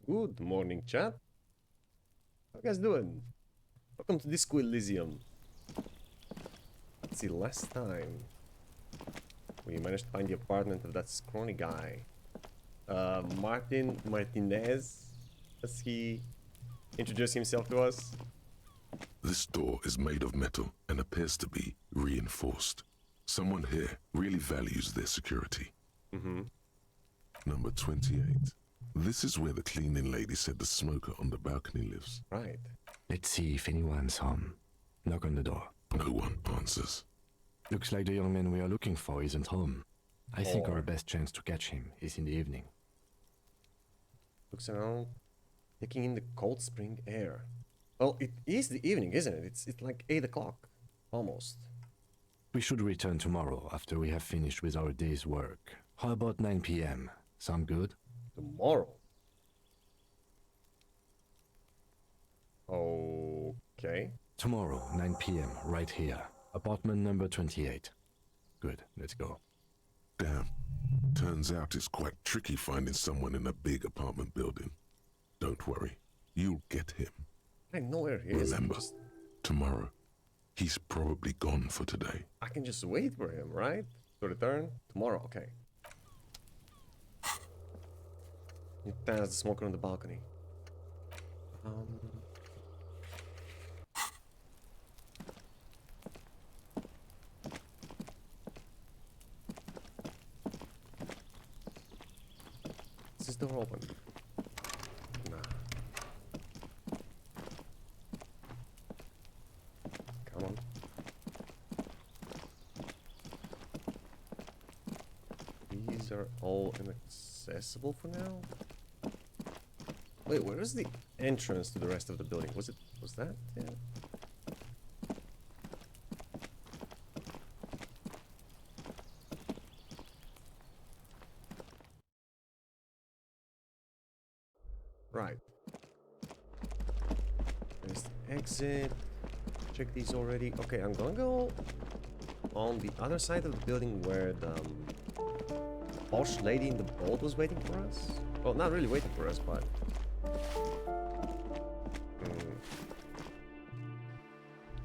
Good morning, chat. How you guys doing? Welcome to Disco Elysium. Let's see, last time we managed to find the apartment of that scrawny guy. Martin Martinez, as he introduced himself to us. This door is made of metal and appears to be reinforced. Someone here really values their security. Number 28. This is where the cleaning lady said the smoker on the balcony lives. Right. Let's see if anyone's home. Knock on the door. No one answers. Looks like the young man we are looking for isn't home. I think Or- our best chance to catch him is in the evening. Looks around, taking in the cold spring air. Well, it is the evening, isn't it? It's like 8 o'clock. Almost. We should return tomorrow after we have finished with our day's work. How about 9 p.m.? Sound good? Tomorrow. Okay. Tomorrow, 9 p.m., right here. Apartment number 28. Good, let's go. Damn. Turns out it's quite tricky finding someone in a big apartment building. Don't worry. You'll get him. I know where he is. Remember, tomorrow. He's probably gone for today. I can just wait for him, right? To return tomorrow. Okay. There's the smoker on the balcony. Is this door open? Nah. Come on. These are all inaccessible for now. Wait, where is the entrance to the rest of the building? Was that? Yeah. Right. There's the exit. Check these already. Okay, I'm gonna go on the other side of the building where the posh lady in the boat was waiting for us. Well, not really waiting for us, but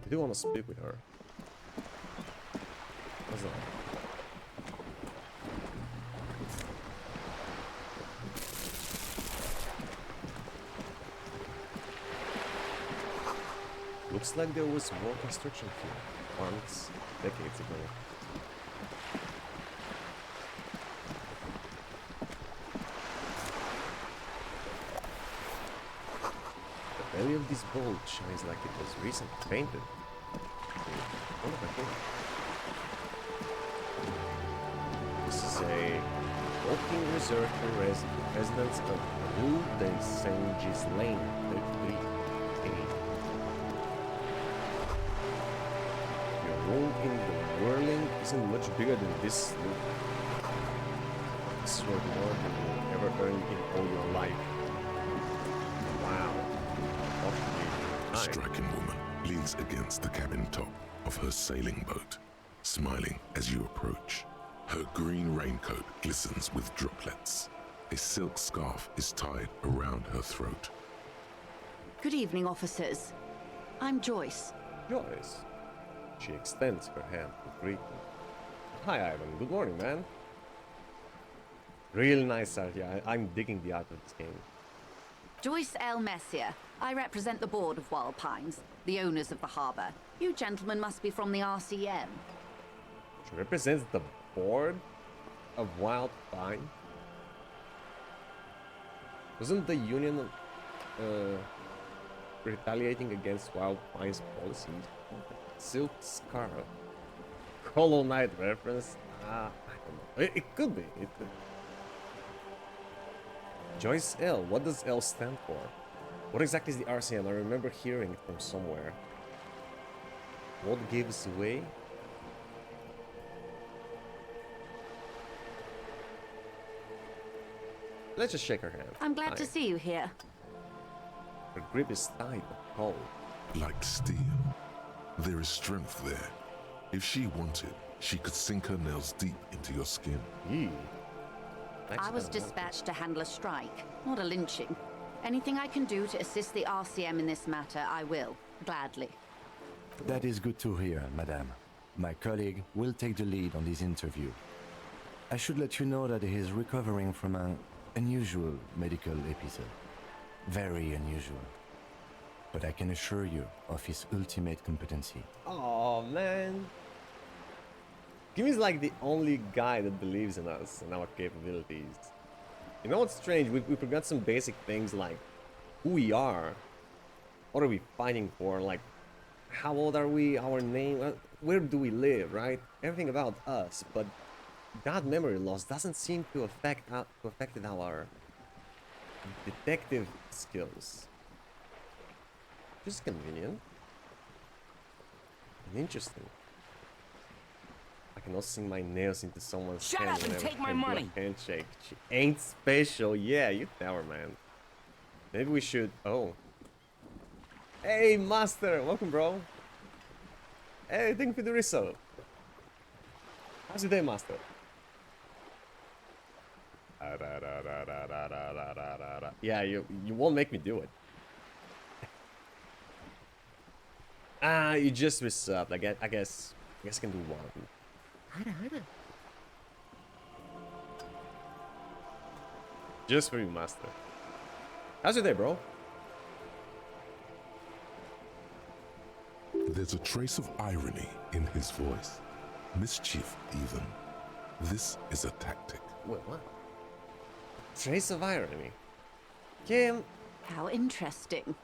I do want to speak with her. What's that? Looks like there was more construction here once, decades ago. The belly of this boat shines like it was recently painted. What if I think? This is a walking resort for residents of Rue de Saint-Ghislain, 33A. Your room in the whirling isn't much bigger than this. This is worth more than you'll ever earn in all your life. Wow. A striking woman leans against the cabin top of her sailing boat, smiling as you approach. Her green raincoat glistens with droplets. A silk scarf is tied around her throat. Good evening, officers. I'm Joyce. Joyce. She extends her hand to greet me. Hi, Ivan. Good morning, man. Real nice art here. I'm digging the art of this game. Joyce L. Messier. I represent the board of Wild Pines, the owners of the harbor. You gentlemen must be from the RCM. She represents the board of Wild Pine. Wasn't the union retaliating against Wild Pine's policies? Silk Scarf. Hollow Knight reference? I don't know. It could be. It could. Joyce L. What does L stand for? What exactly is the RCM? I remember hearing it from somewhere. What gives way? Let's just shake her hand. I'm glad to Hi. see you here. Her grip is tight but cold. Like steel. There is strength there. If she wanted, she could sink her nails deep into your skin. Yee. I was dispatched to handle a strike, not a lynching. Anything I can do to assist the RCM in this matter, I will, gladly. That is good to hear, madame. My colleague will take the lead on this interview. I should let you know that he is recovering from an unusual medical episode. Very unusual. But I can assure you of his ultimate competency. Oh man. Kimmy's like the only guy that believes in us and our capabilities. You know what's strange? We forgot some basic things like who we are. What are we fighting for? Like, how old are we? Our name? Where do we live, right? Everything about us. But that memory loss doesn't seem to affect our detective skills. Just convenient. And interesting. I can also sink my nails into someone's Shut hand up and whenever take my I do a money. handshake. She ain't special. Yeah, you tell her, man. Maybe we should... Oh. Hey, Master. Welcome, bro. Hey, thank you for the result. How's your day, Master? Yeah, you won't make me do it. You just resubbed. I guess I can do one. Just for you, Master. How's your day, bro? There's a trace of irony in his voice. Mischief, even. This is a tactic. Wait, what? Trace of irony. Kim. How interesting.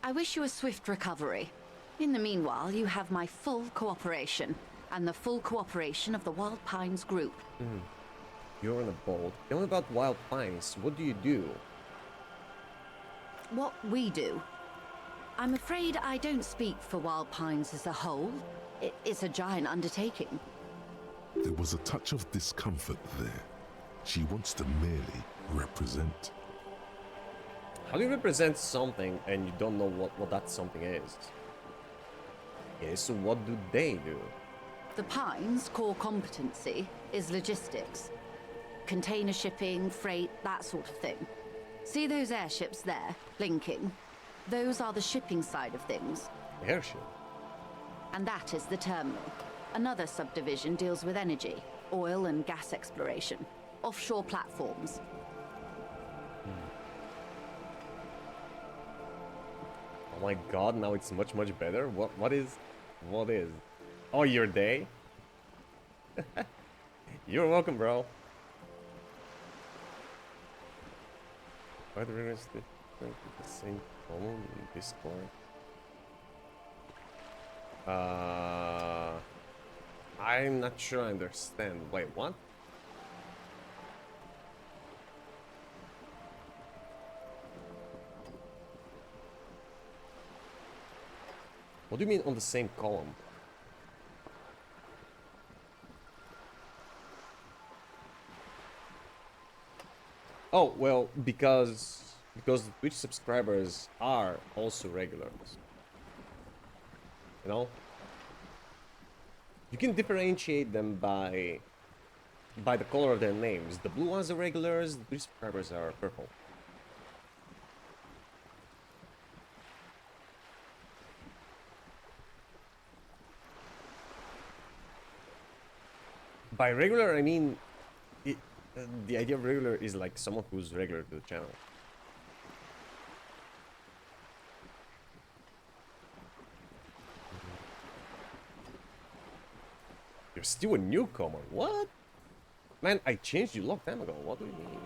I wish you a swift recovery. In the meanwhile, you have my full cooperation, and the full cooperation of the Wild Pines group. You're on a boat. Tell me about Wild Pines. What do you do? What we do. I'm afraid I don't speak for Wild Pines as a whole. It's a giant undertaking. There was a touch of discomfort there. She wants to merely represent. How do you represent something and you don't know what that something is? Okay, so what do they do? The Pines' core competency is logistics. Container shipping, freight, that sort of thing. See those airships there, blinking? Those are the shipping side of things. Airship? And that is the terminal. Another subdivision deals with energy, oil and gas exploration, offshore platforms. Oh my god, now it's much better. What is? Oh, your day? You're welcome, bro. Why the rivers different with the same column in Discord? I'm not sure I understand. Wait, what? What do you mean on the same column? Oh, well, because the Twitch subscribers are also regulars. You know? You can differentiate them by the color of their names. The blue ones are regulars, the Twitch subscribers are purple. By regular, I mean the idea of regular is like someone who's regular to the channel. You're still a newcomer. What? Man, I changed you a long time ago. What do you mean?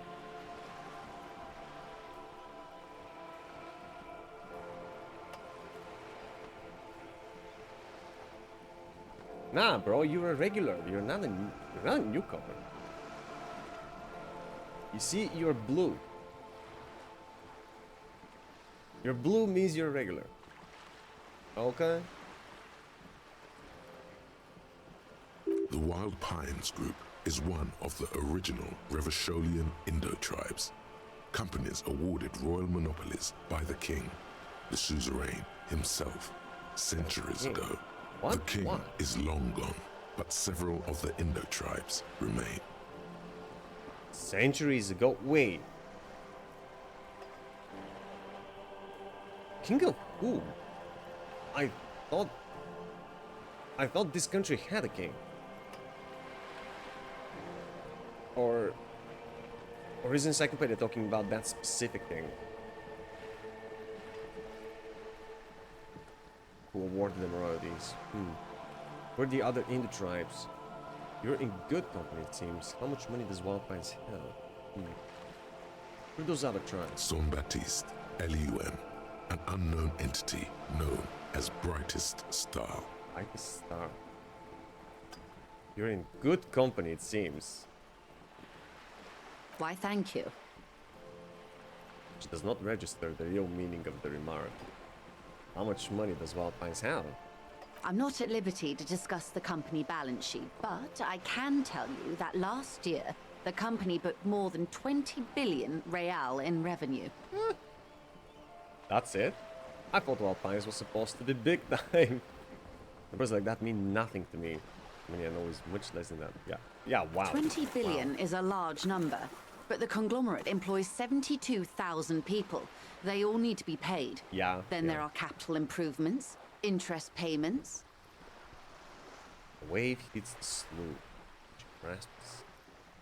Nah, bro, you're a regular. You're not a newcomer. You see, you're blue. Your blue means you're regular. Okay? The Wild Pines Group is one of the original Revacholian Indo-tribes. Companies awarded royal monopolies by the king, the suzerain himself, centuries ago. What? The king Why? is long gone, but several of the Indo-tribes remain. Centuries ago? Wait. King of who? I thought... I thought this country had a king. Or is Encyclopedia talking about that specific thing? Who awarded them royalties? Who are the other Indo tribes? You're in good company, it seems. How much money does Wild Pines have? Who are those other tribes? Son Baptiste, Elysium, an unknown entity known as Brightest Star. Brightest Star. You're in good company, it seems. Why, thank you. Which does not register the real meaning of the remark. How much money does Wild Pines have? I'm not at liberty to discuss the company balance sheet, but I can tell you that last year, the company booked more than 20 billion real in revenue. That's it? I thought Wild Pines was supposed to be big time. Numbers like that mean nothing to me. I mean, I know it's much less than that. Yeah, wow. 20 billion is a large number, but the conglomerate employs 72,000 people. They all need to be paid. Yeah. Then there are capital improvements, interest payments. The wave hits the slough, which grasps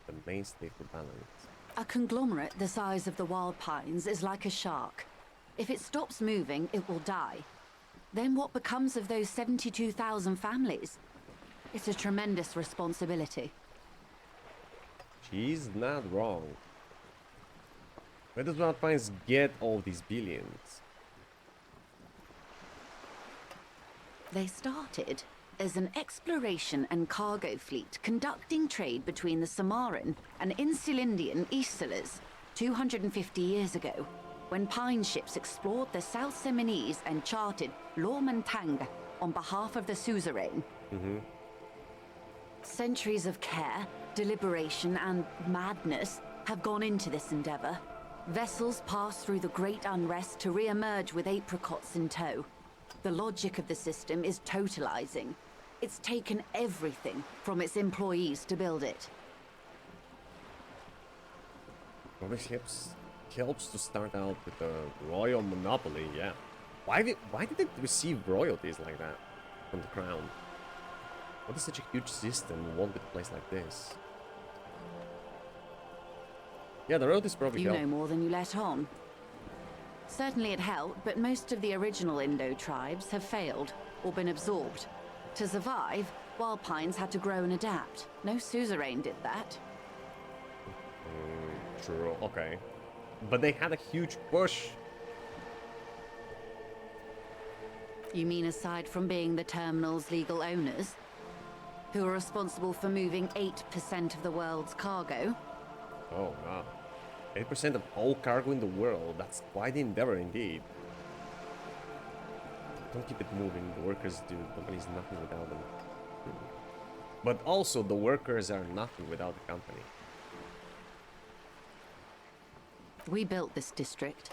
the mainstay for balance. A conglomerate the size of the Wild Pines is like a shark. If it stops moving, it will die. Then what becomes of those 72,000 families? It's a tremendous responsibility. She's not wrong. Where does Wild Pines get all these billions? They started as an exploration and cargo fleet conducting trade between the Samaran and Insulindian Isolas 250 years ago, when Pine ships explored the South Seminese and charted Lomantang on behalf of the suzerain. Centuries of care, deliberation, and madness have gone into this endeavor. Vessels pass through the great unrest to re-emerge with apricots in tow. The logic of the system is totalizing. It's taken everything from its employees to build it. Probably helps to start out with a royal monopoly, yeah. Why did it receive royalties like that from the crown? What is such a huge system wanted a place like this? Yeah, the royalties probably You help. know more than you let on. Certainly it helped, but most of the original Indo tribes have failed or been absorbed. To survive, Wild Pines had to grow and adapt. No suzerain did that. True, okay. But they had a huge push. You mean aside from being the terminal's legal owners, who are responsible for moving 8% of the world's cargo? Oh, wow. 8% of all cargo in the world. That's quite the endeavor indeed. Don't keep it moving. The workers do. The company's nothing without them. But also, the workers are nothing without the company. We built this district.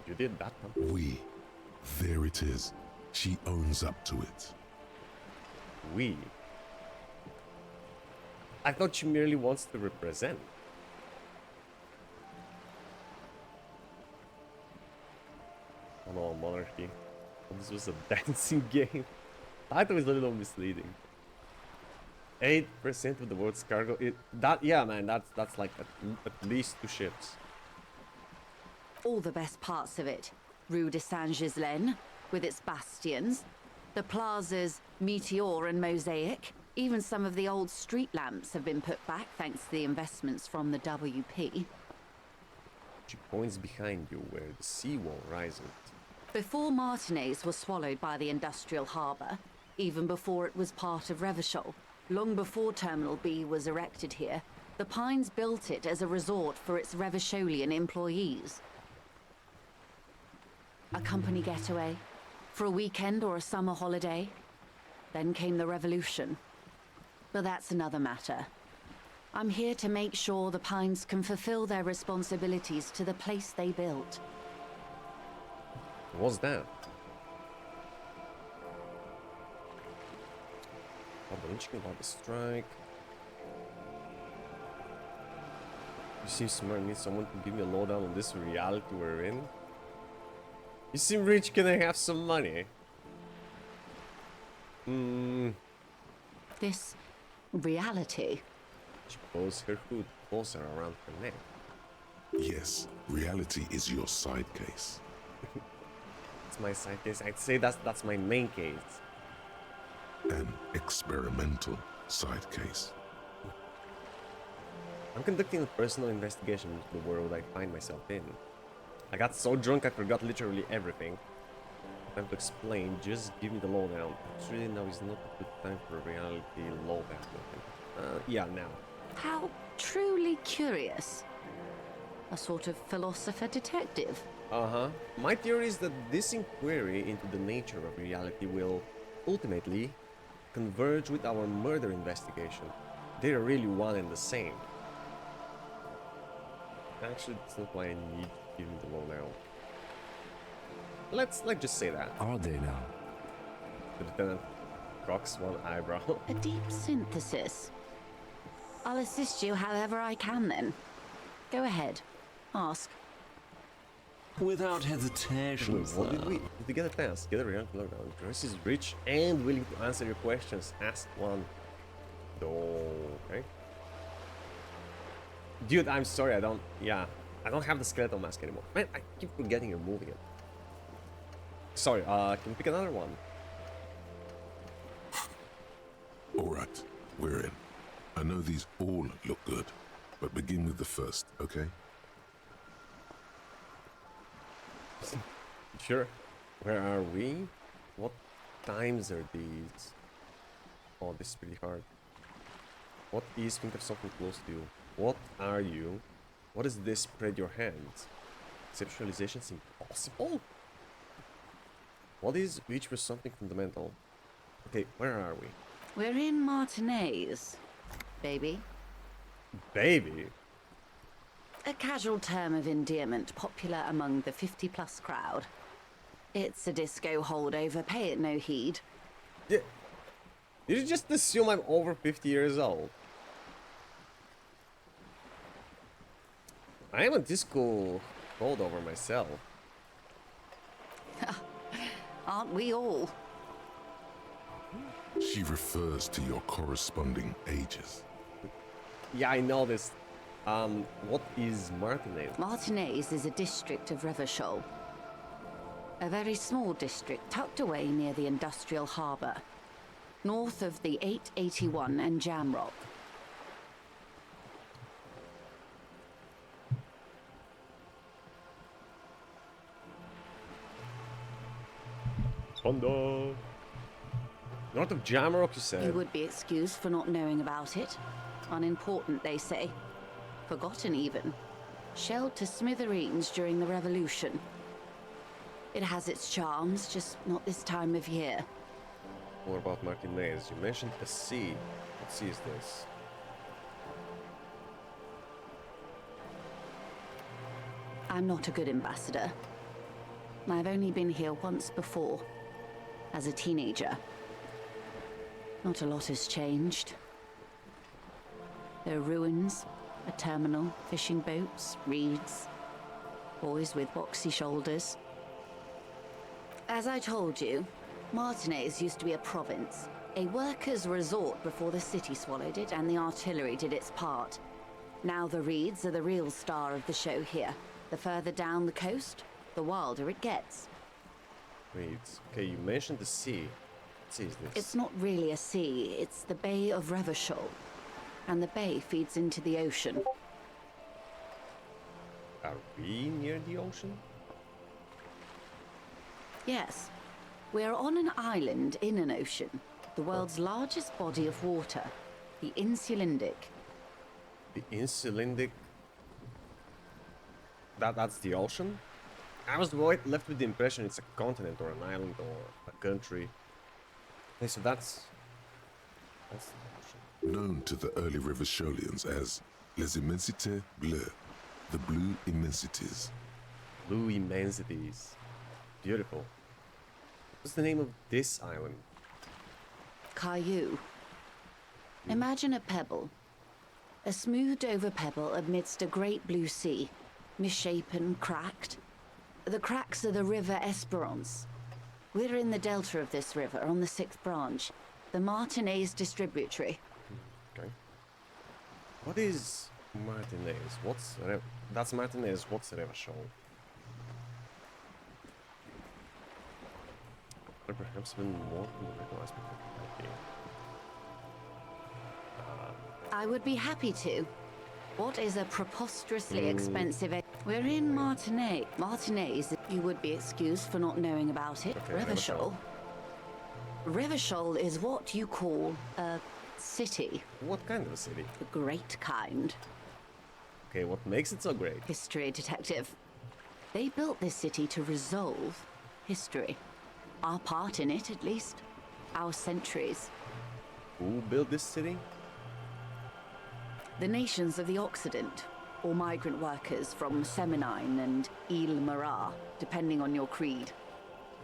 You did that, huh? We. There it is. She owns up to it. We. I thought she merely wants to represent. Oh no, monarchy. This was a dancing game. Title is a little misleading. 8% of the world's cargo. Yeah, man, that's like at least 2 ships. All the best parts of it. Rue de Saint-Ghislain, with its bastions. The plazas Meteor and Mosaic. Even some of the old street lamps have been put back thanks to the investments from the WP. She points behind you where the seawall rises. Before Martinez was swallowed by the industrial harbour, even before it was part of Revachol, long before Terminal B was erected here, the Pines built it as a resort for its Revacholian employees. A company getaway, for a weekend or a summer holiday. Then came the revolution. But that's another matter. I'm here to make sure the Pines can fulfill their responsibilities to the place they built. What's that? Oh, the lynching about the strike. You seem smart. I need someone to give me a lowdown on this reality we're in. You seem rich. Can I have some money? This reality. She pulls her hood closer around her neck. Yes, reality is your side case. It's my side case. I'd say that's my main case. An experimental side case. I'm conducting a personal investigation into the world I find myself in. I got so drunk I forgot literally everything. Time to explain, just give me the lowdown. Actually, now is not a good time for a reality lowdown. Yeah, now. How truly curious. A sort of philosopher detective. Uh-huh. My theory is that this inquiry into the nature of reality will ultimately converge with our murder investigation. They're really one and the same. Actually, that's not why I need to give me the lowdown. Let's just say that. Are they now? The lieutenant cocks one eyebrow. A deep synthesis. I'll assist you however I can then. Go ahead. Ask. Without hesitation, What did we get a task? Get a reality lowdown. Grace is rich and willing to answer your questions. Ask one. Okay. Dude, I'm sorry, I don't have the skeletal mask anymore. Man, I keep forgetting you're moving it. Sorry, can you pick another one? Alright, we're in. I know these all look good, but begin with the first, okay? Sure. Where are we? What times are these? Oh, this is pretty hard. What is, think of something close to you. What are you? What is this, spread your hands? Conceptualization is impossible? What is reach for something fundamental? Okay, where are we? We're in Martinez, baby. Baby? A casual term of endearment popular among the 50-plus crowd. It's a disco holdover, pay it no heed. Yeah. Did you just assume I'm over 50 years old? I am a disco holdover myself. Aren't we all? She refers to your corresponding ages. Yeah, I know this. What is Martinez? Martinez is a district of Revachol. A very small district tucked away near the industrial harbour, north of the 881 and Jamrock. Hondo. North of Jamrock, you said? You would be excused for not knowing about it. Unimportant, they say. Forgotten, even. Shelled to smithereens during the Revolution. It has its charms, just not this time of year. More about Martinez. You mentioned a sea. What sea is this? I'm not a good ambassador. I've only been here once before, as a teenager. Not a lot has changed. There are ruins, a terminal, fishing boats, reeds, boys with boxy shoulders. As I told you, Martinez used to be a province, a workers' resort before the city swallowed it and the artillery did its part. Now the reeds are the real star of the show here. The further down the coast, the wilder it gets. Reeds. Okay, you mentioned the sea. What sea is this? It's not really a sea, it's the Bay of Revachol. And the bay feeds into the ocean. Are we near the ocean? Yes. We're on an island in an ocean. The world's largest body of water. The Insulindic. The Insulindic... That's the ocean? I was left with the impression it's a continent or an island or a country. Okay, so that's the ocean. Known to the early Revacholians as Les Immensités Bleues, the Blue Immensities. Blue immensities. Beautiful. What's the name of this island? Caillou. Imagine a pebble. A smoothed over pebble amidst a great blue sea, misshapen, cracked. The cracks are the river Esperance. We're in the delta of this river, on the 6th branch, the Martinez distributary. Okay. What is Martinez? That's Martinez. What's Revachol? Or perhaps even more than the regular aspect of the game. I would be happy to. What is a preposterously expensive... We're in Martinez. Martinez, you would be excused for not knowing about it. Okay, Revachol. Revachol is what you call a city. What kind of a city? The great kind. Okay, what makes it so great? History detective. They built this city to resolve history. Our part in it, at least. Our centuries. Who built this city? The nations of the Occident, or migrant workers from Seminine and Ile Marat, depending on your creed.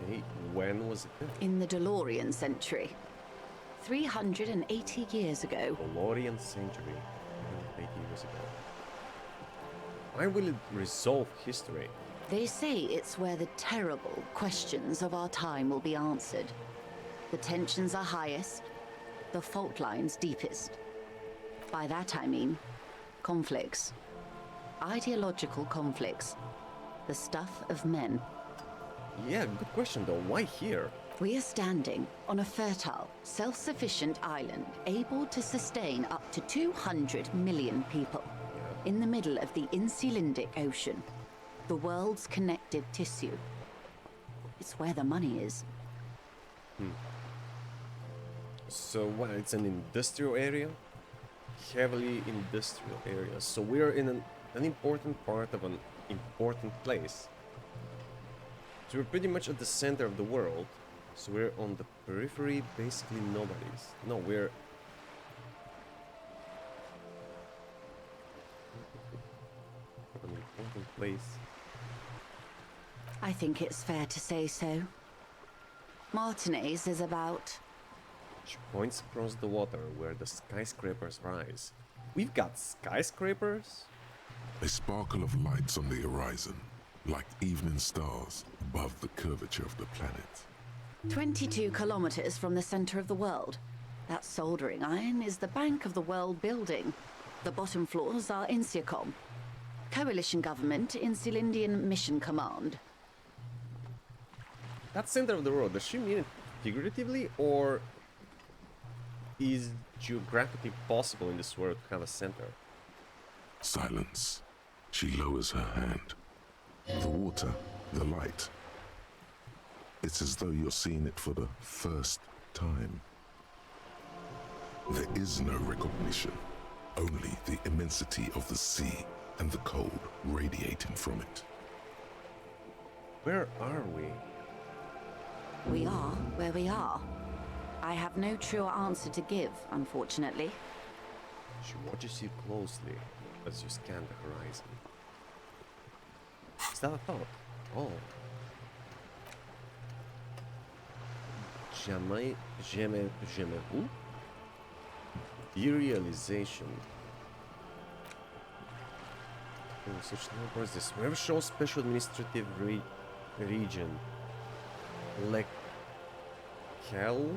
Hey, when was it built? In the DeLorean century. 380 years ago. Valorian century. 80 years ago. Why will it resolve history? They say it's where the terrible questions of our time will be answered. The tensions are highest, the fault lines deepest. By that I mean conflicts. Ideological conflicts. The stuff of men. Yeah, good question though. Why here? We are standing on a fertile, self-sufficient island able to sustain up to 200 million people. In the middle of the Insulindic Ocean, the world's connective tissue. It's where the money is. So what? It's an industrial area? Heavily industrial area. So we're in an important part of an important place. So we're pretty much at the center of the world. So we're on the periphery, basically nobody's. No, we're... an important place. I think it's fair to say so. Martinez is about... She points across the water where the skyscrapers rise. We've got skyscrapers? A sparkle of lights on the horizon, like evening stars above the curvature of the planet. 22 kilometers from the center of the world. That soldering iron is the bank of the world building. The bottom floors are Insiacom. Coalition government, Insulindian Mission Command. That center of the world, does she mean it figuratively, or is geographically possible in this world to have a center? Silence. She lowers her hand. The water, the light. It's as though you're seeing it for the first time. There is no recognition, only the immensity of the sea and the cold radiating from it. Where are we? We are where we are. I have no truer answer to give, unfortunately. She watches you closely as you scan the horizon. Is that a thought? Oh. J'aimez-vous? Derealization. Oh, such numbers. This River Show Special Administrative Region. Kail.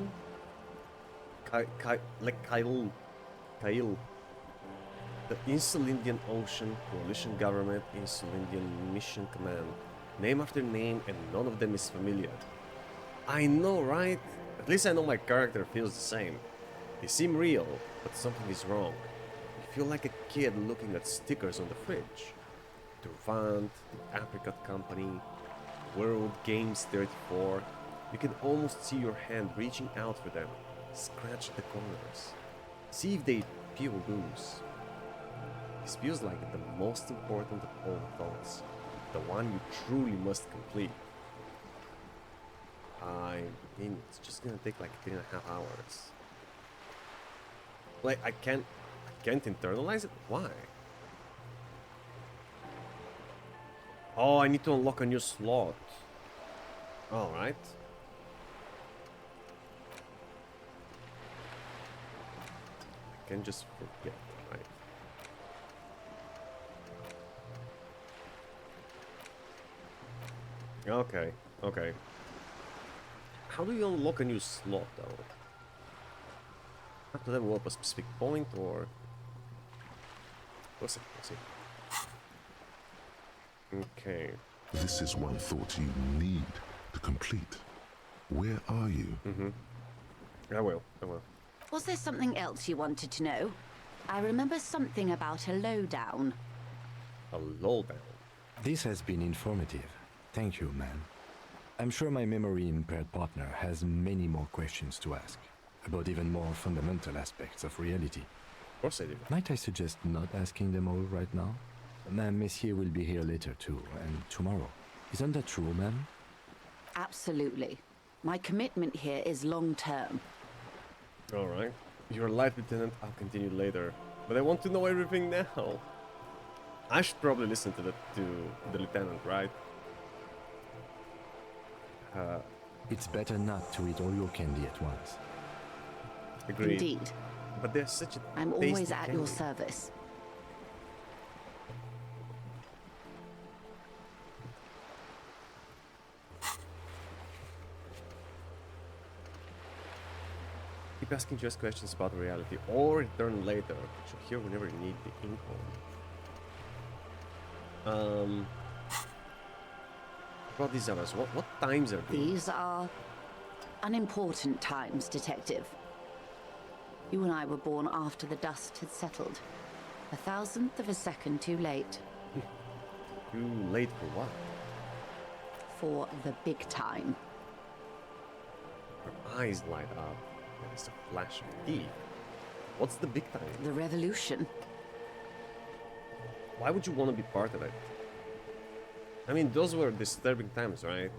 The Insulindian Ocean Coalition Government, Insulindian Mission Command. Name after name, and none of them is familiar. I know, right? At least I know my character feels the same. They seem real, but something is wrong. You feel like a kid looking at stickers on the fridge. Durvant, the Apricot Company, World Games 34. You can almost see your hand reaching out for them. Scratch the corners. See if they peel loose. This feels like the most important of all thoughts. The one you truly must complete. I mean, it's just gonna take like 3.5 hours. Like, I can't internalize it? Why? Oh, I need to unlock a new slot. Alright. I can just forget, right? Okay, okay. How do you unlock a new slot, though? Have to level up a specific point, or... We'll see, we'll see. Okay. This is one thought you need to complete. Where are you? I will, I will. Was there something else you wanted to know? I remember something about a lowdown. A lowdown. This has been informative. Thank you, man. I'm sure my memory-impaired partner has many more questions to ask, about even more fundamental aspects of reality. Of course I do. Might I suggest not asking them all right now? Ma'am, Monsieur will be here later too, and tomorrow. Isn't that true, ma'am? Absolutely. My commitment here is long-term. Alright. You're a light lieutenant, I'll continue later. But I want to know everything now. I should probably listen to the lieutenant, right? It's better not to eat all your candy at once. Agreed. Indeed. But there's such a I'm tasty always at your candy. service. Keep asking just questions about reality or return later. So here whenever you need the info. About these others, what times are these? These are unimportant times, Detective. You and I were born after the dust had settled. 1,000th of a second too late. Too late for what? For the big time. Her eyes light up. There's a flash of teeth. What's the big time? The revolution. Why would you want to be part of it? I mean, those were disturbing times, right?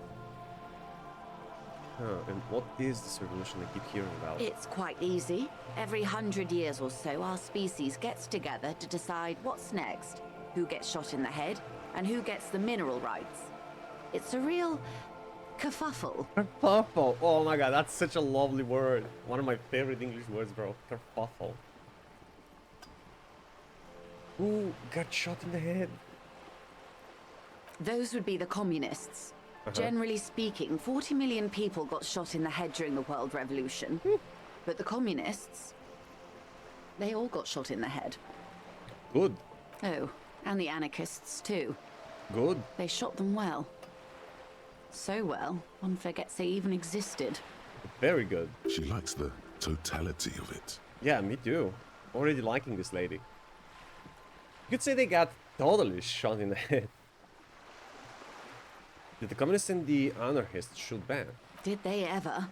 And what is this revolution I keep hearing about? It's quite easy. Every 100 years or so, our species gets together to decide what's next, who gets shot in the head, and who gets the mineral rights. It's a real kerfuffle. Kerfuffle! Oh my god, that's such a lovely word. One of my favorite English words, bro. Kerfuffle. Who got shot in the head? Those would be the communists. Generally speaking, 40 million people got shot in the head during the World Revolution. But the communists, they all got shot in the head. Good. Oh, and the anarchists too. Good. They shot them well. So well, one forgets they even existed. Very good. She likes the totality of it. Yeah, me too. Already liking this lady. You could say they got totally shot in the head. Did the communists and the anarchists shoot back? Did they ever?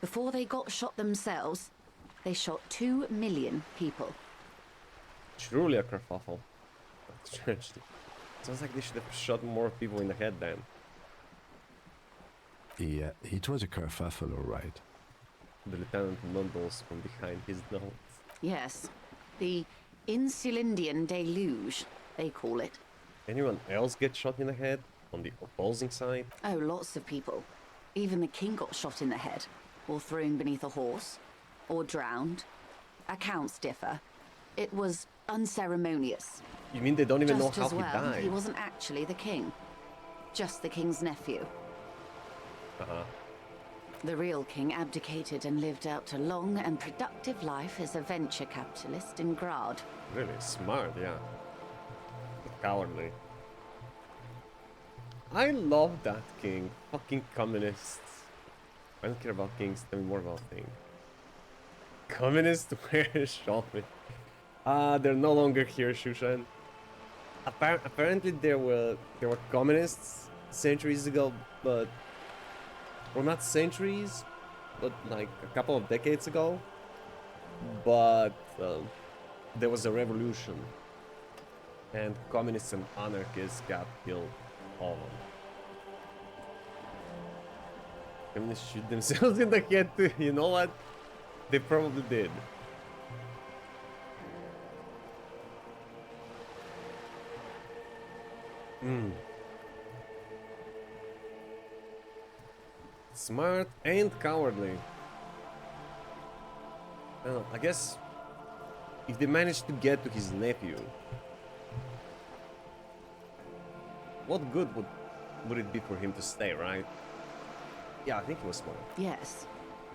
Before they got shot themselves, they shot 2 million people. Truly a kerfuffle. Strangely. Sounds like they should have shot more people in the head then. Yeah, it was a kerfuffle, all right. The lieutenant mumbles from behind his notes. Yes, the Insulindian deluge, they call it. Anyone else get shot in the head? On the opposing side? Oh, lots of people. Even the king got shot in the head, or thrown beneath a horse, or drowned. Accounts differ. It was unceremonious. You mean they don't even Just know how as he well, died? he wasn't actually the king. Just the king's nephew. The real king abdicated and lived out a long and productive life as a venture capitalist in Grad. Really smart, yeah. Cowardly. I love that king. Fucking communists. I don't care about kings, tell me more about things. Communists were shot with. They're no longer here, Shushan. Apparently there were communists centuries ago, but well, not centuries, but like a couple of decades ago. But there was a revolution, and communists and anarchists got killed. All of them. Communists shoot themselves in the head too. You know what? They probably did. Smart and cowardly. Well, I guess if they managed to get to his nephew, what good would would it be for him to stay, right? Yeah, I think he was smart. Yes.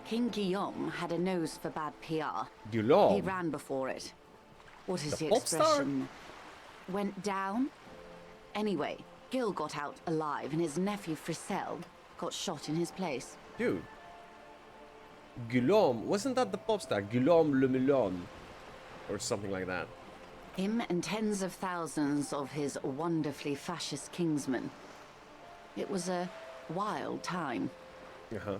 King Guillaume had a nose for bad PR. He Guillaume? ran before it. What is The the pop star? expression? Went down? Anyway, Gil got out alive and his nephew Frisell got shot in his place. Dude. Guillaume, wasn't that the pop star? Guillaume Le Melon. Or something like that. Him and tens of thousands of his wonderfully fascist kingsmen. It was a wild time. Uh-huh.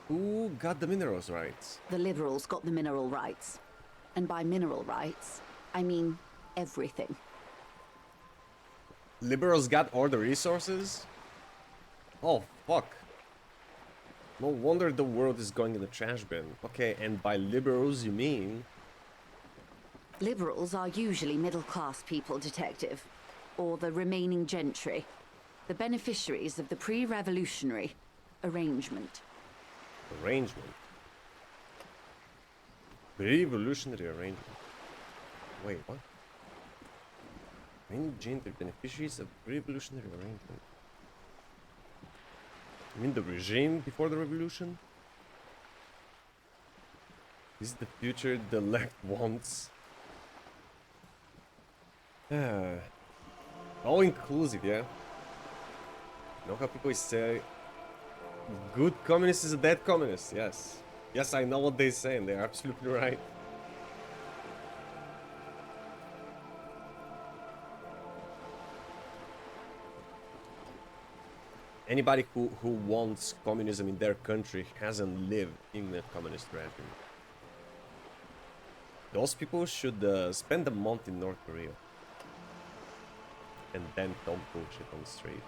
Who got the minerals rights? The liberals got the mineral rights. And by mineral rights, I mean everything. Liberals got all the resources? Oh, fuck. No wonder the world is going in the trash bin. Okay, and by liberals you mean... Liberals are usually middle-class people, Detective. Or the remaining gentry. The beneficiaries of the pre-revolutionary arrangement. Arrangement. Revolutionary arrangement. Wait, what? Many gentry beneficiaries of revolutionary arrangement. You mean the regime before the revolution? This is the future the left wants. All inclusive, yeah? You know how people say good communist is a dead communist, yes. Yes, I know what they say and they're absolutely right. Anybody who wants communism in their country hasn't lived in a communist regime. Those people should spend a month in North Korea. And then don't bullshit on the street.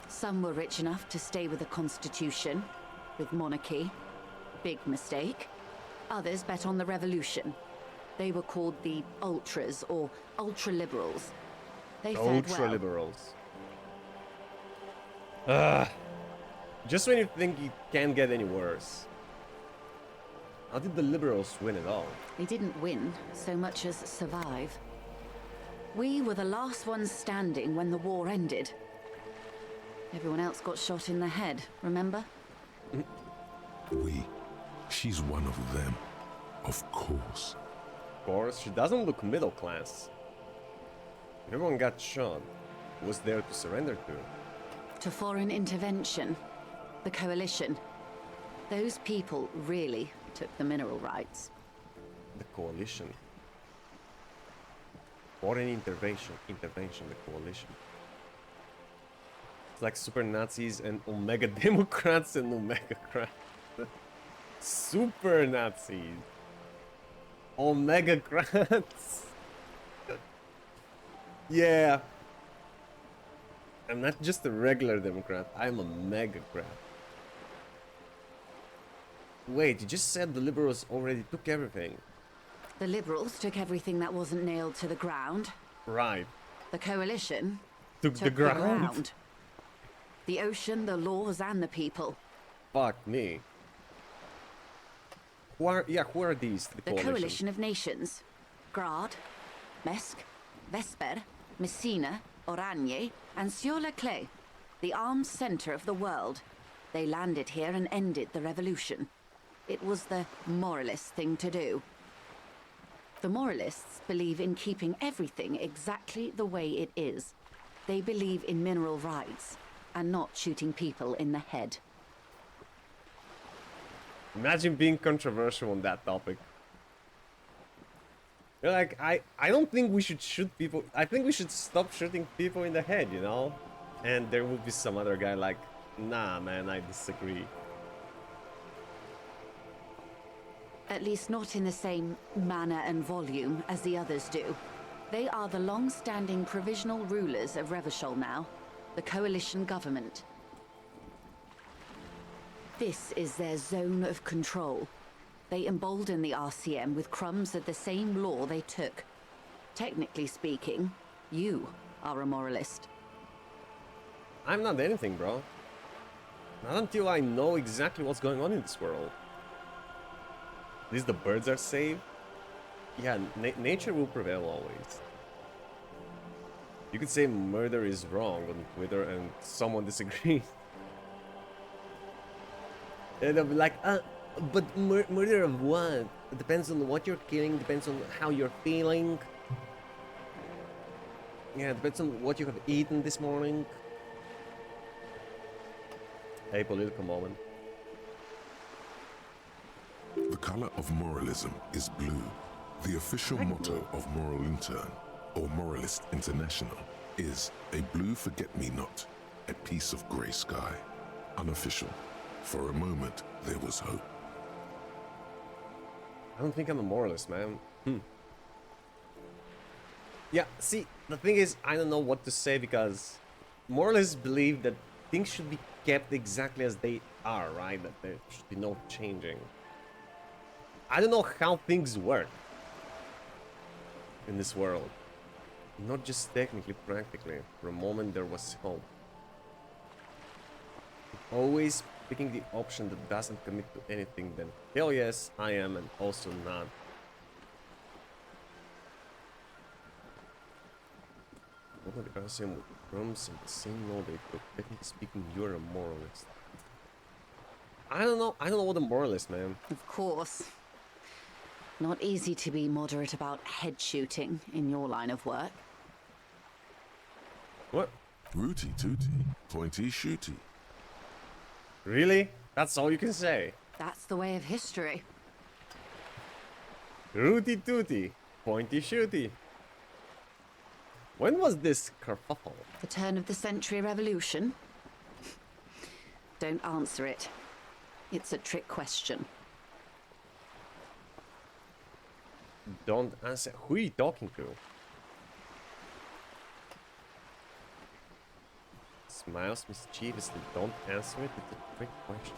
Some were rich enough to stay with the constitution, with monarchy. Big mistake. Others bet on the revolution. They were called the ultras or ultra-liberals. They fared well. Ultra-liberals. Just when you think it can't get any worse. How did the liberals win it all? They didn't win so much as survive. We were the last ones standing when the war ended. Everyone else got shot in the head, remember? We. She's one of them. Of course. Of course, she doesn't look middle class. If everyone got shot, who was there to surrender to? To foreign intervention. The coalition. Those people really took the mineral rights. The coalition. Foreign intervention, the coalition. It's like super Nazis and Omega Democrats and Omega Crats. Super Nazis. Omega Crats. Yeah. I'm not just a regular Democrat, I'm a Megacrat. Wait, you just said the liberals already took everything. The liberals took everything that wasn't nailed to the ground. Right. The coalition Took the ground. The ocean, the laws, and the people. Fuck me. Who are these? The coalition of nations. Grad, Mesk, Vesper, Messina, Oranje, and Sur-le-Clay. The armed center of the world. They landed here and ended the revolution. It was the moralist thing to do. The moralists believe in keeping everything exactly the way it is. They believe in mineral rights and not shooting people in the head. Imagine being controversial on that topic. You're like, I don't think we should shoot people. I think we should stop shooting people in the head, you know? And there would be some other guy like, nah, man, I disagree. At least not in the same manner and volume as the others do. They are the long-standing provisional rulers of Revachol now, the coalition government. This is their zone of control. They embolden the RCM with crumbs of the same law they took. Technically speaking, you are a moralist. I'm not anything, bro. Not until I know exactly what's going on in this world. At least the birds are safe. Yeah, nature will prevail always. You could say murder is wrong on Twitter and someone disagrees. And I'm like, but murder of what? It depends on what you're killing, depends on how you're feeling. Yeah, it depends on what you have eaten this morning. A political moment. The color of moralism is blue. The official motto of Moral Intern, or Moralist International, is a blue forget-me-not, a piece of grey sky. Unofficial. For a moment, there was hope. I don't think I'm a moralist, man. Yeah, see, the thing is, I don't know what to say because moralists believe that things should be kept exactly as they are, right? That there should be no changing. I don't know how things work in this world. Not just technically, practically. For a moment there was hope. Always picking the option that doesn't commit to anything, then hell yes, I am, and also not. Open the Elysium with crumbs and the same law they took. Technically speaking, you're a moralist. I don't know what a moralist, man. Of course. Not easy to be moderate about head shooting in your line of work. What? Rooty tooty, pointy shooty. Really? That's all you can say? That's the way of history. Rooty tooty, pointy shooty. When was this kerfuffle? The turn of the century revolution? Don't answer it. It's a trick question. Don't answer. Who are you talking to? Smiles mischievously. Don't answer it. It's a trick question.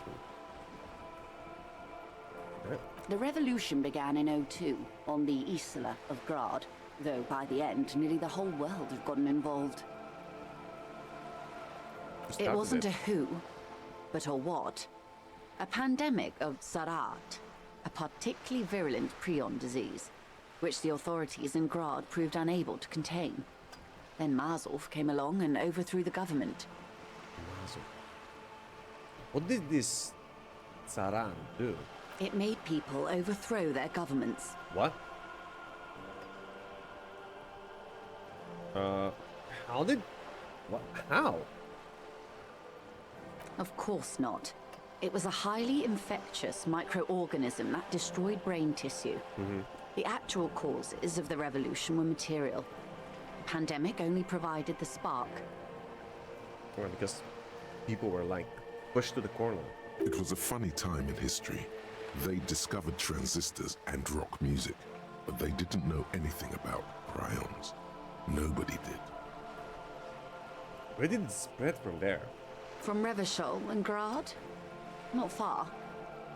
The revolution began in '02 on the Isla of Grad, though by the end, nearly the whole world had gotten involved. It wasn't a who, but a what. A pandemic of Zarat, a particularly virulent prion disease, which the authorities in Grad proved unable to contain. Then Mazov came along and overthrew the government. Mazov. What did this Tsaran do? It made people overthrow their governments. What? How did... What? How? Of course not. It was a highly infectious microorganism that destroyed brain tissue. The actual causes of the revolution were material. The pandemic only provided the spark. Well, because people were like pushed to the corner. It was a funny time in history. They discovered transistors and rock music, but they didn't know anything about prions. Nobody did. Where did it spread from there? From Revachol and Grad? Not far.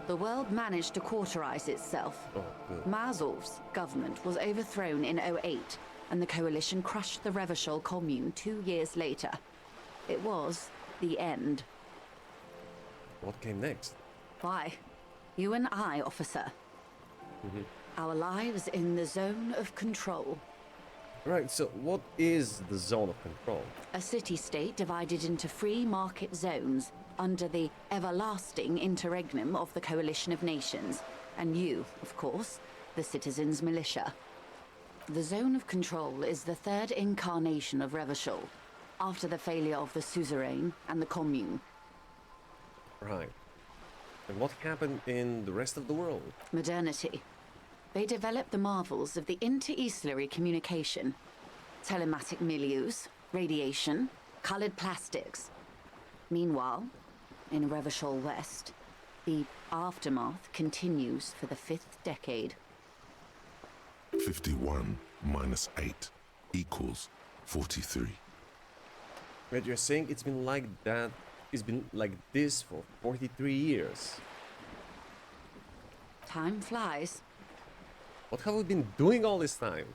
The world managed to cauterize itself. Oh, good. Mazov's government was overthrown in '08, and the coalition crushed the Revachol commune 2 years later. It was the end. What came next? Why? You and I, officer. Our lives in the zone of control. Right, so what is the zone of control? A city-state divided into free market zones under the everlasting interregnum of the Coalition of Nations. And you, of course, the citizens' militia. The zone of control is the third incarnation of Revachol, after the failure of the suzerain and the commune. Right. And what happened in the rest of the world? Modernity. They developed the marvels of the inter-eslary communication, telematic milieus, radiation, colored plastics. Meanwhile, in Revachol West, the aftermath continues for the 5th decade. 51 minus 8 equals 43. But you're saying it's been like that, it's been like this for 43 years. Time flies. What have we been doing all this time?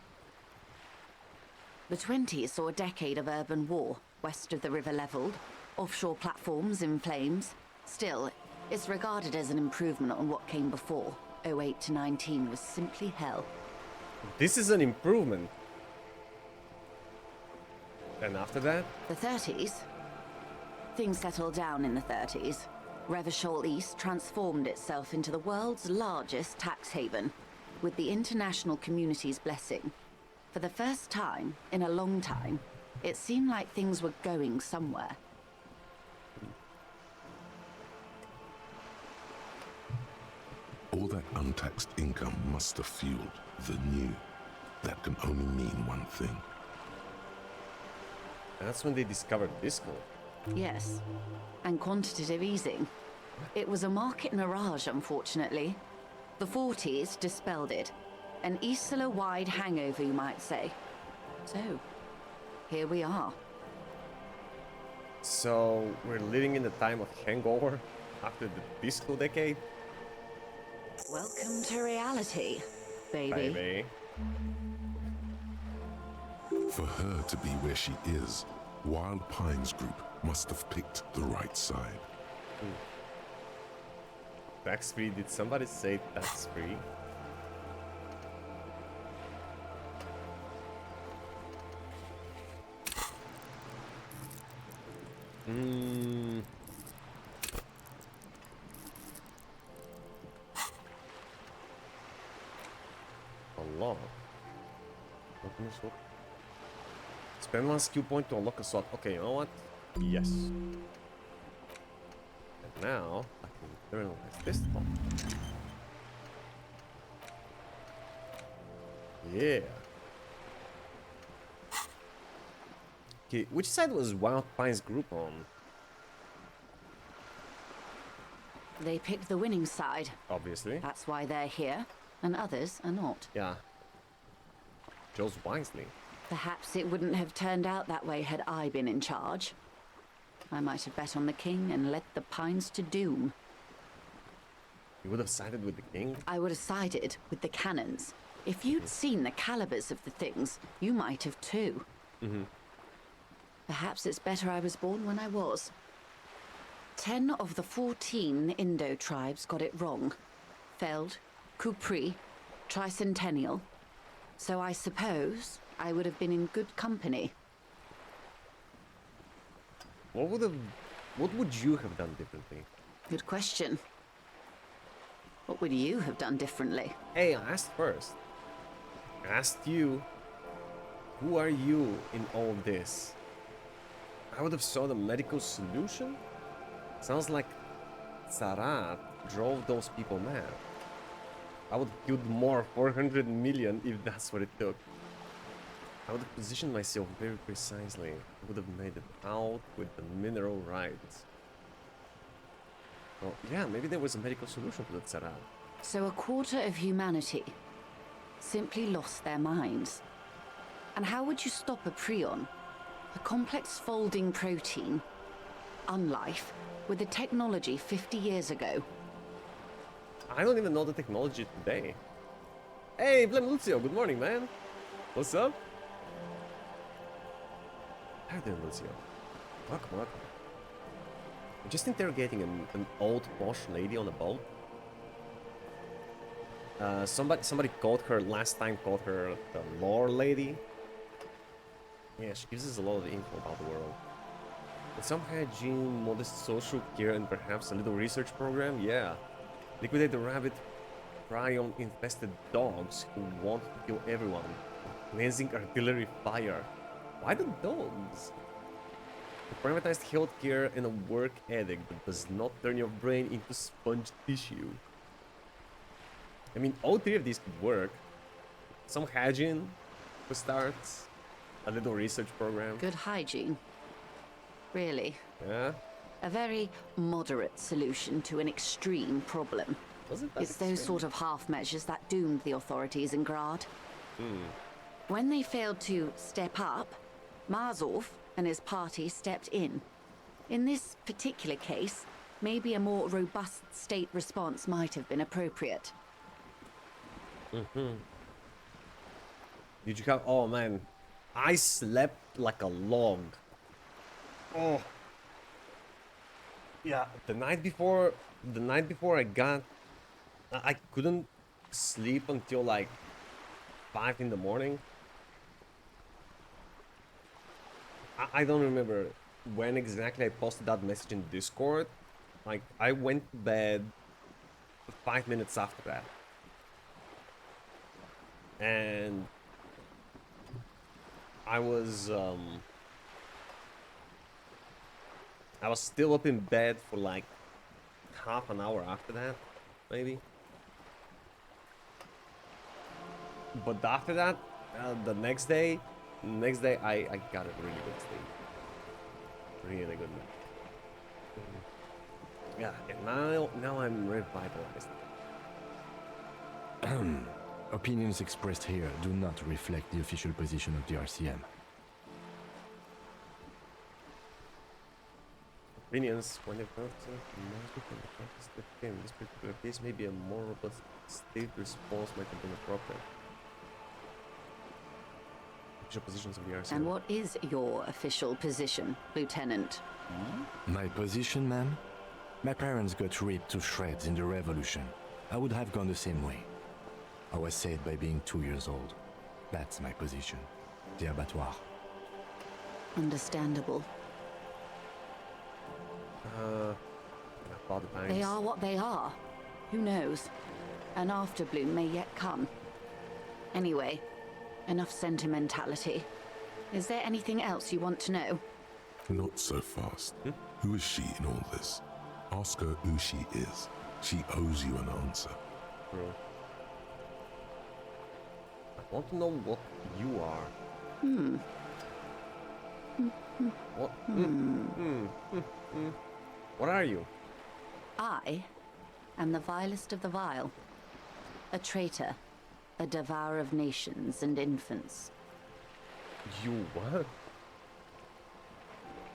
The 20s saw a decade of urban war, west of the river leveled, offshore platforms in flames. Still, it's regarded as an improvement on what came before. '08 to '19 was simply hell. This is an improvement. And after that? The 30s? Things settled down in the 30s. Revachol East transformed itself into the world's largest tax haven, with the international community's blessing. For the first time in a long time, it seemed like things were going somewhere. All that untaxed income must have fueled the new. That can only mean one thing. That's when they discovered disco. Yes, and quantitative easing. It was a market mirage, unfortunately. The 40s dispelled it. An Isla-wide hangover, you might say. So, here we are. So, we're living in the time of hangover after the disco decade? Welcome to reality, baby. Baby. For her to be where she is, Wild Pines Group must have picked the right side. Tax free? Did somebody say tax free? Unlock. Open a sword. Spend one skill point to unlock a sword. Okay, you know what? Yes. And now I can turn on this pistol. Yeah. Okay, which side was Wild Pines Group on? They picked the winning side. Obviously. That's why they're here, and others are not. Yeah. Chose wisely. Perhaps it wouldn't have turned out that way had I been in charge. I might have bet on the king and led the Pines to doom. You would have sided with the king? I would have sided with the cannons. If you'd seen the calibers of the things, you might have too. Perhaps it's better I was born when I was. 10 of the 14 Indo tribes got it wrong. Feld, Kupri, Tricentennial. So I suppose I would have been in good company. What would you have done differently? Good question. What would you have done differently? Hey, I asked first. I asked you, who are you in all of this? I would have sought a medical solution? Sounds like Sarat drove those people mad. I would have killed more 400 million if that's what it took. I would have positioned myself very precisely. I would have made it out with the mineral rights. Well, yeah, maybe there was a medical solution to that Sarat. So a quarter of humanity simply lost their minds. And how would you stop a prion, a complex folding protein, unlife, with the technology 50 years ago? I don't even know the technology today. Hey, Blem Lucio, good morning, man. What's up? How you doing, Lucio? Welcome, welcome. I'm just interrogating an old posh lady on a boat. Somebody called her last time. Called her the lore lady. Yeah, she gives us a lot of info about the world. With some hygiene, modest social care, and perhaps a little research program. Yeah, liquidate the rabbit prion infested dogs who want to kill everyone. Cleansing artillery fire. Why the dogs? Privatized healthcare and a work ethic that does not turn your brain into sponge tissue. I mean, all three of these could work. Some hygiene for starts, a little research program. Good hygiene. Really. Yeah. A very moderate solution to an extreme problem. Was it that It's those extreme? sort of half measures that doomed the authorities in Grad. When they failed to step up, Marzov and his party stepped in. In this particular case, maybe a more robust state response might have been appropriate. Did you have? Oh man, I slept like a log. Oh. Yeah. The night before I got, I couldn't sleep until like 5 in the morning. I don't remember when exactly I posted that message in Discord. Like, I went to bed 5 minutes after that. And I was still up in bed for like half an hour after that, maybe. But after that, the next day I got a really good sleep. Really good. Yeah, and now I'm revitalized. Opinions expressed here do not reflect the official position of the RCM. Opinions when it comes to the game. This particular case may be a more robust state response might have been appropriate. Official positions of the RCM. And what is your official position, Lieutenant? My position, ma'am? My parents got ripped to shreds in the revolution. I would have gone the same way. I was saved by being 2 years old. That's my position. The abattoir. Understandable. They are what they are. Who knows? An afterbloom may yet come. Anyway, enough sentimentality. Is there anything else you want to know? Not so fast. Who is she in all this? Ask her who she is. She owes you an answer. Bro. I want to know what you are. What? What are you? I am the vilest of the vile. A traitor. A devourer of nations and infants. You what?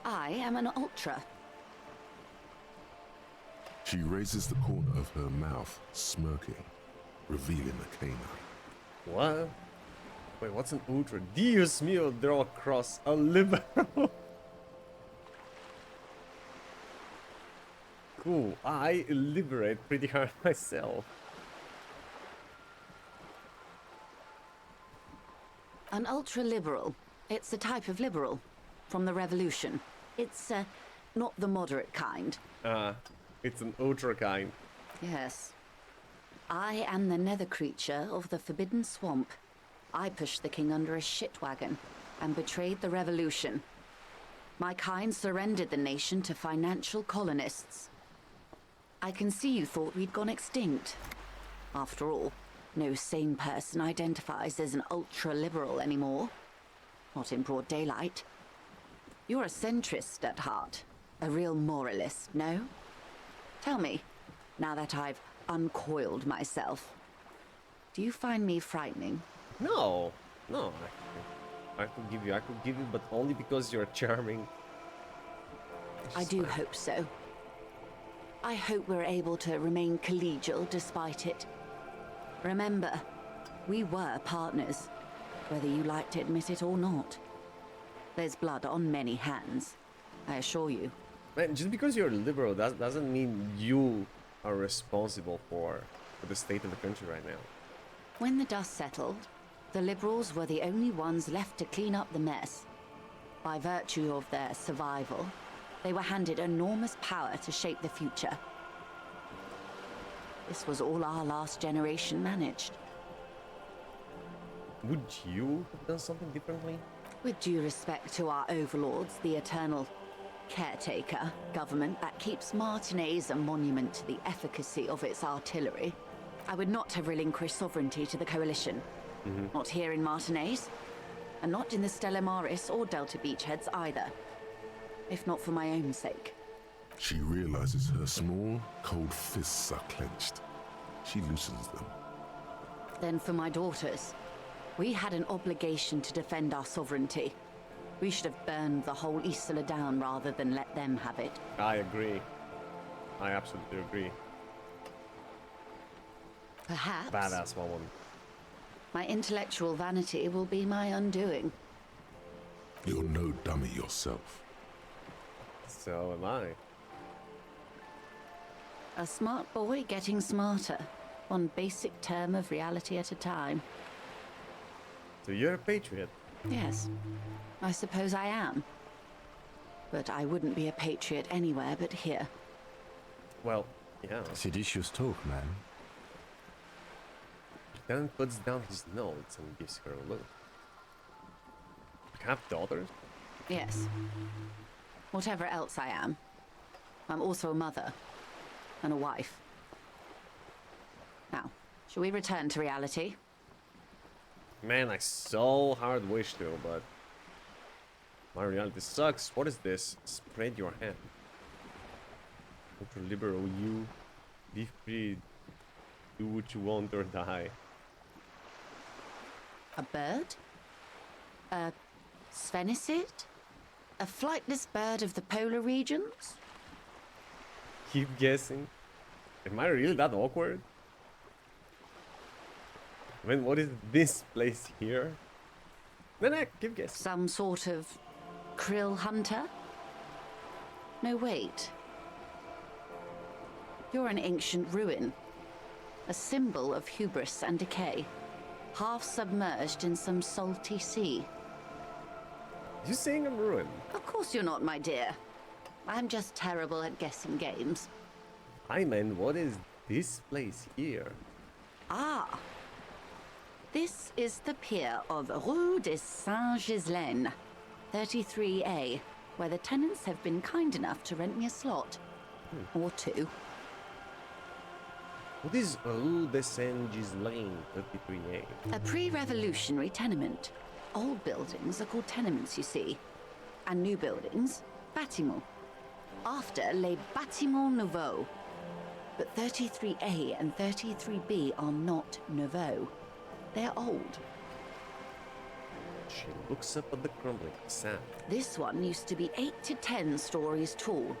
I am an Ultra. She raises the corner of her mouth, smirking, revealing a canine. What? Wait, what's an ultra? Dios mío, draw a cross. A liberal. Cool. I liberate pretty hard myself. An ultra-liberal. It's a type of liberal. From the revolution. It's, not the moderate kind. It's an ultra kind. Yes. I am the nether creature of the Forbidden Swamp. I pushed the king under a shit wagon and betrayed the revolution. My kind surrendered the nation to financial colonists. I can see you thought we'd gone extinct. After all, no sane person identifies as an ultra-liberal anymore. Not in broad daylight. You're a centrist at heart. A real moralist, no? Tell me, now that I've uncoiled myself, do you find me frightening? No. No. I could give you, but only because you're charming. I do hope so. I hope we're able to remain collegial despite it. Remember, we were partners, whether you like to admit it or not. There's blood on many hands, I assure you. Man, just because you're liberal doesn't mean you are responsible for the state of the country right now. When the dust settled, the liberals were the only ones left to clean up the mess. By virtue of their survival, they were handed enormous power to shape the future. This was all our last generation managed. Would you have done something differently? With due respect to our overlords, the eternal caretaker government that keeps Martinez a monument to the efficacy of its artillery, I would not have relinquished sovereignty to the Coalition. Not here in Martinez, and not in the Stella Maris or Delta Beachheads either. If not for my own sake. She realizes her small, cold fists are clenched. She loosens them. Then for my daughters. We had an obligation to defend our sovereignty. We should have burned the whole Isla down rather than let them have it. I agree. I absolutely agree. Perhaps Badass woman. my intellectual vanity will be my undoing. You're no dummy yourself. So am I. A smart boy getting smarter, one basic term of reality at a time. So you're a patriot. Yes, I suppose I am. but I wouldn't be a patriot anywhere but here. Well, yeah. Seditious talk, man. Then puts down his notes and gives her a look. You have daughters? Yes. Whatever else I am, I'm also a mother and a wife. Now, shall we return to reality? Man, I so hard wish to, but my reality sucks. What is this? Spread your hand. Ultra-liberal you. Be free. Do what you want or die. A bird? A sphenicid? A flightless bird of the polar regions? Keep guessing. Am I really that awkward? I mean, what is this place here? No, keep guessing. Some sort of krill hunter? No, wait. You're an ancient ruin. A symbol of hubris and decay. Half submerged in some salty sea. You saying I'm ruined? Of course you're not, my dear. I'm just terrible at guessing games. I meant, what is this place here? Ah. This is the pier of Rue de Saint-Ghislaine, 33A, where the tenants have been kind enough to rent me a slot. Or two. What is Rue de Saint-Ghislaine 33A? A pre-revolutionary tenement. Old buildings are called tenements, you see. And new buildings, bâtiments. After, les bâtiments nouveaux. But 33A and 33B are not nouveaux. They're old. She looks up at the crumbling facade. This one used to be 8 to 10 stories tall.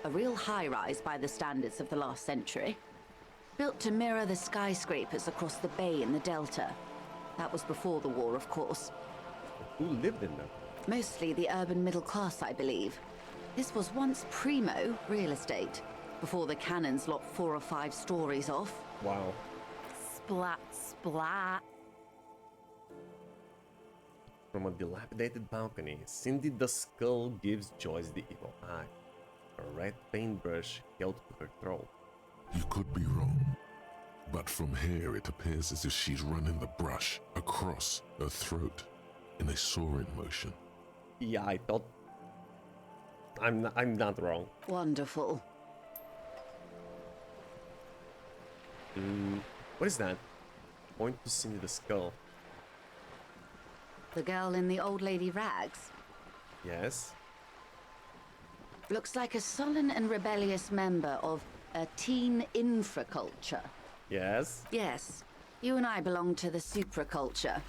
A real high-rise by the standards of the last century. Built to mirror the skyscrapers across the bay in the Delta. That was before the war, of course. Who lived in them? Mostly the urban middle class, I believe. This was once primo real estate, before the cannons lopped 4 or 5 stories off. Wow. Splat, splat. From a dilapidated balcony, Cindy the Skull gives Joyce the evil eye. A red paintbrush held to her throat. You could be wrong, but from here it appears as if she's running the brush across her throat in a soaring motion. Yeah, I thought... I'm not wrong. Wonderful. What is that? Point to Cindy the Skull. The girl in the old lady rags. Yes? Looks like a sullen and rebellious member of a teen infraculture. Yes? Yes, you and I belong to the supraculture.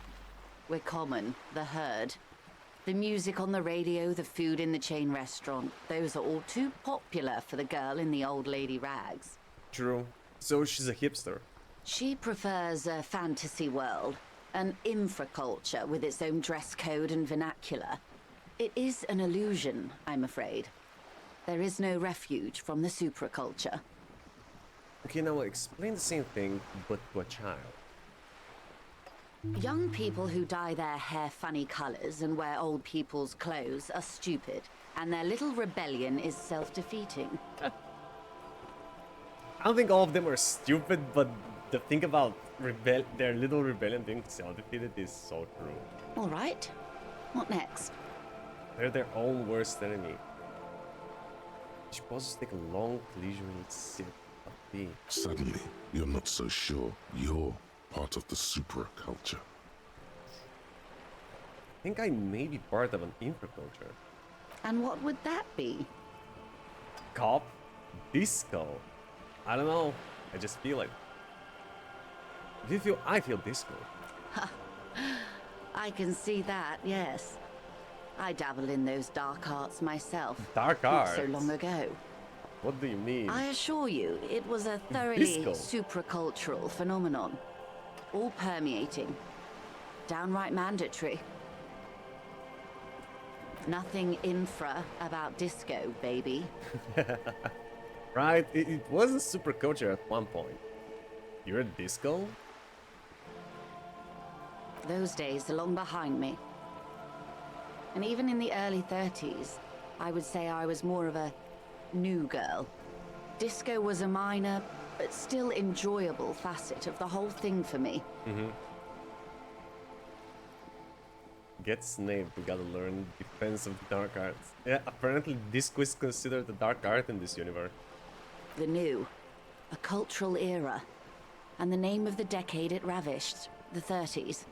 We're common, the herd. The music on the radio, the food in the chain restaurant, those are all too popular for the girl in the old lady rags. True. So she's a hipster. She prefers a fantasy world, an infraculture with its own dress code and vernacular. It is an illusion, I'm afraid. There is no refuge from the supraculture. Okay, now explain the same thing, but to a child. Young people who dye their hair funny colors and wear old people's clothes are stupid, and their little rebellion is self-defeating. I don't think all of them are stupid, but the thing about their little rebellion being self-defeated is so true. All right, what next? They're their own worst enemy. She pauses to take a long, leisurely sip of tea. Suddenly, you're not so sure you're part of the supraculture. I think I may be part of an infraculture. And what would that be? Cop? Disco? I don't know. I just feel it. Do you feel? I feel disco. I can see that, yes. I dabbled in those dark arts myself. Dark Not arts? so long ago. What do you mean? I assure you, it was a thoroughly Disco. supracultural phenomenon. All permeating. Downright mandatory. Nothing infra about disco, baby. Right? It was a super culture at one point. You're a disco? Those days are long behind me. And even in the early 30s, I would say I was more of a new girl. Disco was a minor, but still enjoyable facet of the whole thing for me. Get Snape, we gotta learn defense of the dark arts. Yeah, apparently disco is considered a dark art in this universe. The new, a cultural era, and the name of the decade it ravished, the 30s.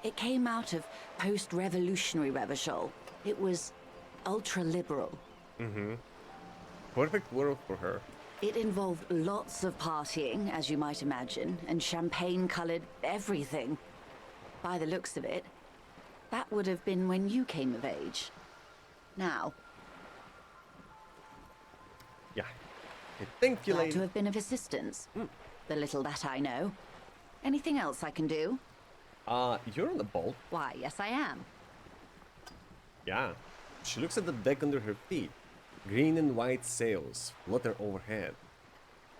It came out of post-revolutionary Revachol. It was ultra-liberal. Perfect world for her. It involved lots of partying, as you might imagine, and champagne-colored everything. By the looks of it, that would have been when you came of age. Now, Yeah. Okay, thank you, glad lady. to have been of assistance. The little that I know. Anything else I can do? You're on the boat. Why, yes I am. Yeah. She looks at the deck under her feet. Green and white sails flutter overhead.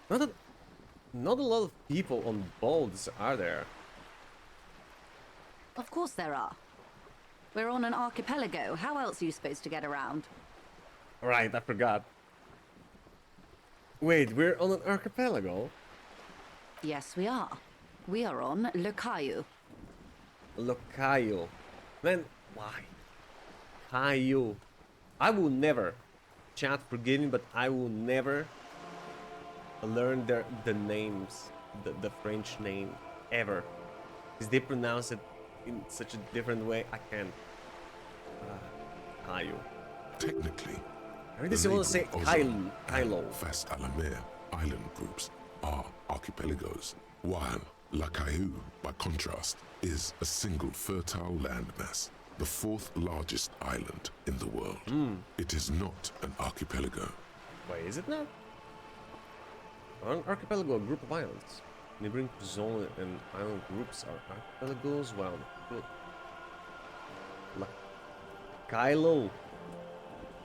Not a lot of people on boats, are there? Of course there are. We're on an archipelago. How else are you supposed to get around? Right, I forgot. Wait, we're on an archipelago? Yes, we are. We are on Le Caillou. Locayo. Man, why? Caillou. I will never, chat, forgive me, but I will never learn the names, the French name, ever. Because they pronounce it in such a different way, I can't. Caillou. Technically, I really just want to say Ozone Kylo. and Fast Alamere island groups are archipelagos, while La Caillou, by contrast, is a single fertile landmass, the fourth largest island in the world. It is not an archipelago. Why is it not? An archipelago, a group of islands. Neighboring zone and island groups are archipelagos, while Kylo,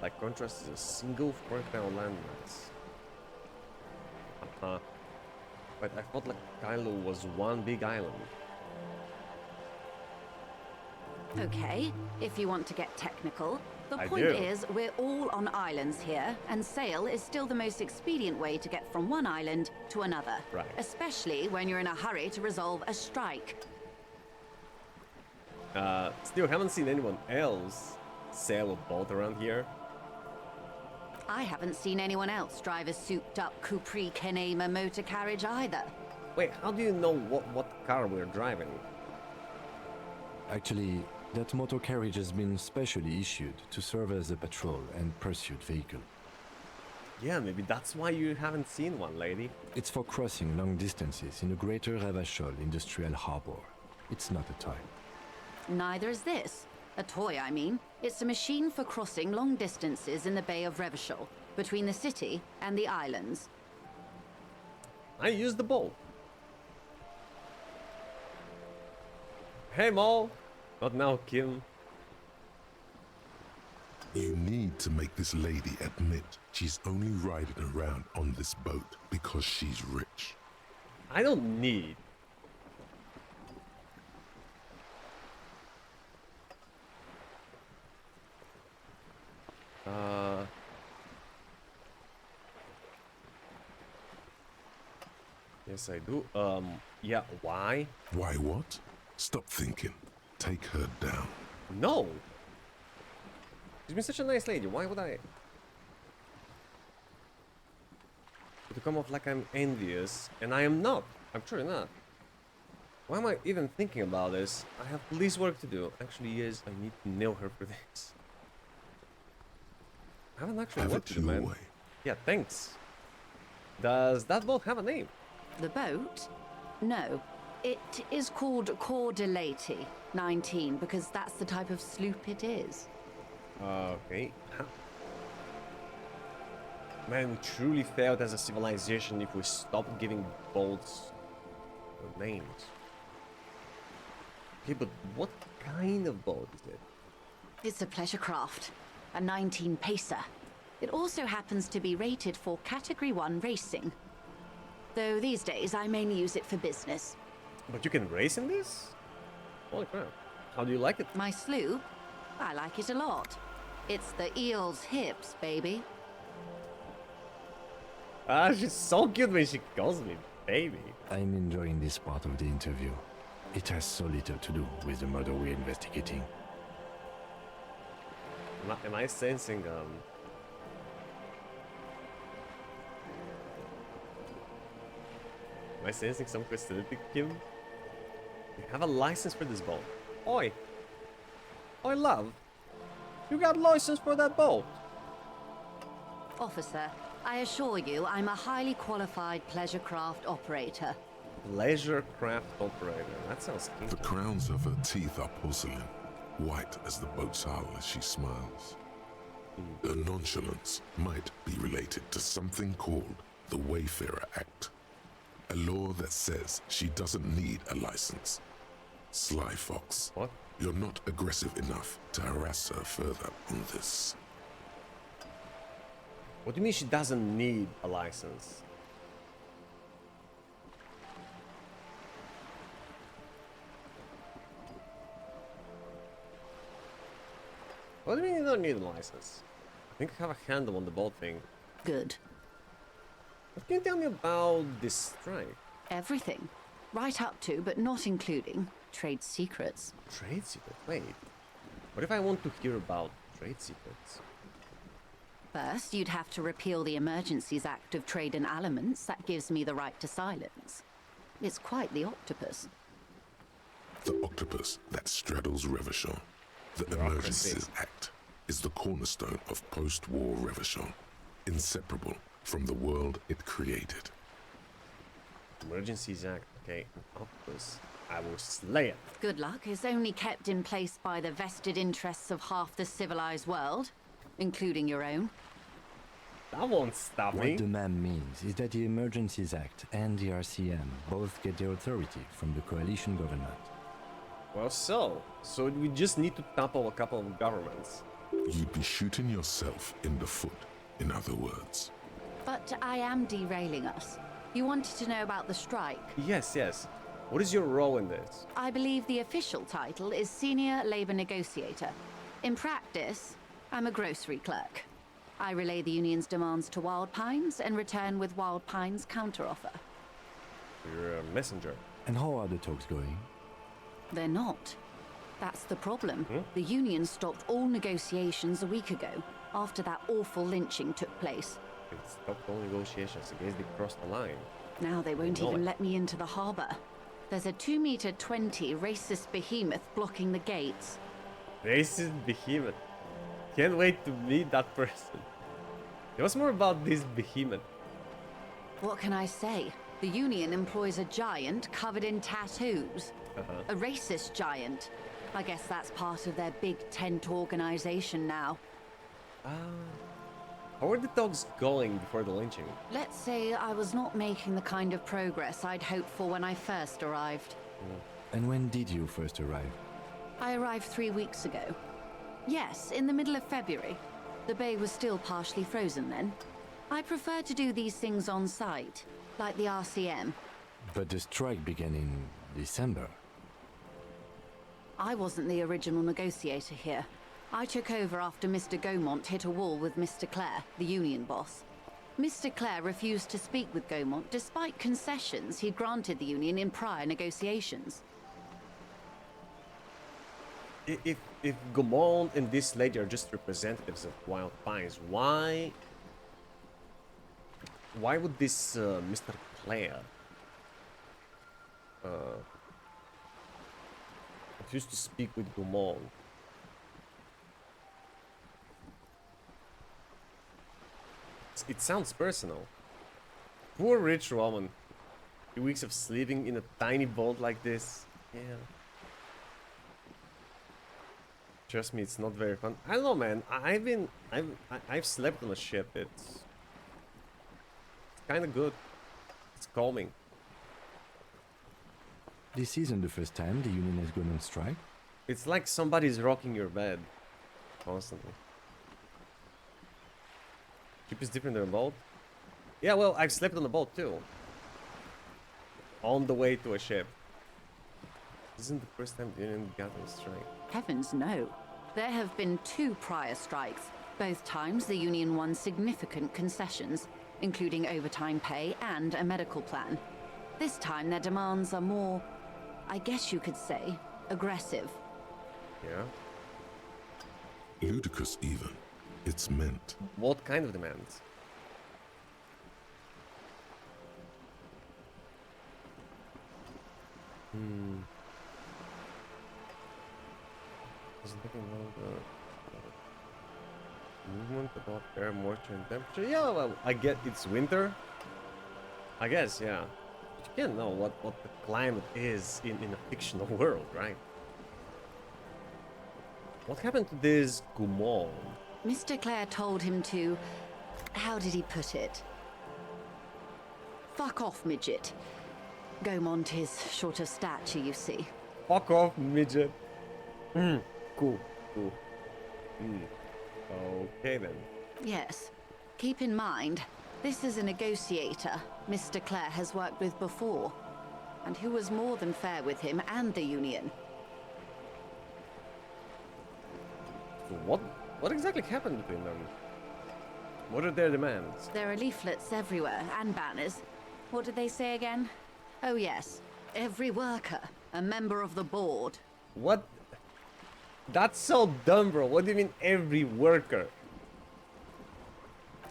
by contrast, is a single fertile landmass. But I thought Kylo was one big island. Okay, if you want to get technical. The I point do. is, we're all on islands here, and sail is still the most expedient way to get from one island to another. Right. Especially when you're in a hurry to resolve a strike. Still haven't seen anyone else sail a boat around here. I haven't seen anyone else drive a souped-up Capri Kenema motor carriage either. Wait, how do you know what car we're driving? Actually, that motor carriage has been specially issued to serve as a patrol and pursuit vehicle. Yeah, maybe that's why you haven't seen one, lady. It's for crossing long distances in the greater Ravachol industrial harbor. It's not a toy. Neither is this. A toy, I mean. It's a machine for crossing long distances in the Bay of Revachol, between the city and the islands. I use the boat. Hey, Mo. Not now, Kim. You need to make this lady admit she's only riding around on this boat because she's rich. I don't need. Yes, I do. Yeah, why? Why what? Stop thinking. Take her down. No! She's been such a nice lady, why would I? To come off like I'm envious, and I am not. I'm truly not. Why am I even thinking about this? I have police work to do. Actually, yes, I need to nail her for this. I haven't actually Have worked it with the your man. way. Yeah, thanks. Does that boat have a name? The boat? No. It is called Cor de Leyte 19 because that's the type of sloop it is. Okay. Man, we truly failed as a civilization if we stopped giving boats names. Okay, but what kind of boat is it? It's a pleasure craft, a 19 pacer. It also happens to be rated for Category 1 racing. Though these days I mainly use it for business. But you can race in this? Holy crap. How do you like it? My sloop? I like it a lot. It's the eel's hips, baby. Ah, she's so cute when she calls me baby. I'm enjoying this part of the interview. It has so little to do with the murder we're investigating. Am I sensing Am I sensing some hostility, Kim? You have a license for this boat. Oi! Oi, love! You got license for that boat? Officer, I assure you I'm a highly qualified pleasure craft operator. Leisure craft operator. That sounds kinky. The crowns of her teeth are porcelain, white as the boat's hull as she smiles. Her nonchalance might be related to something called the Wayfarer Act, a law that says she doesn't need a license. Sly Fox, What? you're not aggressive enough to harass her further on this. What do you mean she doesn't need a license? What do you mean you don't need a license? I think I have a handle on the boat thing. Good. What can you tell me about this strike? Everything. Right up to, but not including, trade secrets. Trade secret? Wait. What if I want to hear about trade secrets? First, you'd have to repeal the Emergencies Act of Trade in Aliments. That gives me the right to silence. It's quite the octopus. The octopus that straddles Revachon. The Bureaucracy. Emergencies Act is the cornerstone of post-war Revachon, inseparable from the world it created. Emergencies Act. Okay, an octopus. I will slay it. Good luck is only kept in place by the vested interests of half the civilized world, including your own. That won't stop me. What the ma'am means is that the Emergencies Act and the RCM both get their authority from the coalition government. Well, so we just need to topple a couple of governments. You'd be shooting yourself in the foot, in other words. But I am derailing us. You wanted to know about the strike. Yes, yes. What is your role in this? I believe the official title is Senior Labor Negotiator. In practice, I'm a grocery clerk. I relay the union's demands to Wild Pines and return with Wild Pines' counteroffer. You're a messenger. And how are the talks going? They're not. That's the problem. The union stopped all negotiations a week ago, after that awful lynching took place. It stopped all negotiations in case they crossed the line. Now they won't No. even let me into the harbor. There's a 2-meter 20 racist behemoth blocking the gates. Racist behemoth. Can't wait to meet that person. Tell us more about this behemoth. What can I say? The union employs a giant covered in tattoos. A racist giant. I guess that's part of their big tent organization now. How are the talks going before the lynching? Let's say I was not making the kind of progress I'd hoped for when I first arrived. And when did you first arrive? I arrived 3 weeks ago. Yes, in the middle of February. The bay was still partially frozen then. I prefer to do these things on site, like the RCM. But the strike began in December. I wasn't the original negotiator here. I took over after Mr. Gaumont hit a wall with Mr. Clare, the union boss. Mr. Clare refused to speak with Gaumont despite concessions he'd granted the union in prior negotiations. If Gaumont and this lady are just representatives of Wild Pines, why would this Mr. Clare refuse to speak with Gaumont? It sounds personal. Poor rich woman. 2 weeks of sleeping in a tiny boat like this. Yeah. Trust me, it's not very fun. I don't know, man. I've slept on a ship. It's kind of good. It's calming. This isn't the first time the union has gone on strike. It's like somebody's rocking your bed constantly. Ship is different than a boat. Yeah, well, I've slept on a boat too. On the way to a ship. This isn't the first time the union got on strike. Heavens no. There have been 2 prior strikes. Both times the union won significant concessions, including overtime pay and a medical plan. This time their demands are more, I guess you could say, aggressive. Yeah. Ludicrous even. It's meant. What kind of demands? Isn't thinking about the movement about air moisture and temperature. Yeah, well, I get it's winter. I guess, yeah. But you can't know what the climate is in a fictional world, right? What happened to this Gumon? Mr. Clare told him to... how did he put it? Fuck off, midget. Gaumont is short of stature, you see. Fuck off, midget. Cool. Okay then. Yes. Keep in mind, this is a negotiator Mr. Clare has worked with before, and who was more than fair with him and the union. What exactly happened between them? What are their demands? There are leaflets everywhere, and banners. What did they say again? Oh yes, every worker, a member of the board. What? That's so dumb, bro. What do you mean every worker?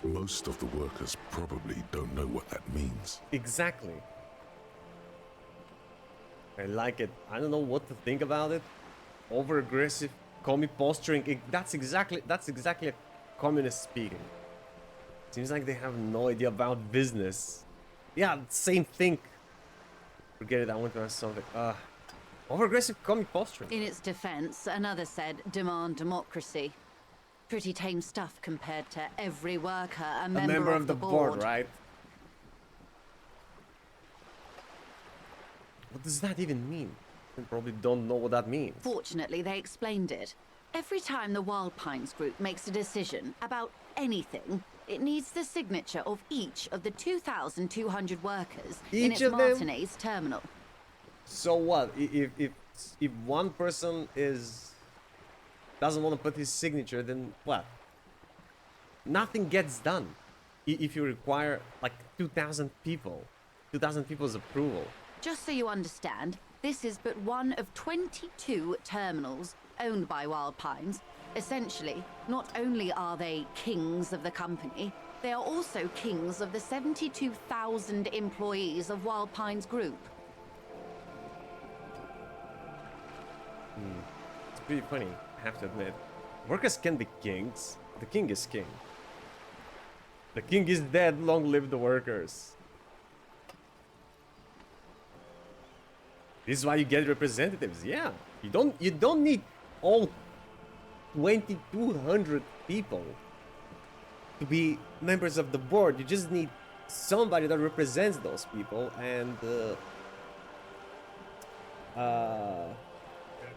Most of the workers probably don't know what that means. Exactly. I like it. I don't know what to think about it. Over-aggressive, commie posturing. That's exactly a communist speaking. Seems like they have no idea about business. Yeah, same thing. Forget it, I want to ask something. Over-aggressive commie posturing. In its defense, another said, demand democracy. Pretty tame stuff compared to every worker, a member of the board, right? What does that even mean? You probably don't know what that means. Fortunately, they explained it. Every time the Wild Pines group makes a decision about anything, it needs the signature of each of the 2,200 workers in its Martinez terminal. So what? If one person doesn't want to put his signature, then what? Nothing gets done. If you require like 2,000 people's approval. Just so you understand, this is but one of 22 terminals owned by Wild Pines. Essentially, not only are they kings of the company, they are also kings of the 72,000 employees of Wild Pines Group. It's pretty funny, I have to admit. Workers can be kings. The king is king. The king is dead, long live the workers. This is why you get representatives, yeah. You don't need all 2,200 people to be members of the board. You just need somebody that represents those people and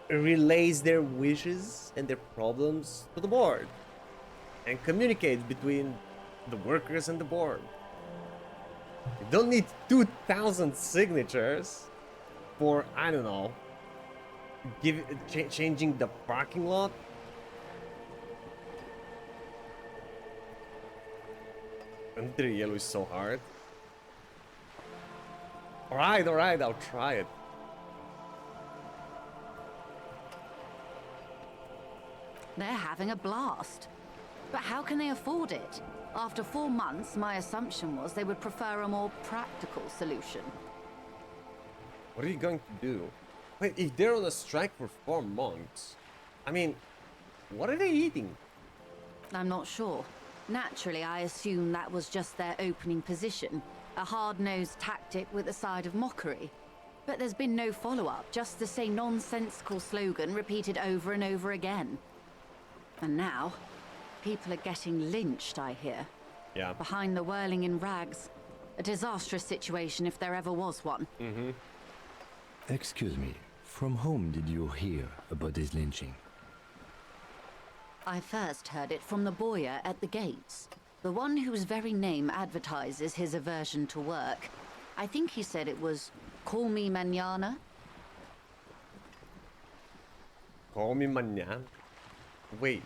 relays their wishes and their problems to the board and communicates between the workers and the board. You don't need 2,000 signatures for, I don't know, changing the parking lot. Under yellow is so hard. Alright, I'll try it. They're having a blast. But how can they afford it? After 4 months, my assumption was they would prefer a more practical solution. What are you going to do? Wait, if they're on a strike for 4 months, I mean, what are they eating? I'm not sure. Naturally, I assume that was just their opening position. A hard-nosed tactic with a side of mockery. But there's been no follow-up, just the same nonsensical slogan repeated over and over again. And now, people are getting lynched, I hear. Yeah. Behind the whirling in rags. A disastrous situation if there ever was one. Mm-hmm. Excuse me, from whom did you hear about this lynching? I first heard it from the boyer at the gates. The one whose very name advertises his aversion to work. I think he said it was, "Call me mañana." Call me mañana. Wait.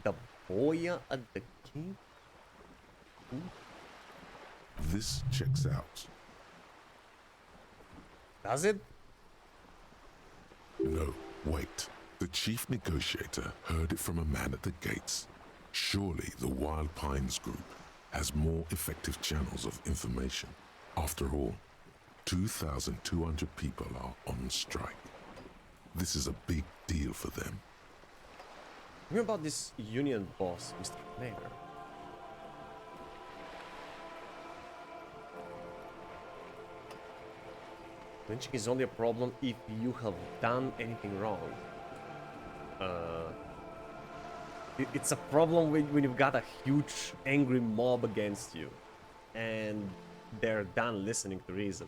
The boya at the king? This checks out. Does it? No, wait. The chief negotiator heard it from a man at the gates. Surely the Wild Pines group has more effective channels of information. After all, 2,200 people are on strike. This is a big deal for them. Hear about this union boss, Mr. Mayor. Lynching is only a problem if you have done anything wrong. It's a problem when you've got a huge angry mob against you and they're done listening to reason.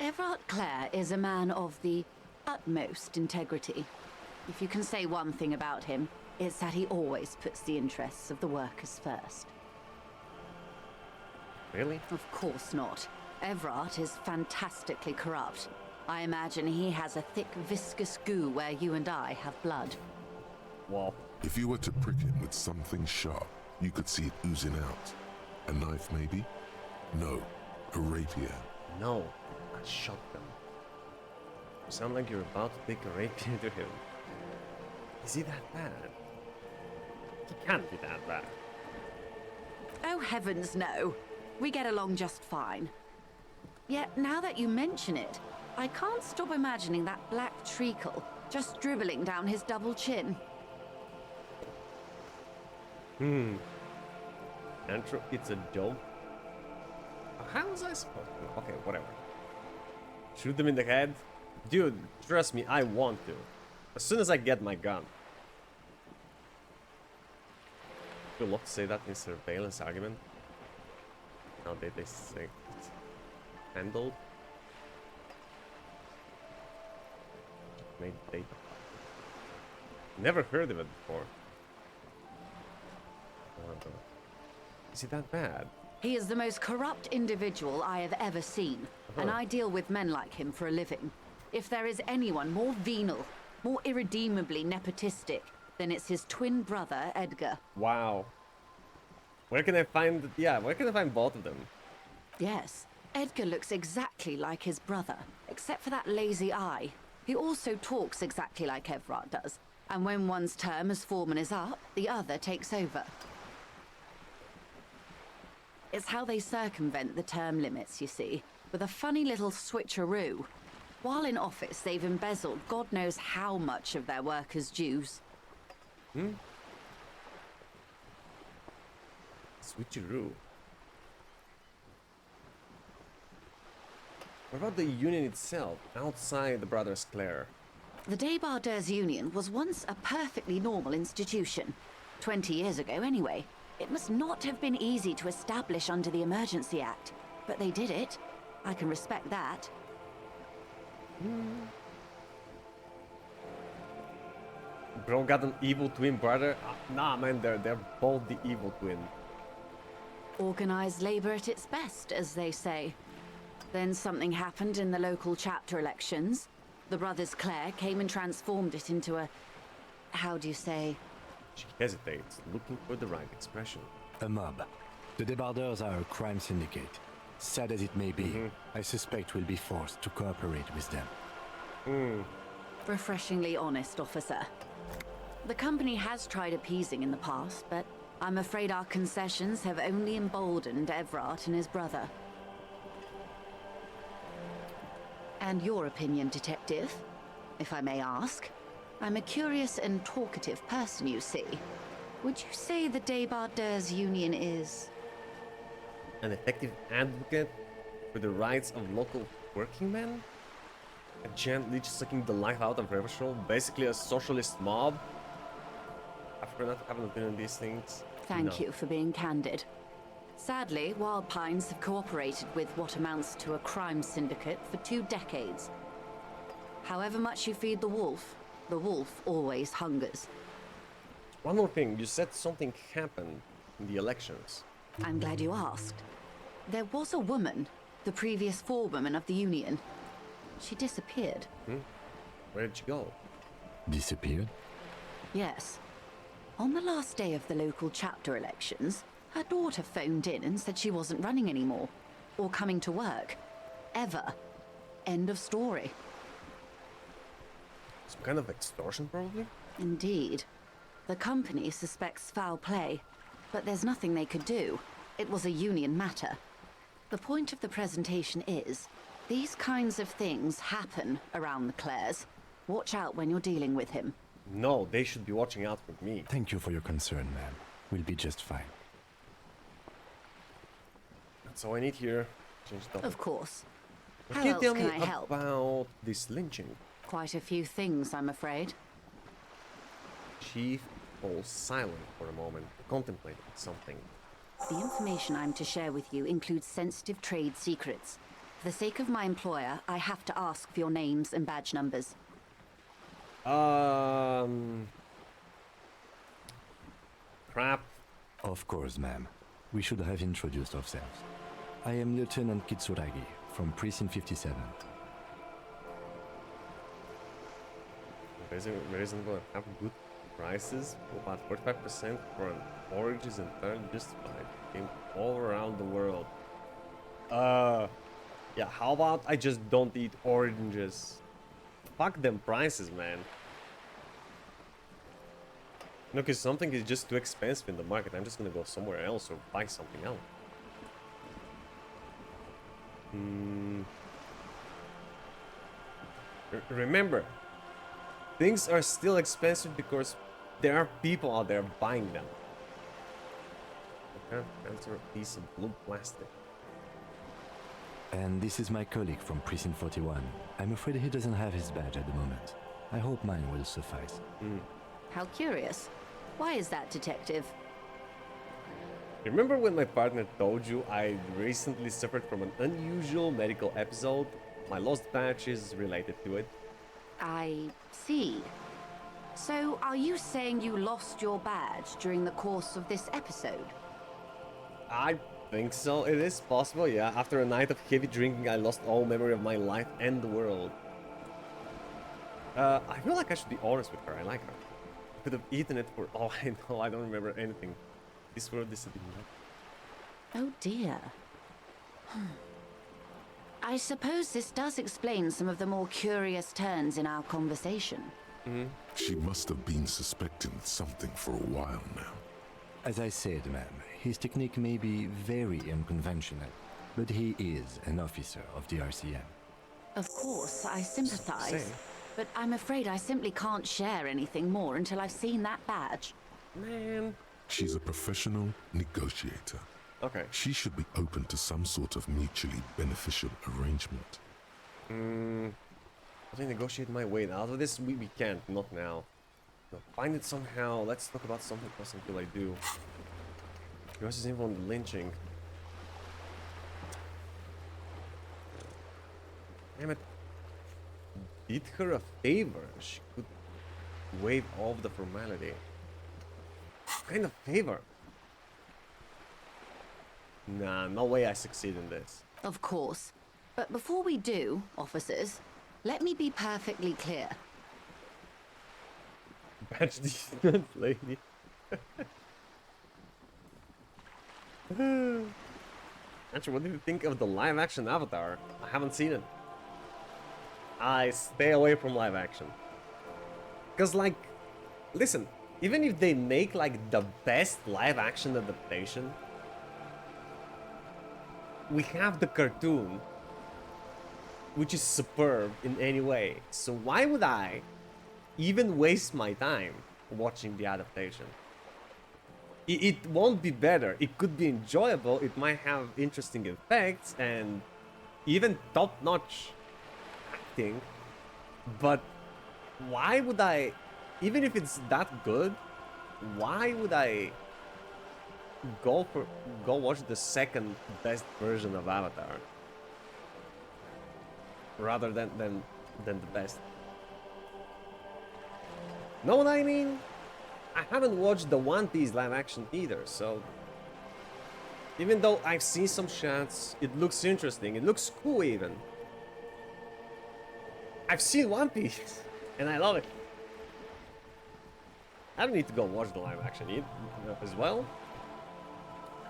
Everard Clare is a man of the utmost integrity. If you can say one thing about him, it's that he always puts the interests of the workers first. Really? Of course not. Everard is fantastically corrupt. I imagine he has a thick, viscous goo where you and I have blood. Wow. If you were to prick him with something sharp, you could see it oozing out. A knife, maybe? No, a rapier. No, a shotgun. You sound like you're about to take a rapier to him. Is he that bad? He can't be that bad. Oh heavens, no. We get along just fine. Yet, now that you mention it, I can't stop imagining that black treacle just dribbling down his double chin. Antro, it's a joke. How was I supposed to? Okay, whatever. Shoot them in the head? Dude, trust me, I want to. As soon as I get my gun. You love to say that in surveillance argument. Now they say it's handled. Made data. Never heard of it before. Is he that bad? He is the most corrupt individual I have ever seen, and I deal with men like him for a living. If there is anyone more venal, more irredeemably nepotistic, then it's his twin brother, Edgar. Wow. Where can I find... Yeah, where can I find both of them? Yes, Edgar looks exactly like his brother, except for that lazy eye. He also talks exactly like Everard does, and when one's term as foreman is up, the other takes over. It's how they circumvent the term limits, you see, with a funny little switcheroo. While in office, they've embezzled God knows how much of their workers' dues. Switcheroo. What about the union itself, outside the Brothers Clare? The Débardeurs Union was once a perfectly normal institution. 20 years ago, anyway. It must not have been easy to establish under the Emergency Act, but they did it. I can respect that. Bro got an evil twin brother? Nah, man, they're both the evil twin. Organized labor at its best, as they say. Then something happened in the local chapter elections. The Brothers Clare came and transformed it into a... how do you say? She hesitates, looking for the right expression. A mob. The Débardeurs are a crime syndicate. Sad as it may be, I suspect we'll be forced to cooperate with them. Refreshingly honest, officer. The company has tried appeasing in the past, but I'm afraid our concessions have only emboldened Everard and his brother. And your opinion, detective, if I may ask? I'm a curious and talkative person, you see. Would you say the Débardeurs Union is... An effective advocate for the rights of local working men? A giant leech sucking the life out of Revachol? Basically a socialist mob? I prefer not to have an opinion on these things. Thank you for being candid. Sadly, Wild Pines have cooperated with what amounts to a crime syndicate for 2 decades. However much you feed the wolf always hungers. One more thing, you said something happened in the elections. I'm glad you asked. There was a woman, the previous forewoman of the Union. She disappeared. Where did she go? Disappeared? Yes. On the last day of the local chapter elections, her daughter phoned in and said she wasn't running anymore. Or coming to work. Ever. End of story. Some kind of extortion, probably? Indeed. The company suspects foul play, but there's nothing they could do. It was a union matter. The point of the presentation is, these kinds of things happen around the Clares. Watch out when you're dealing with him. No, they should be watching out for me. Thank you for your concern, ma'am. We'll be just fine. That's all I need here. Change the Of course. What How can you else tell can me I help? about this lynching? Quite a few things, I'm afraid. Chief falls silent for a moment, contemplating something. The information I'm to share with you includes sensitive trade secrets. For the sake of my employer, I have to ask for your names and badge numbers. Crap. Of course, ma'am. We should have introduced ourselves. I am Lieutenant Kitsuragi from Precinct 57. Reasonable and have good prices, about 45% for an oranges and third justified. Came all around the world. Yeah, how about I just don't eat oranges? Fuck them prices, man. No, because something is just too expensive in the market. I'm just gonna go somewhere else or buy something else. Remember, things are still expensive because there are people out there buying them. Okay, answer a piece of blue plastic. And this is my colleague from Precinct 41. I'm afraid he doesn't have his badge at the moment. I hope mine will suffice. How curious. Why is that, Detective? Remember when my partner told you I recently suffered from an unusual medical episode? My lost badge is related to it. I see. So, are you saying you lost your badge during the course of this episode? I think so. It is possible, yeah. After a night of heavy drinking, I lost all memory of my life and the world. I feel like I should be honest with her. I like her. I could have eaten it for all I know. I don't remember anything. This world is a bit nuts. Oh dear. I suppose this does explain some of the more curious turns in our conversation. She must have been suspecting something for a while now. As I said, ma'am, his technique may be very unconventional, but he is an officer of the RCM. Of course, I sympathize. Say. But I'm afraid I simply can't share anything more until I've seen that badge. Man. She's a professional negotiator. Okay. She should be open to some sort of mutually beneficial arrangement. I think negotiate my way out of this. We can't. Not now. No, find it somehow. Let's talk about something else until I do. Yours is info on the lynching. Damn it. Did her a favor. She could waive off the formality. What kind of favor? Nah, no way I succeed in this. Of course. But before we do, officers, let me be perfectly clear. Badge defense lady. Actually, what do you think of the live action Avatar? I haven't seen it. I stay away from live action. Cause like, listen, even if they make like the best live action adaptation, we have the cartoon, which is superb in any way. So why would I even waste my time watching the adaptation? It won't be better. It could be enjoyable. It might have interesting effects and even top-notch acting. But why would I, even if it's that good, why would I go watch the second best version of Avatar rather than the best? Know what I mean? I haven't watched the One Piece live action either, so even though I've seen some shots, it looks interesting, it looks cool even. I've seen One Piece and I love it. I don't need to go watch the live action as well.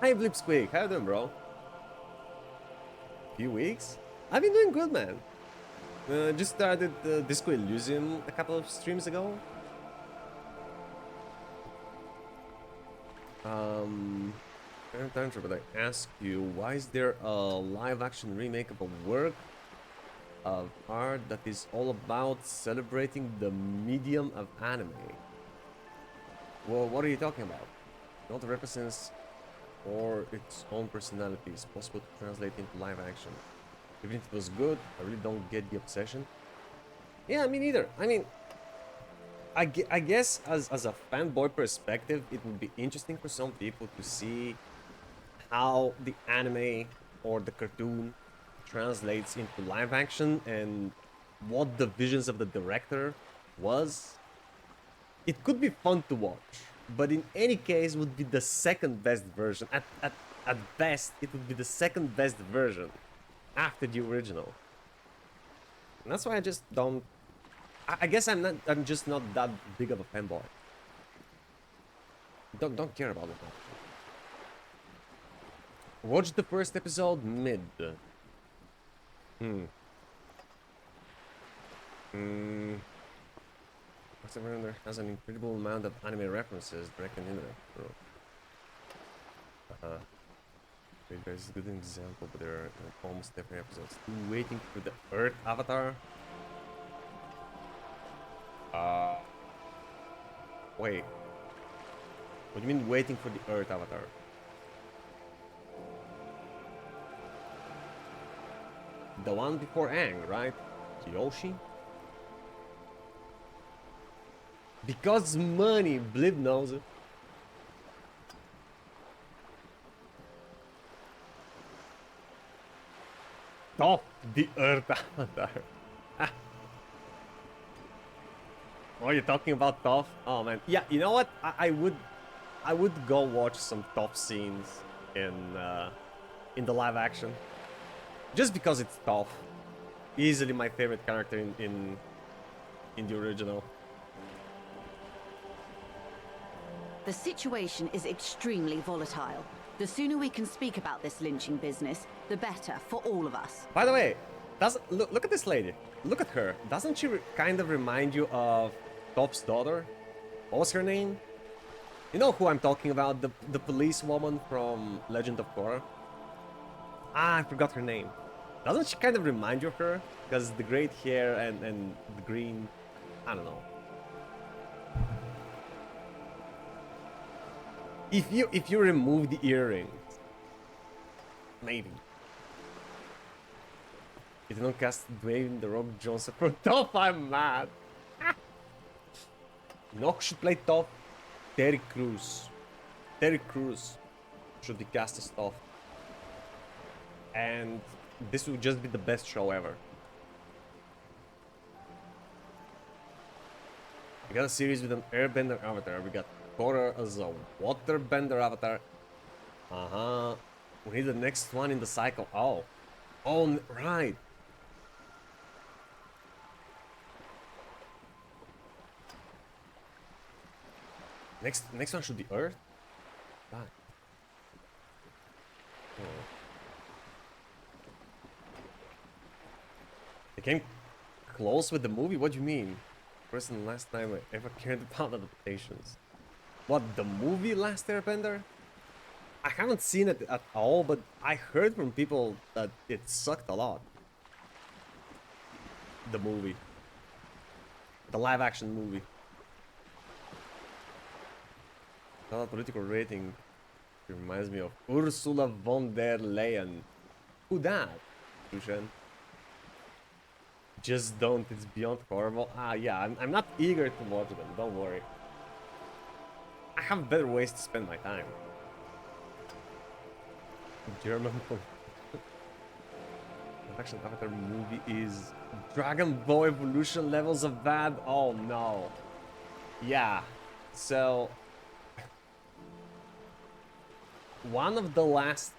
Hi Blipsqueak, how you doing, bro? Few weeks? I've been doing good, man. Just started Disco Elysium a couple of streams ago. But I ask you, why is there a live action remake of a work of art that is all about celebrating the medium of anime? Well, what are you talking about? Not represents or its own personality is possible to translate into live action. Even if it was good, I really don't get the obsession. Yeah, me neither. I mean, I guess as a fanboy perspective, it would be interesting for some people to see how the anime or the cartoon translates into live action and what the visions of the director was. It could be fun to watch, but in any case would be the second best version. At best, it would be the second best version after the original. And that's why I just don't... I guess I'm just not that big of a fanboy. Don't care about it now. Watch the first episode mid. There has an incredible amount of anime references direct on the internet. There's a good example, but there are almost every episode. Still waiting for the Earth Avatar. Wait. What do you mean waiting for the Earth Avatar? The one before Aang, right? Yoshi? Because money, Blib knows it. Top the Earth Avatar. Oh, you're talking about Toph? Oh man, yeah. You know what? I would go watch some Toph scenes in the live action, just because it's Toph. Easily my favorite character in the original. The situation is extremely volatile. The sooner we can speak about this lynching business, the better for all of us. By the way, look at this lady. Look at her. Doesn't she kind of remind you of Toph's daughter? What was her name? You know who I'm talking about? The police woman from Legend of Korra? Ah, I forgot her name. Doesn't she kind of remind you of her? Because the great hair and the green... I don't know. If you remove the earrings, maybe. You don't cast Dwayne The Rock Johnson for Toph, I'm mad. You know who should play Toph? Terry Crews. Terry Crews should be cast as Toph. And this would just be the best show ever. We got a series with an airbender avatar. We got Korra as a waterbender avatar. We need the next one in the cycle. Oh, right. Next one should be Earth. Ah. Oh. They came close with the movie. What do you mean? First and last time I ever cared about adaptations. What, the movie Last Airbender? I haven't seen it at all, but I heard from people that it sucked a lot. The movie. The live action movie. Not a political rating. It reminds me of Ursula von der Leyen. Who that? Tushen? Just don't, it's beyond horrible. Ah, yeah, I'm not eager to watch them, don't worry. I have better ways to spend my time. German action Avatar movie is Dragon Ball Evolution levels of bad. Oh no. Yeah. So one of the last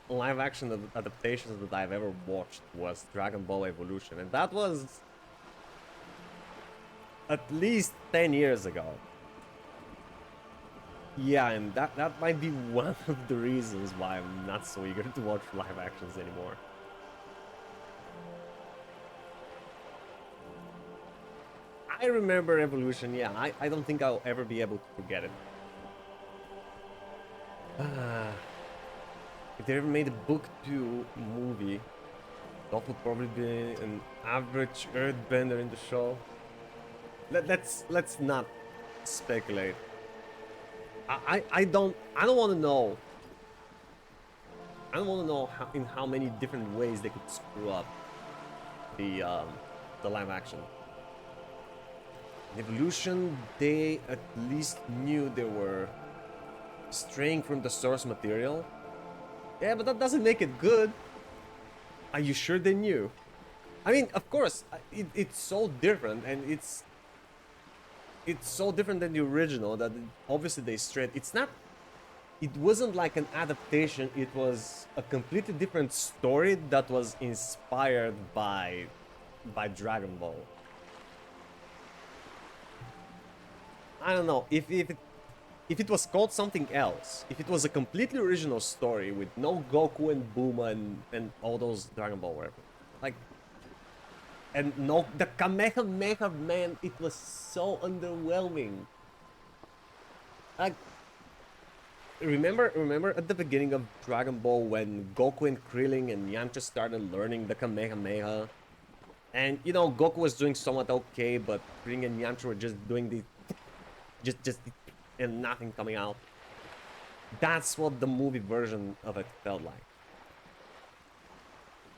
live action adaptations that I've ever watched was Dragon Ball Evolution, and that was at least 10 years ago. Yeah, and that might be one of the reasons why I'm not so eager to watch live actions anymore. I remember Evolution, yeah, I don't think I'll ever be able to forget it. If they ever made a book to movie, that would probably be an average earthbender in the show. Let's not speculate. I don't want to know. I don't want to know in how many different ways they could screw up the live action. In Evolution, they at least knew they were straying from the source material. Yeah, but that doesn't make it good. Are you sure they knew? I mean, of course, it's so different, and it's so different than the original that obviously they strayed. It wasn't like an adaptation. It was a completely different story that was inspired by Dragon Ball. I don't know if it was called something else, if it was a completely original story with no Goku and Bulma and all those Dragon Ball whatever, like, and no the Kamehameha, man, it was so underwhelming. Like, remember at the beginning of Dragon Ball when Goku and Krillin and Yamcha started learning the Kamehameha, and you know Goku was doing somewhat okay, but Krillin and Yamcha were just doing the just and nothing coming out. That's what the movie version of it felt like.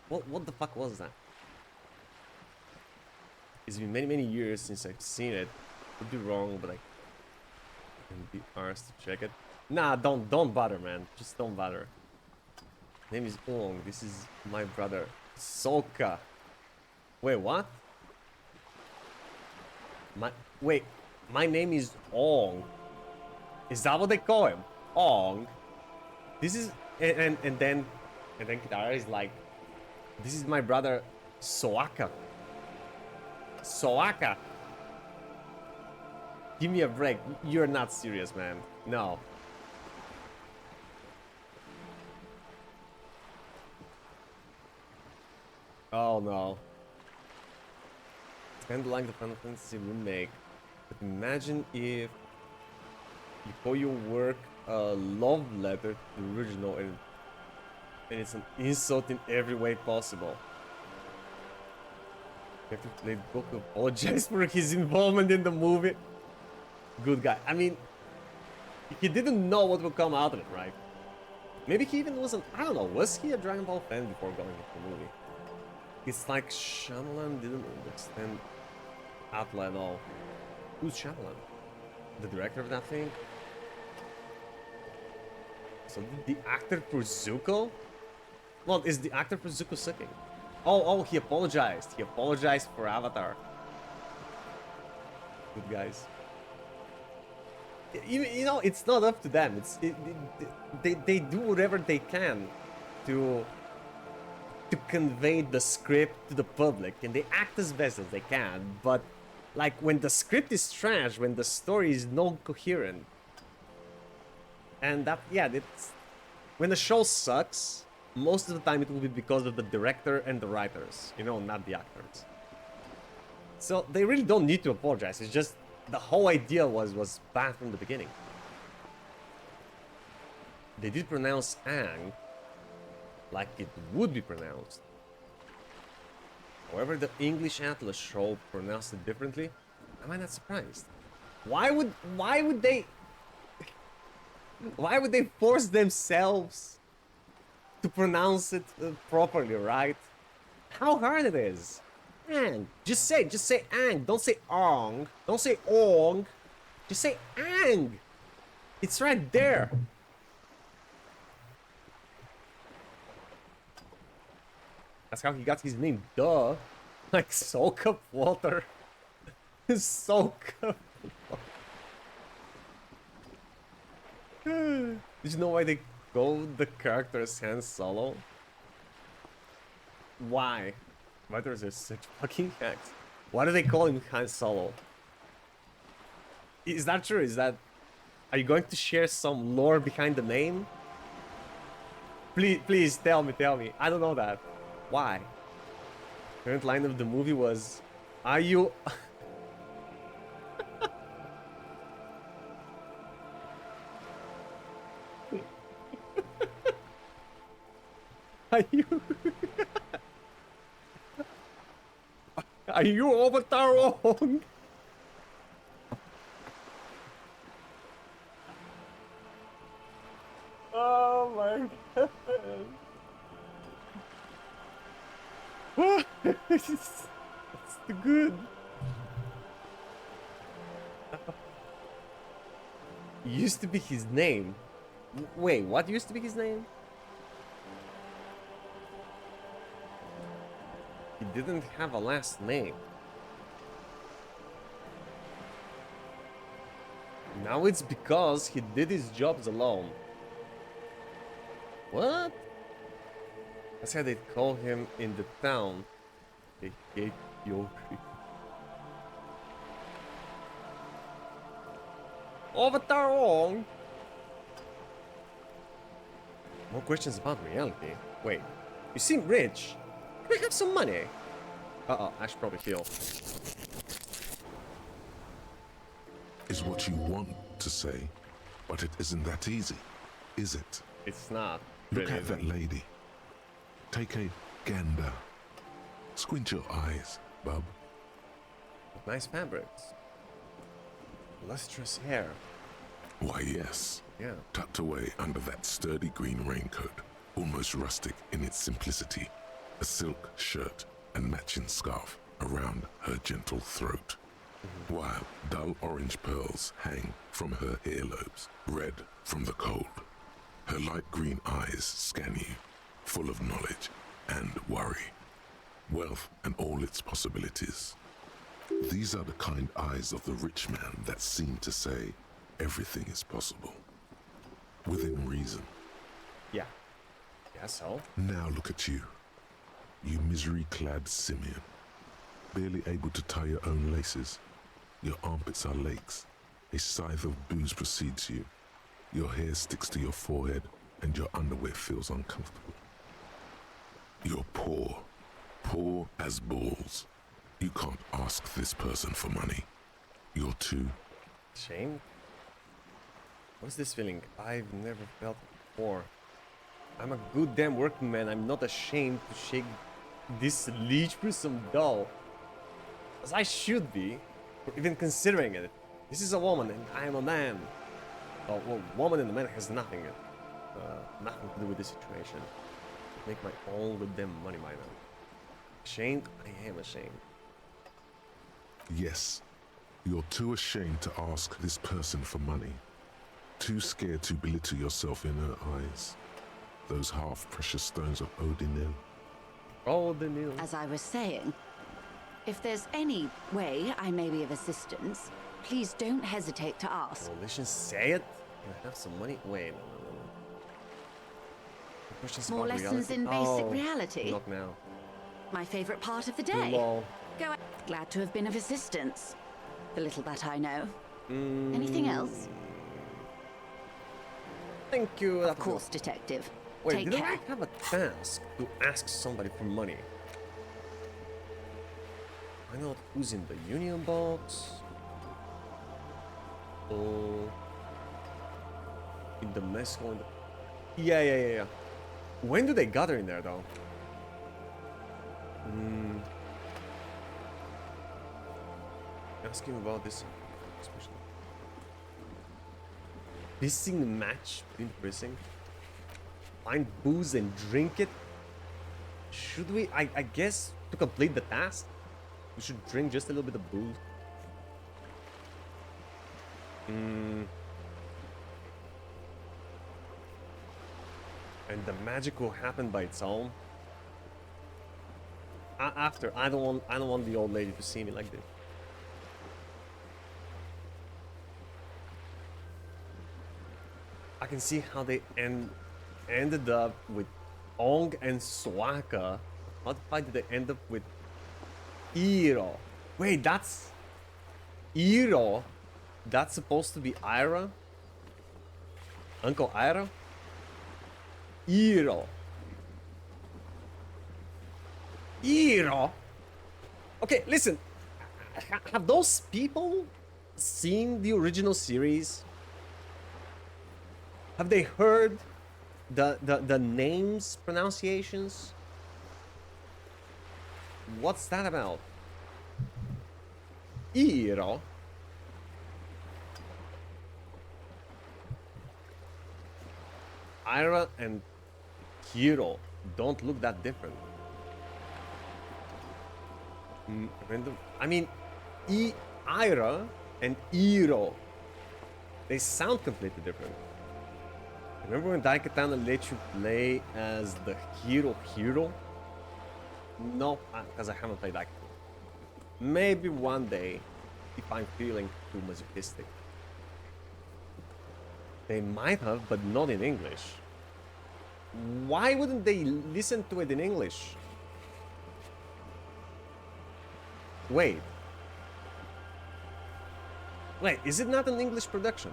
What the fuck was that? It's been many years since I've seen it. Could be wrong, but I can be arsed to check it. Nah, don't bother, man. Just don't bother. Name is Ong. This is my brother Soka. Wait, what? My name is Ong. Is that what they call him? Ong. This is and then Kitara is like, this is my brother Soaka. Soaka. Give me a break. You're not serious, man. No. Oh no. It's kind of like the Final Fantasy remake. But imagine if you call your work a love letter to the original and it's an insult in every way possible. You have to let Goku apologize for his involvement in the movie. Good guy. I mean, he didn't know what would come out of it, right? Maybe he even wasn't, I don't know, was he a Dragon Ball fan before going into the movie? It's like Shyamalan didn't understand Atla at all. Who's Shyamalan? The director of that thing? So the actor for Zuko? Well, is the actor for Zuko sucking? Oh, he apologized. He apologized for Avatar. Good guys. You know, it's not up to them. They do whatever they can to convey the script to the public, and they act as best as they can. But like when the script is trash, when the story is not coherent, and that, yeah, it's when the show sucks. Most of the time it will be because of the director and the writers, you know, not the actors. So they really don't need to apologize. It's just the whole idea was bad from the beginning. They did pronounce Aang like it would be pronounced. However, the English Atlas show pronounced it differently. Am I not surprised? Why would they force themselves to pronounce it properly, right? How hard it is. Aang. Just say Aang. Don't say Ong. Don't say Ong. Just say Aang. It's right there. That's how he got his name, duh. Like soak up water. Soak up water. Did you know why they call the character as Han Solo? Why? Writers are such fucking hacks. Why do they call him Han Solo? Is that true? Is that Are you going to share some lore behind the name? Please tell me. I don't know that. Why? Current line of the movie was, "Are you?" Are you? Are you Avatar wrong? Oh my god. It's too good. Used to be his name. Wait, what used to be his name? He didn't have a last name. Now it's because he did his jobs alone. What? That's how they call him in the town. They hate Yoshi. Avatar wrong. More questions about reality. Wait, you seem rich. Can I have some money? Uh-oh, I should probably heal. Is what you want to say, but it isn't that easy, is it? It's not. Look Really at that isn't. lady. Take a gander. Squint your eyes, bub. Nice fabrics. Lustrous hair. Why, yes. Yeah. Tucked away under that sturdy green raincoat, almost rustic in its simplicity, a silk shirt and matching scarf around her gentle throat, while dull orange pearls hang from her earlobes, red from the cold. Her light green eyes scan you, full of knowledge and worry, wealth and all its possibilities. These are the kind eyes of the rich man that seem to say everything is possible, within reason. Yeah. Yeah, so? Now look at you, you misery-clad simian, barely able to tie your own laces. Your armpits are lakes. A scythe of booze precedes you. Your hair sticks to your forehead, and your underwear feels uncomfortable. You're poor as balls. You can't ask this person for money. You're too... Shame? What's this feeling? I've never felt it before. I'm a good damn working man. I'm not ashamed to shake this leech for some dough. As I should be, for even considering it. This is a woman and I am a man. Oh, well, woman and a man has nothing to do with this situation. Make my own goddamn money by now. Ashamed? I am ashamed. Yes, you're too ashamed to ask this person for money. Too scared to belittle yourself in her eyes. Those half-precious stones of Odinil. Oh, the new. As I was saying, if there's any way I may be of assistance, please don't hesitate to ask. Coalition, say it. Can I have some money? Wait, no. Questions More about lessons reality? in basic reality. Not now. My favorite part of the Too day. low. Go. Glad to have been of assistance. The little that I know. Anything else? Thank you. Of course, detective. Wait, Take didn't care. I have a task to ask somebody for money? Find out who's in the union box. Oh. In the mess hall. Yeah. When do they gather in there, though? Ask him about this. Especially. Pissing match between pressing. Find booze and drink it. Should we? I guess to complete the task, we should drink just a little bit of booze. And the magic will happen by its own. After, I don't want the old lady to see me like this. I can see how they ended up with Ong and Swaka. How the fuck did they end up with Iro? Wait, that's Iro. That's supposed to be Ira? Uncle Iro? Iro. Iro? Okay, listen. Have those people seen the original series? Have they heard the names pronunciations? What's that about? Iro? Ira and Hiro don't look that different. Random. I mean, Ira and Iro, they sound completely different. Remember when Daikatana let you play as the hero? No, because I haven't played Daikatana. Maybe one day, if I'm feeling too masochistic. They might have, but not in English. Why wouldn't they listen to it in English? Wait. Wait, is it not an English production?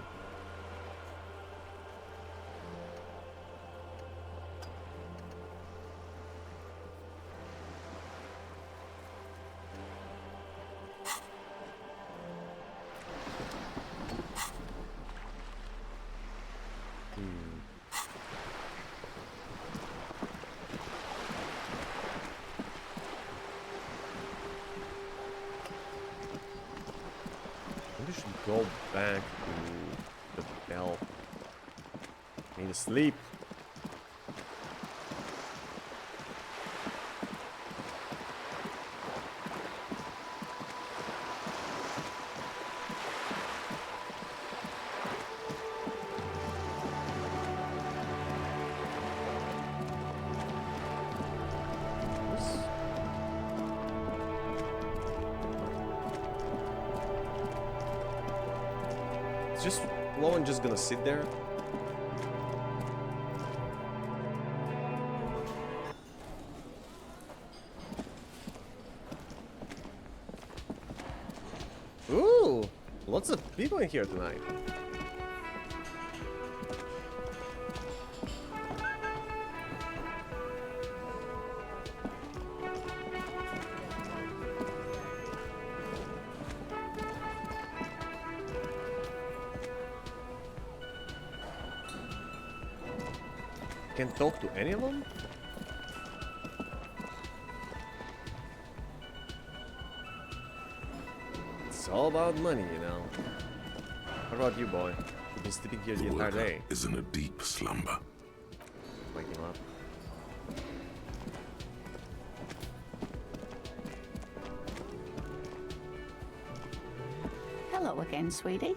Maybe we should go back to the bell. Need to sleep. Is just Lowen just gonna sit there? Ooh, lots of people in here tonight. Can't talk to any of them? It's all about money, you know. How about you, boy? You've been sleeping here the The entire worker day. is in a deep slumber. Wake him up. Hello again, sweetie.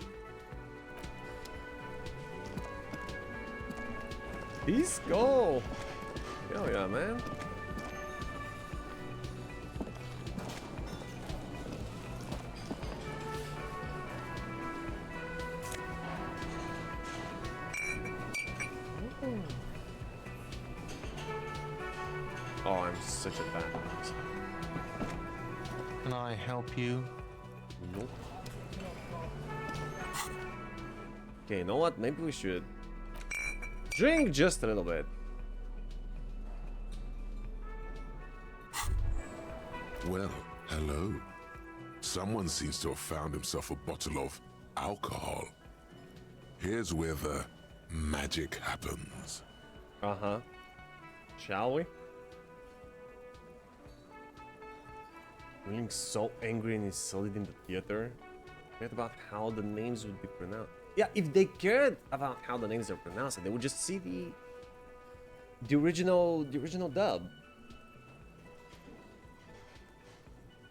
Peace go! Hell yeah, man. Oh, I'm such a bad host. Can I help you? Nope. Okay, you know what? Maybe we should drink just a little bit. Well, hello. Someone seems to have found himself a bottle of alcohol. Here's where the magic happens. Uh-huh. Shall we? Feeling so angry and insulted in the theater. Forget about how the names would be pronounced. Yeah, if they cared about how the names are pronounced, they would just see the original dub.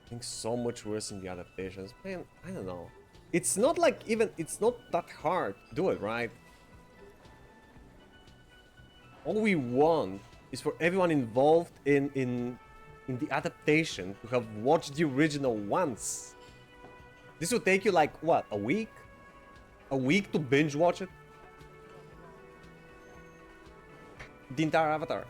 I think so much worse in the adaptations. Man, I don't know. It's not like it's not that hard to do it, right? All we want is for everyone involved in the adaptation to have watched the original once. This would take you like, what, a week? A week to binge watch it? The entire Avatar.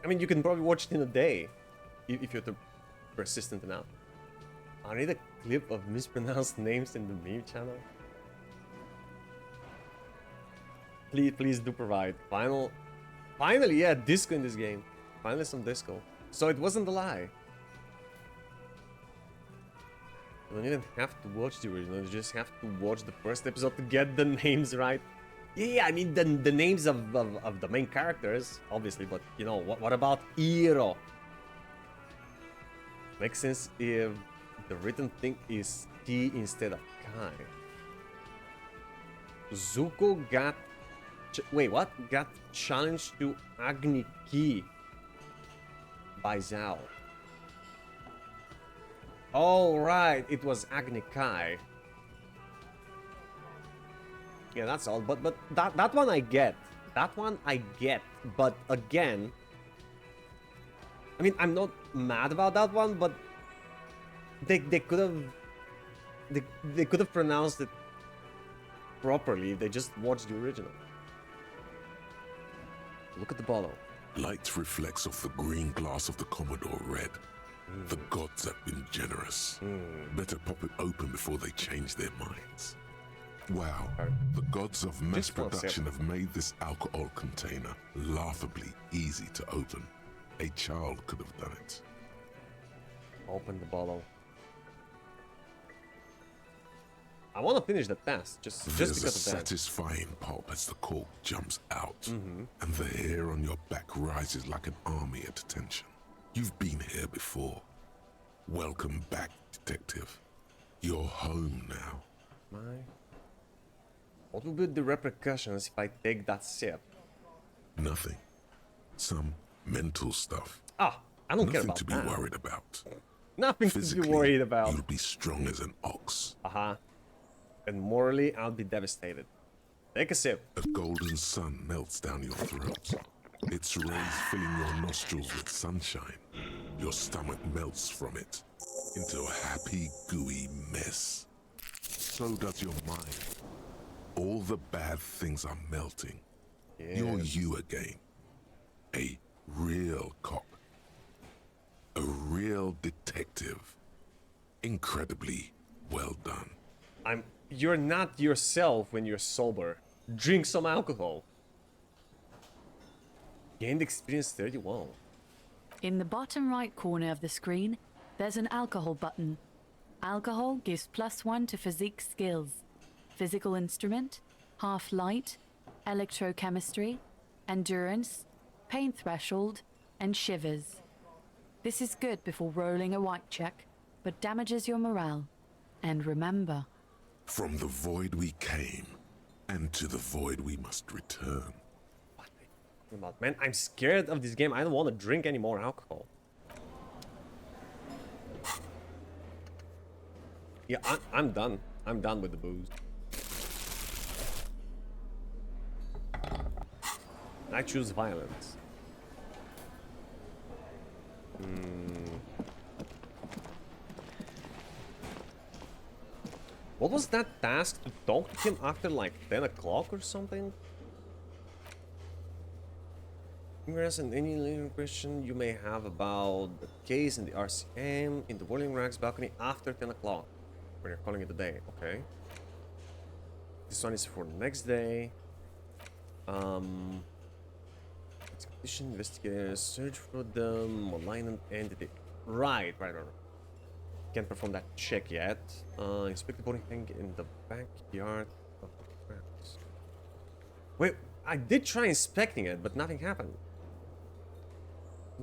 I mean, you can probably watch it in a day if you're persistent enough. I need a clip of mispronounced names in the meme channel. Please do provide. Finally, yeah, disco in this game. Finally some disco. So it wasn't a lie. You don't even have to watch the original, you just have to watch the first episode to get the names right. Yeah, I mean the names of the main characters, obviously, but you know, what about Iro? Makes sense if the written thing is T instead of Kai. Zuko got... wait, what? Got challenged to Agni Ki by Zhao. Oh, right, it was Agni Kai. Yeah, that's all. But that one I get. That one I get. But again, I mean, I'm not mad about that one, but they could have they could have pronounced it properly if they just watched the original. Look at the bottle. Light reflects off the green glass of the Commodore red. The gods have been generous. Better pop it open before they change their minds. Wow, the gods of mass Just for a production second. have made this alcohol container laughably easy to open. A child could have done it. Open the bottle. I want to finish the task, just There's a because of that. satisfying pop as the cork jumps out, and the hair on your back rises like an army at attention. You've been here before. Welcome back, detective. You're home now. What will be the repercussions if I take that sip? Nothing. Some mental stuff. Ah, I don't care Nothing about to be that. worried about. Nothing to be Physically, worried about. you'll be strong as an ox. And morally, I'll be devastated. Take a sip. A golden sun melts down your throat. Its rays filling your nostrils with sunshine. Your stomach melts from it into a happy, gooey mess. So does your mind. All the bad things are melting. You're you again. A real cop. A real detective. Incredibly well done. You're not yourself when you're sober. Drink some alcohol. Gained experience 31. In the bottom right corner of the screen, there's an alcohol button. Alcohol gives +1 to physique skills. Physical instrument, half light, electrochemistry, endurance, pain threshold, and shivers. This is good before rolling a white check, but damages your morale. And remember, From the void we came, and to the void we must return. Man, I'm scared of this game. I don't want to drink any more alcohol. Yeah, I'm done. I'm done with the booze. I choose violence. What was that task? To talk to him after like 10 o'clock or something? Congress and any lingering question you may have about the case in the RCM in the Whirling Rags balcony after 10 o'clock. When you're calling it a day, okay. This one is for next day. Expedition investigators search for the malignant entity. Right. Can't perform that check yet. Inspect the boarding tank in the backyard of the tracks. Wait, I did try inspecting it, but nothing happened.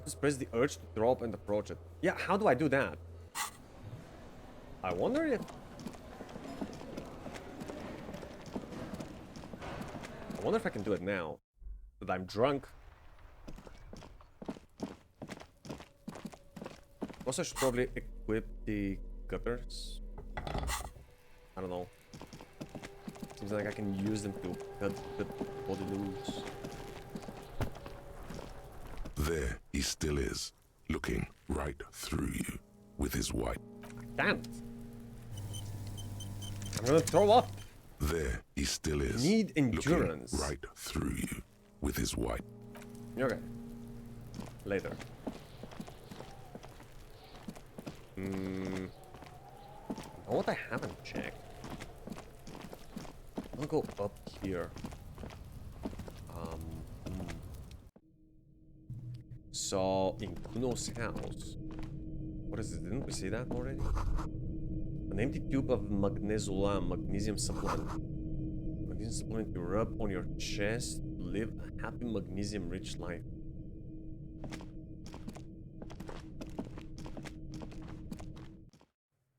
Just press the urge to drop and approach it. Yeah, how do I do that? I wonder if... I wonder if I can do it now. That I'm drunk. Also, I should probably equip the gutters. I don't know. Seems like I can use them to cut the body loose. There he still is, looking right through you with his white. Damn it. I'm gonna throw up. There he still is, Need endurance. looking right through you with his white. Okay. Later. Oh, what I haven't checked. I'll go up here. So, in Kuno's house... What is it? Didn't we see that already? An empty tube of magnesium supplement. Magnesium supplement you rub on your chest to live a happy magnesium-rich life.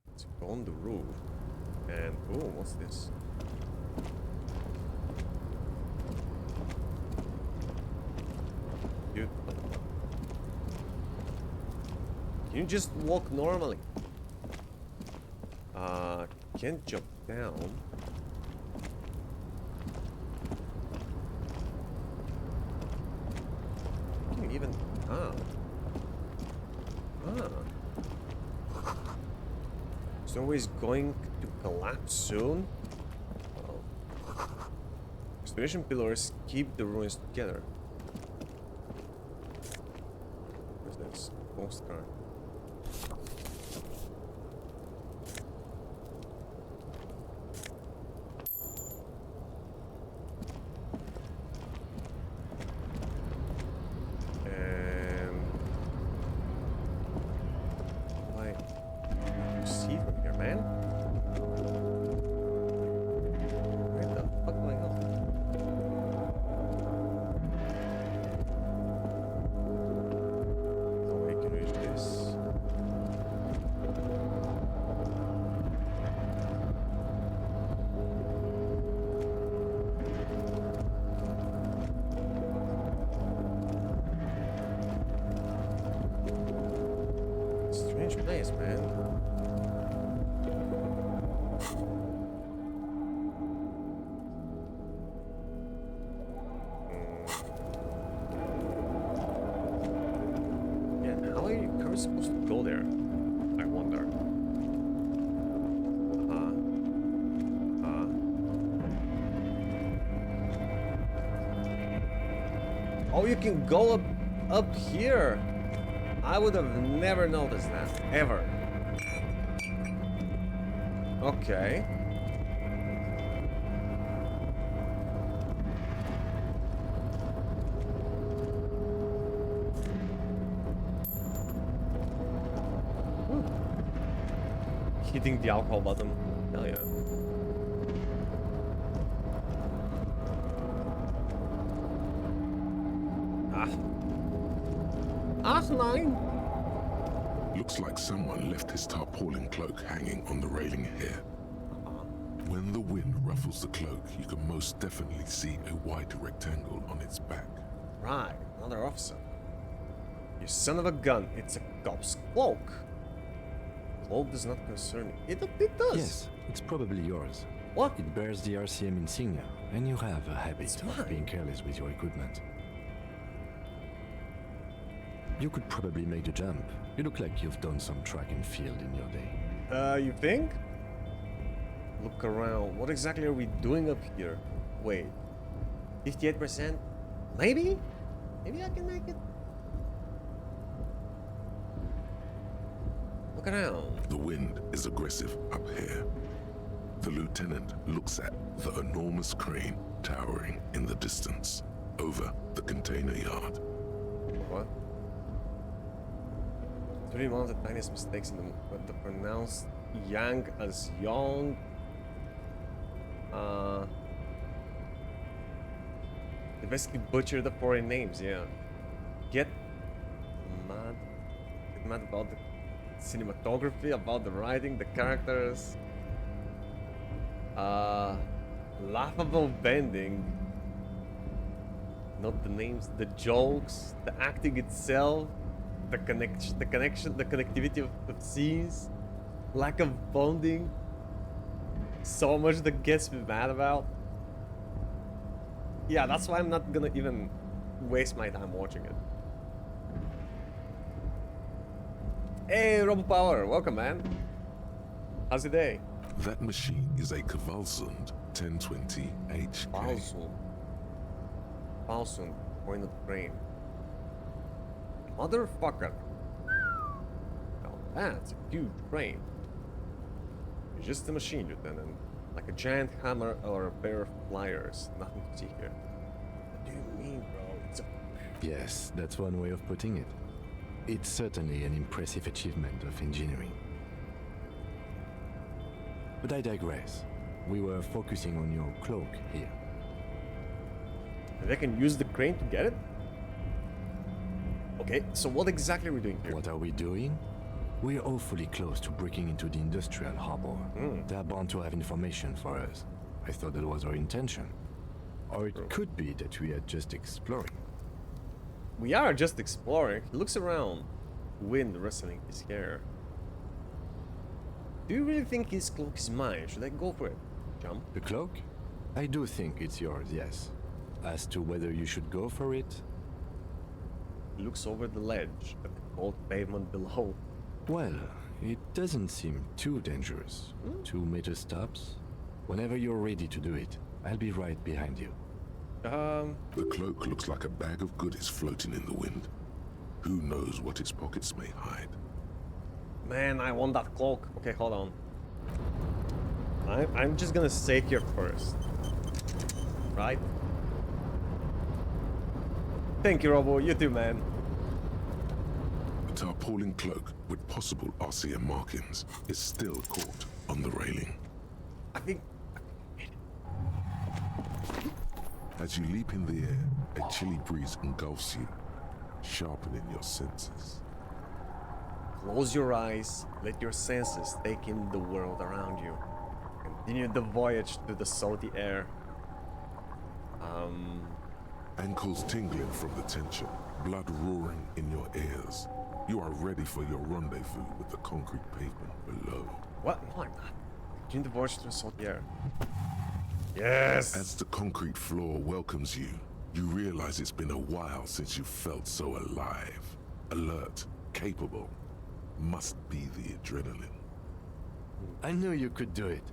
Let's go on the roof. And, oh, what's this? Dude, what the fuck? Can you just walk normally? Can't jump down. Can you even... It's always going to collapse soon? Oh. Restoration pillars keep the ruins together. What's this? Postcard. Place, man. Yeah, how are you supposed to go there? I wonder. Oh, you can go up here. I would have never noticed that, ever. Okay. Hitting the alcohol button. Hell yeah. Nine. Looks like someone left his tarpaulin cloak hanging on the railing here. When the wind ruffles the cloak, you can most definitely see a white rectangle on its back. Right, another officer. You son of a gun, it's a cop's cloak. Cloak does not concern you. It does. Yes, it's probably yours. What? It bears the RCM insignia, and you have a habit of being careless with your equipment. You could probably make the jump. You look like you've done some track and field in your day. You think? Look around. What exactly are we doing up here? Wait. 58%? Maybe? Maybe I can make it? Look around. The wind is aggressive up here. The lieutenant looks at the enormous crane towering in the distance over the container yard. What? It's really one of the tiniest mistakes in the pronounced yang as young. They basically butchered the foreign names, yeah. Get mad about the cinematography, about the writing, the characters. Laughable bending. Not the names, the jokes, the acting itself. The connectivity of scenes, lack of bonding, so much that gets me mad about. Yeah, that's why I'm not gonna even waste my time watching it. Hey, RoboPower, welcome, man. How's your day? That machine is a Kvalsund 1020 HK. Kvalsund, point of the brain. Motherfucker. Now that's a huge brain. It's just a machine, Lieutenant. Like a giant hammer or a pair of pliers. Nothing to see here. What do you mean, bro? It's a... Yes, that's one way of putting it. It's certainly an impressive achievement of engineering. But I digress. We were focusing on your cloak here. They can use the crane to get it? Okay, so what exactly are we doing here? What are we doing? We're awfully close to breaking into the industrial harbor. They're bound to have information for us. I thought that was our intention. Or it could be that we are just exploring. We are just exploring. He looks around. Wind rustling his hair. Do you really think his cloak is mine? Should I go for it? Jump? The cloak? I do think it's yours, yes. As to whether you should go for it? He looks over the ledge at the cold pavement below. Well, it doesn't seem too dangerous. 2 meter stops. Whenever you're ready to do it, I'll be right behind you. The cloak looks like a bag of goodies floating in the wind. Who knows what its pockets may hide? Man, I want that cloak. Okay, hold on. I'm just gonna stay here first. Right? Thank you, Robo. You too, man. The tarpaulin cloak with possible RCM markings is still caught on the railing. I think... As you leap in the air, a chilly breeze engulfs you, sharpening your senses. Close your eyes. Let your senses take in the world around you. Continue the voyage through the salty air. Ankles tingling from the tension, blood roaring in your ears. You are ready for your rendezvous with the concrete pavement below. What? No, I'm not. Continue the voyage through the salty air. Yes! As the concrete floor welcomes you, you realize it's been a while since you felt so alive, alert, capable. Must be the adrenaline. I knew you could do it.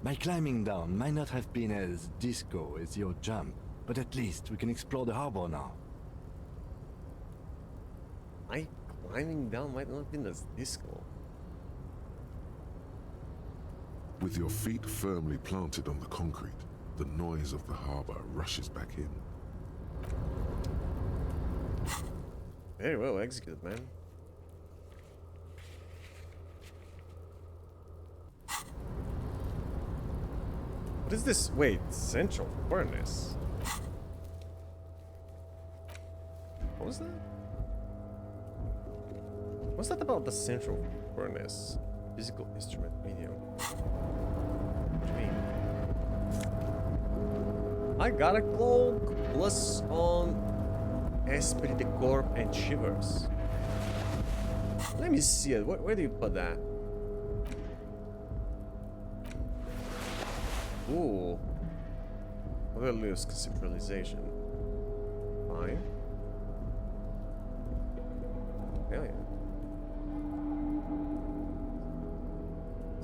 My climbing down might not have been as disco as your jump, but at least we can explore the harbor now. My climbing down might not have been as disco. With your feet firmly planted on the concrete, the noise of the harbor rushes back in. Very well executed, man. What is this? Wait, central furnace. What was that? What's that about the central furnace? Physical instrument medium. What do you mean? I got a cloak plus on Esprit de Corp and Shivers. Let me see it. Where do you put that? Ooh. Values conceptualization. Fine. Hell yeah.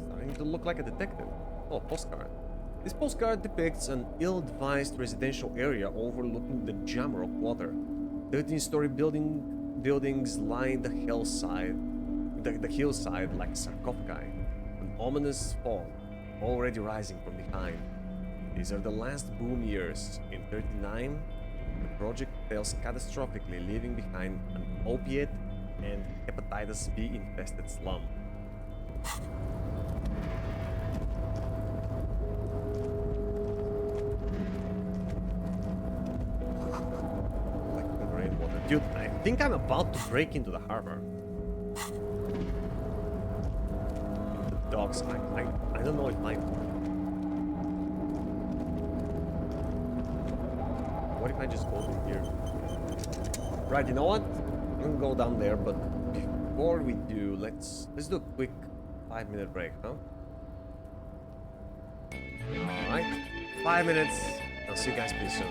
Starting to look like a detective. Oh, postcard. This postcard depicts an ill-advised residential area overlooking the Jamrock water. 13-story buildings line the hillside like sarcophagi. An ominous fog already rising from behind. These are the last boom years. In 39, the project fails catastrophically, leaving behind an opiate and hepatitis B infested slum. Like rainwater. Dude, I think I'm about to break into the harbor. The docks, I don't know if I... What if I just go through here? Right, you know what? I'm gonna go down there, but before we do, let's do a quick 5-minute break, huh? Alright, 5 minutes. I'll see you guys pretty soon.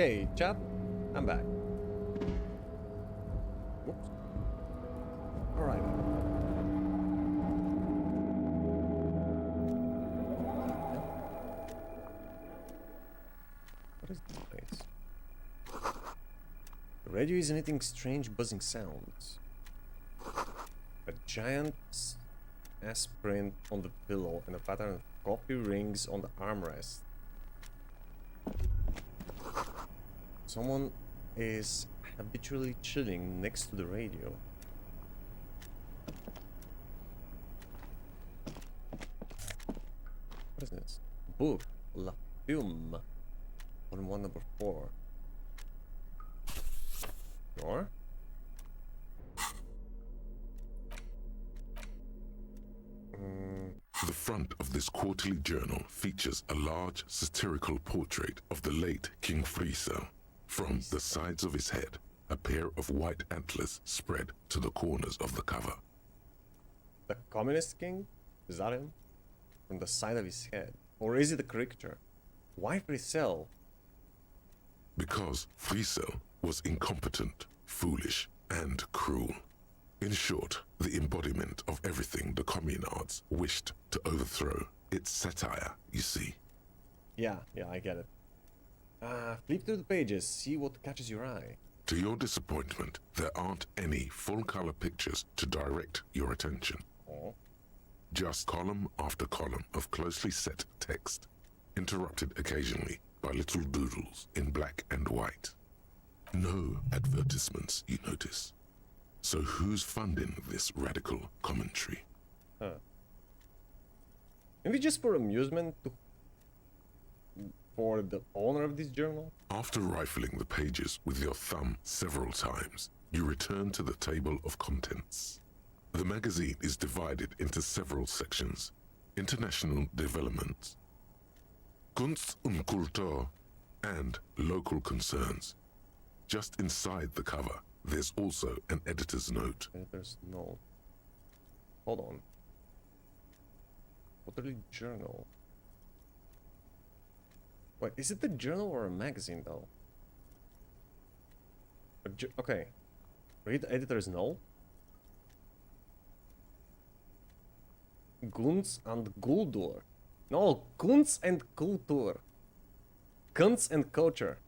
Okay, chat, I'm back. Whoops. Alright. What is this place? The radio is emitting strange buzzing sounds. A giant S print on the pillow and a pattern of coffee rings on the armrest. Someone is habitually chilling next to the radio. What is this? Book. La Film. Volume 1, number 4. Sure. The front of this quarterly journal features a large satirical portrait of the late King Friesel. From the sides of his head, a pair of white antlers spread to the corners of the cover. The Communist King? Is that him? From the side of his head. Or is it a caricature? Why Friesel? Because Friesel was incompetent, foolish, and cruel. In short, the embodiment of everything the communards wished to overthrow. It's satire, you see. Yeah, I get it. Flip through the pages, see what catches your eye. To your disappointment, there aren't any full-color pictures to direct your attention. Oh. Just column after column of closely set text, interrupted occasionally by little doodles in black and white. No advertisements, you notice. So who's funding this radical commentary? Maybe just for amusement for the owner of this journal? After rifling the pages with your thumb several times, you return to the table of contents. The magazine is divided into several sections: international developments, Kunst und Kultur, and local concerns. Just inside the cover, there's also an editor's note. Editor's note. Hold on. Quarterly journal. Wait, is it a journal or a magazine though? Okay. Read the editor's note. Kunst and Kultur. No, Kunst and Kultur. Kunst and culture.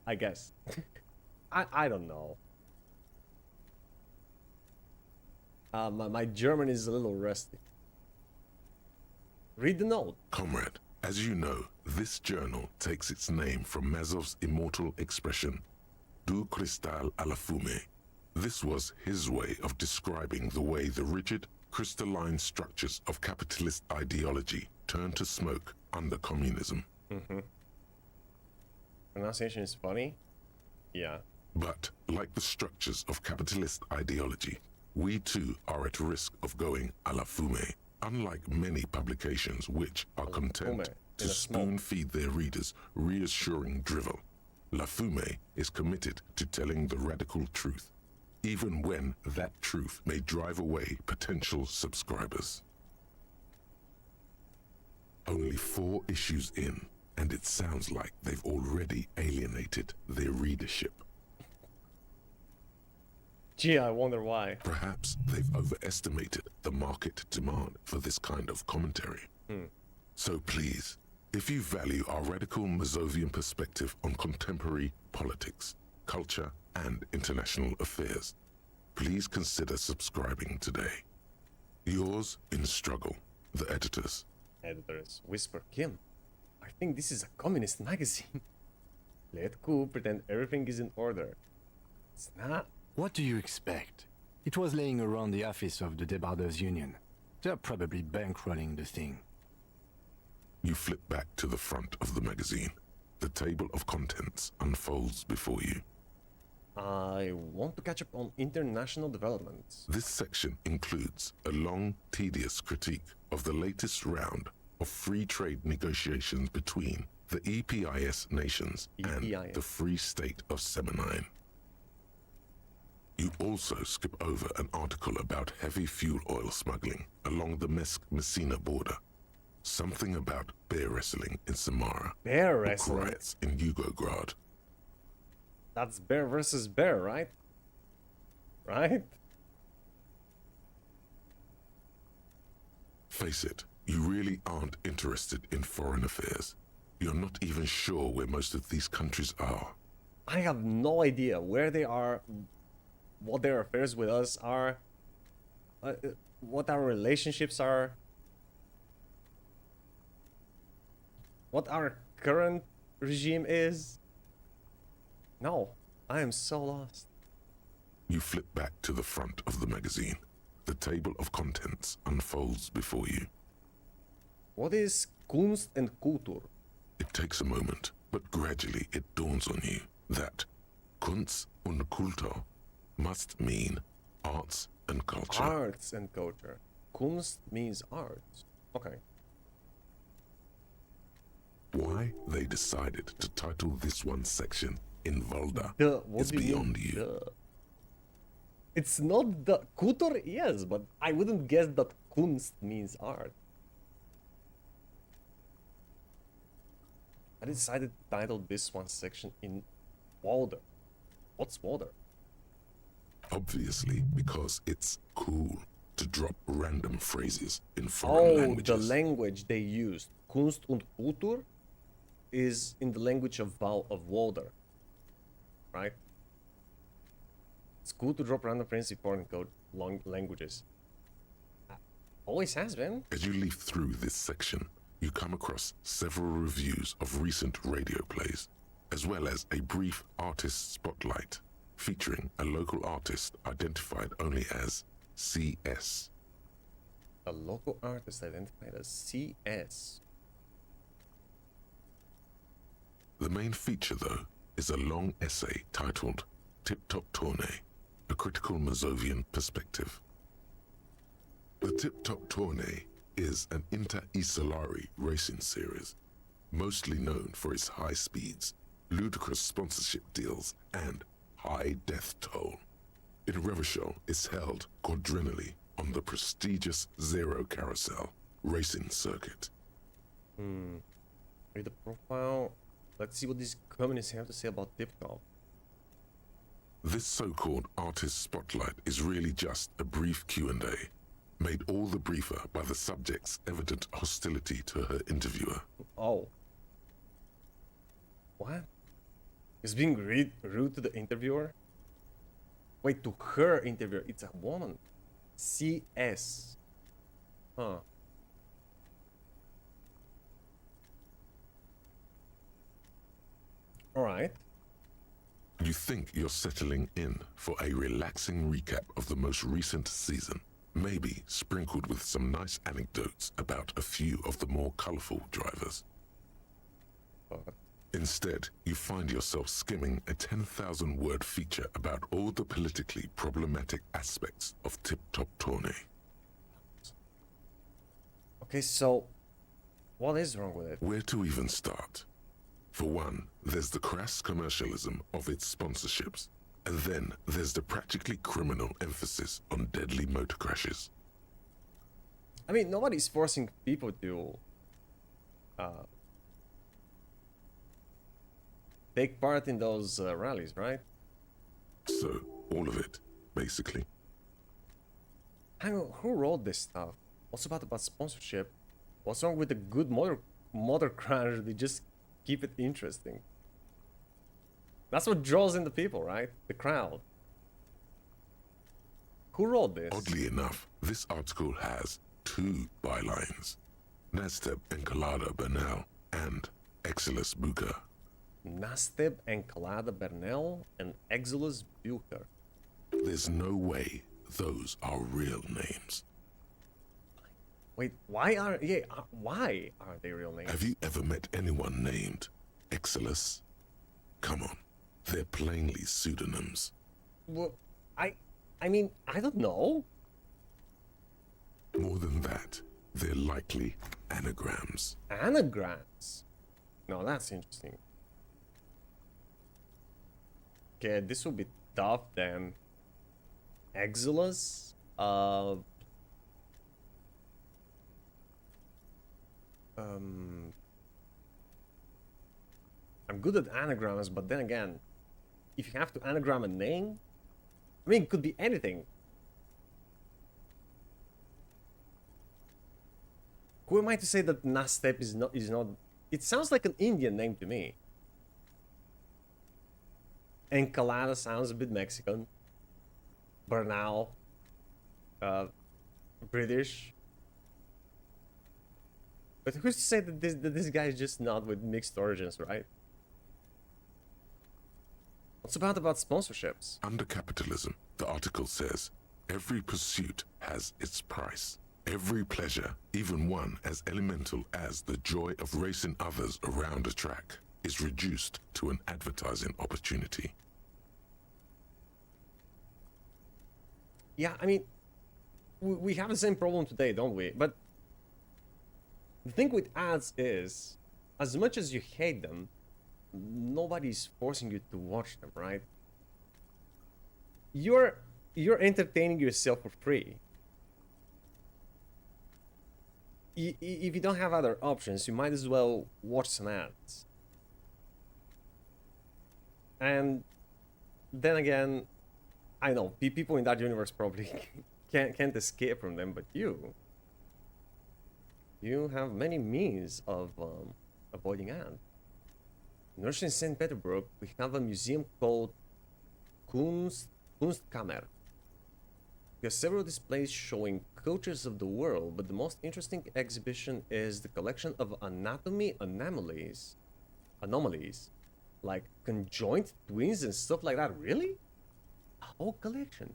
I guess. I don't know. My German is a little rusty. Read the note. Comrade, as you know, this journal takes its name from Mazov's immortal expression, Du cristal à la fumée. This was his way of describing the way the rigid, crystalline structures of capitalist ideology turn to smoke under communism. Pronunciation is funny? Yeah. But, like the structures of capitalist ideology, we too are at risk of going à la fumée. Unlike many publications which are content to spoon-feed their readers reassuring drivel, La Fumée is committed to telling the radical truth, even when that truth may drive away potential subscribers. Only 4 issues in, and it sounds like they've already alienated their readership. Gee, I wonder why. Perhaps they've overestimated the market demand for this kind of commentary. So please, if you value our radical Mazovian perspective on contemporary politics, culture, and international affairs, please consider subscribing today. Yours in struggle, the editors. Editors. Whisper Kim. I think this is a communist magazine. Let Ku pretend everything is in order. It's not. What do you expect? It was laying around the office of the Debarders Union. They're probably bankrolling the thing. You flip back to the front of the magazine. The table of contents unfolds before you. I want to catch up on international developments. This section includes a long, tedious critique of the latest round of free trade negotiations between the EPIS nations and the Free State of Semenine. You also skip over an article about heavy fuel oil smuggling along the Mesk-Messina border. Something about bear wrestling in Samara. Bear Or wrestling. riots in Yugograd. That's bear versus bear, right? Right? Face it, you really aren't interested in foreign affairs. You're not even sure where most of these countries are. I have no idea where they are, what their affairs with us are, what our relationships are, what our current regime is. No, I am so lost. You flip back to the front of the magazine. The table of contents unfolds before you. What is Kunst and Kultur? It takes a moment, but gradually it dawns on you that Kunst und Kultur must mean arts and culture. Arts and culture. Kunst means arts. Okay. Why they decided to title this one section in Volda What is do you beyond mean, you. duh? It's not the Kultur, yes, but I wouldn't guess that Kunst means art. I decided to title this one section in Walder. What's Walder? Obviously, because it's cool to drop random phrases in foreign Oh, languages. the language they used. Kunst und Kultur is in the language of Walder. Right? It's cool to drop random phrases in foreign languages. Always has been. As you leaf through this section, you come across several reviews of recent radio plays, as well as a brief artist spotlight featuring a local artist identified only as CS. A local artist identified as CS. The main feature, though, is a long essay titled Tip Top Tournée, a critical Mazovian perspective. The Tip Top Tournée is an inter-Isolari racing series, mostly known for its high speeds, ludicrous sponsorship deals, and high death toll. In Revachol, it's held quadrennially on the prestigious Zero Carousel racing circuit. Read the profile. Let's see what these communists have to say about Tip Top. This so-called artist spotlight is really just a brief Q&A, made all the briefer by the subject's evident hostility to her interviewer. Oh. What? Is being rude to the interviewer? Wait, to her interviewer. It's a woman. CS. Huh. Alright. You think you're settling in for a relaxing recap of the most recent season, maybe sprinkled with some nice anecdotes about a few of the more colorful drivers. But Instead, you find yourself skimming a 10,000-word feature about all the politically problematic aspects of Tip Top Tournée. okay, so what is wrong with it? Where to even start? For one, there's the crass commercialism of its sponsorships, and then there's the practically criminal emphasis on deadly motor crashes. I mean, nobody's forcing people to take part in those rallies, right? So, all of it, basically. Hang on, who wrote this stuff? What's about sponsorship? What's wrong with a good motor crash? They just keep it interesting. That's what draws in the people, right? The crowd. Who wrote this? Oddly enough, this article has two bylines. Nasteb Encolada Bernal and Exilus Buka. Nasteb Encolada Bernal and Exilus Bucher. There's no way those are real names. Wait, why are they real names? Have you ever met anyone named Exilus? Come on, they're plainly pseudonyms. Well, I mean, I don't know. More than that, they're likely anagrams. Anagrams. No, that's interesting. Okay, this will be tough then. Exilus. I'm good at anagrams, but then again, if you have to anagram a name, I mean, it could be anything. Who am I to say that Nastep is not? It sounds like an Indian name to me. Encalada sounds a bit Mexican. Bernal, British. But who's to say that this guy is just not with mixed origins, right? What's about sponsorships? Under capitalism, the article says, every pursuit has its price. Every pleasure, even one as elemental as the joy of racing others around a track, is reduced to an advertising opportunity. Yeah, I mean, we have the same problem today, don't we? But the thing with ads is, as much as you hate them, nobody's forcing you to watch them, right? You're entertaining yourself for free. If you don't have other options, you might as well watch some ads. And then again, I know people in that universe probably can't escape from them, but you have many means of avoiding ads. In Russia, in St. Petersburg, we have a museum called Kunstkammer. We have several displays showing cultures of the world, but the most interesting exhibition is the collection of anatomy anomalies, like conjoined twins and stuff like that. Really? A whole collection?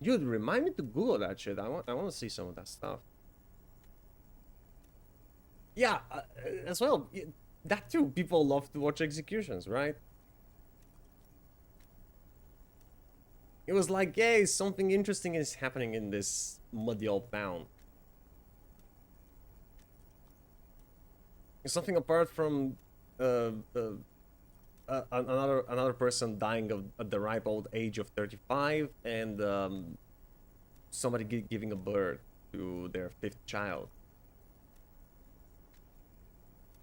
Dude, remind me to Google that shit. I want to see some of that stuff. Yeah, as well. That too, people love to watch executions, right? It was like, yay, something interesting is happening in this muddy old town. Something apart from another person dying at the ripe old age of 35 and somebody giving a birth to their 5th child.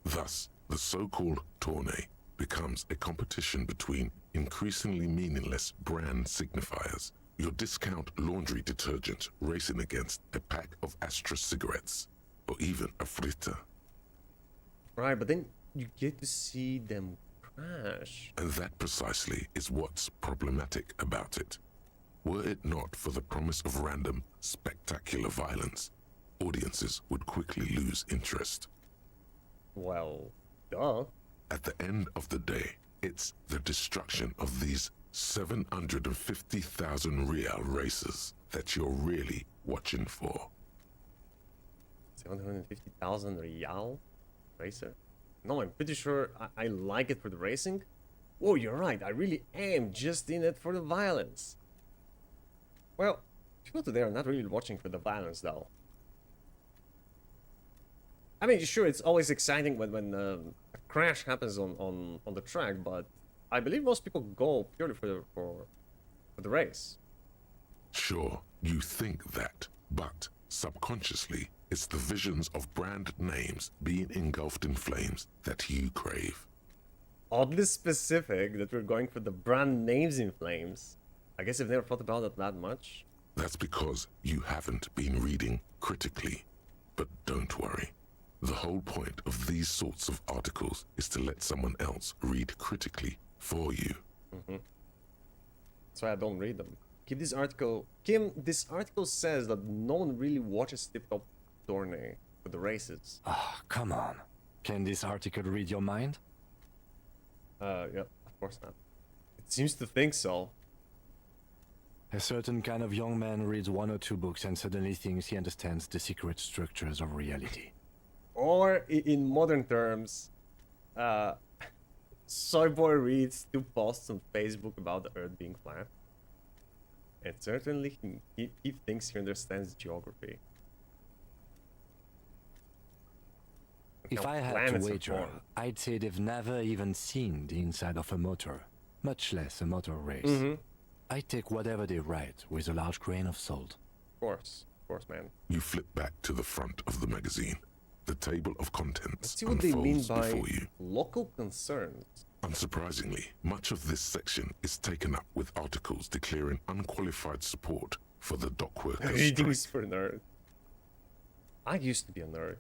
Thus, the so-called tourney becomes a competition between increasingly meaningless brand signifiers. Your discount laundry detergent racing against a pack of Astra cigarettes, or even a fritter. Right, but then you get to see them crash. And that precisely is what's problematic about it. Were it not for the promise of random, spectacular violence, audiences would quickly lose interest. Well, duh. At the end of the day, it's the destruction of these 750,000 real races that you're really watching for. 750,000 real racer? No, I'm pretty sure I like it for the racing. Whoa, you're right. I really am just in it for the violence. Well, people today are not really watching for the violence, though. I mean, sure, it's always exciting when a crash happens on the track, but I believe most people go purely for the race. Sure, you think that, but subconsciously, it's the visions of brand names being engulfed in flames that you crave. Oddly specific that we're going for the brand names in flames. I guess I've never thought about it that much. That's because you haven't been reading critically. But don't worry. The whole point of these sorts of articles is to let someone else read critically for you. That's why I don't read them. Kim, this article says that no one really watches Tip Top Tourney for the races. Ah, come on. Can this article read your mind? Yeah, of course not. It seems to think so. A certain kind of young man reads 1 or 2 books and suddenly thinks he understands the secret structures of reality. Or, in modern terms, Soyboy reads 2 posts on Facebook about the Earth being flat. And certainly he thinks he understands geography. If I had to wager, I'd say they've never even seen the inside of a motor, much less a motor race. I take whatever they write with a large grain of salt. Of course, man. You flip back to the front of the magazine. the table of Let's contents see what they mean unfolds by before you. local concerns. Unsurprisingly, much of this section is taken up with articles declaring unqualified support for the dock workers' Reading strike. is for nerds. I used to be a nerd.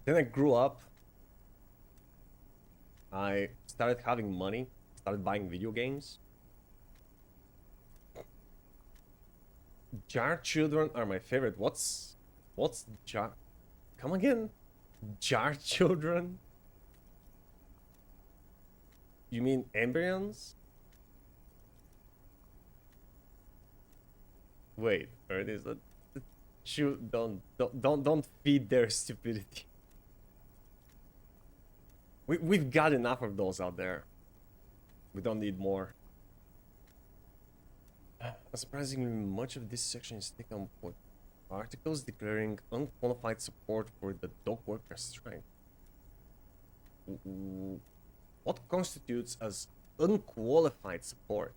Then I grew up. I started having money, started buying video games. Jar children are my favorite. What's jar? Come again? Jar children? You mean embryons? Wait, or it is that? Don't feed their stupidity. We've got enough of those out there. We don't need more. Surprisingly, much of this section is taken up with articles declaring unqualified support for the dock workers' strike. What constitutes as unqualified support?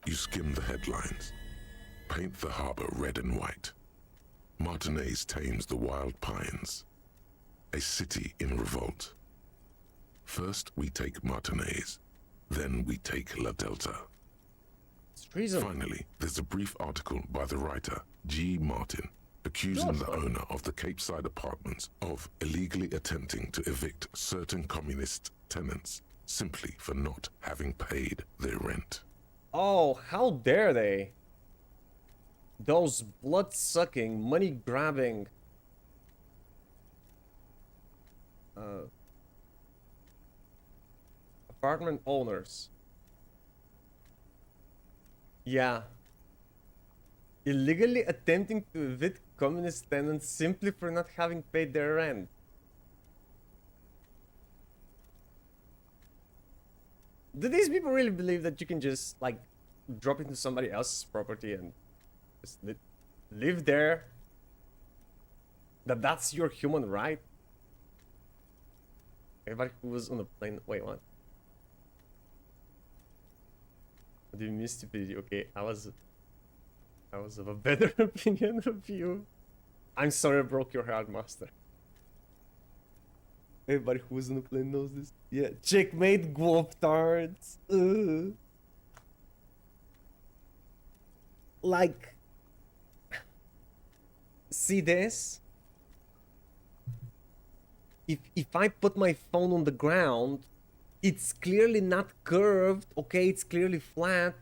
You skim the headlines. Paint the harbor red and white. Martinez tames the wild pines. A city in revolt. First we take Martinez, then we take La Delta. It's treason. Finally, there's a brief article by the writer, G. Martin, accusing the owner of the Capeside apartments of illegally attempting to evict certain communist tenants simply for not having paid their rent. Oh, how dare they? Those blood-sucking, money-grabbing... apartment owners. Yeah. Illegally attempting to evict communist tenants simply for not having paid their rent. Do these people really believe that you can just, like, drop into somebody else's property and just live there? That's your human right? Everybody who was on the plane... Wait, what? Do you miss stupidity? Okay, I was of a better opinion of you. I'm sorry I broke your heart, master. Everybody who was on the plane knows this. Yeah, checkmate, guaptards. Like, see this? If I put my phone on the ground, it's clearly not curved, okay? It's clearly flat.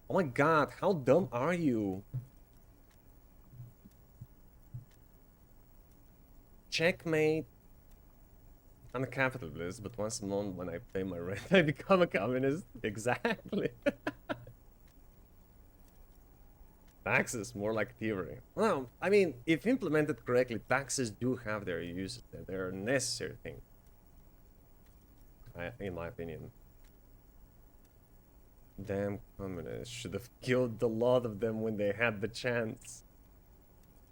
Oh my god, how dumb are you? Checkmate. I'm a capitalist, but once a month when I pay my rent, I become a communist. Exactly. Taxes, more like theory. Well, I mean, if implemented correctly, taxes do have their use. They're a necessary thing. In my opinion. Damn communists should have killed a lot of them when they had the chance.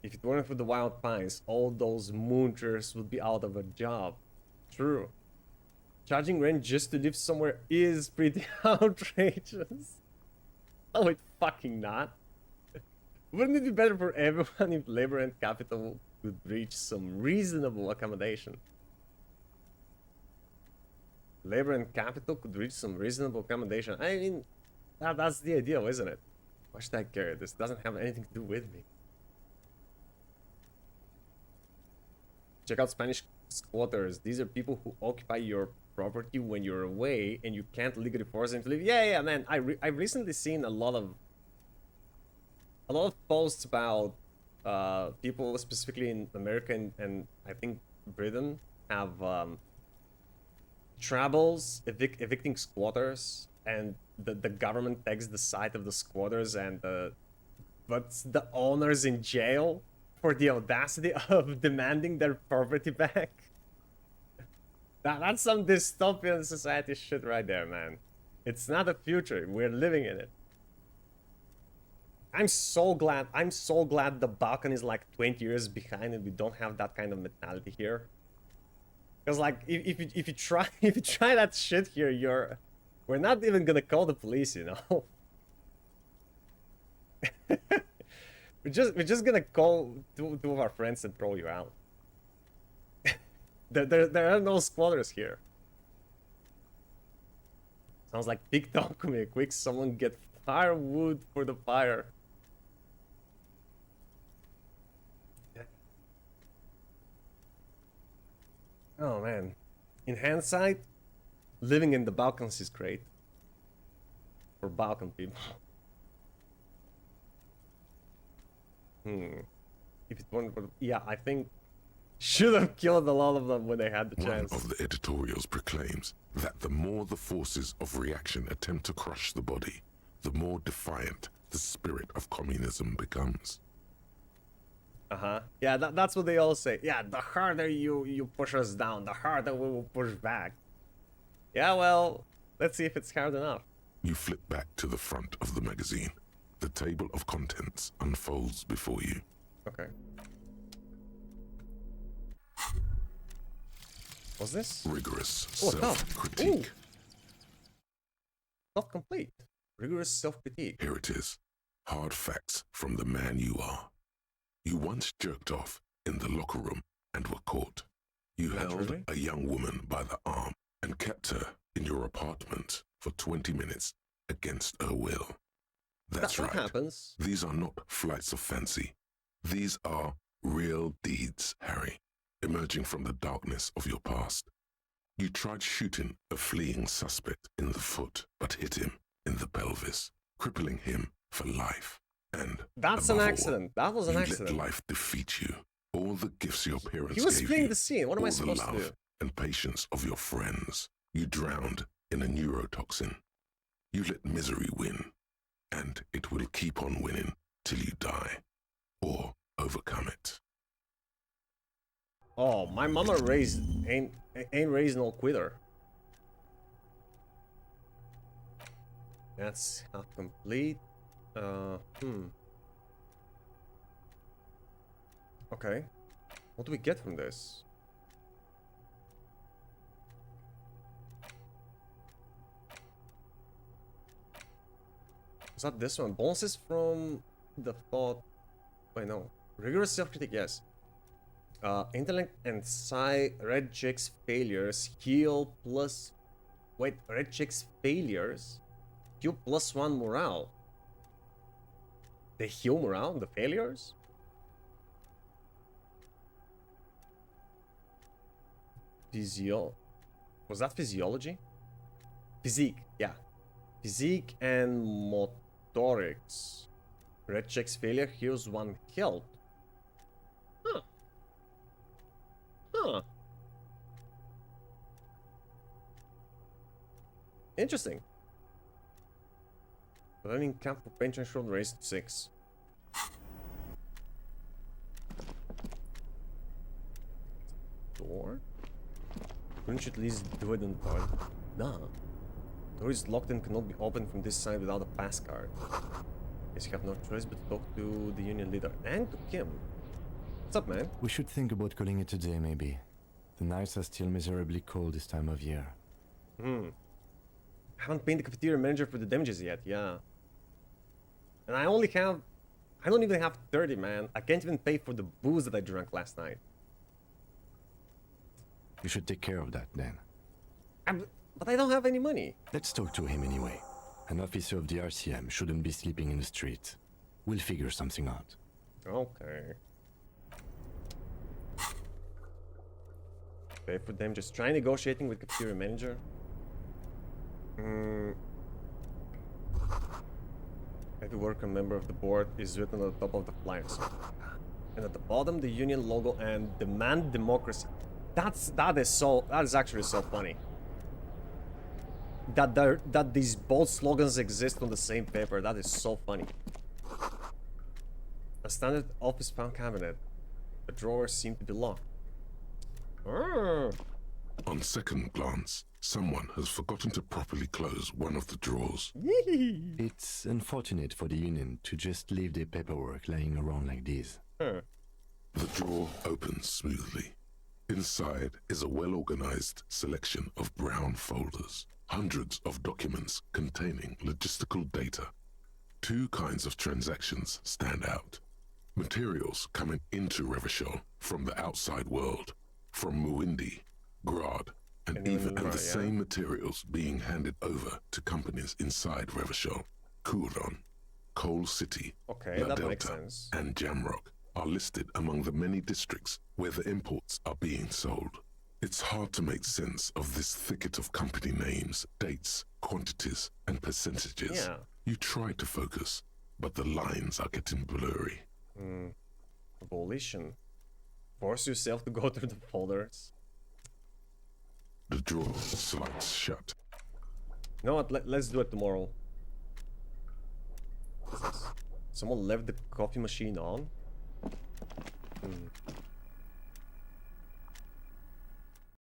If it weren't for the wild pines, all those moochers would be out of a job. True. Charging rent just to live somewhere is pretty outrageous. Oh, it's fucking not. Wouldn't it be better for everyone if labor and capital could reach some reasonable accommodation? Labor and capital could reach some reasonable accommodation. I mean, that's the ideal, isn't it? Why should I care? This doesn't have anything to do with me. Check out Spanish squatters. These are people who occupy your property when you're away and you can't legally force them to leave. Yeah, man. I've recently seen a lot of posts about people specifically in America and I think Britain have troubles evicting squatters, and the government takes the side of the squatters and puts the owners in jail for the audacity of demanding their property back. That's some dystopian society shit right there, man. It's not a future. We're living in it. I'm so glad the Balkan is like 20 years behind and we don't have that kind of mentality here. Because like if you try that shit here, we're not even gonna call the police, you know. We're just gonna call two of our friends and throw you out. There are no squatters here. Sounds like big talk me. Quick, someone get firewood for the fire. Oh man. In hindsight, living in the Balkans is great. For Balkan people. If it weren't for... Yeah, I think... Should have killed a lot of them when they had the chance. One of the editorials proclaims that the more the forces of reaction attempt to crush the body, the more defiant the spirit of communism becomes. Yeah, that's what they all say. Yeah, the harder you push us down, the harder we will push back. Yeah, well, let's see if it's hard enough. You flip back to the front of the magazine. The table of contents unfolds before you. Okay. What's this? Rigorous Oh, self-critique. Not complete. Rigorous self-critique. Here it is. Hard facts from the man you are. You once jerked off in the locker room and were caught. You held a young woman by the arm and kept her in your apartment for 20 minutes against her will. That's right. What happens? These are not flights of fancy. These are real deeds, Harry, emerging from the darkness of your past. You tried shooting a fleeing suspect in the foot, but hit him in the pelvis, crippling him for life. And that's an accident. That was an accident. You let life defeat you. All the gifts your parents He was gave fleeing you, the scene. What am I supposed to do? all the love and patience of your friends. You drowned in a neurotoxin. You let misery win, and it will keep on winning till you die or overcome it. Oh, my mama ain't raised no quitter. That's half complete. Okay. What do we get from this? Is that this one? Bonuses from the thought... Wait, no. Rigorous self-critique, yes. Intellect and psi, red chicks failures, heal plus... Wait, red chicks failures? Heal +1 morale. They heal morale, the failures? Was that physiology? Physique, yeah. Physique and motorics. Red checks failure heals 1 health. Huh. Interesting. Learning camp for pension should raise to 6. Door? Couldn't you at least do it in the toilet? Nah. Door is locked and cannot be opened from this side without a pass card. Guess you have no choice but to talk to the union leader and to Kim. What's up, man? We should think about calling it a day, maybe. The nights are still miserably cold this time of year. I haven't paid the cafeteria manager for the damages yet, yeah. And I don't even have 30, man. I can't even pay for the booze that I drank last night. You should take care of that, then. But I don't have any money. Let's talk to him anyway. An officer of the RCM shouldn't be sleeping in the street. We'll figure something out. Okay. Pay for them. Just try negotiating with cafeteria manager. Every worker member of the board is written at the top of the flyer. And at the bottom, the union logo and demand democracy. That is actually so funny. That these both slogans exist on the same paper. That is so funny. A standard office found cabinet. The drawers seem to be locked. On second glance, someone has forgotten to properly close one of the drawers. It's unfortunate for the union to just leave their paperwork lying around like this. The drawer opens smoothly. Inside is a well-organized selection of brown folders. Hundreds of documents containing logistical data. 2 kinds of transactions stand out. Materials coming into Revachol from the outside world, from Muindi, Grad, and the same materials being handed over to companies inside Revachol. Kuron, Coal City, La Delta, and Jamrock are listed among the many districts where the imports are being sold. It's hard to make sense of this thicket of company names, dates, quantities, and percentages. Yeah. You try to focus, but the lines are getting blurry. Abolition. Force yourself to go through the folders. The drawer slides shut. You know what? Let's do it tomorrow. Someone left the coffee machine on.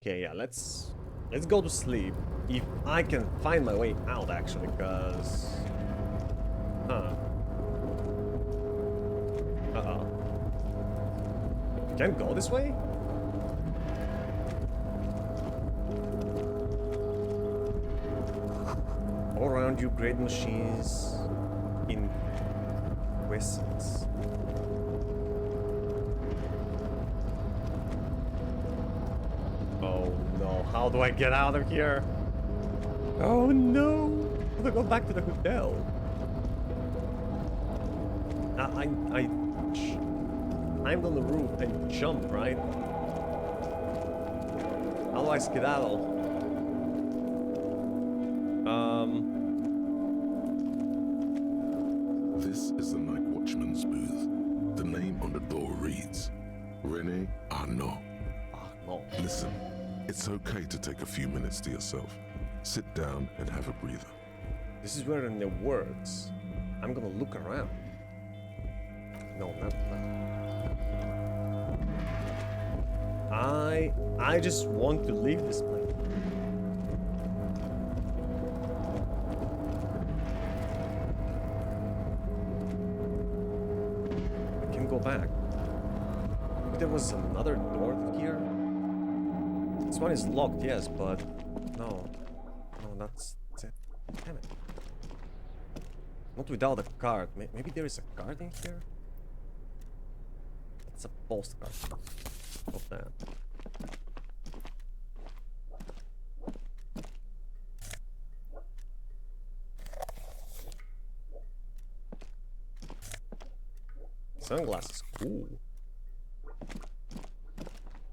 Okay, yeah, let's go to sleep. If I can find my way out, actually, because... Uh-oh. You can't go this way? All around you, great machines in quiescence. Oh no, how do I get out of here? Oh no! I have to go back to the hotel. I'm on the roof and jump, right? How do I skedaddle? This is the night watchman's booth. The name on the door reads, René Arnaud. No. Listen, it's okay to take a few minutes to yourself. Sit down and have a breather. This is where it works. I'm gonna look around. No, not that. I just want to leave this place. I can go back. There was another door here. This one is locked, yes, but no. No, that's it. Damn it. Not without a card. Maybe there is a card in here? It's a postcard of that. Sunglasses, cool.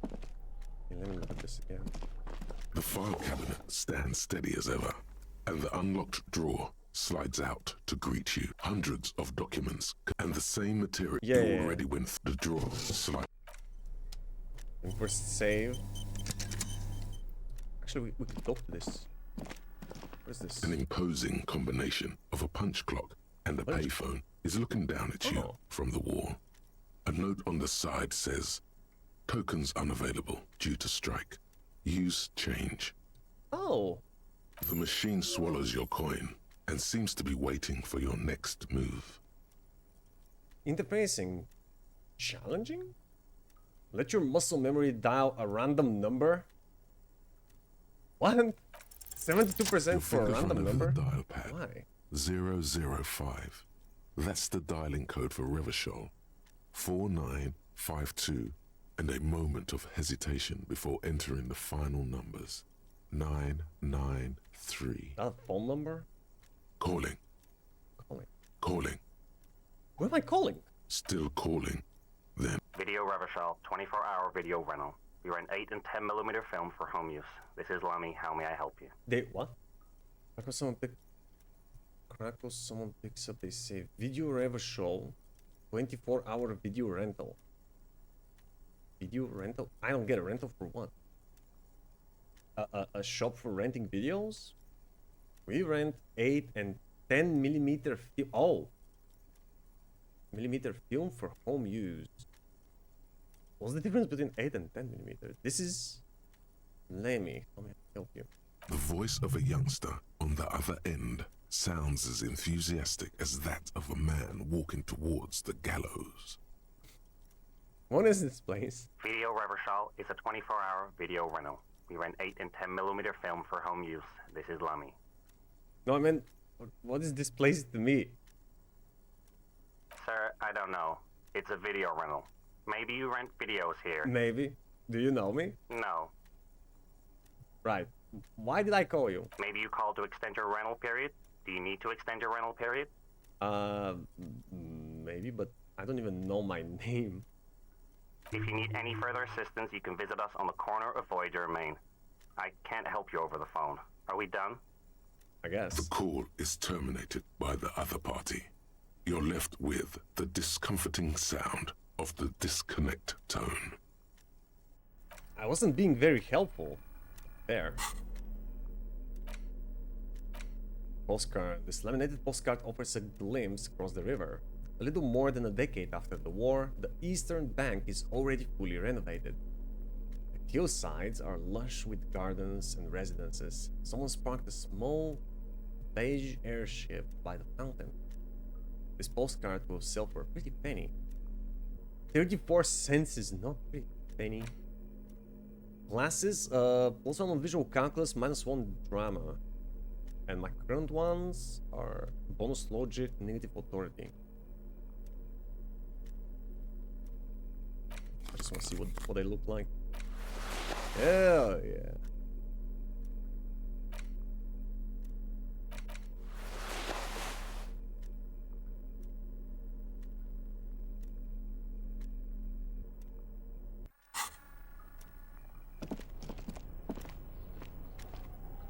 Okay, let me look at this again. The file cabinet stands steady as ever, and the unlocked drawer slides out to greet you. Hundreds of documents and the same material already went through the drawer. Slide. And first save. Actually, we could talk to this. What is this? An imposing combination of a punch clock and a payphone is looking down at you from the wall. A note on the side says, tokens unavailable due to strike. Use change. Oh. The machine swallows your coin and seems to be waiting for your next move. Interfacing. Challenging? Let your muscle memory dial a random number? What? 72% for a random number? The dial pad. Why? 005. That's the dialing code for Revachol. 4952, and a moment of hesitation before entering the final numbers. 993. That a phone number? Calling. Calling. Calling. Who am I calling? Still calling. Then. Video Revachol, 24-hour video rental. We rent 8 and 10mm film for home use. This is Lammy. How may I help you? They what? Crackle, someone picks up, they say Video Revachol, 24-hour video rental. Video rental? I don't get a rental for what? A shop for renting videos? We rent 8 and 10mm film. Oh! Millimeter film for home use. What's the difference between 8 and 10mm? This is... Lemmy, how may I help you? The voice of a youngster on the other end sounds as enthusiastic as that of a man walking towards the gallows. What is this place? Video Revachol is a 24-hour video rental. We rent 8 and 10mm film for home use. This is Lammy. No, I meant, what is this place to me? Sir, I don't know. It's a video rental. Maybe you rent videos here. Maybe. Do you know me? No. Right. Why did I call you? Maybe you called to extend your rental period? Do you need to extend your rental period? Maybe, but I don't even know my name. If you need any further assistance, you can visit us on the corner of Voyager and Main. I can't help you over the phone. Are we done? I guess. The call is terminated by the other party. You're left with the discomforting sound of the disconnect tone. I wasn't being very helpful. There. Postcard. This laminated postcard offers a glimpse across the river. A little more than a decade after the war, the eastern bank is already fully renovated. The hillsides are lush with gardens and residences. Someone's parked a small beige airship by the fountain. This postcard will sell for a pretty penny. 34 cents is not a pretty penny. Classes, +1 on visual calculus, -1 drama. And my current ones are bonus logic, negative authority. I just want to see what they look like. Hell yeah.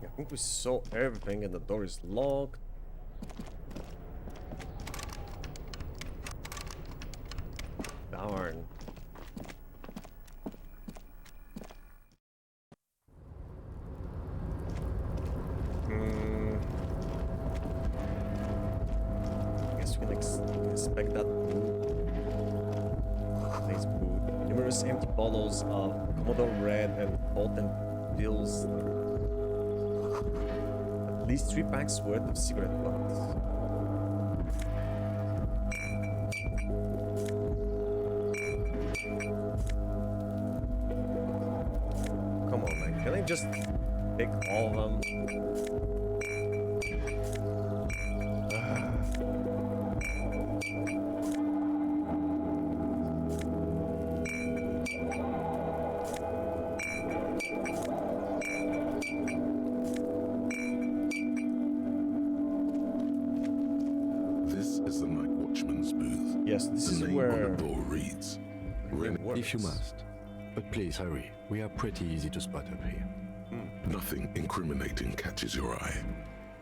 I think we saw everything and the door is locked. Darn. Guess we can expect that. Nice food. Numerous empty bottles of Commodore Red and potent pills. At least 3 packs worth of cigarette butts. Come on, man. Can I just pick all of them? Yes, this is where the door reads. If you must. But please hurry. We are pretty easy to spot up here. Nothing incriminating catches your eye.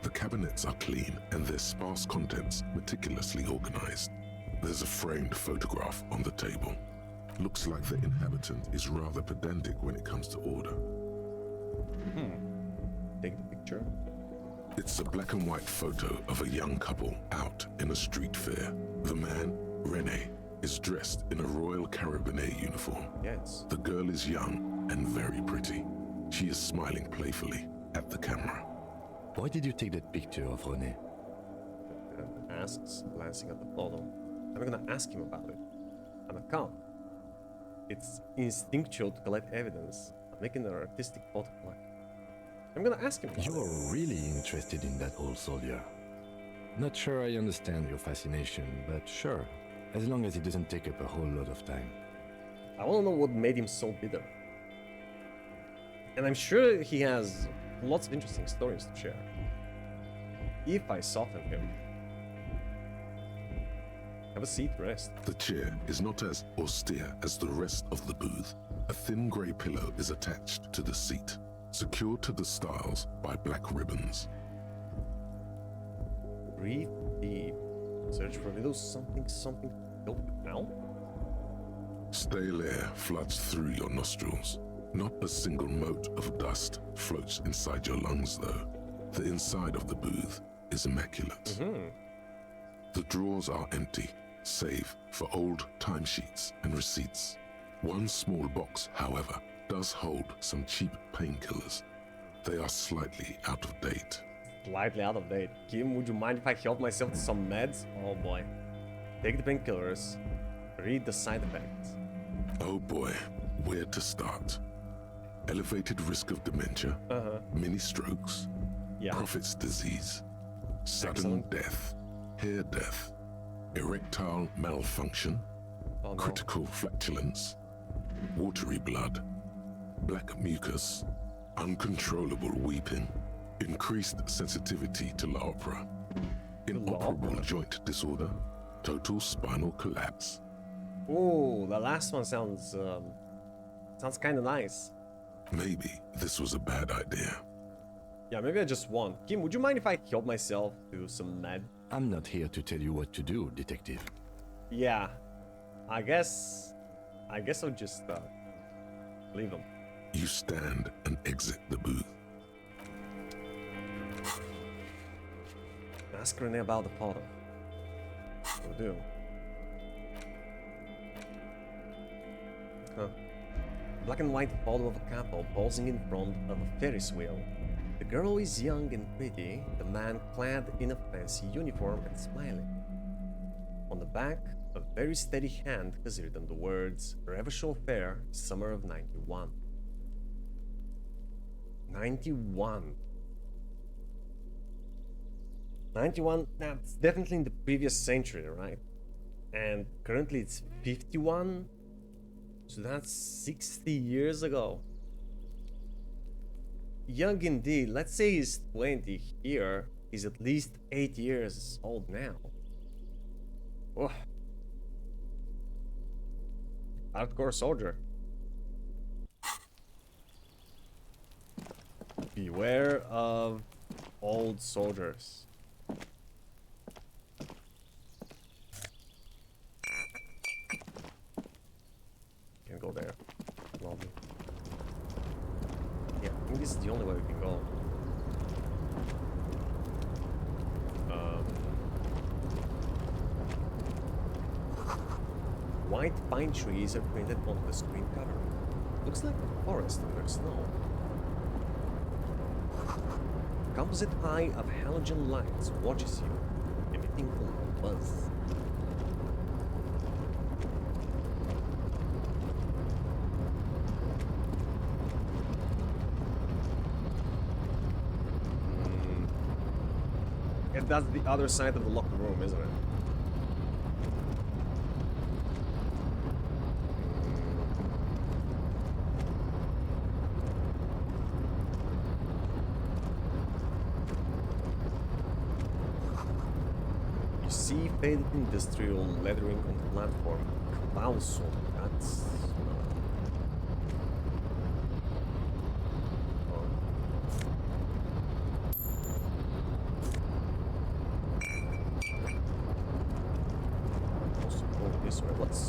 The cabinets are clean and their sparse contents meticulously organized. There's a framed photograph on the table. Looks like the inhabitant is rather pedantic when it comes to order. Take the picture. It's a black and white photo of a young couple out in a street fair. The man, Rene, is dressed in a Royal Carabinier uniform. Yes. The girl is young and very pretty. She is smiling playfully at the camera. Why did you take that picture of René? Asks, glancing at the photo. I'm gonna ask him about it. I'm a cop. It's instinctual to collect evidence. I'm making an artistic photograph. I'm gonna ask him about You it. are really interested in that old soldier. Not sure I understand your fascination, but sure, as long as it doesn't take up a whole lot of time. I wanna know what made him so bitter. And I'm sure he has lots of interesting stories to share. If I soften him. Have a seat, rest. The chair is not as austere as the rest of the booth. A thin grey pillow is attached to the seat, secured to the stiles by black ribbons. Breathe deep. Search for a little something to help you out. Stale air floods through your nostrils. Not a single mote of dust floats inside your lungs, though. The inside of the booth is immaculate. The drawers are empty, save for old timesheets and receipts. One small box, however, does hold some cheap painkillers. They are slightly out of date. Slightly out of date. Kim, would you mind if I help myself to some meds? Oh boy. Take the painkillers. Read the side effects. Oh boy, where to start? Elevated risk of dementia, mini strokes, Yeah. prophet's disease, sudden Excellent. death, hair death, erectile malfunction, Oh no. Critical flatulence, watery blood, black mucus, uncontrollable weeping, increased sensitivity to La Opera, inoperable joint disorder, total spinal collapse. Oh, the last one sounds kind of nice. Maybe this was a bad idea. Yeah, maybe I just won. Kim, would you mind if I killed myself to some med? I'm not here to tell you what to do, detective. Yeah, I guess I'll just leave him. You stand and exit the booth. Ask Renee about the photo. Will do. Huh. Black and white photo of a couple posing in front of a Ferris wheel. The girl is young and pretty, the man clad in a fancy uniform and smiling. On the back, a very steady hand has written the words Revachol Fair, Summer of 91. 91. 91, that's definitely in the previous century, right? And currently it's 51, so that's 60 years ago. Young indeed. Let's say he's 20 here. He's at least 8 years old now. Oh. Hardcore soldier. Beware of old soldiers. Can't go there. Lobby. Yeah, I think this is the only way we can go. White pine trees are printed on the screen cover. Looks like a forest under snow. Composite eye of halogen lights watches you, emitting a low buzz. And that's the other side of the locked room, isn't it? You see faded industrial lettering on the platform. Council, that's... This way, let's...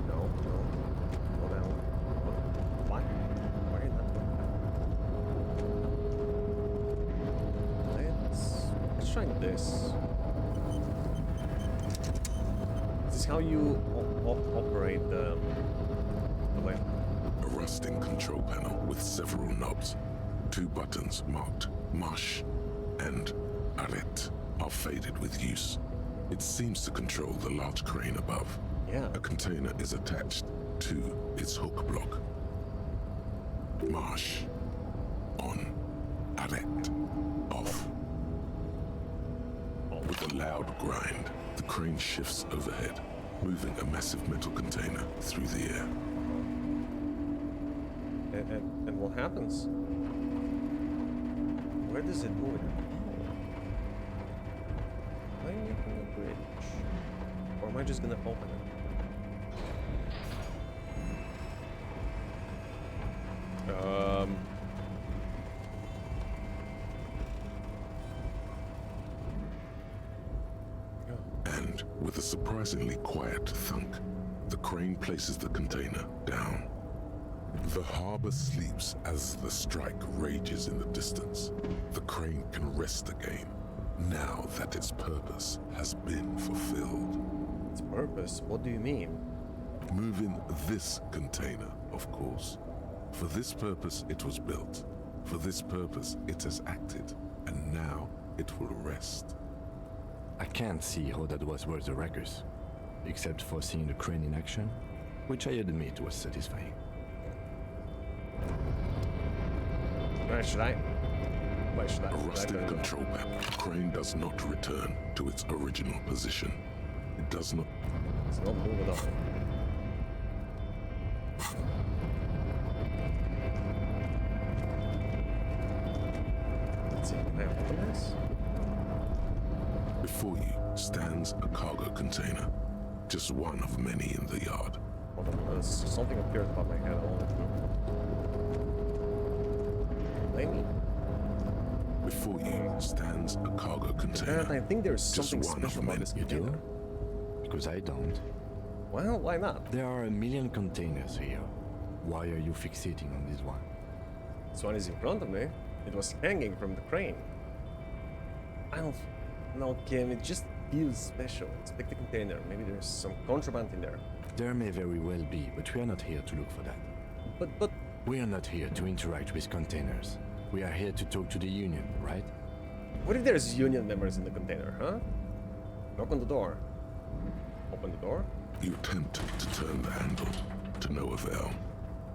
No. Go down. Why? Why are you not going back? Let's try this. Is this how you operate the lift? A rusting control panel with several knobs. 2 buttons marked Marche and Arrête are faded with use. It seems to control the large crane above. Yeah. A container is attached to its hook block. Marche. On. Arrête. Off. With a loud grind, the crane shifts overhead, moving a massive metal container through the air. And what happens? Where does it move? Am I making a bridge? Or am I just gonna open it? And with a surprisingly quiet thunk, the crane places the container down. The harbor sleeps as the strike rages in the distance. The crane can rest again, now that its purpose has been fulfilled. Its purpose? What do you mean? Moving this container, of course. For this purpose it was built. For this purpose it has acted. And now it will rest. I can't see how that was worth the ruckus, except for seeing the crane in action, which I admit was satisfying. Where should I? A rusted control panel. The crane does not return to its original position. It It does not. It's not move at all. Let's see, can I open this? Before you stands a cargo container, just one of many in the yard. Hold on, something appeared above my head all the time. Maybe? Before you stands a cargo container. And I think there's just something one special of about many. this You do? container. Because I don't. Well, why not? There are a million containers here. Why are you fixating on this one? This one is in front of me. It was hanging from the crane. I don't know, Kim. It just feels special. Inspect the container. Maybe there's some contraband in there. There may very well be, but we are not here to look for that. But We are not here to interact with containers. We are here to talk to the Union, right? what if there's union members in the container, huh? Knock on the door. Open the door. You attempt to turn the handle, to no avail.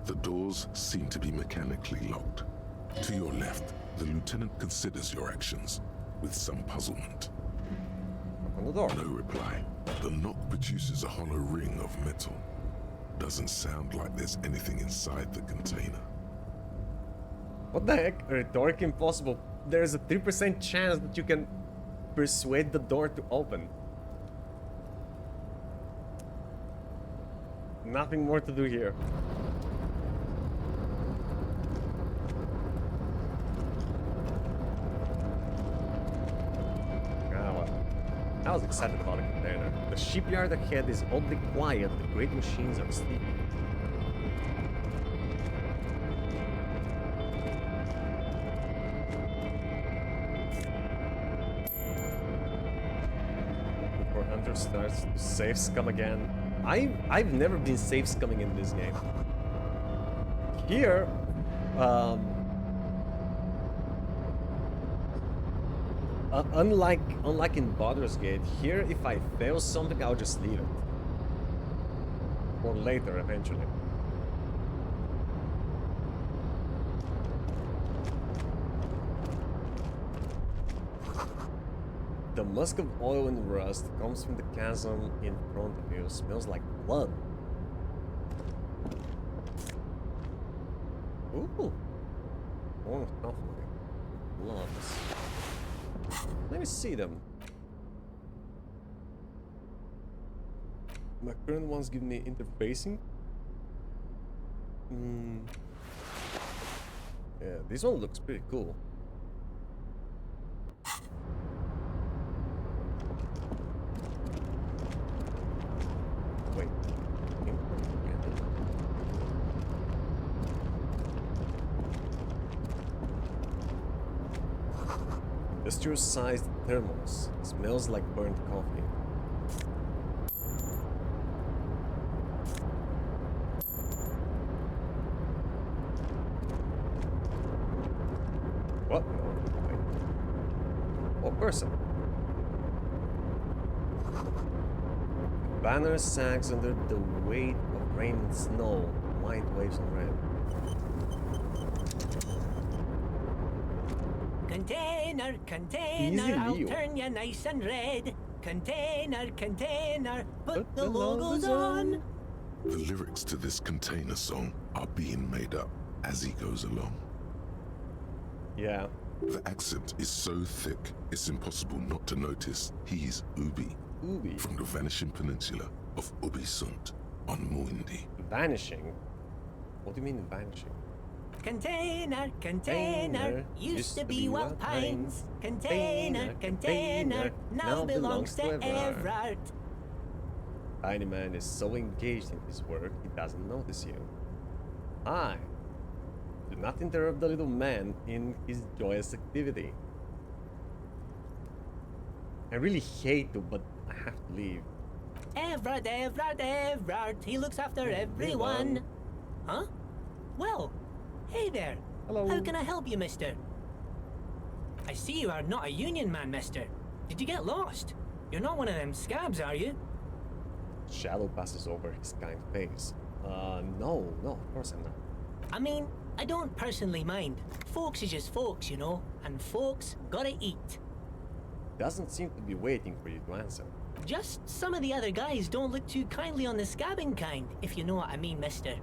The doors seem to be mechanically locked. To your left, the lieutenant considers your actions with some puzzlement. Knock on the door. No reply. The knock produces a hollow ring of metal. Doesn't sound like there's anything inside the container. What the heck? Rhetoric impossible. There's a 3% chance that you can persuade the door to open. Nothing more to do here. Ah, well. I was excited about the container. The shipyard ahead is oddly quiet. The great machines are sleeping. Before Hunter starts to safe scum again. I've never been safe scumming in this game. Here, unlike in Baldur's Gate, here if I fail something, I'll just leave it. Or later, eventually. The musk of oil and rust comes from the chasm in front of you. Smells like blood. Ooh. More stuff. Gloves. Let me see them. My current ones give me interfacing. Yeah, this one looks pretty cool. Wait. Industrial-sized thermos. Smells like burnt coffee. What? No. Wait. What person? Banner sags under the weight of rain and snow. White waves on red. Container, Easy, I'll Leo. turn you nice and red. Container, Put the logos on. The lyrics to this container song are being made up as he goes along. Yeah. The accent is so thick, it's impossible not to notice he's Ubi, Ubi. from the vanishing peninsula of Ubisunt on Muindi. Vanishing? What do you mean vanishing? Container, used to be Wild Pines. Container, now belongs to Everard. Tiny Man is so engaged in his work, he doesn't notice you. Hi. Do not interrupt the little man in his joyous activity. I really hate to, but I have to leave. Everard, he looks after everyone. Huh? Well, hey there. Hello. How can I help you, mister? I see you are not a union man, mister. Did you get lost? You're not one of them scabs, are you? Shadow passes over his kind face. No, of course I'm not. I mean, I don't personally mind. Folks is just folks, you know, and folks gotta eat. Doesn't seem to be waiting for you to answer. Just some of the other guys don't look too kindly on the scabbing kind, if you know what I mean, mister.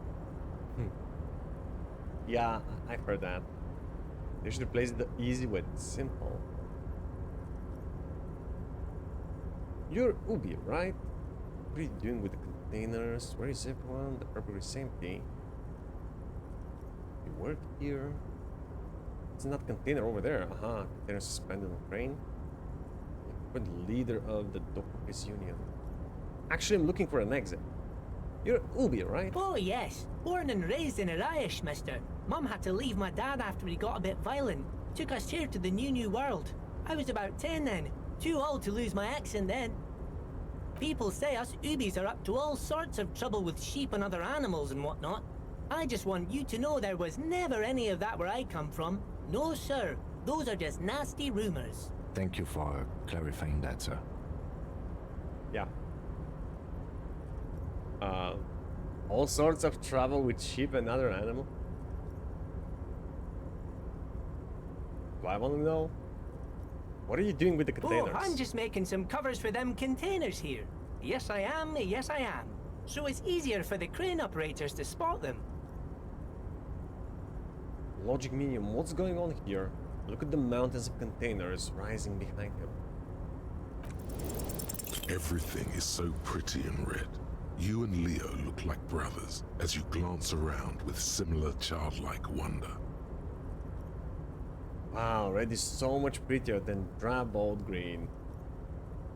Yeah, I've heard that. They should replace the easy with simple. You're Ubi, right? What are you doing with the containers? Where is everyone? The harbor is empty. You work here? It's not container over there. Aha, container suspended on crane. You're the leader of the Dockworkers Union. Actually, I'm looking for an exit. You're Ubi, right? Oh yes, born and raised in Arish, mister. Mum had to leave my dad after he got a bit violent. Took us here to the new world. I was about 10 then. Too old to lose my accent then. People say us Ubis are up to all sorts of trouble with sheep and other animals and whatnot. I just want you to know there was never any of that where I come from. No, sir. Those are just nasty rumors. Thank you for clarifying that, sir. Yeah. All sorts of trouble with sheep and other animals. Do I want to know? What are you doing with the containers? Oh, I'm just making some covers for them containers here. Yes, I am. Yes, I am. So it's easier for the crane operators to spot them. Logic Medium, what's going on here? Look at the mountains of containers rising behind him. Everything is so pretty and red. You and Leo look like brothers as you glance around with similar childlike wonder. Wow, red is so much prettier than drab old green.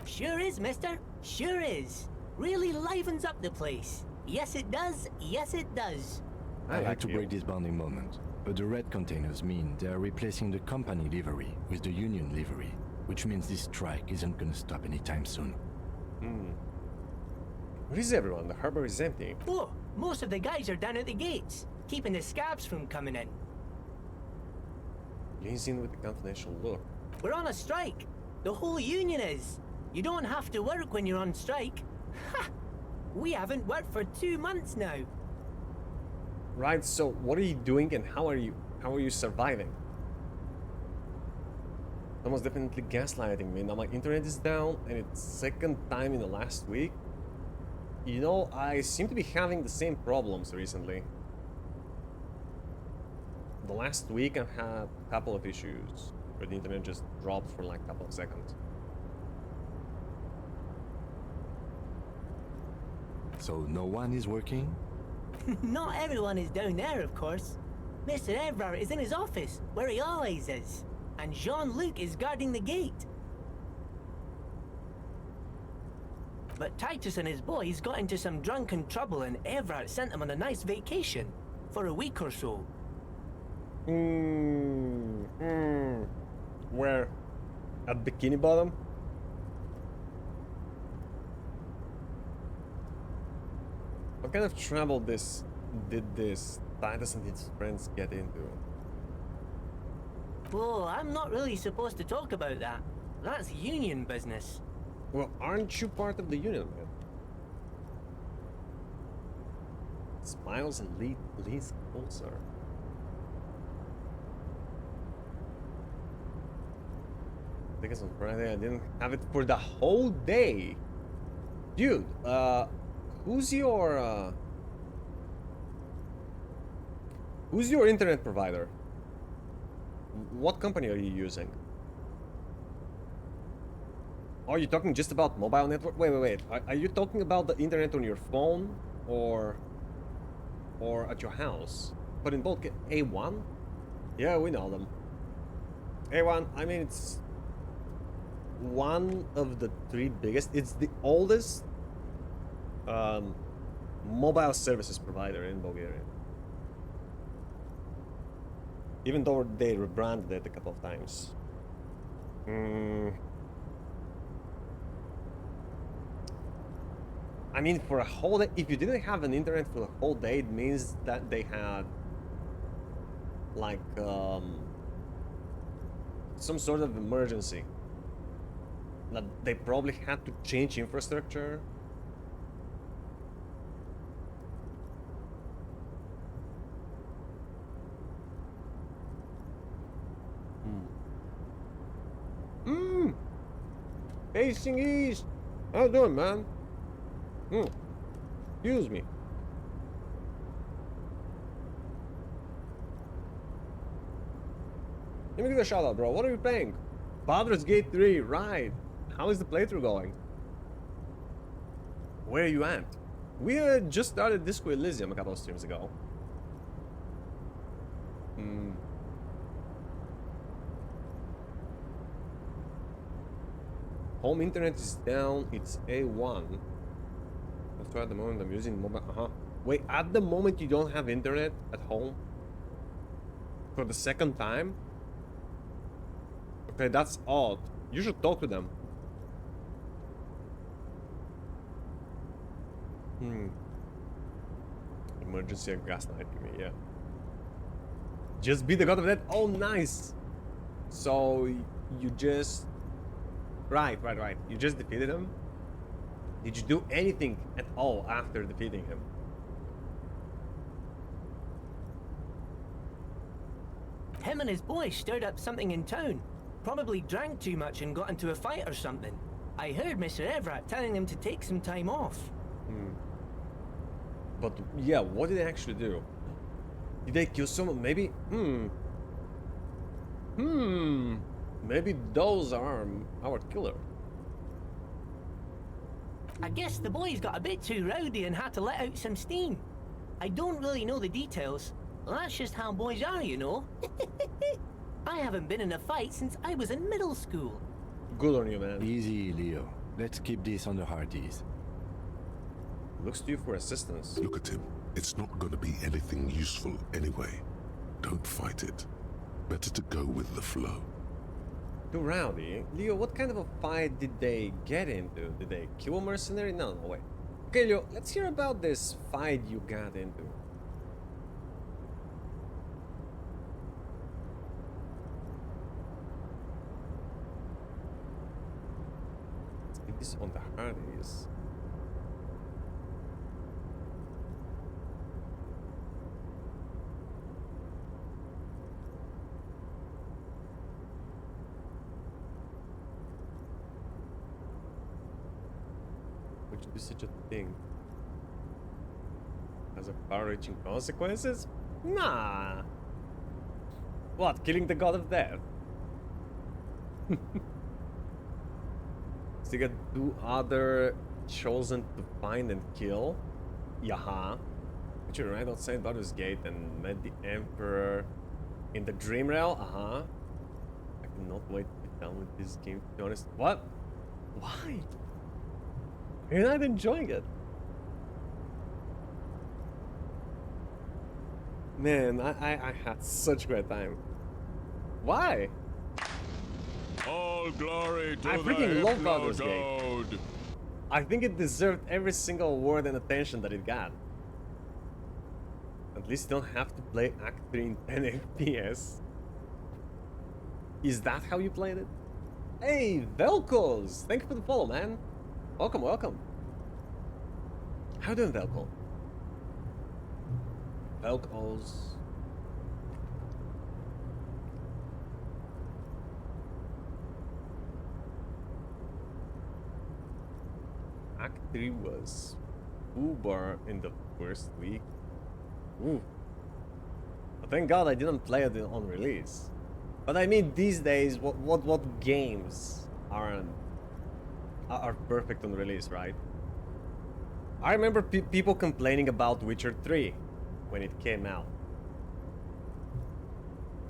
Sure is, mister. Sure is. Really livens up the place. Yes, it does. Yes, it does. I like had to you. break this bonding moment, but the red containers mean they are replacing the company livery with the union livery, which means this strike isn't gonna stop anytime soon. Where is everyone? The harbor is empty. Oh, most of the guys are down at the gates, keeping the scabs from coming in. Leans in with a confidential look. We're on a strike. The whole union is. You don't have to work when you're on strike. Ha! We haven't worked for 2 months now. Right, so what are you doing and how are you surviving? Someone's definitely gaslighting me. Now my internet is down and it's second time in the last week. You know, I seem to be having the same problems recently. The last week I've had a couple of issues where the internet just dropped for like a couple of seconds. So no one is working? Not everyone is down there, of course. Mr. Evrard is in his office, where he always is. And Jean-Luc is guarding the gate. But Titus and his boys got into some drunken trouble and Evrard sent them on a nice vacation. For a week or so. Where? At Bikini Bottom? What kind of trouble did this Titus and his friends get into? Oh, I'm not really supposed to talk about that. That's union business. Well, aren't you part of the union, man? Smiles and leans closer. I think it's on Friday. I didn't have it for the whole day. Dude, who's your internet provider? What company are you using? Are you talking just about mobile network? Wait. Are you talking about the internet on your phone or at your house? But in both, A1? Yeah, we know them. A1, I mean, it's one of the 3 biggest. It's the oldest mobile services provider in Bulgaria. Even though they rebranded it a couple of times. I mean, for a whole day, if you didn't have an internet for the whole day, it means that they had like some sort of emergency. That they probably had to change infrastructure. Facing east. How you doing, man? Excuse me. Let me give you a shout out, bro. What are you playing? Baldur's Gate 3, right. How is the playthrough going? Where are you at? We just started Disco Elysium a couple of streams ago. Home internet is down, it's A1. That's why at the moment I'm using mobile. Wait, at the moment you don't have internet at home? For the second time? Okay, that's odd. You should talk to them. Emergency and gaslighting me, yeah. Just beat the god of death. Oh, nice. So you just... Right. You just defeated him? Did you do anything at all after defeating him? Him and his boys stirred up something in town. Probably drank too much and got into a fight or something. I heard Mr. Everett telling them to take some time off. But yeah, what did they actually do? Did they kill someone? Maybe? Maybe those are our killer. I guess the boys got a bit too rowdy and had to let out some steam. I don't really know the details. That's just how boys are, you know. I haven't been in a fight since I was in middle school. Good on you, man. Easy, Leo. Let's keep this on the hard ease. Looks to you for assistance. Look at him. It's not gonna be anything useful anyway. Don't fight it. Better to go with the flow. Too rowdy. Leo, what kind of a fight did they get into? Did they kill a mercenary? No, wait. Okay, Leo, let's hear about this fight you got into. Let's keep this on the hard ease. Would you do such a thing? Has a far-reaching consequences? Nah. What, killing the god of death? So you got two other chosen to find and kill? Yaha. But you're right outside Baldur's Gate and met the Emperor in the Dream Realm? I cannot wait to be done with this game, to be honest. What? Why? You're not enjoying it. Man, I had such a great time. Why? All glory to I freaking love Baldur's Gate. Gate. I think it deserved every single word and attention that it got. At least you don't have to play Act 3 in 10 FPS. Is that how you played it? Hey, Velcos! Thank you for the follow, man. Welcome, welcome. How you doing, Velco? Velcos. Act 3 was uber in the first week. Ooh. But thank God I didn't play it on release. But I mean, these days, what games are perfect on release, right? I remember people complaining about Witcher 3 when it came out.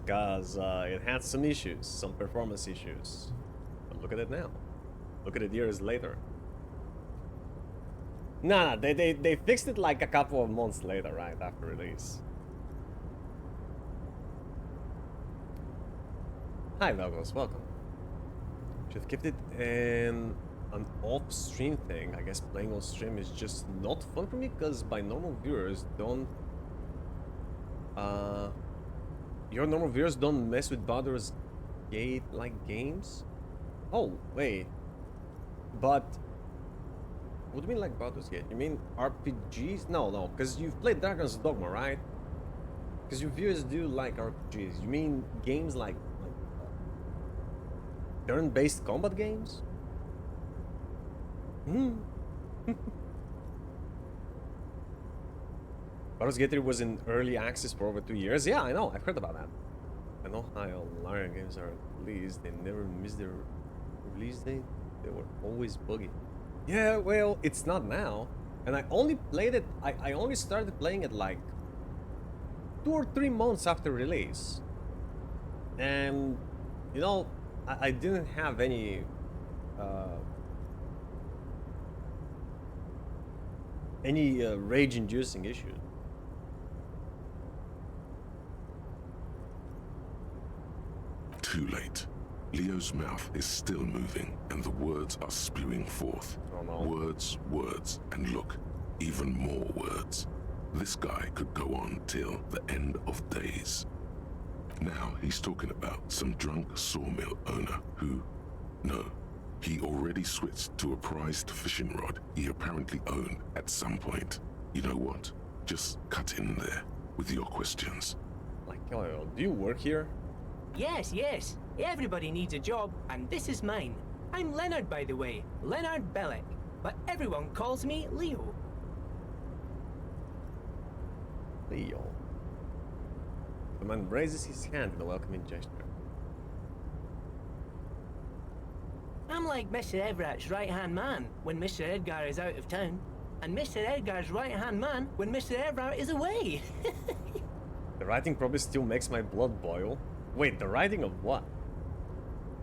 Because it had some issues, some performance issues. But look at it now. Look at it years later. Nah, they fixed it like a couple of months later, right after release. Hi, Velgos, welcome. Should have kept it in an off-stream thing. I guess playing on stream is just not fun for me because my normal viewers don't. Your normal viewers don't mess with Baldur's Gate like games. Oh wait, but. What do you mean like Baldur's Gate? You mean RPGs? No, because you've played Dragon's Dogma, right? Because your viewers do like RPGs. You mean games like turn-based combat games? Baldur's Gate 3 was in early access for over 2 years. Yeah, I know. I've heard about that. I know how Larian games are released. They never miss their release date. They were always buggy. Yeah, well, it's not now. And I only played it... I only started playing it like 2 or 3 months after release. And, you know, I didn't have any... rage-inducing issues. Too late. Leo's mouth is still moving, and the words are spewing forth. Oh no. Words, words, and look, even more words. This guy could go on till the end of days. Now he's talking about some drunk sawmill owner who... No, he already switched to a prized fishing rod he apparently owned at some point. You know what? Just cut in there with your questions. Like, do you work here? Yes, yes. Everybody needs a job, and this is mine. I'm Leonard, by the way. Leonard Bellick. But everyone calls me Leo. Leo. The man raises his hand in a welcoming gesture. I'm like Mr. Everett's right-hand man when Mr. Edgar is out of town, and Mr. Edgar's right-hand man when Mr. Everett is away. The writing probably still makes my blood boil. Wait, the writing of what?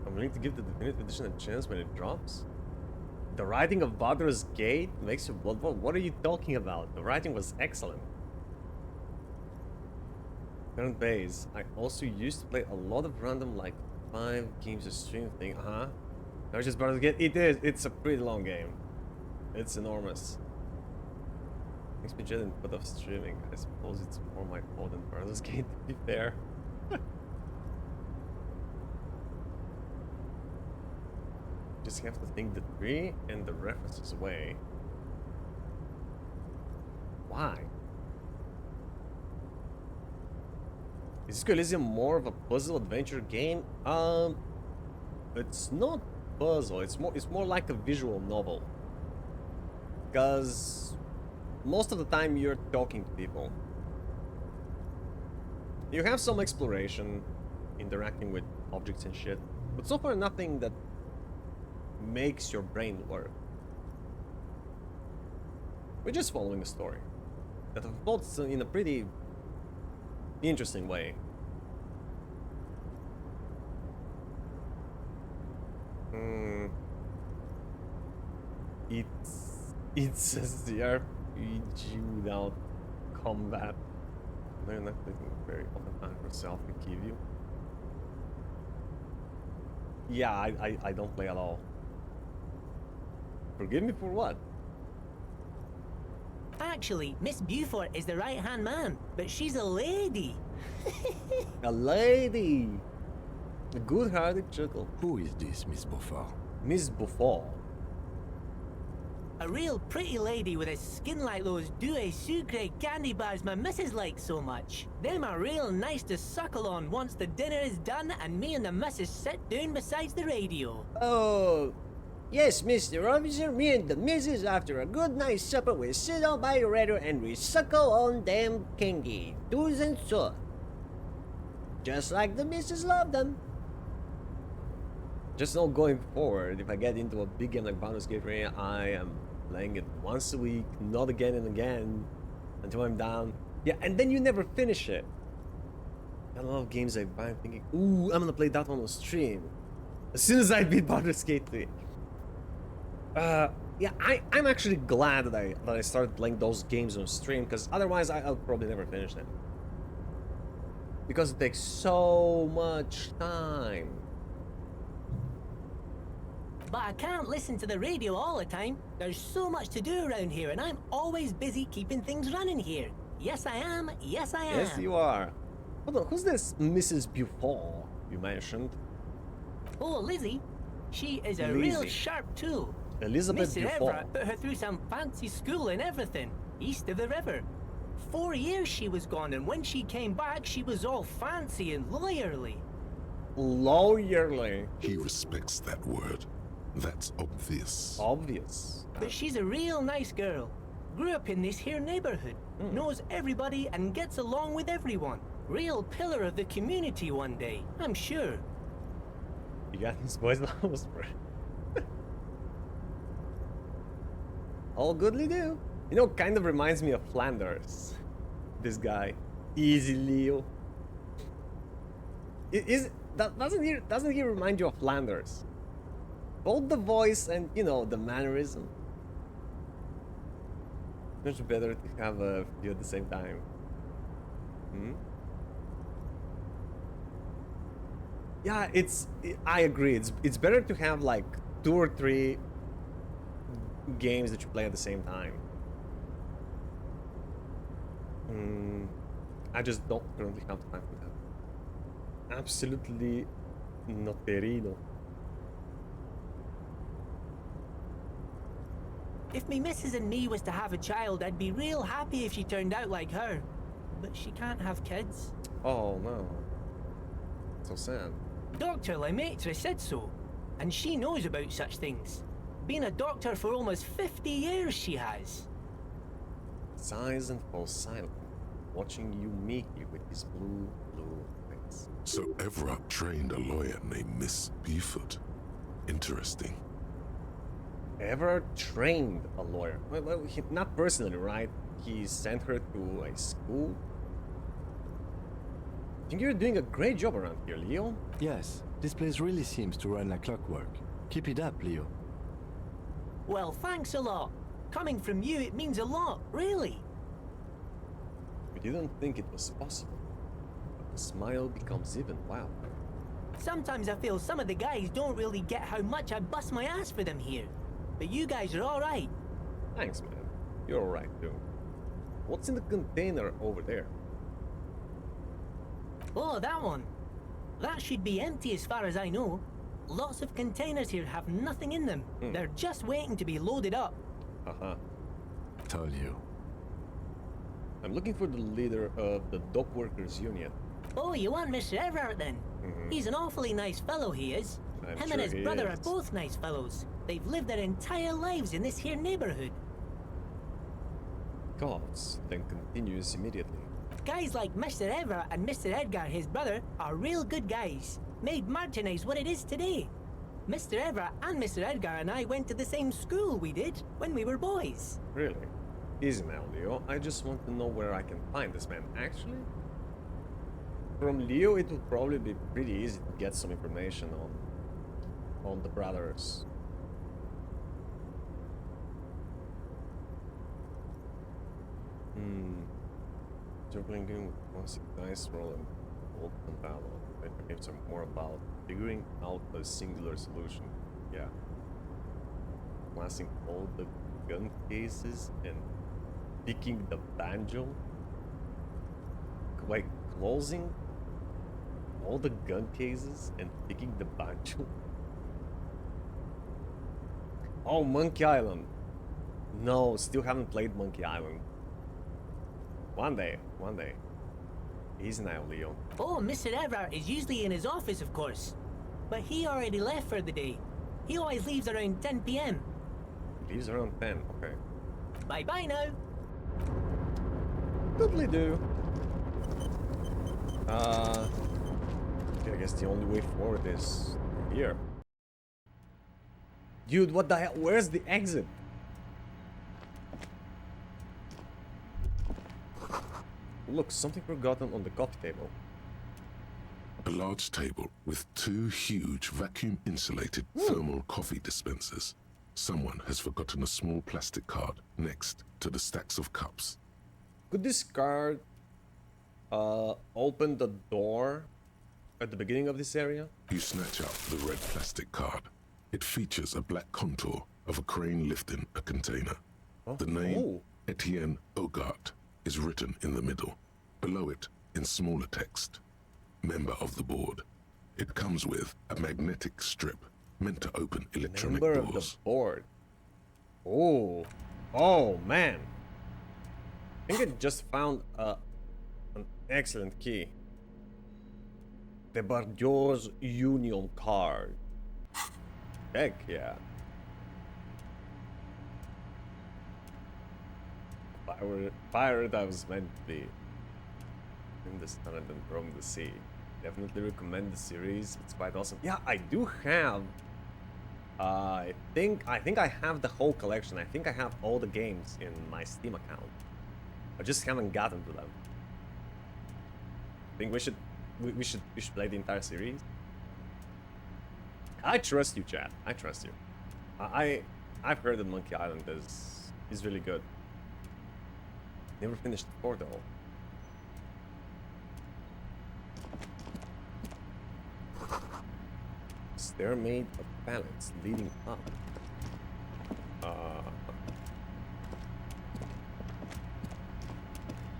I'm willing to give the definitive edition a chance when it drops? The writing of Baldur's Gate makes your blood boil? What are you talking about? The writing was excellent. Current base. I also used to play a lot of random, like, 5 games a stream thing. Now just Baldur's Gate. It is. It's a pretty long game. It's enormous. Makes me jealous and put off streaming. I suppose it's more my fault than Baldur's Gate, to be fair. Just have to think the tree and the references away. Why? Is Elysium more of a puzzle adventure game? It's not puzzle. It's more like a visual novel. Because most of the time you're talking to people. You have some exploration, interacting with objects and shit, but so far nothing that makes your brain work. We're just following a story that unfolds in a pretty interesting way. It's a RPG without combat. They're not taking very often time for self to give you. Yeah, I don't play at all. Forgive me for what? Actually, Miss Beaufort is the right-hand man, but she's a lady. A lady! A good-hearted chuckle. Who is this, Miss Beaufort? Miss Beaufort. A real pretty lady with a skin like those Douai Sucre candy bars my missus likes so much. Them are real nice to suckle on once the dinner is done and me and the missus sit down beside the radio. Oh, yes, Mr. Officer, me and the missus, after a good nice supper, we sit down by the radio and we suckle on them kingy do's and so. Just like the missus love them. Just know going forward, if I get into a big game like Baldur's Gate 3, I am playing it once a week, not again and again, until I'm down. Yeah, and then you never finish it. I love games I buy thinking, ooh, I'm gonna play that one on stream. As soon as I beat Baldur's Gate 3. Yeah, I'm actually glad that I started playing those games on stream, because otherwise I'll probably never finish them. Because it takes so much time. But I can't listen to the radio all the time. There's so much to do around here, and I'm always busy keeping things running here. Yes, I am. Yes, I am. Yes, you are. Hold on, who's this Mrs. Beaufort you mentioned? Oh, Lizzie. She is a Lizzie. real sharp tool. Elizabeth Mr. Beaufort. Everett put her through some fancy school and everything, east of the river. 4 years she was gone, and when she came back, she was all fancy and lawyerly. Lawyerly. He respects that word. That's obvious. Obvious. But she's a real nice girl. Grew up in this here neighborhood. Knows everybody and gets along with everyone. Real pillar of the community one day, I'm sure. You got his voice levels, bro. All goodly do. You know, kind of reminds me of Flanders. This guy. Easy Leo. Doesn't he remind you of Flanders? Both the voice and, you know, the mannerism. Much better to have a few at the same time. Yeah, I agree. It's better to have like 2 or 3 games that you play at the same time. I just don't currently have time for that. Absolutely not perino. If me missus and me was to have a child, I'd be real happy if she turned out like her. But she can't have kids. Oh no. So sad. Dr. Lemaitre said so. And she knows about such things. Been a doctor for almost 50 years she has. Sighs and falls silent, watching you meekly with his blue face. So Everard trained a lawyer named Miss Beaufort. Interesting. Ever trained a lawyer? Well, not personally, right? He sent her to a school. I think you're doing a great job around here, Leo. Yes, this place really seems to run like clockwork. Keep it up, Leo. Well, thanks a lot. Coming from you, it means a lot, really. We didn't think it was possible, but the smile becomes even wilder. Sometimes I feel some of the guys don't really get how much I bust my ass for them here. But you guys are alright. Thanks, man. You're alright, too. What's in the container over there? Oh, that one. That should be empty as far as I know. Lots of containers here have nothing in them. They're just waiting to be loaded up. Haha. Told you. I'm looking for the leader of the dock workers union. Oh, you want Mr. Everett then? He's an awfully nice fellow, he is. I'm Him sure and his he brother is. are both nice fellows. They've lived their entire lives in this here neighborhood. Gods, then continues immediately. Guys like Mr. Everett and Mr. Edgar, his brother, are real good guys. Made Martinez what it is today. Mr. Everett and Mr. Edgar and I went to the same school we did when we were boys. Really? Easy now, Leo. I just want to know where I can find this man. Actually, from Leo, it would probably be pretty easy to get some information on the brothers. Juggling game with classic dice roll and old battle. Later games are more about figuring out a singular solution. Yeah. Classing all the gun cases and picking the banjo. Like closing all the gun cases and picking the banjo. Oh, Monkey Island. No, still haven't played Monkey Island. One day. Easy now, Leo. Oh, Mr. Everett is usually in his office, of course. But he already left for the day. He always leaves around 10 p.m. Leaves around 10, okay. Bye-bye now. Totally do. Okay, I guess the only way forward is here. Dude, what the hell? Where's the exit? Look, something forgotten on the coffee table. A large table with 2 huge vacuum-insulated thermal coffee dispensers. Someone has forgotten a small plastic card next to the stacks of cups. Could this card open the door at the beginning of this area? You snatch up the red plastic card. It features a black contour of a crane lifting a container. The name, Etienne Hogarth, is written in the middle. Below it, in smaller text, member of the board. It comes with a magnetic strip meant to open electronic Member of the doors. board. Oh man. I think I just found an excellent key. The Bardios Union card. Heck yeah. Pirate I was meant to be. In the sun and then roam the sea. Definitely recommend the series. It's quite awesome. Yeah, I do have. I think I have the whole collection. I think I have all the games in my Steam account. I just haven't gotten to them. I think we should play the entire series. I trust you, chat. I trust you. I've heard that Monkey Island is really good. Never finished the 4 though. They're made of pallets leading up.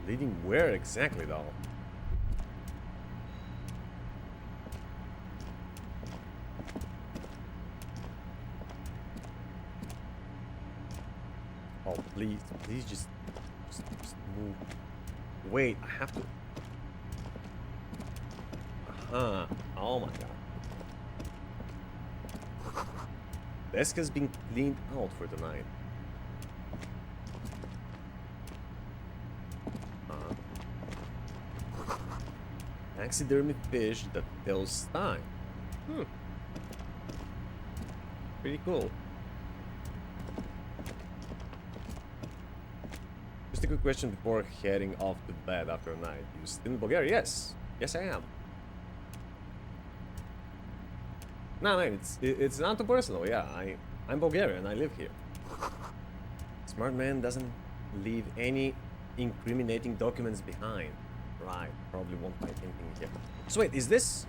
Leading where exactly though? Oh please just move. Wait, I have to. Oh my god. Desk has been cleaned out for the night. Taxidermy fish that tells time. Pretty cool. Just a quick question before heading off to bed after a night. You still in Bulgaria? Yes. Yes, I am. No, man, it's not too personal. Yeah, I'm Bulgarian. I live here. Smart man doesn't leave any incriminating documents behind. Right, probably won't find anything here. So wait, is this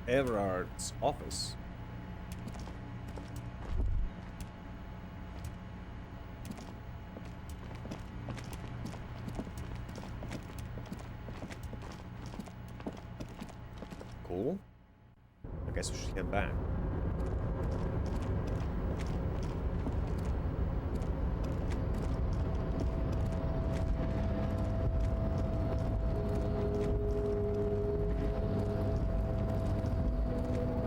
Everard's office? Cool. I guess we should head back.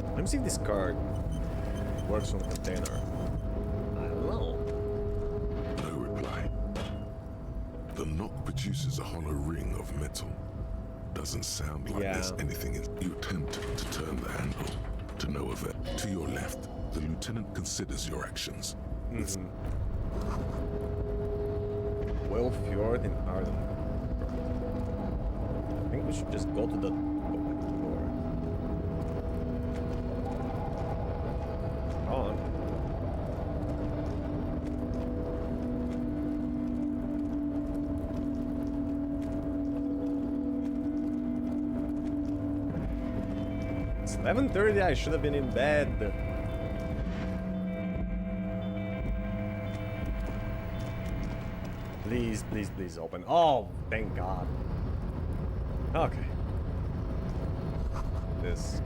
Let me see if this card works on the container. I don't know. No reply. The knock produces a hollow ring of metal. Doesn't sound like there's anything in. You attempt to turn the handle, to no avail. To your left, the lieutenant considers your actions. Well, Fjord in Arden. I think we should just go to the door. On. It's 11:30. I should have been in bed. Please, please, please open. Oh, thank God. Okay. This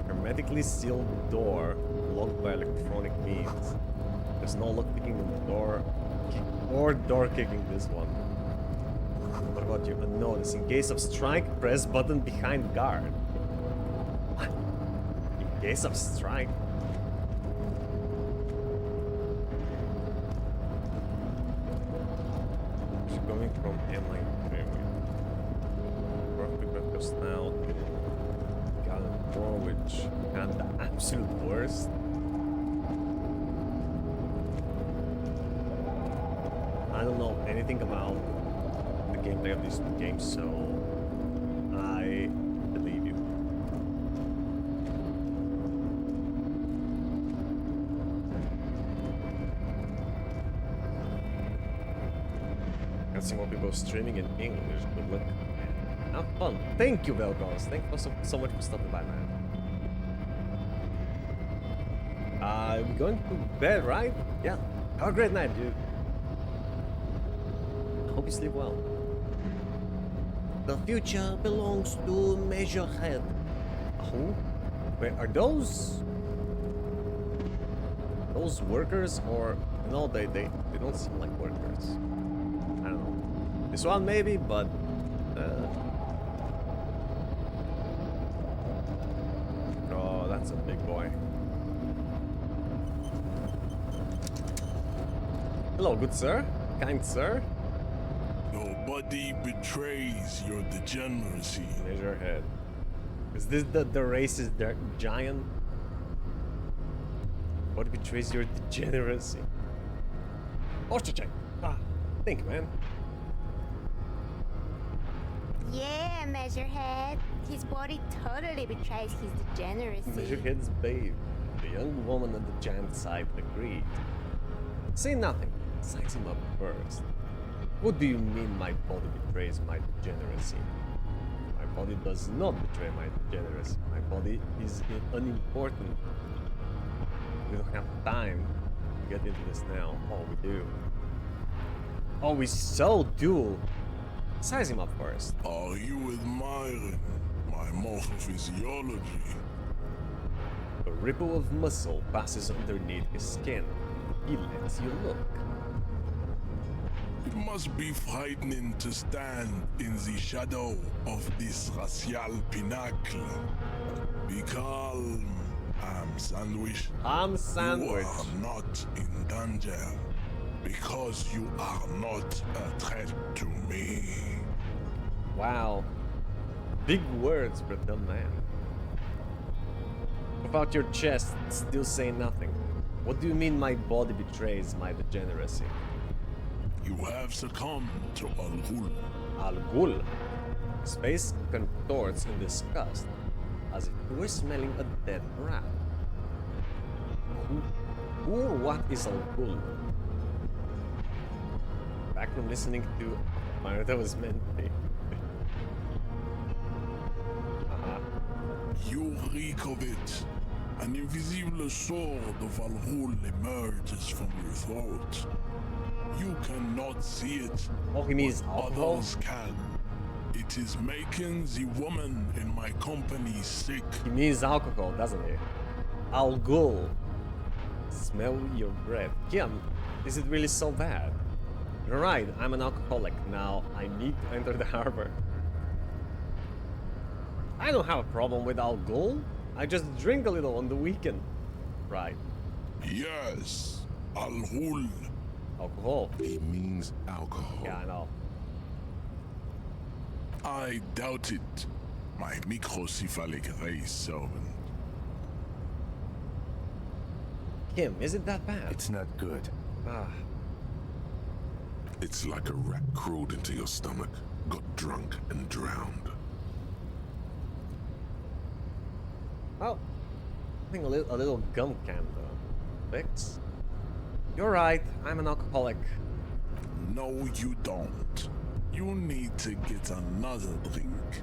hermetically sealed door locked by electronic means. There's no lock picking on the door or door kicking this one. What about you? A notice. In case of strike, press button behind guard. What? In case of strike? Going from M-Line because now Gallant 4, which had the absolute worst. I don't know anything about the gameplay of these two games, so I believe you. See more people streaming in English. Good luck. Have fun. Thank you, Velgos. Thank you so much for stopping by, man. We're going to bed, right? Yeah. Have a great night, dude. I hope you sleep well. The future belongs to Measurehead. Who? Wait, are those workers or no? They don't seem like workers. I don't know. This one maybe, but What's up, big boy? Hello, good sir. Kind sir. Nobody betrays your degeneracy. Measure head. Is this the racist giant? What betrays your degeneracy? Posture check. Think, man. Yeah, Measurehead. His body totally betrays his degeneracy. Measurehead's babe. The young woman on the giant side agreed. Say nothing. Size him up first. What do you mean my body betrays my degeneracy? My body does not betray my degeneracy. My body is unimportant. We don't have time to get into this now. Oh, we do. Oh, we so do. Size him up first. Are you admiring my morphophysiology? A ripple of muscle passes underneath his skin. He lets you look. It must be frightening to stand in the shadow of this racial pinnacle. Be calm, I'm Sandwich. I'm Sandwich. You are not in danger because you are not a threat to me. Wow. Big words for a dumb man. About your chest, still say nothing. What do you mean my body betrays my degeneracy? You have succumbed to Al Ghul. Al Ghul. His face contorts in disgust, as if he were smelling a dead rat. Who or what is Al Ghul? Back from listening to Marta was meant to be. You reek of it. An invisible sword of Al Ghul emerges from your throat. You cannot see it. Oh, he means alcohol? Others can. It is making the woman in my company sick. He means alcohol, doesn't he? Al Ghul. Smell your breath. Kim, is it really so bad? You're right, I'm an alcoholic. Now I need to enter the harbor. I don't have a problem with Al Ghul. I just drink a little on the weekend. Right. Yes, Al Ghul. Alcohol. He means alcohol. Yeah, I know. I doubt it, my microcephalic race servant. Kim, is it that bad? It's not good. Ah. It's like a rat crawled into your stomach, got drunk and drowned. Well, I think a little gum can fix. You're right, I'm an alcoholic. No, you don't. You need to get another drink.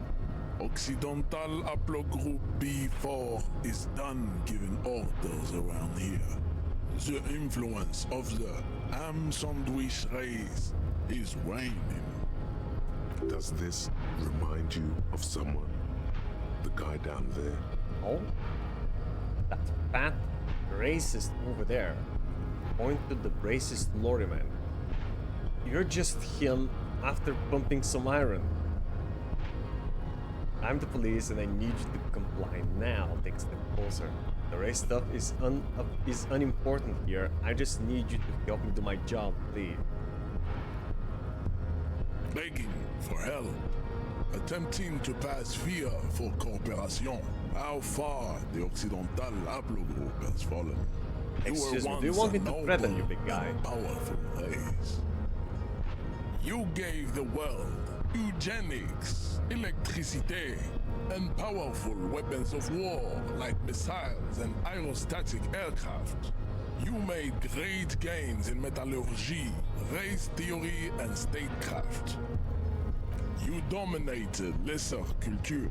Occidental Haplogroup B4 is done giving orders around here. The influence of the ham sandwich race is waning. Does this remind you of someone? The guy down there? Oh? That fat racist over there. Point to the racist lorryman. You're just him after pumping some iron. I'm the police and I need you to comply now. Take a step closer. The race stuff is unimportant here. I just need you to help me do my job, please. Begging for help. Attempting to pass via for cooperation. How far the Occidental Haplogroup has fallen. Excuse me, do you want me to threaten you, big guy? Powerful race. You gave the world eugenics, electricity, and powerful weapons of war like missiles and aerostatic aircraft. You made great gains in metallurgy, race theory, and statecraft. You dominated lesser cultures,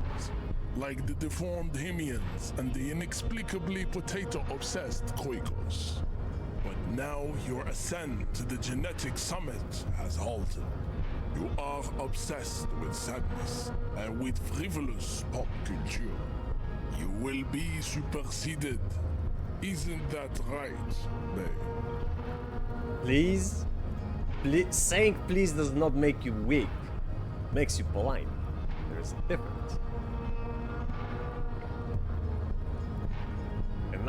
like the deformed Hemians and the inexplicably potato-obsessed Kroikos. But now your ascent to the genetic summit has halted. You are obsessed with sadness and with frivolous pop culture. You will be superseded. Isn't that right, babe? Please? Saying please does not make you weak. Makes you polite. There's a difference.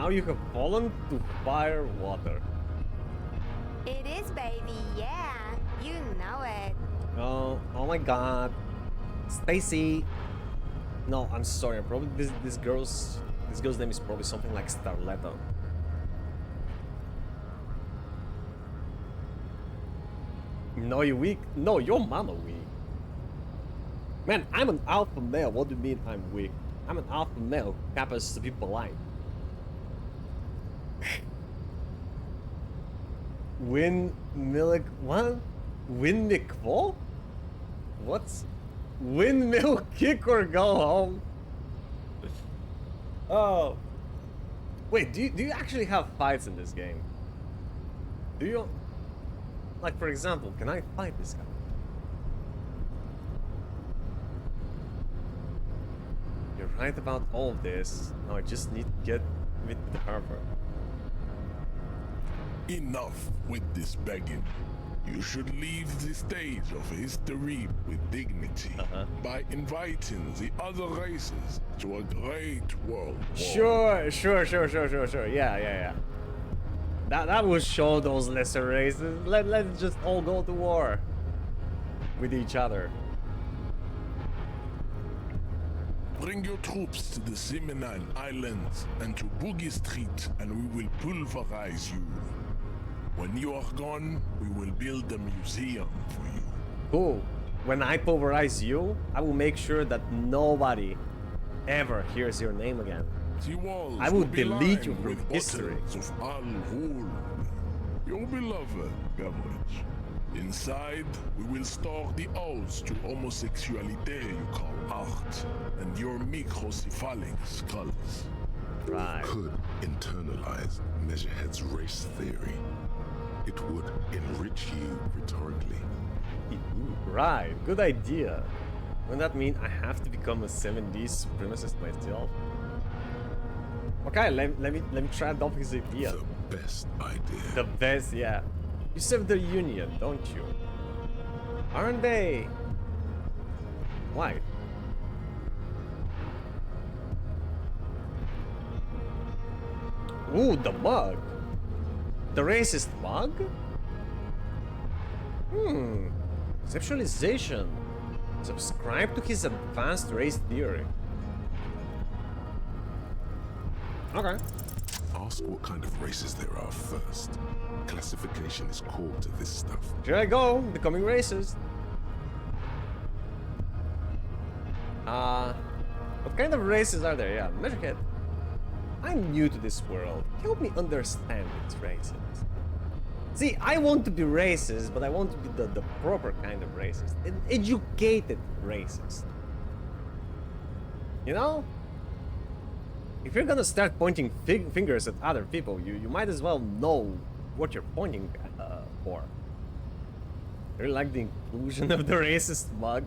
Now you have fallen to fire water. It is, baby, yeah. You know it. Oh my god. Stacy. No, I'm sorry. Probably this girl's name is probably something like Starletta. No, you weak. No, your mama weak. Man, I'm an alpha male. What do you mean I'm weak? I'm an alpha male who happens to be polite. Win milk what? Win McFall? What's windmill kick or go home? Oh. Wait, do you actually have fights in this game? Do you? Like, for example, can I fight this guy? You're right about all of this. Now I just need to get with the harbor. Enough with this begging. You should leave the stage of history with dignity by inviting the other races to a great world war. Sure. Yeah. That will show those lesser races. Let's just all go to war with each other. Bring your troops to the Seminine Islands and to Boogie Street, and we will pulverize you. When you are gone, we will build a museum for you. Cool. When I pulverize you, I will make sure that nobody ever hears your name again. The walls I will be delete you lined from with history. bottles of Al-Hul, your beloved beverage. Inside, we will store the odes to homosexuality you call art, and your microcephalic skulls. Right. Could internalize Measurehead's race theory. It would enrich you rhetorically. Right, good idea. Wouldn't that mean I have to become a 70s supremacist myself? Okay, let me try adopting his idea. The best idea. The best, yeah. You serve the Union, don't you? Aren't they? Why? Ooh, the mug. The racist mug? Conceptualization. Subscribe to his advanced race theory. Okay. Ask what kind of races there are first. Classification is core to this stuff. Here I go, becoming racist. What kind of races are there? Yeah, Measurehead. I'm new to this world. Help me understand its races. See, I want to be racist, but I want to be the proper kind of racist. An educated racist. You know? If you're gonna start pointing fingers at other people, you might as well know what you're pointing for. You like the inclusion of the racist mug?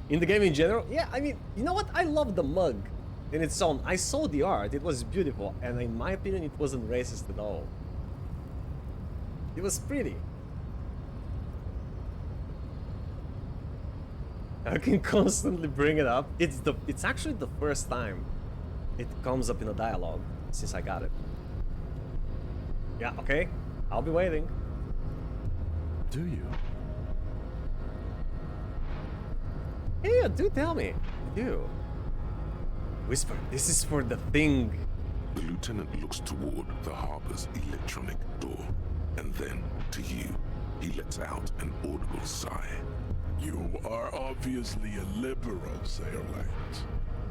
In the game in general? Yeah, I mean, you know what? I love the mug in its own. I saw the art, it was beautiful, and in my opinion, it wasn't racist at all. It was pretty. I can constantly bring it up. It's actually the first time it comes up in a dialogue since I got it. Yeah, okay. I'll be waiting. Do you? Yeah, do tell me. Do. Whisper, this is for the thing. The lieutenant looks toward the harbor's electronic door, and then to you. He lets out an audible sigh. You are obviously a liberal, Sailorite.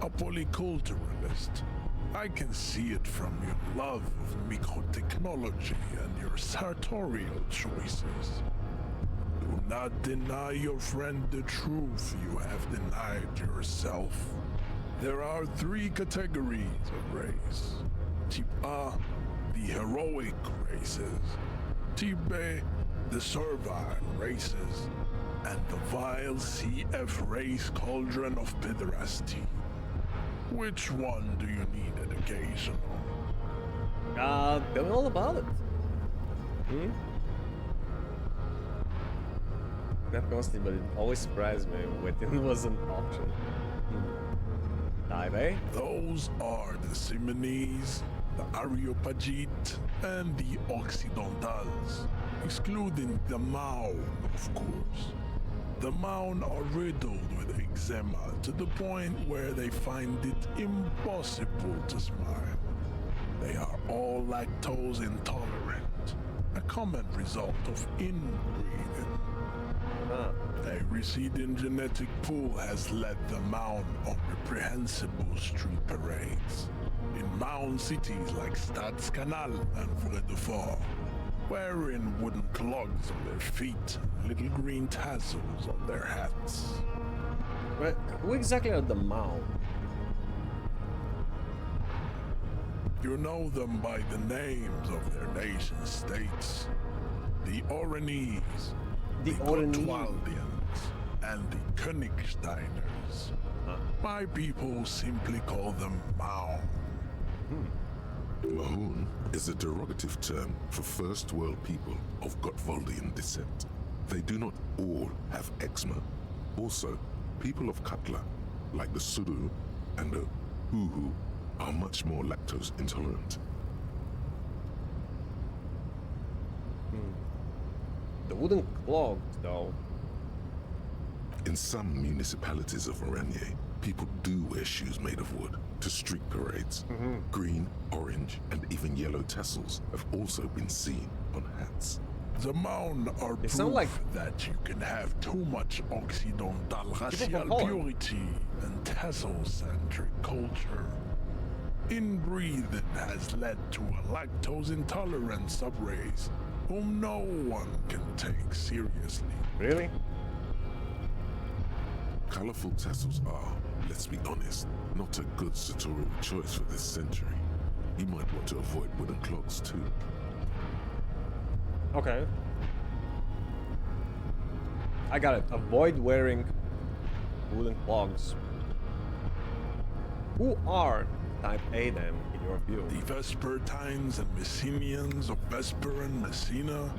A polyculturalist. I can see it from your love of microtechnology and your sartorial choices. Do not deny your friend the truth you have denied yourself. There are 3 categories of race. Type A, the heroic races. Type B, the servile races. And the vile CF race cauldron of pederasty. Which one do you need education on? Tell me all about it. Not constantly, but it always surprised me when it was an option. Type A? Those are the Simonese, the Areopagite, and the Occidentals, excluding the Maun, of course. The Maun are riddled with eczema to the point where they find it impossible to smile. They are all lactose intolerant, a common result of inbreeding. A receding genetic pool has led the Maun on reprehensible street parades in Maun cities like Stadskanal and Vredefort, wearing wooden clogs on their feet and little green tassels on their hats. But who exactly are the Mao? You know them by the names of their nation states. The Oranese, the Gotwaldians, and the Königsteiners. My people simply call them Mao. Mahun is a derogative term for first world people of Gotwaldian descent. They do not all have eczema. Also, people of Katla, like the Suru and the Huhu, are much more lactose intolerant. The wooden clogs, though. In some municipalities of Oranje, people do wear shoes made of wood to street parades. Green, orange, and even yellow tassels have also been seen on hats. The Maun are They proof sound like that you can have too much Occidental racial Holland. purity and tassel-centric culture. Inbreeding has led to a lactose-intolerant subrace whom no one can take seriously. Really? Colorful tassels are, let's be honest, not a good sartorial choice for this century. You might want to avoid wooden clogs too. Okay. I got it. Avoid wearing wooden clogs. Who are Type A then, in your view? The Vespertines and Messenians of Vesper and Messina,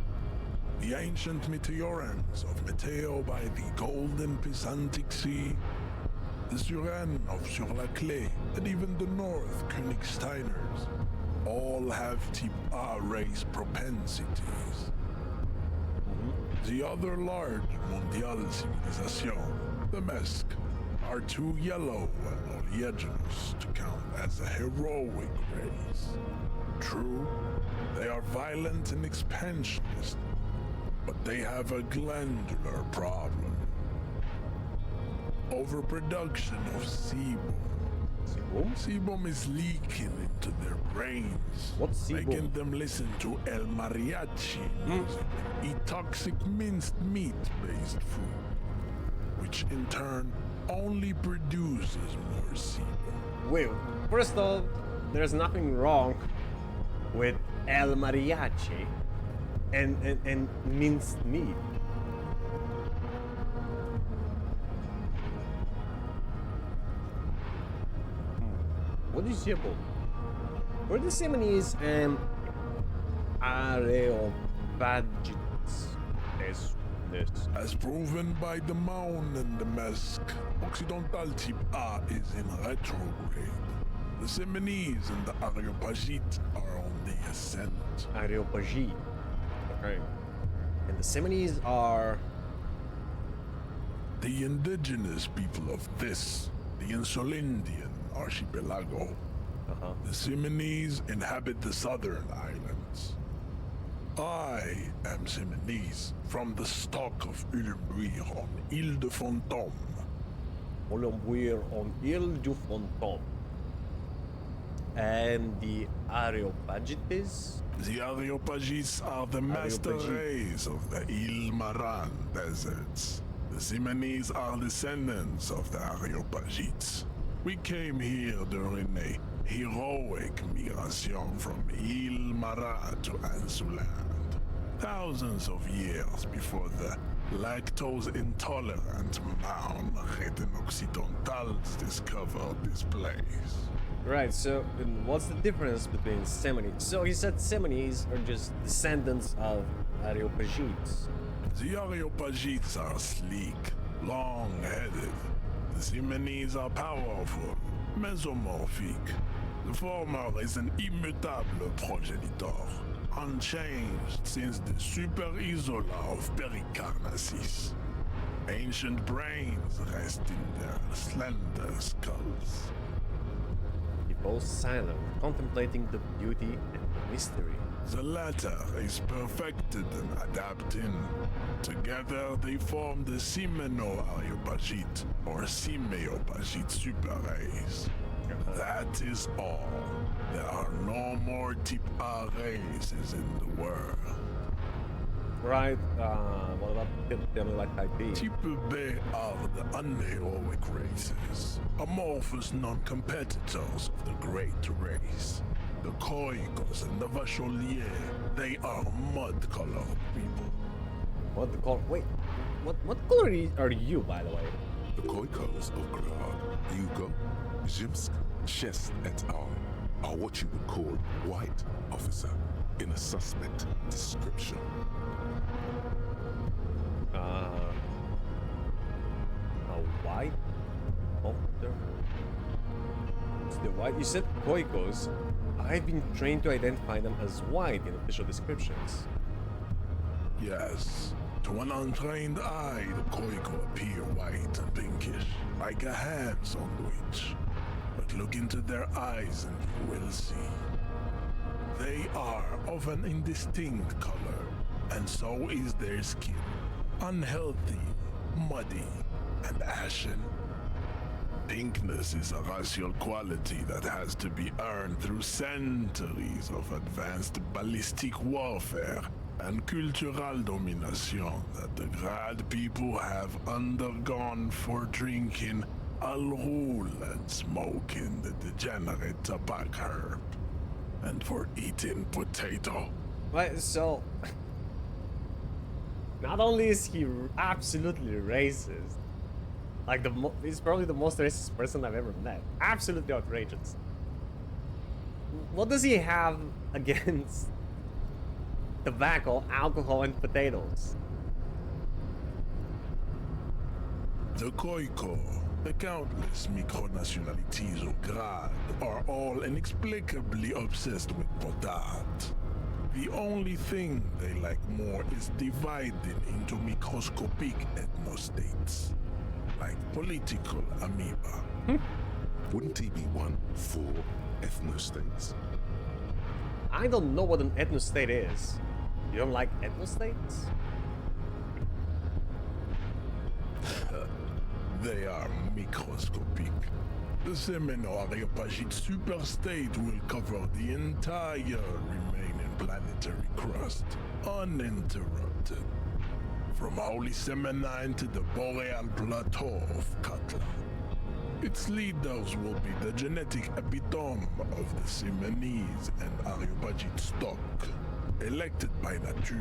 the ancient Meteorans of Meteo by the golden Pisantic Sea, the Suren of Sur-la-Clé, and even the North Königsteiners, all have Type A race propensities. The other large Mondial civilization, the Mesk, are too yellow and oleaginous to count as a heroic race. True, they are violent and expansionist, but they have a glandular problem. Overproduction of sebum. Sebum? Sebum is leaking into their brains, What's sebum? making them listen to El Mariachi music, eat toxic minced meat-based food, which in turn only produces more sebum. Wait, first off, there's nothing wrong with El Mariachi and minced meat. What is sebum? Were the Simonese and Areopagites this? As proven by the Maun and the Mesk, Occidental Type A is in retrograde. The Simonese and the Areopagite are on the ascent. Areopagi. Okay. And the Simonese are The indigenous people of this, the Insulindian archipelago. The Simonese inhabit the southern islands. I am Simonese, from the stock of Ulumbuir on Ile de Fantôme. Olombuir on Ile du Fantôme. And the Areopagites? The Areopagites are the master Areopagi. race of the Ile Maran deserts. The Simonese are descendants of the Areopagites. We came here during a heroic migration from Ile Maran to Ansuland, thousands of years before the lactose-intolerant Maun Occidentals discovered this place. Right, so then what's the difference between Simonese? So he said Simonese are just descendants of Areopagites. The Areopagites are sleek, long-headed. The The Simonese are powerful, mesomorphic. The former is an immutable progenitor, unchanged since the Super Isola of Pericarnassus. Ancient brains rest in their slender skulls. He falls silent, contemplating the beauty and the mystery. The latter is perfected and adapting. Together they form the Simeno-Areopagite or Simeopagite superrace. That is all. There are no more type A races in the world. Right, what about tell me like type B? Type B are the unheroic races, amorphous non-competitors of the great race. The Koikos and the Vacholier, they are mud-colored people. What the color? Wait, what color are you, by the way? The Koikos of Grad, Hugo, Zimsk, Chest et al. Are what you would call white, officer, in a suspect description. A white officer? It's the white. You said Koikos. I've been trained to identify them as white in official descriptions. Yes, to an untrained eye, the Koiko appear white and pinkish, like a ham sandwich. But look into their eyes and you will see. They are of an indistinct color, and so is their skin. Unhealthy, muddy, and ashen. Pinkness is a racial quality that has to be earned through centuries of advanced ballistic warfare and cultural domination that the Grad people have undergone for drinking Al Rul and smoking the degenerate tobacco herb, and for eating potato. Right, so not only is he absolutely racist, like he's probably the most racist person I've ever met. Absolutely outrageous. What does he have against tobacco, alcohol, and potatoes? The Koiko, the countless micronationalities of Grad, are all inexplicably obsessed with potat. The only thing they like more is dividing into microscopic ethnostates, like political amoeba. Wouldn't he be one for ethnostates? I don't know what an ethnostate is. You don't like ethnostates? They are microscopic. The Semeno-Areopagite superstate will cover the entire remaining planetary crust, uninterrupted. From Holy Semenine to the Boreal Plateau of Katla. Its leaders will be the genetic epitome of the Simonese and Areopagite stock, elected by nature,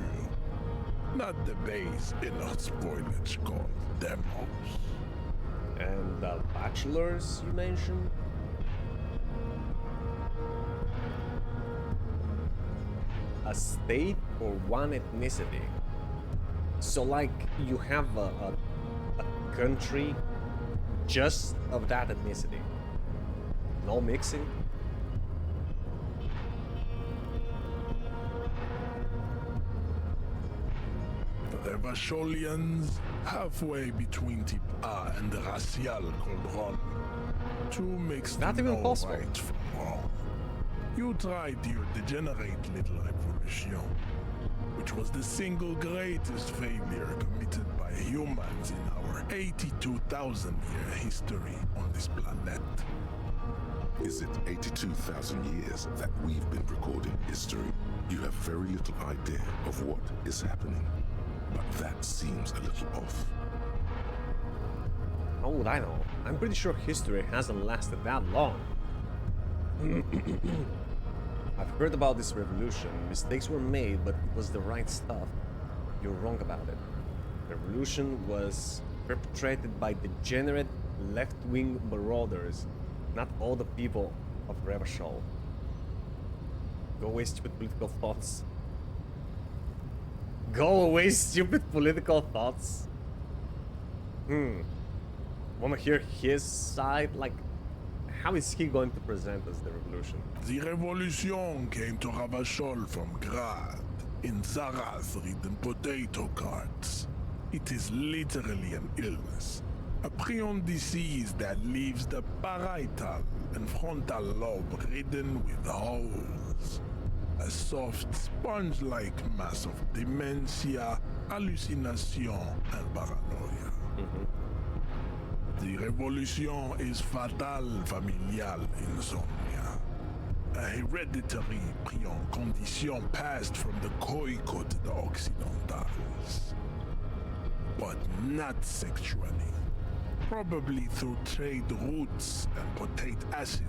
not the base inner spoilage called demos. And the bachelors you mentioned? A state or one ethnicity? So like you have a country just of that ethnicity? No mixing? The Vacholians, halfway between Type A and the Racial Cauldron. Two mixed Not even know possible. right from wrong. You tried your degenerate little revolution, which was the single greatest failure committed by humans in our 82,000-year history on this planet. Is it 82,000 years that we've been recording history? You have very little idea of what is happening, but that seems a little off. How would I know? I'm pretty sure history hasn't lasted that long. I've heard about this revolution. Mistakes were made, but it was the right stuff. You're wrong about it. The revolution was perpetrated by degenerate left-wing marauders, not all the people of Revachol. Go away, stupid political thoughts. Go away, stupid political thoughts. Want to hear his side? Like, how is he going to present us the revolution? The revolution came to Ravachol from Grad in Zaraz-ridden potato carts. It is literally an illness. A prion disease that leaves the parietal and frontal lobe ridden with holes. A soft, sponge-like mass of dementia, hallucination, and paranoia. The revolution is fatal familial insomnia. A hereditary prion condition passed from the Khoico to the Occidentals. But not sexually. Probably through trade roots and potate acid,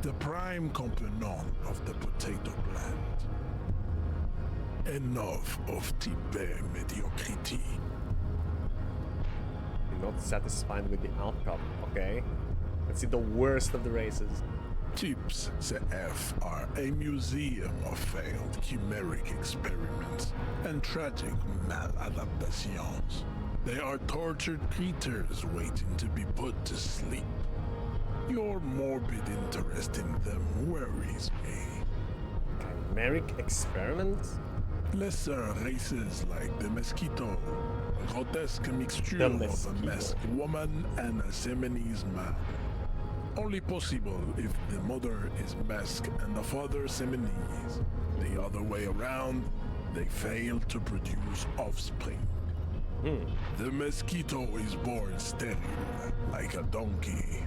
the prime component of the potato plant. Enough of type mediocrity. Not satisfied with the outcome. Okay. Let's see the worst of the races. Types CF are a museum of failed chimeric experiments and tragic maladaptations. They are tortured creatures waiting to be put to sleep. Your morbid interest in them worries me. Chimeric experiments? Lesser races like the mosquito, a grotesque mixture of a masked woman and a Seminese man. Only possible if the mother is masked and the father Seminese. The other way around, they fail to produce offspring. The mosquito is born sterile, like a donkey.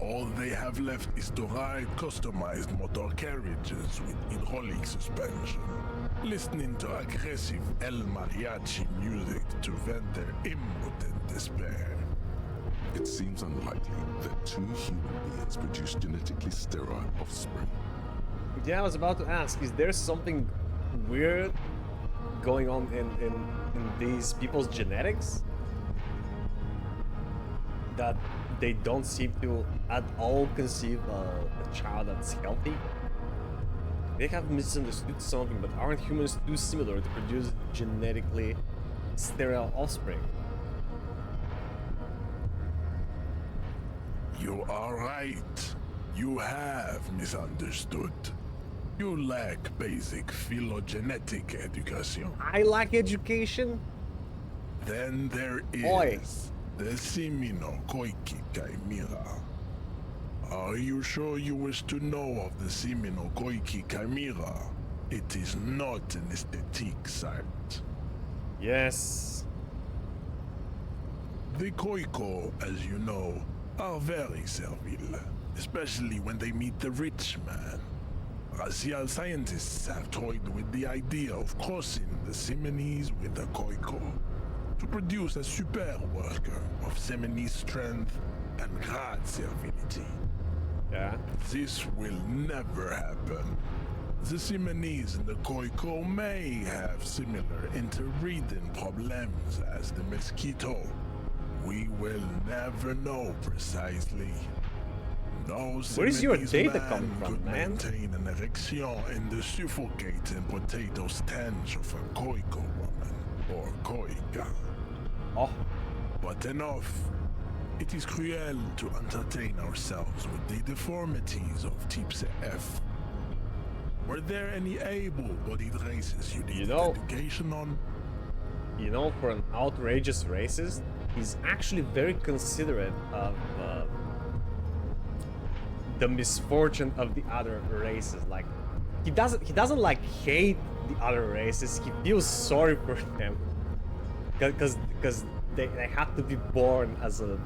All they have left is to ride customized motor carriages with hydraulic suspension, listening to aggressive El Mariachi music to vent their impotent despair. It seems unlikely that two human beings produce genetically sterile offspring. Yeah, I was about to ask, is there something weird going on in these people's genetics? That they don't seem to at all conceive a child that's healthy? They have misunderstood something, but aren't humans too similar to produce genetically sterile offspring? You are right. You have misunderstood. You lack basic phylogenetic education. I lack education? Then there is Oi. the Seminokoiki Chimera. Are you sure you wish to know of the Seminokoiki Chimera? It is not an aesthetic site. Yes. The Khoico, as you know, are very servile, especially when they meet the rich man. Racial scientists have toyed with the idea of crossing the Seminese with the Khoico to produce a super worker of Seminese strength and Grad servility. Yeah. This will never happen. The Seminese and the Khoico may have similar interbreeding problems as the mosquito. We will never know precisely. No Where's your Seminese data man coming from, could man? maintain an erection in the suffocating potato stench of a Khoico woman or Khoika. Oh. But enough. It is cruel to entertain ourselves with the deformities of Type F. Were there any able-bodied races you needed education on? You know, for an outrageous racist, he's actually very considerate of the misfortune of the other races. Like, he doesn't like hate the other races. He feels sorry for them because they have to be born as an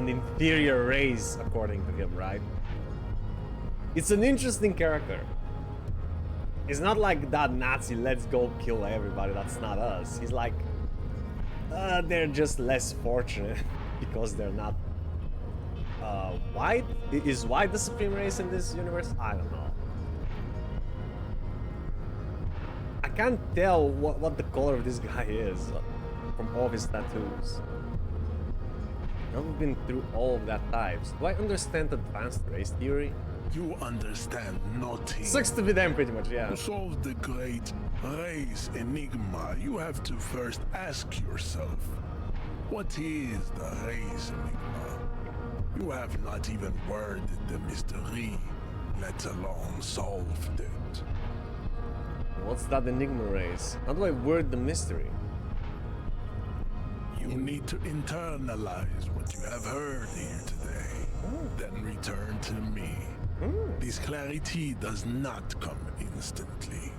inferior race, according to him, right? It's an interesting character. It's not like that Nazi, let's go kill everybody, that's not us. He's like, they're just less fortunate because they're not white? Is white the supreme race in this universe? I don't know. I can't tell what the color of this guy is from all of his tattoos. I've been through all of that types. Do I understand advanced race theory? You understand nothing. Sucks to be them, pretty much, yeah. To solve the great race enigma, you have to first ask yourself, What is the race enigma? You have not even worded the mystery, let alone solved it. What's that enigma race? How do I word the mystery? You need to internalize what you have heard here today, then return to me. This clarity does not come instantly.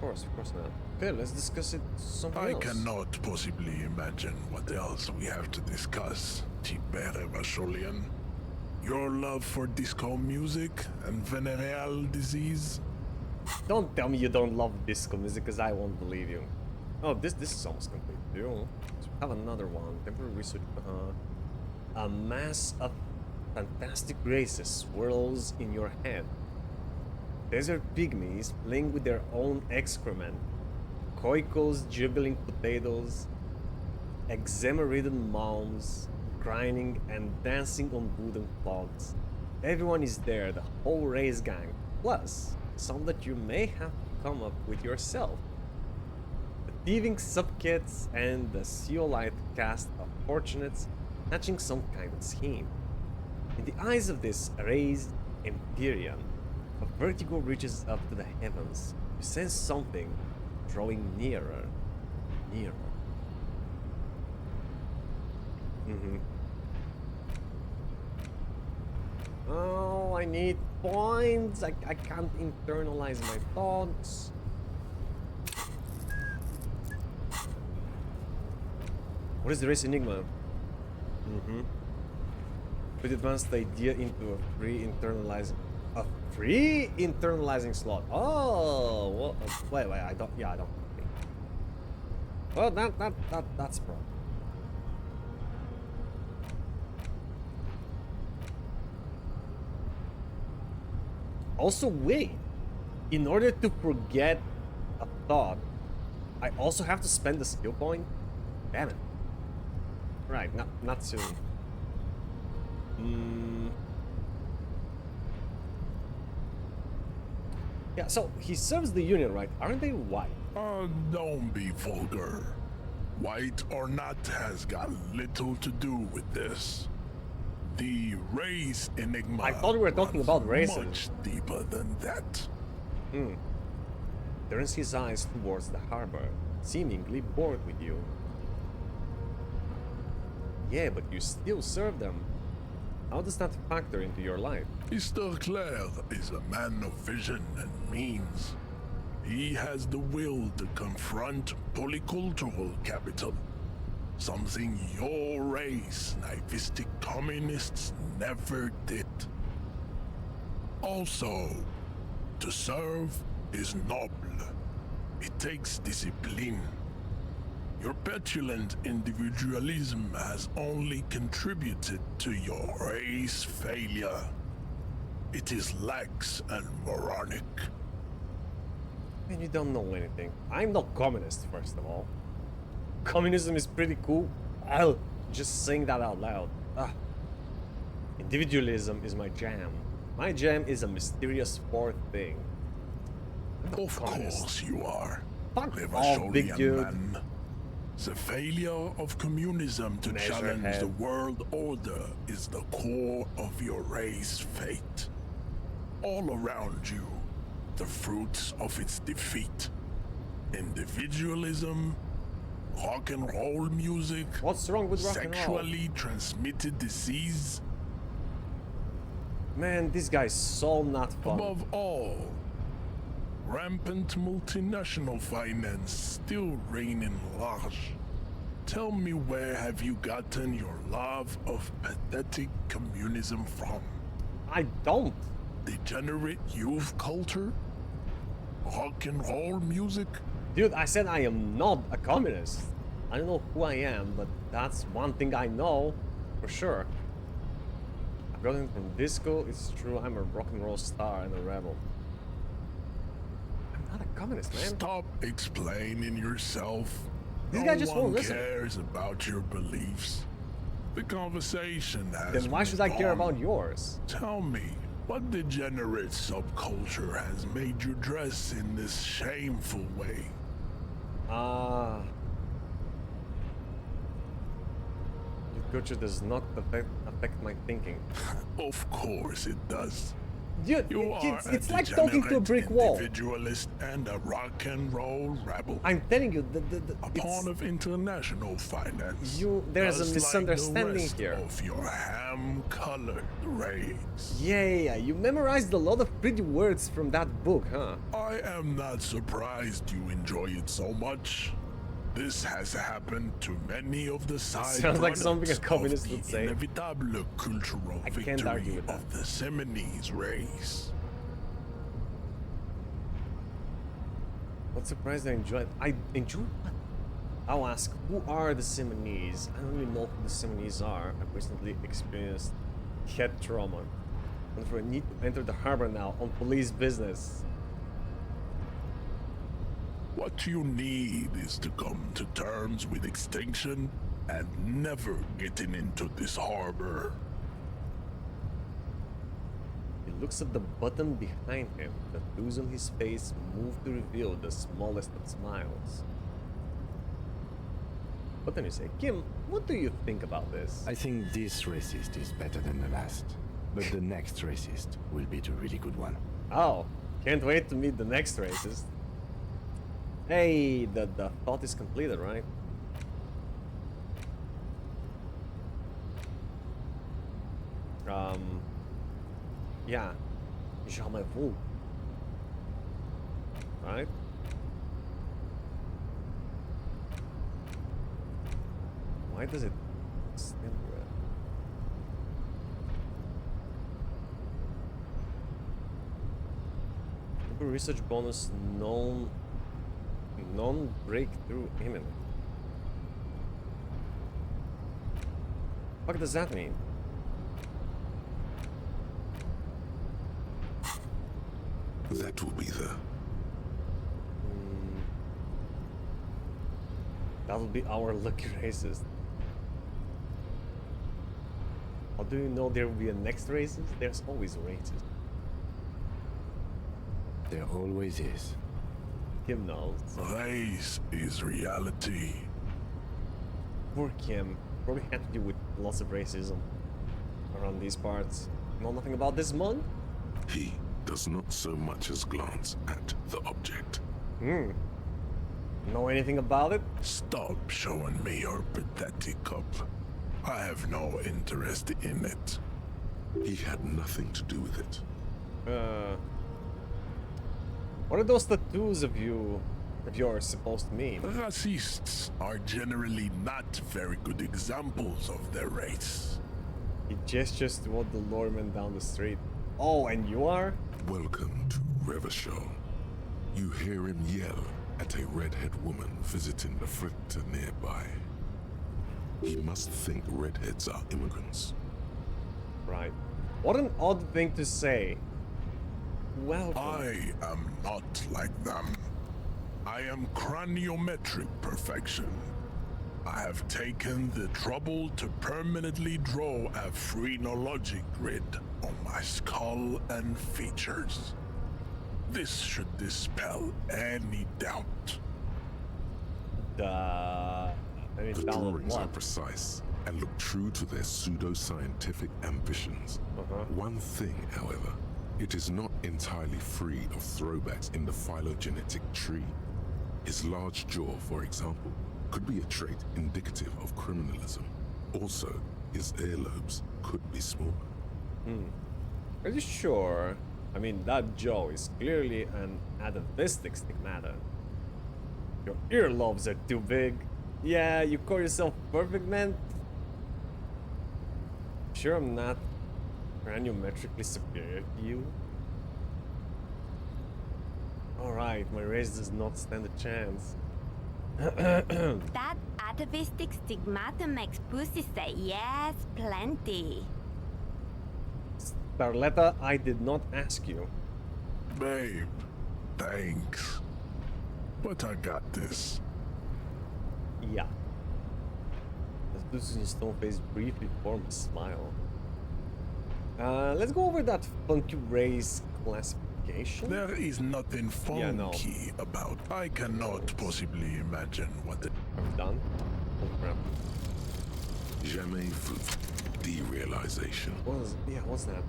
Of course not. Okay, let's discuss it somewhere I else. cannot possibly imagine what else we have to discuss, Tibere Vasholian. Your love for disco music and venereal disease? Don't tell me you don't love disco music, because I won't believe you. Oh, this is almost complete. So we have another one. Temporary research. A mass of fantastic races swirls in your head. Desert pygmies playing with their own excrement. Koikos dribbling potatoes. Eczema-ridden moms grinding and dancing on wooden clogs. Everyone is there, the whole race gang. Plus, some that you may have come up with yourself. The thieving subkits and the zeolite cast of fortunates hatching some kind of scheme. In the eyes of this raised Empyrean, a vertigo reaches up to the heavens. You sense something drawing nearer. Oh, I need points. I can't internalize my thoughts. What is the race enigma? Put advanced idea into a free internalizing slot. Oh, well, wait, I don't. Yeah, I don't think. Well, that's a problem. Also, wait. In order to forget a thought, I also have to spend the skill point. Damn it. Right, not soon. Yeah, so he serves the Union, right? Aren't they white? Don't be vulgar. White or not has got little to do with this. The race enigma. I thought we were talking about racism. Much deeper than that. Turns his eyes towards the harbor, seemingly bored with you. Yeah, but you still serve them. How does that factor into your life? Mr. Claire is a man of vision and means. He has the will to confront polycultural capital. Something your race, naivistic communists, never did. Also, to serve is noble. It takes discipline. Your petulant individualism has only contributed to your race failure. It is lax and moronic. And you don't know anything. I'm not communist, first of all. Communism is pretty cool. I'll just saying that out loud. Individualism is my jam. My jam is a mysterious fourth thing. Of course you are. Fuck Never off, show big me a dude. man. The failure of communism to challenge the world order is the core of your race fate. All around you, the fruits of its defeat. Individualism, rock and roll music, What's wrong with rock and roll? sexually transmitted disease. Man, this guy's so not fun. Above all, rampant multinational finance still reigning large. Tell me, where have you gotten your love of pathetic communism from? I don't. Degenerate youth culture? Rock and roll music? Dude, I said I am not a communist. I don't know who I am, but that's one thing I know for sure. I got it from disco. It's true, I'm a rock and roll star and a rebel. I'm not a communist, man. Stop explaining yourself. This No guy just one won't listen. cares about your beliefs. The conversation has Then why should I moved care on. about yours? Tell me, what degenerate subculture has made you dress in this shameful way? culture does not affect my thinking. Of course it does. Dude, You are it's a like talking to a degenerate brick wall. individualist and a rock and roll rebel. I'm telling you, A pawn of international finance. there's a just misunderstanding like the here. rest of your ham-colored race. Yeah, you memorized a lot of pretty words from that book, huh? I am not surprised you enjoy it so much. This has happened to many of the side Sounds like something a products communist of would the say. inevitable cultural I can't argue victory with that. of the Seminoles race. Not surprised I enjoyed. I enjoyed what? I'll ask, who are the Seminoles? I don't even know who the Seminoles are. I've recently experienced head trauma. And for a need to enter the harbor now on police business. What you need is to come to terms with extinction and never getting into this harbor. He looks at the button behind him. The tattoos on his face move to reveal the smallest of smiles. But then you say, Kim, what do you think about this? I think this racist is better than the last. But the next racist will be the really good one. Oh, can't wait to meet the next racist. Hey, the thought is completed, right? Yeah. Jamais vu. Right? Why does it stand red? Research bonus non-breakthrough imminent. What does that mean? That will be the... That'll be our lucky racist. How do you know there will be a next racist? There's always a racist. There always is. Kim knows. Race is reality. Poor Kim. Probably had to deal with lots of racism around these parts. Know nothing about this month? He does not so much as glance at the object. Know anything about it? Stop showing me your pathetic cup. I have no interest in it. He had nothing to do with it. What are those tattoos of yours supposed to mean? Racists are generally not very good examples of their race. He gestures toward the lawman down the street. Oh, and you are? Welcome to Revachol. You hear him yell at a redhead woman visiting the fritter nearby. He must think redheads are immigrants. Right. What an odd thing to say. Welcome. I am not like them. I am craniometric perfection. I have taken the trouble to permanently draw a phrenologic grid on my skull and features. This should dispel any doubt. The drawings are precise and look true to their pseudo-scientific ambitions. One thing, however, it is not entirely free of throwbacks in the phylogenetic tree. His large jaw, for example, could be a trait indicative of criminalism. Also, his earlobes could be smaller. Are you sure? I mean, that jaw is clearly an atavistic stigmata. Your earlobes are too big. Yeah, you call yourself perfect, man? Sure I'm not craniometrically superior to you? Alright, my race does not stand a chance. That atavistic stigmata makes pussy say yes, plenty. Starletta, I did not ask you. Babe, thanks. But I got this. Yeah. The Lucian stone face briefly formed a smile. Let's go over that funky race classification. There is nothing funky about. I cannot possibly imagine what the... Are we done? Oh crap. Jamais vu. Derealization. What's that?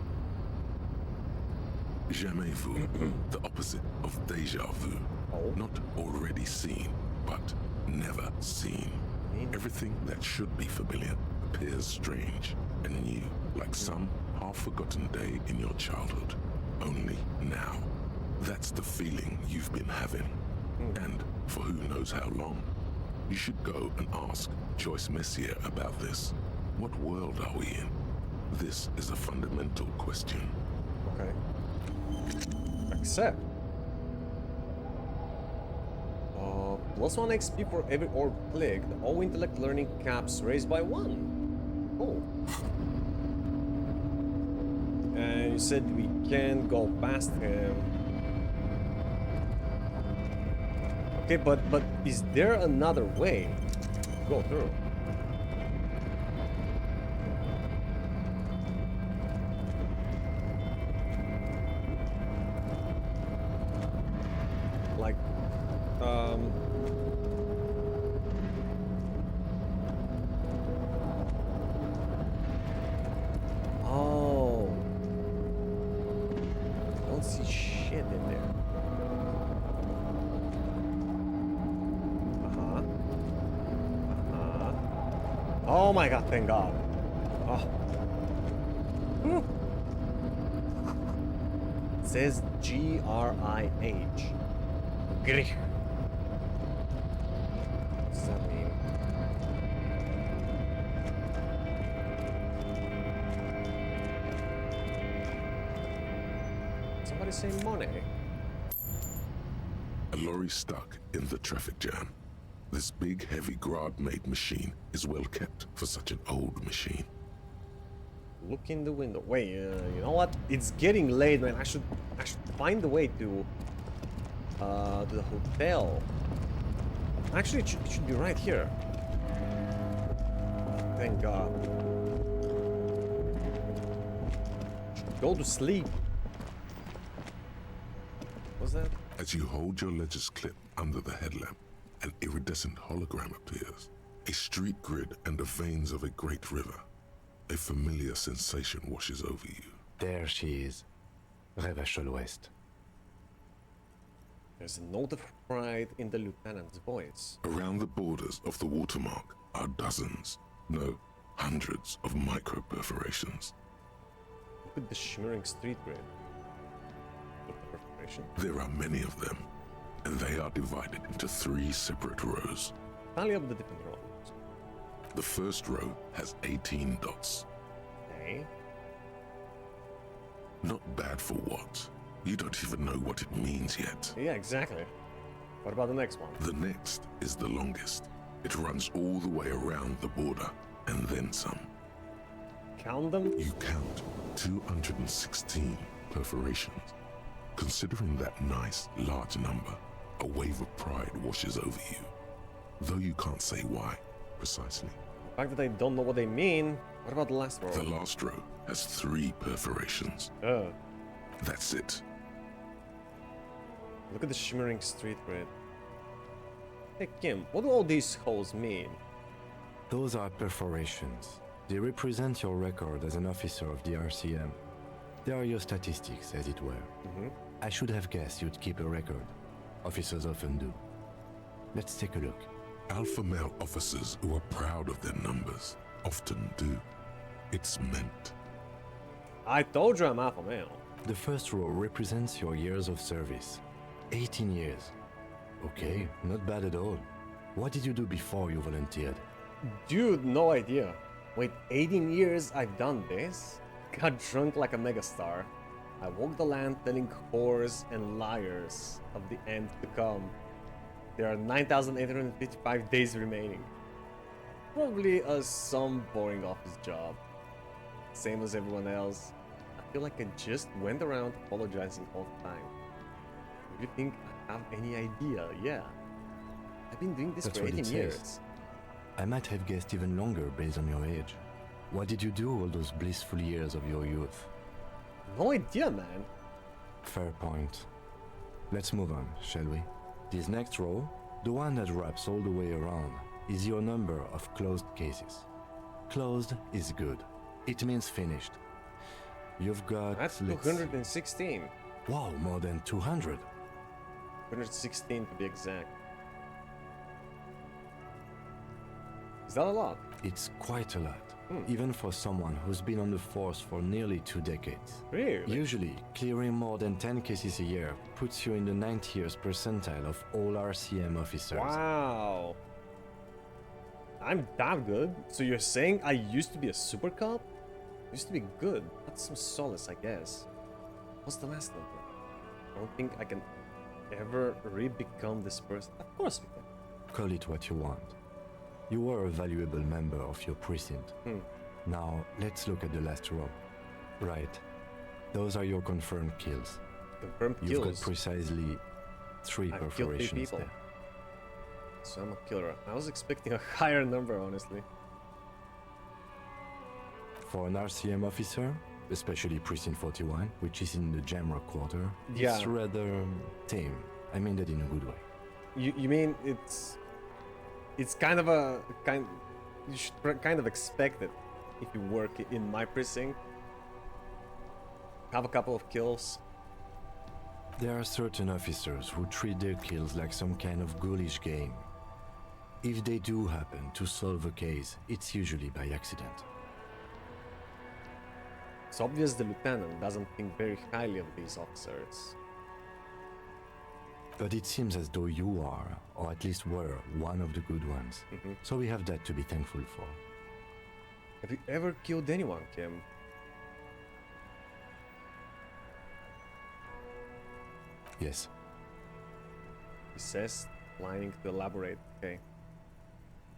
Jamais vu. The opposite of déjà vu. Oh. Not already seen, but never seen. Everything that should be familiar appears strange and new, like some half-forgotten day in your childhood. Only now. That's the feeling you've been having. And for who knows how long. You should go and ask Joyce Messier about this. What world are we in? This is a fundamental question. Okay. Accept. +1 XP for every orb clicked. All intellect learning caps raised by 1. Oh. And you said we can't go past him. Okay, but is there another way to go through? Like, oh. I don't see shit in there. Oh my god, thank god. Oh. Whew. It says Grih. Grih. What does that mean? Somebody say money. A lorry stuck in the traffic jam. This big, heavy Grad-made machine is well kept for such an old machine. Look in the window. Wait, you know what? It's getting late, man. I should find a way to the hotel. Actually, it should be right here. Thank God. Go to sleep. What's that? As you hold your ledger's clip under the headlamp, an iridescent hologram appears. A street grid and the veins of a great river. A familiar sensation washes over you. There she is. Revèche l'Ouest. There's a note of pride in the lieutenant's voice. Around the borders of the watermark are dozens, no, hundreds of micro-perforations. Look at the shimmering street grid. Look at the perforation. There are many of them, and they are divided into 3 separate rows. Tally up the different rows. The first row has 18 dots. Okay. Not bad for what? You don't even know what it means yet. Yeah, exactly. What about the next one? The next is the longest. It runs all the way around the border, and then some. Count them? You count 216 perforations. Considering that nice, large number, a wave of pride washes over you. Though you can't say why, precisely. The fact that I don't know what they mean. What about the last row? The last row has 3 perforations. That's it. Look at the shimmering street grid. Hey Kim, what do all these holes mean? Those are perforations. They represent your record as an officer of the RCM. They are your statistics, as it were. I should have guessed you'd keep a record. Officers often do. Let's take a look. Alpha male officers who are proud of their numbers often do. It's meant. I told you I'm alpha male. The first row represents your years of service. 18 years. Okay, not bad at all. What did you do before you volunteered? Dude, no idea. Wait, 18 years I've done this? Got drunk like a megastar. I walked the land telling whores and liars of the end to come. There are 9,855 days remaining. Probably some boring office job. Same as everyone else. I feel like I just went around apologizing all the time. Do you think I have any idea? Yeah. I've been doing this That's for what 18 it years. says. I might have guessed even longer based on your age. What did you do all those blissful years of your youth? No idea, man. Fair point. Let's move on, shall we? This next row, the one that wraps all the way around, is your number of closed cases. Closed is good. It means finished. You've got... That's let's see. 216. Wow, more than 200. 216 to be exact. Is that a lot? It's quite a lot, even for someone who's been on the force for nearly 2 decades. Really? Usually, clearing more than 10 cases a year puts you in the 90th percentile of all RCM officers. Wow. I'm that good? So you're saying I used to be a super cop? Used to be good. That's some solace, I guess. What's the last number? I don't think I can ever re-become this person. Of course we can. Call it what you want. You were a valuable member of your precinct. Now, let's look at the last row. Right. Those are your confirmed kills. Confirmed You've kills. got precisely 3 I've killed 3 perforations people. there. So I'm a killer. I was expecting a higher number, honestly. For an RCM officer, especially Precinct 41, which is in the Jamrock quarter, Yeah. it's rather tame. I mean that in a good way. You mean it's kind of a you should kind of expect it if you work in my precinct. Have a couple of kills. There are certain officers who treat their kills like some kind of ghoulish game. If they do happen to solve a case, it's usually by accident. It's obvious the lieutenant doesn't think very highly of these officers. But it seems as though you are, or at least were, one of the good ones. So we have that to be thankful for. Have you ever killed anyone, Kim? Yes. He says, planning to elaborate. Okay.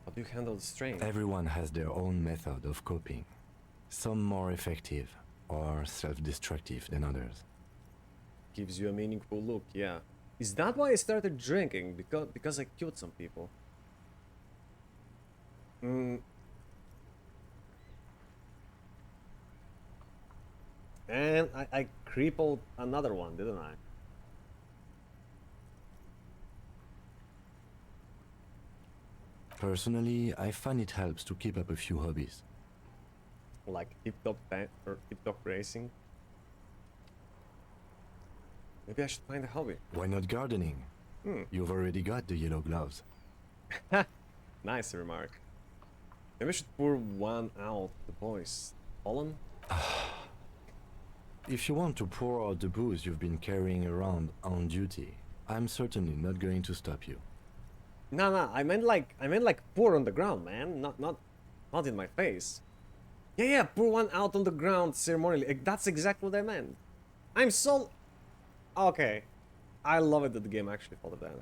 How do you handle the strain? Everyone has their own method of coping. Some more effective or self-destructive than others. Gives you a meaningful look, yeah. Is that why I started drinking? Because I killed some people. And I crippled another one, didn't I? Personally, I find it helps to keep up a few hobbies. Like tip-top racing. Maybe I should find a hobby. Why not gardening? You've already got the yellow gloves. Nice remark. Maybe I should pour one out the boys. Pollen? If you want to pour out the booze you've been carrying around on duty, I'm certainly not going to stop you. No, I meant like pour on the ground, man. Not in my face. Yeah, pour one out on the ground ceremonially. That's exactly what I meant. I'm so... Okay. I love it that the game actually followed that.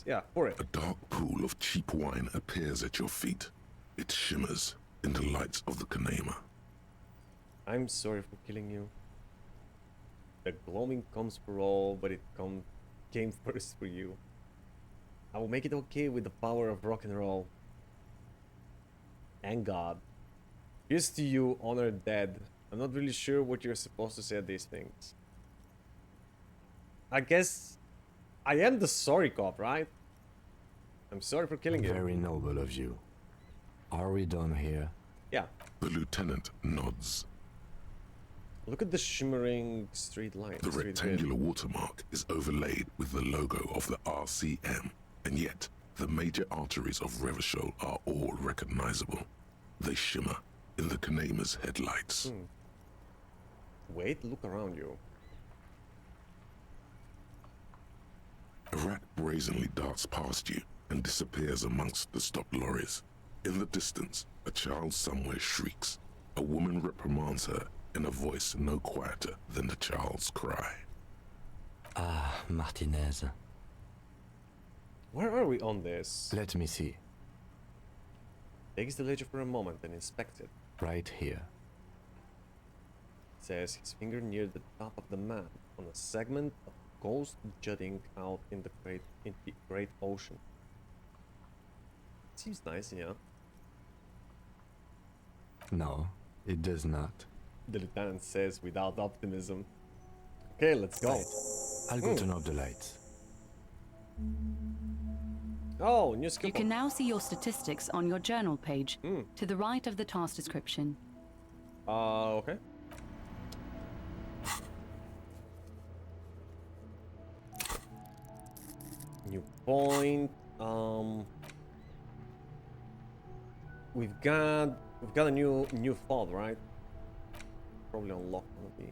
Yeah, pour it. A dark pool of cheap wine appears at your feet. It shimmers in the lights of the Kanema. I'm sorry for killing you. The glowing comes for all, but it came first for you. I will make it okay with the power of rock and roll. And God. Here's to you, honored dead. I'm not really sure what you're supposed to say at these things. I guess I am the sorry cop, right? I'm sorry for killing you. Very noble of you. Are we done here? Yeah. The lieutenant nods. Look at the shimmering street light. The rectangular watermark is overlaid with the logo of the RCM, and yet the major arteries of Revachol are all recognizable. They shimmer in the Kanema's headlights. Wait, look around you. A rat brazenly darts past you and disappears amongst the stopped lorries. In the distance, a child somewhere shrieks. A woman reprimands her in a voice no quieter than the child's cry. Ah, Martinez. Where are we on this? Let me see. Takes the ledger for a moment and inspects it. Right here. Says his finger near the top of the map on a segment of coast jutting out in the great ocean. Seems nice, yeah. No, it does not. The lieutenant says without optimism. Okay, let's go. I'll go turn off the lights. Oh, new skill You can point. now see your statistics on your journal page, to the right of the task description. Okay. New point. We've got a new fob, right? Probably unlock one of the.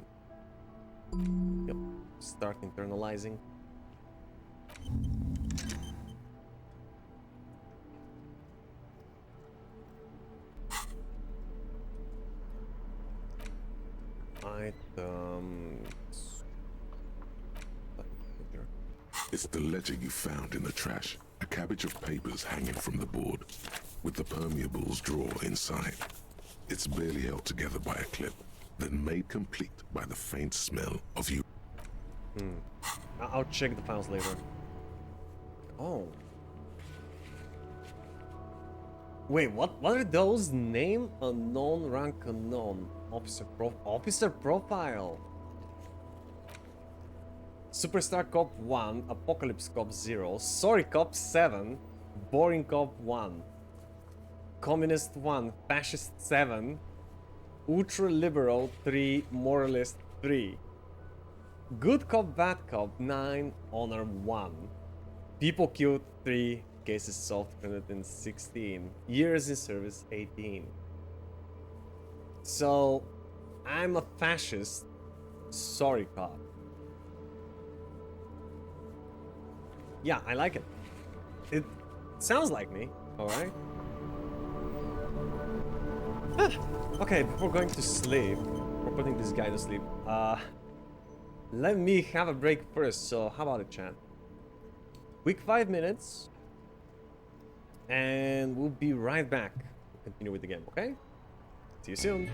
Yep. Start internalizing. Items. It's the ledger you found in the trash. A cabbage of papers hanging from the board, with the permeables drawer inside. It's barely held together by a clip, then made complete by the faint smell of you. I'll check the files later. Oh. Wait, what are those? Name unknown, rank unknown. Officer profile. Superstar Cop 1, Apocalypse Cop 0, Sorry Cop 7, Boring Cop 1, Communist 1, Fascist 7, Ultra Liberal 3, Moralist 3, Good Cop Bad Cop 9, Honor 1, People Killed 3, Cases Solved 116, Years in Service 18. So, I'm a fascist, sorry cop. Yeah, I like it. It sounds like me, alright? Okay, before going to sleep, or putting this guy to sleep, let me have a break first, so how about it, chat? Quick 5 minutes, and we'll be right back. We'll continue with the game, okay? See you soon.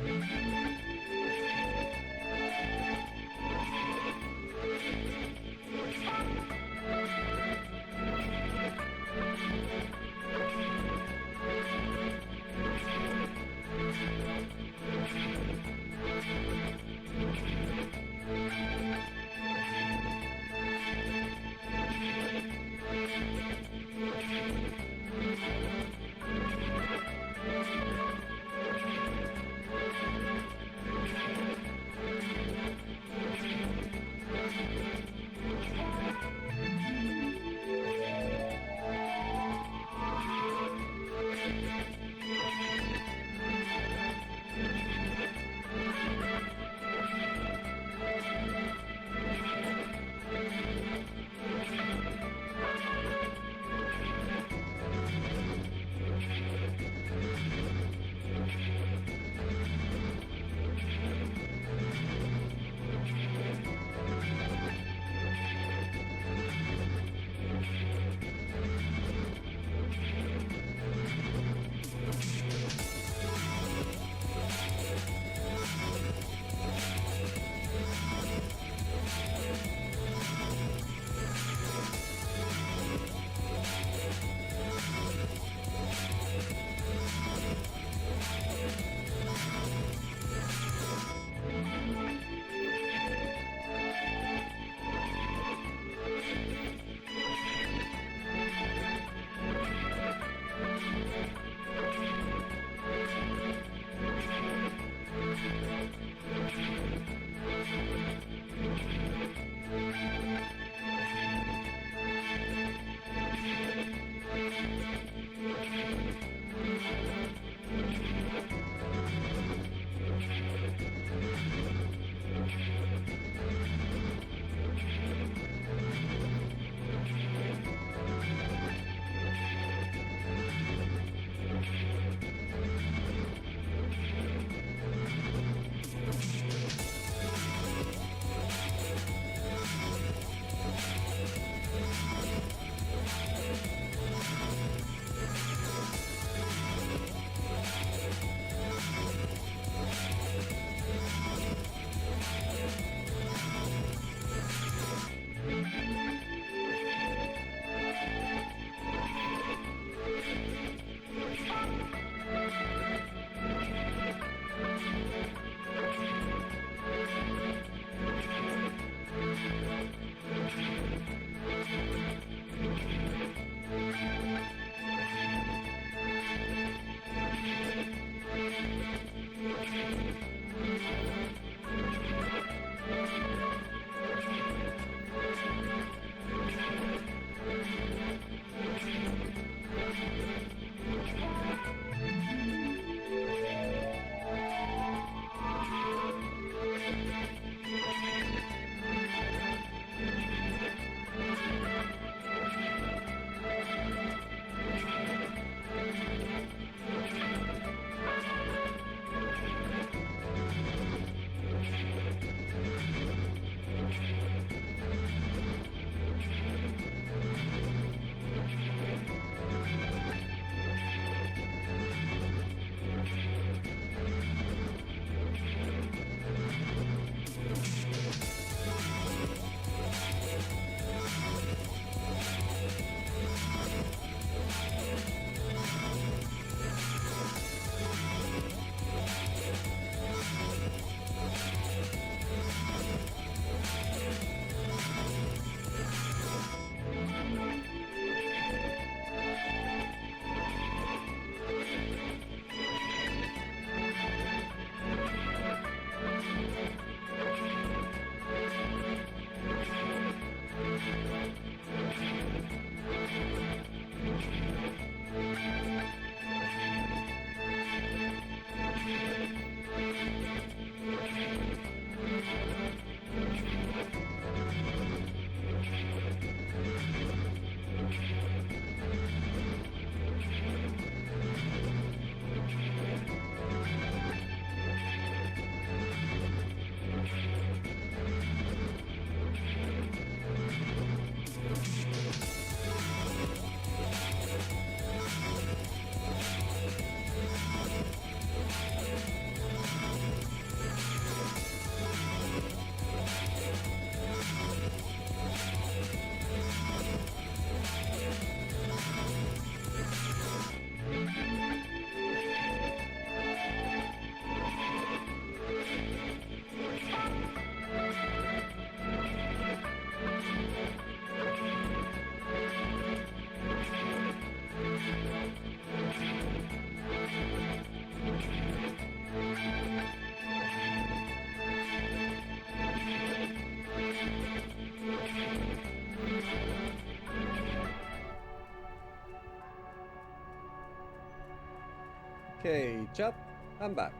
Okay, chat, I'm back.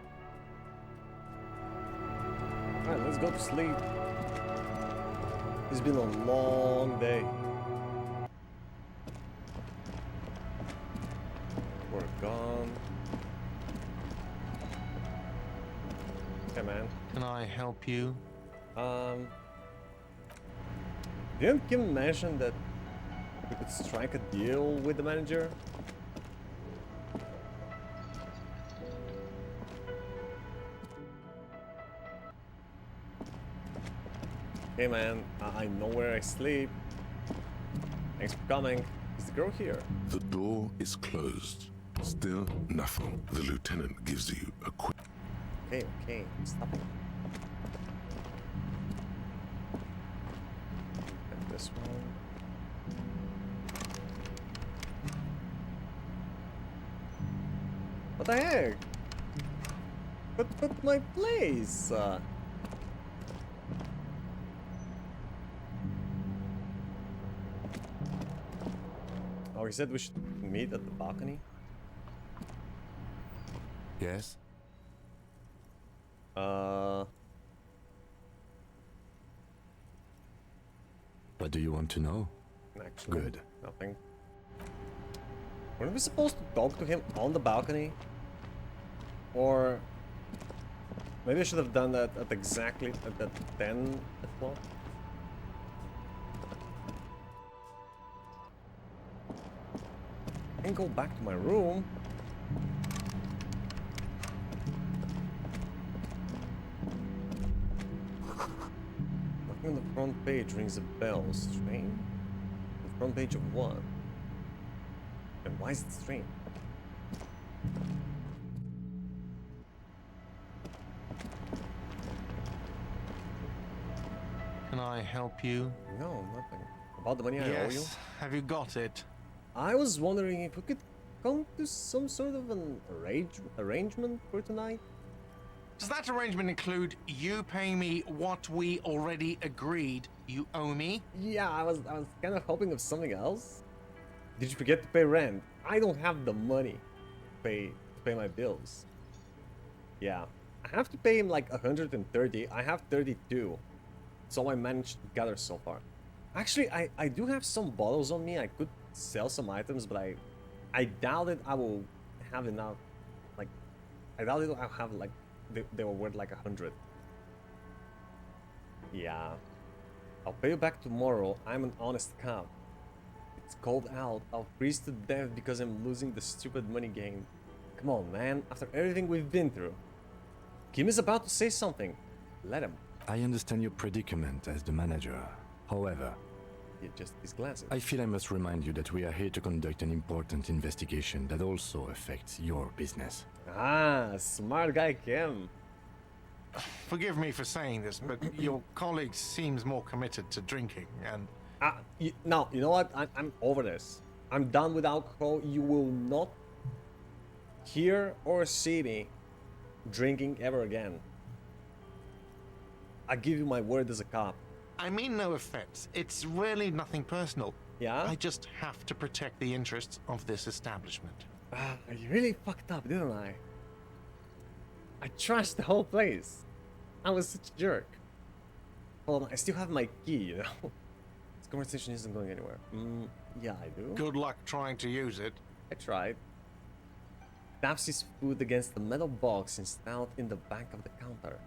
Alright, let's go to sleep. It's been a long day. We're gone. Okay, man. Can I help you? Didn't Kim mention that we could strike a deal with the manager? Hey man, I know where I sleep. Thanks for coming. Is the girl here? The door is closed. Still nothing. The lieutenant gives you a quick... Okay, stop it. And this one. What the heck? Put my place. Oh, he said we should meet at the balcony. Yes? What do you want to know? Actually, Good. Nothing. Weren't we supposed to talk to him on the balcony? Or maybe I should have done that at exactly at that 10 o'clock. I can go back to my room. Nothing on the front page rings a bell. Strange. The front page of what? And why is it strange? Can I help you? No, nothing. About the money I owe you? Yes. Have you got it? I was wondering if we could come to some sort of an arrangement for tonight. Does that arrangement include you paying me what we already agreed you owe me? Yeah, I was kind of hoping of something else. Did you forget to pay rent? I don't have the money to pay my bills. Yeah, I have to pay him like 130. I have 32. That's all I managed to gather so far. Actually, I do have some bottles on me. I could sell some items, but I doubt it I will have enough. Like, I doubt it I'll have like they were worth like 100. Yeah, I'll pay you back tomorrow. I'm an honest cop. It's cold out. I'll freeze to death because I'm losing the stupid money game. Come on, man. After everything we've been through. Kim is about to say something. Let him. I understand your predicament as the manager. However, He just his glasses. I feel I must remind you that we are here to conduct an important investigation that also affects your business. Ah, smart guy Kim. Forgive me for saying this, but your colleague seems more committed to drinking and... No, you know what? I'm over this. I'm done with alcohol. You will not hear or see me drinking ever again. I give you my word as a cop. I mean no offense. It's really nothing personal. Yeah? I just have to protect the interests of this establishment. I really fucked up, didn't I? I trashed the whole place. I was such a jerk. Hold on, I still have my key, you know? This conversation isn't going anywhere. Yeah, I do. Good luck trying to use it. I tried. Taps his foot against the metal box installed in the back of the counter.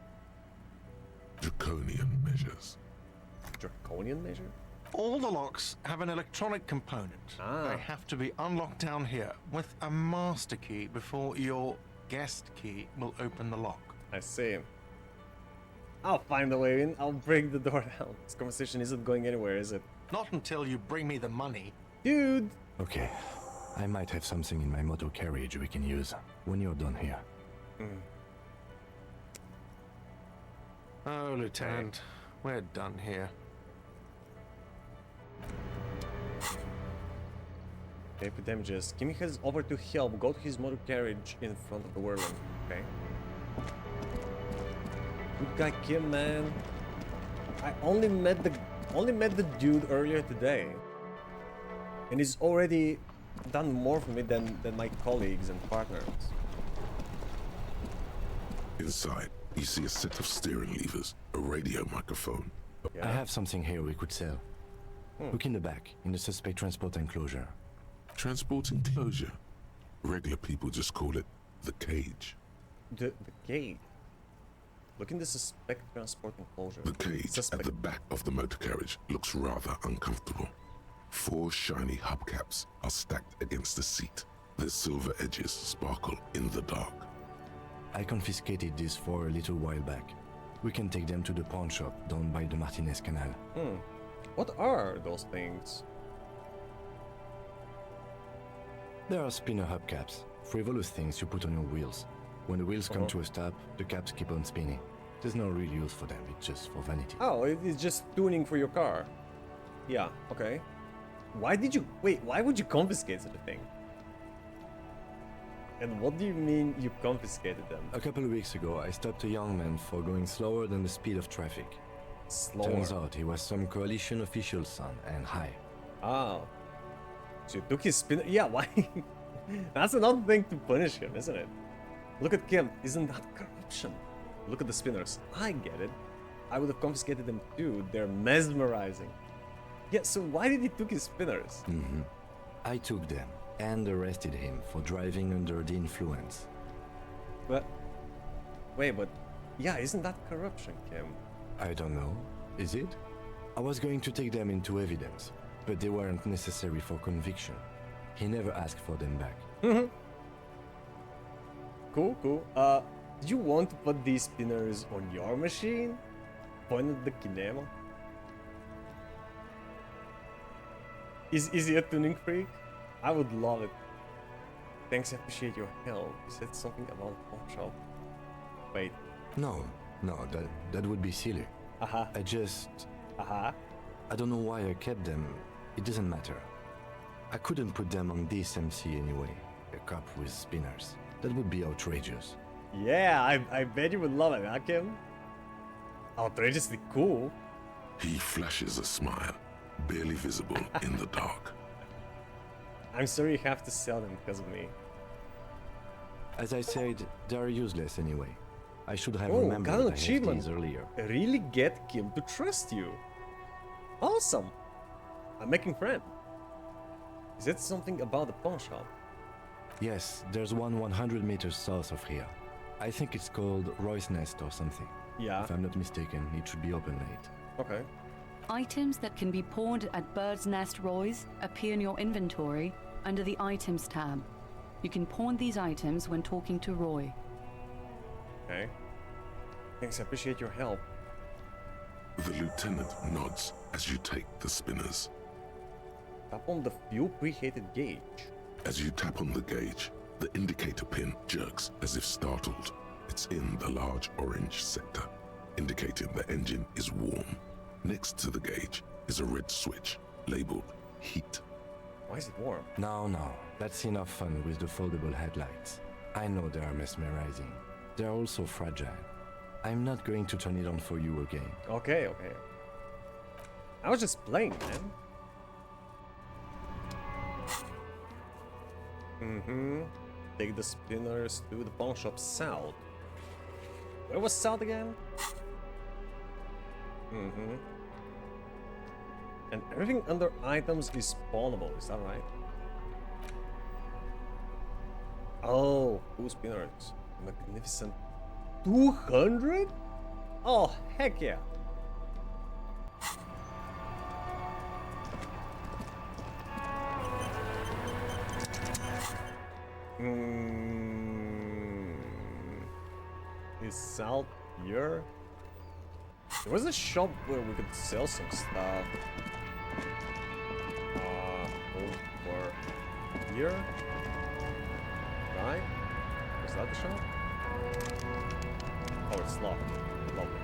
Draconian measures. Draconian measure? All the locks have an electronic component. They have to be unlocked down here with a master key before your guest key will open the lock. I see. I'll find a way in. I'll break the door down. This conversation isn't going anywhere, is it? Not until you bring me the money. Dude! Okay, I might have something in my motor carriage we can use when you're done here. Oh, Lieutenant, we're done here. Okay, for damages. Kimi heads over to help. Go to his motor carriage in front of the whirling. Okay. Good guy Kim, man. I only met the dude earlier today. And he's already done more for me than my colleagues and partners. Inside, you see a set of steering levers, a radio microphone. I have something here we could sell. Look in the back, in the suspect transport enclosure. Transport enclosure. Regular people just call it the cage. The cage. Look in the suspect transport enclosure. The cage at the back of the motor carriage looks rather uncomfortable. 4 shiny hubcaps are stacked against the seat. Their silver edges sparkle in the dark. I confiscated these 4 a little while back. We can take them to the pawn shop down by the Martinez Canal. What are those things? There are spinner hubcaps, frivolous things you put on your wheels. When the wheels come to a stop, the caps keep on spinning. There's no real use for them, it's just for vanity. Oh, it's just tuning for your car. Yeah, okay. Why would you confiscate such a thing? And what do you mean you confiscated them? A couple of weeks ago, I stopped a young man for going slower than the speed of traffic. Slower? Turns out he was some coalition official's son and high. Oh. So you took his spinner? Yeah, why? That's another thing to punish him, isn't it? Look at Kim, isn't that corruption? Look at the spinners. I get it. I would have confiscated them too. They're mesmerizing. Yeah, so why did he took his spinners? I took them and arrested him for driving under the influence. But yeah, isn't that corruption, Kim? I don't know. Is it? I was going to take them into evidence, but they weren't necessary for conviction. He never asked for them back. Cool. Do you want to put these spinners on your machine? Point at the kinema? Is he a tuning freak? I would love it. Thanks, I appreciate your help. You said something about the pawn shop. Wait. No, that would be silly. Uh-huh. I don't know why I kept them. It doesn't matter. I couldn't put them on this MC anyway. A cop with spinners. That would be outrageous. Yeah, I bet you would love it, huh, Kim? Outrageously cool. He flashes a smile, barely visible in the dark. I'm sorry you have to sell them because of me. As I said, they're useless anyway. I should have got remembered an I had achievement. these earlier. Really get Kim to trust you. Awesome. I'm making friend. Is it something about the pawn shop? Yes, there's one 100 meters south of here. I think it's called Roy's Nest or something. Yeah. If I'm not mistaken, it should be open late. Okay. Items that can be pawned at Bird's Nest Roy's appear in your inventory under the Items tab. You can pawn these items when talking to Roy. Okay. Thanks, I appreciate your help. The lieutenant nods as you take the spinners. Tap on the fuel preheated gauge. As you tap on the gauge, the indicator pin jerks as if startled. It's in the large orange sector, indicating the engine is warm. Next to the gauge is a red switch labeled heat. Why is it warm? No, that's enough fun with the foldable headlights. I know they are mesmerizing. They're also fragile. I'm not going to turn it on for you again. Okay. I was just playing, man. Take the spinners to the pawn shop south. Where was south again? And everything under items is spawnable, is that right? Oh, 2 spinners. Magnificent 200? Oh, heck yeah. Is south here? There was a shop where we could sell some stuff. Over here? Right? Is that the shop? Oh, it's locked. Lovely.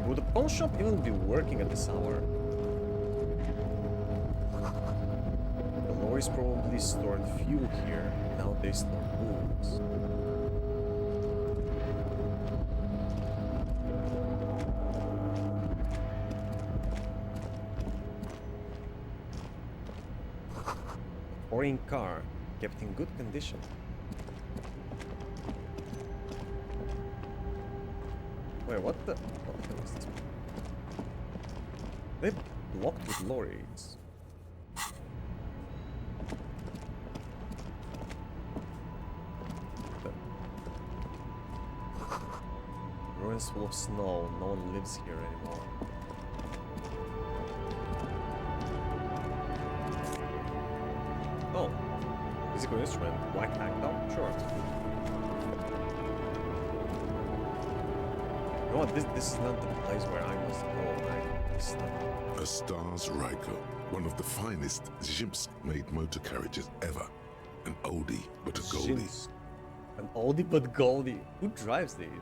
Would the pawn shop even be working at this hour? The lorries probably stored fuel here. Now they store booze. touring car, kept in good condition. Wait, what the hell is this? They blocked with lorries. Ruins full of snow. No one lives here anymore. Oh, musical instrument. White tank top? Sure. You know what? This is not the place where I must go, right? This is not... A Stars Ryko, one of the finest Zhimsk-made motor carriages ever. An oldie, but a goldie. Zhimsk. An oldie but goldie. Who drives these?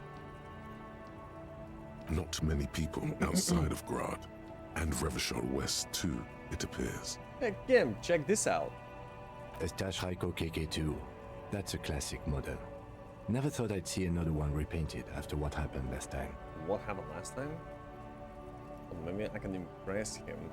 Not many people outside of Grad. And Revachol West too, it appears. Hey Kim, check this out. A Stas Ryko KK2. That's a classic model. Never thought I'd see another one repainted after what happened last time. What happened last time? Well, maybe I can impress him.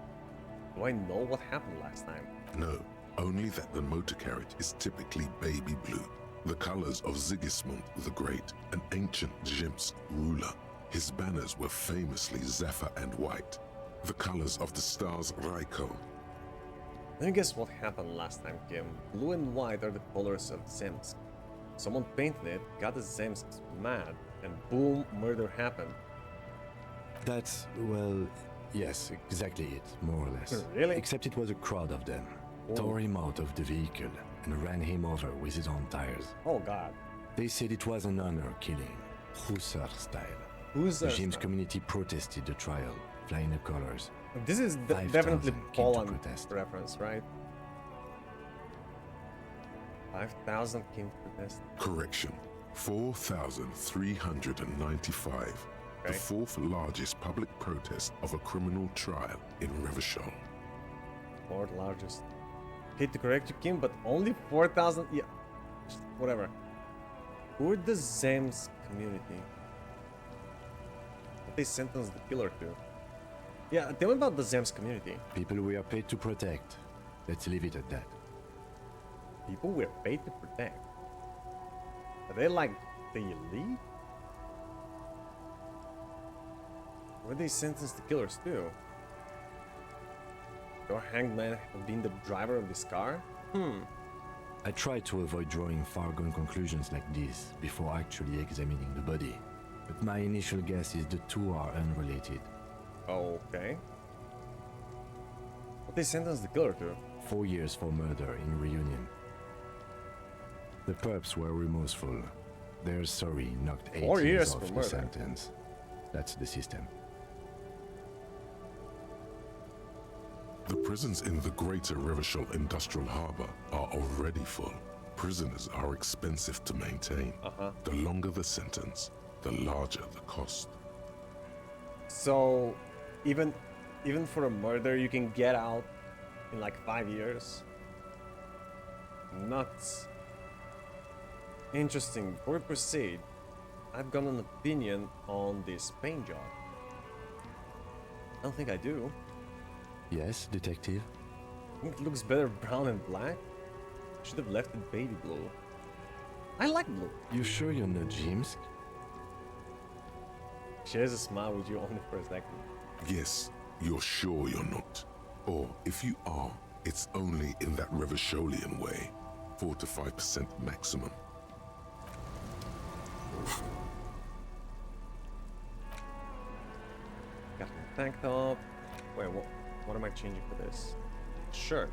Do I know what happened last time? No, only that the motor carriage is typically baby blue. The colors of Sigismund the Great, an ancient Zhimsk ruler. His banners were famously zephyr and white. The colors of the Stars Ryko. Let me guess what happened last time, Kim. Blue and white are the colors of Zemsk. Someone painted it, got the Zemsks mad, and boom, murder happened. That's, well, yes, exactly it, more or less. Really? Except it was a crowd of them. Oh. Tore him out of the vehicle and ran him over with his own tires. Oh god. They said it was an honor killing, Hussar style. Who's The James community protested the trial, flying the colors. This is 5,000 definitely came to Poland protest. reference, right? 5,000 came to protest. Correction, 4,395. Okay. The fourth largest public protest of a criminal trial in Revachol. Fourth largest. Hate to correct you, Kim, but only 4,000. Yeah, whatever. Who are the Zems community? What they sentenced the killer to? Yeah, tell me about the Zems community. People we are paid to protect. Let's leave it at that. People we're paid to protect. Are they like the elite? Where they sentenced the killers to? Your hanged man being the driver of this car? I try to avoid drawing far-gone conclusions like this before actually examining the body, but my initial guess is the two are unrelated. Okay. What they sentenced the killer to? 4 years for murder in reunion. The perps were remorseful. Their sorry knocked 8 4 years years off for the murder. sentence. That's the system. The prisons in the greater Revachol Industrial Harbor are already full. Prisoners are expensive to maintain. The longer the sentence, the larger the cost. So, even for a murder, you can get out in like 5 years. Nuts. Interesting. Before we proceed, I've got an opinion on this paint job. I don't think I do. Yes, detective? I think it looks better brown and black. Should have left it baby blue. I like blue. You sure you're not Jimsk? Shares a smile with you only for a second. Yes, you're sure you're not. Or if you are, it's only in that Revacholian way. 4 to 5% maximum. Got my tank top. Wait, what am I changing for this? Shirt.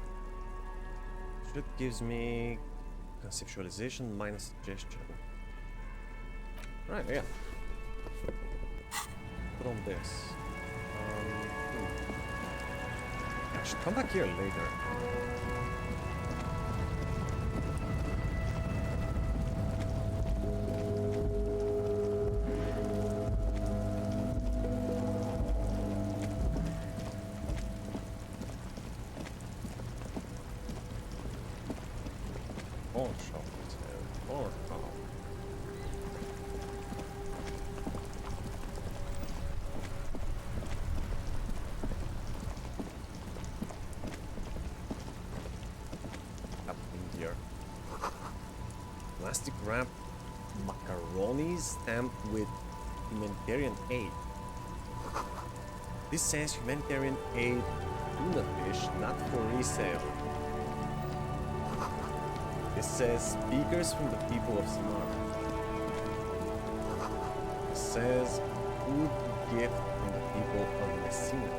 Shirt gives me conceptualization minus suggestion. Right, yeah. Put on this. I should come back here later. Oh, shop. Oh, oh. Plastic wrapped macaroni stamped with humanitarian aid. This says humanitarian aid tuna fish, not for resale. This says speakers from the people of Samara. This says food gift from the people of Elysium.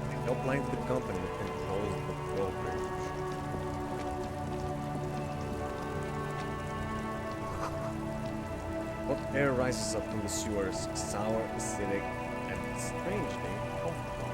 A helpline to the company that controls the brokerage. What air rises up from the sewers, sour, acidic, and strangely comfortable.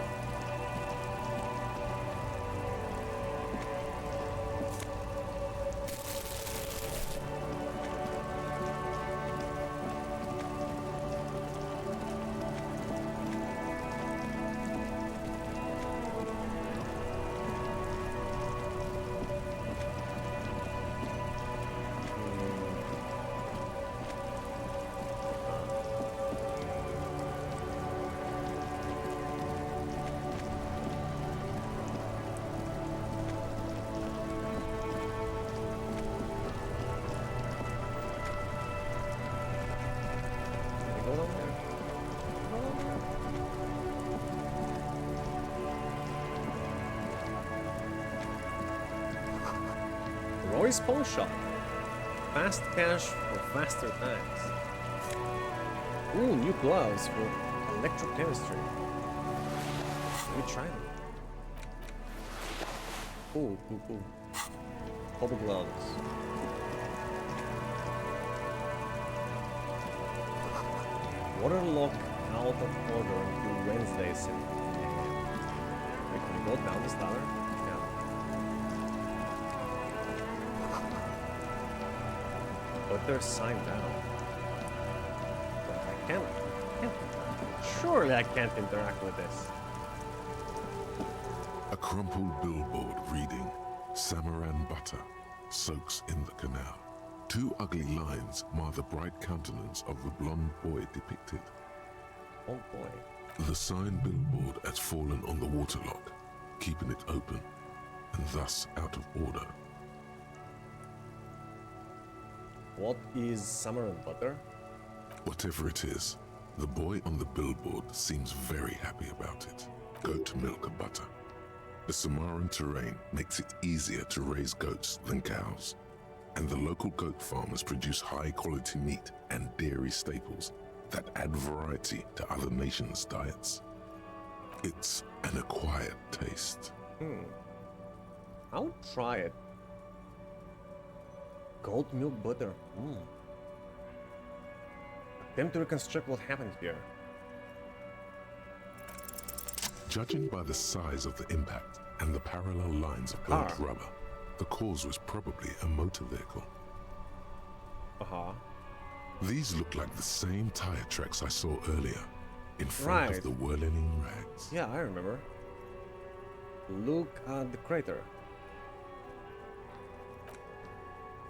Roy's Pawn Shop. Fast cash for faster times. Ooh, new gloves for electrochemistry. Let me try them. Ooh, ooh, ooh. Bubble gloves. Waterlock out of order until Wednesday, 7 a.m. Wait, can we go down this tower? Yeah. But they're signed down. But I can't surely I can't interact with this. A crumpled billboard reading, Samaran butter soaks in the canal. Two ugly lines mar the bright countenance of the blonde boy depicted. Oh boy. The sign billboard has fallen on the waterlock, keeping it open, and thus out of order. What is Samaran butter? Whatever it is, the boy on the billboard seems very happy about it. Goat milk butter. The Samaran terrain makes it easier to raise goats than cows, and the local goat farmers produce high-quality meat and dairy staples that add variety to other nations' diets. It's an acquired taste. I'll try it. Goat milk butter. Attempt to reconstruct what happened here. Judging by the size of the impact and the parallel lines of burnt rubber, the cause was probably a motor vehicle. These look like the same tire tracks I saw earlier, in front of the whirling rags. Yeah, I remember. Look at the crater.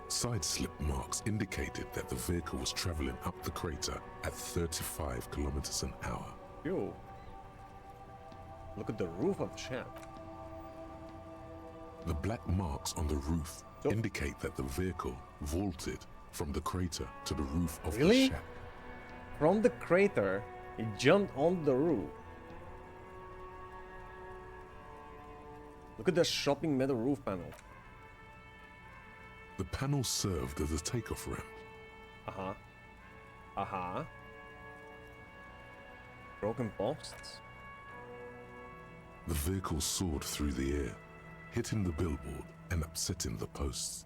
Side slip marks indicated that the vehicle was traveling up the crater at 35 kilometers an hour. Ew. Look at the roof of the shaft. The black marks on the roof indicate that the vehicle vaulted from the crater to the roof of the shaft. From the crater, he jumped on the roof. Look at the shopping metal roof panel. The panel served as a takeoff ramp. Broken posts. The vehicle soared through the air, hitting the billboard and upsetting the posts.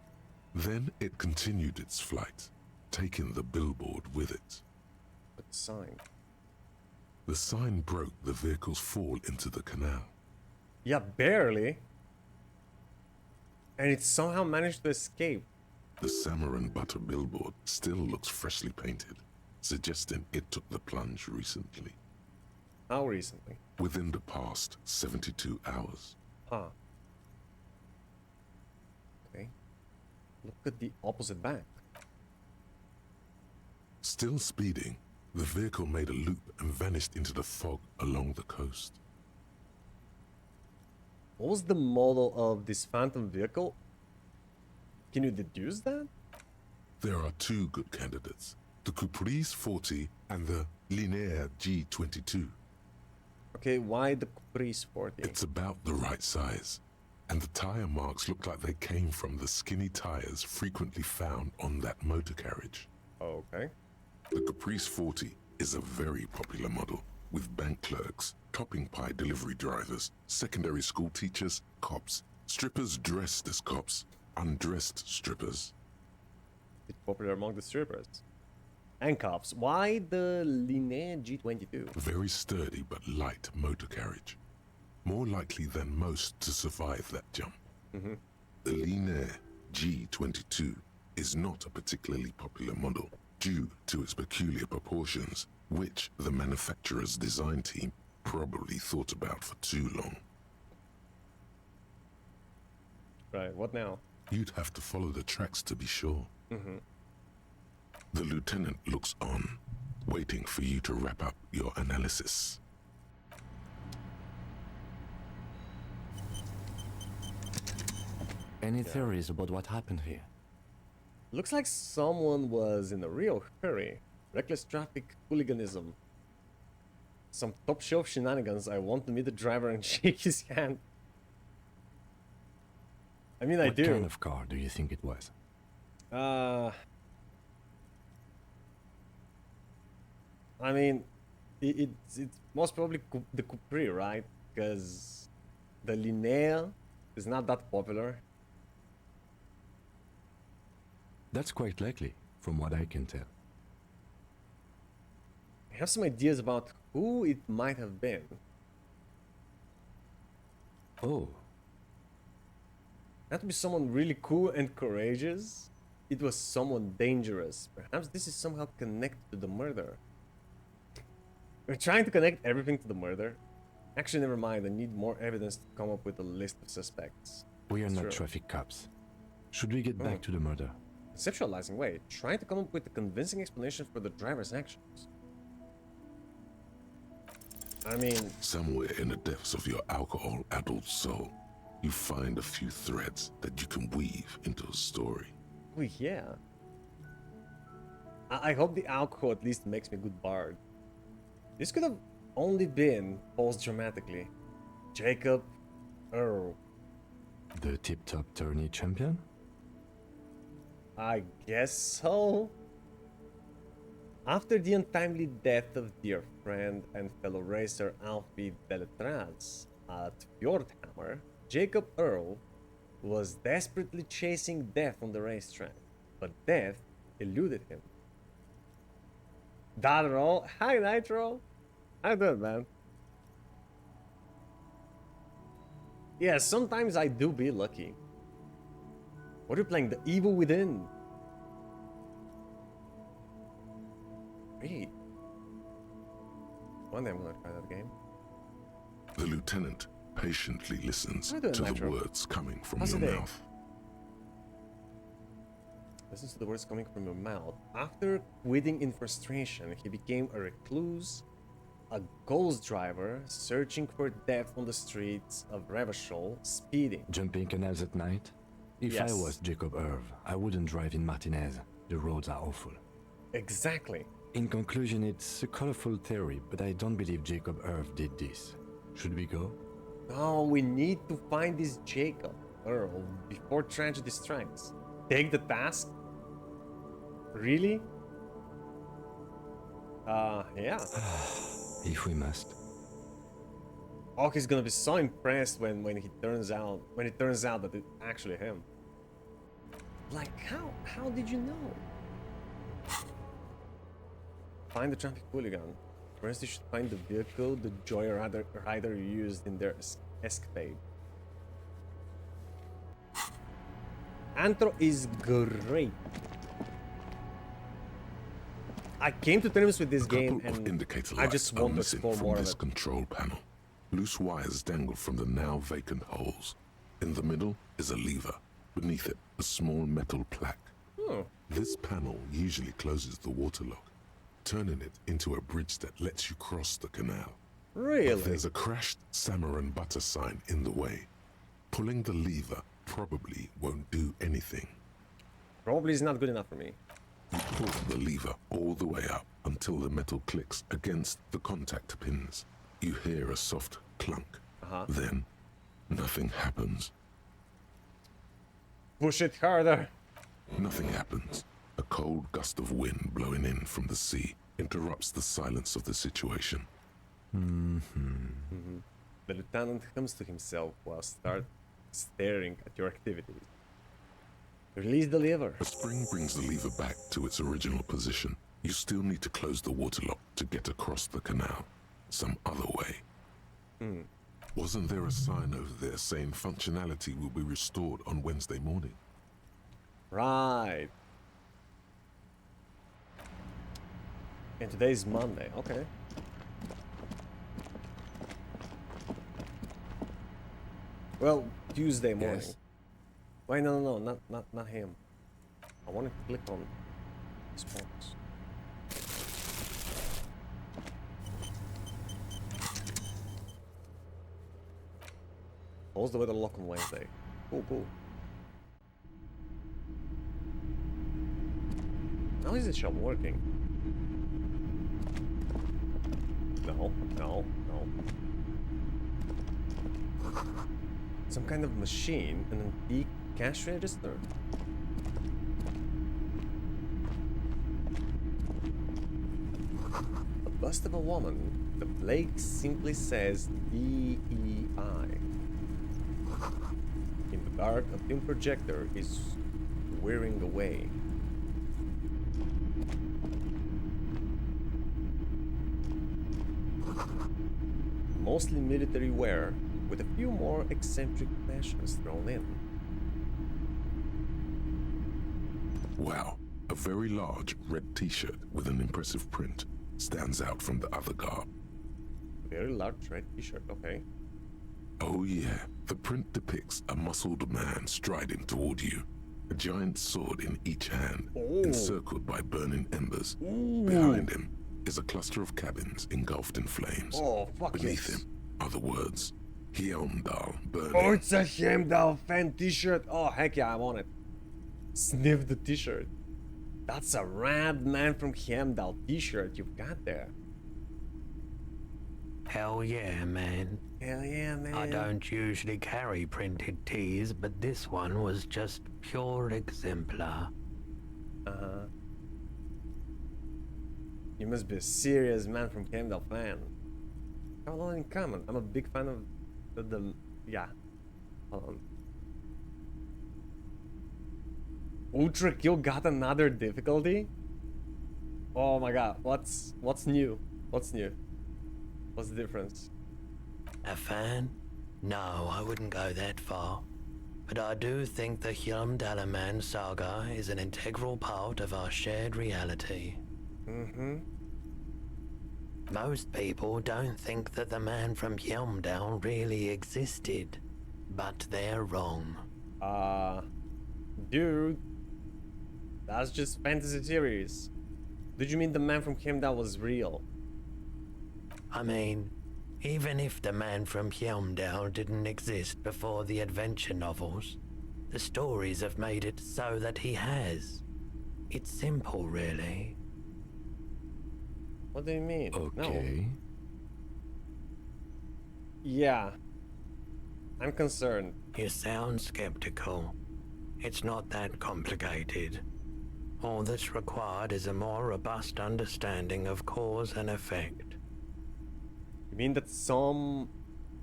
Then it continued its flight, taking the billboard with it. But the sign. The sign broke the vehicle's fall into the canal. Yeah, barely. And it somehow managed to escape. The Samaran butter billboard still looks freshly painted, suggesting it took the plunge recently. How recently? Within the past 72 hours. Okay. Look at the opposite bank. Still speeding, the vehicle made a loop and vanished into the fog along the coast. What was the model of this phantom vehicle? Can you deduce that? There are two good candidates, the Caprice 40 and the Linear G22. Okay, why the Caprice 40? It's about the right size, and the tire marks look like they came from the skinny tires frequently found on that motor carriage. Okay. The Caprice 40 is a very popular model, with bank clerks, topping pie delivery drivers, secondary school teachers, cops, strippers dressed as cops, undressed strippers. It's popular among the strippers. And cops. Why the Linear G22? Very sturdy but light motor carriage. More likely than most to survive that jump. The Linear G22 is not a particularly popular model due to its peculiar proportions, which the manufacturer's design team probably thought about for too long. Right, what now? You'd have to follow the tracks to be sure. The lieutenant looks on, waiting for you to wrap up your analysis. Any theories about what happened here? Looks like someone was in a real hurry. Reckless traffic, hooliganism. Some top shelf shenanigans. I want to meet the driver and shake his hand. I mean, I do. What kind of car do you think it was? I mean, it's most probably the Capri, right? Because the Linear is not that popular. That's quite likely, from what I can tell. I have some ideas about who it might have been. Oh, Not to be someone really cool and courageous. It was someone dangerous. Perhaps this is somehow connected to the murder. We're trying to connect everything to the murder. Actually, never mind. I need more evidence to come up with a list of suspects. we are That's not true. traffic cops. Should we get back to the murder? Conceptualizing way. Trying to come up with a convincing explanation for the driver's actions. I mean, Somewhere in the depths of your alcohol-addled soul, you find a few threads that you can weave into a story. oh yeah. I hope the alcohol at least makes me a good bard. This could have only been posed dramatically. Jacob Earl. The tip-top tourney champion? I guess so. After the untimely death of dear friend and fellow racer Alfie Deletraz at Fjordhammer, Jacob Earl was desperately chasing death on the racetrack, but death eluded him. That all? Hi Nitro! How you doing, man? Yeah, sometimes I do be lucky. What are you playing? The Evil Within? Great. One day I'm gonna try that game. The lieutenant patiently listens How you doing, to the Nitro? words coming from How's your the day? mouth. Listens to the words coming from your mouth. After quitting in frustration, he became a recluse, a ghost driver, searching for death on the streets of Revachol, speeding. Jumping canals at night? If I Yes. was Jacob Irv, I wouldn't drive in Martinez. The roads are awful. Exactly. In conclusion, it's a colorful theory, but I don't believe Jacob Irv did this. Should we go? No, we need to find this Jacob Earl before tragedy strikes. Take the task? Really? Yeah. If we must. Hawk is gonna be so impressed when it turns out that it's actually him. Like how did you know? Find the traffic hooligan. First you should find the vehicle the joyrider used in their escapade. Anthro is great. I came to terms with this A couple game of and indicator I lights just are want to missing explore from more of this it. control panel. Loose wires dangle from the now vacant holes. In the middle is a lever. Beneath it, a small metal plaque. Oh, This panel usually closes the waterlock, turning it into a bridge that lets you cross the canal. really? There's a crashed salmon butter sign in the way. Pulling the lever probably won't do anything. Probably is not good enough for me. You pull the lever all the way up until the metal clicks against the contact pins. You hear a soft clunk. Then, nothing happens. Push it harder. Nothing happens. A cold gust of wind blowing in from the sea interrupts the silence of the situation. The lieutenant comes to himself while staring at your activities. Release the lever. A spring brings the lever back to its original position. You still need to close the water lock to get across the canal. Some other way. Wasn't there a sign over there saying functionality will be restored on Wednesday morning? Right. And today's Monday. Okay. Well, Tuesday morning. Yes. Wait, no, not him. I want to click on this box. Close the weather lock on Wednesday. Cool. How is this shop working? No. Some kind of machine, an antique cash register. A bust of a woman. The Blake simply says DEI. In the dark, a film projector is whirring away. Mostly military wear, with a few more eccentric fashions thrown in. Wow, a very large red t-shirt with an impressive print stands out from the other garb. Very large red t-shirt, okay. Oh yeah, the print depicts a muscled man striding toward you, a giant sword in each hand, encircled by burning embers. Behind him is a cluster of cabins engulfed in flames. Oh, fuck Beneath yes. him are the words, Hjelmdal burning. Oh, it's a Hjelmdal fan t-shirt. Oh, heck yeah, I want it. Sniff the t-shirt. That's a rad man from Hjelmdal t-shirt you've got there. Hell yeah, man. Hell yeah, man. I don't usually carry printed tees, but this one was just pure exemplar. You must be a serious man from Hjelmdal fan. Have a lot in common. I'm a big fan of the yeah. Hold on. Ultra kill got another difficulty? Oh my god, what's new? What's new? What's the difference? A fan? No, I wouldn't go that far. But I do think the Hjelmdalaman saga is an integral part of our shared reality. Most people don't think that the man from Hjelmdal really existed, but they're wrong. Dude, that's just fantasy series. Did you mean the man from Hjelmdal was real? I mean, even if the man from Hjelmdal didn't exist before the adventure novels, the stories have made it so that he has. It's simple, really. What do you mean? Okay. No. Yeah. I'm concerned. You sound skeptical. It's not that complicated. All that's required is a more robust understanding of cause and effect. You mean that some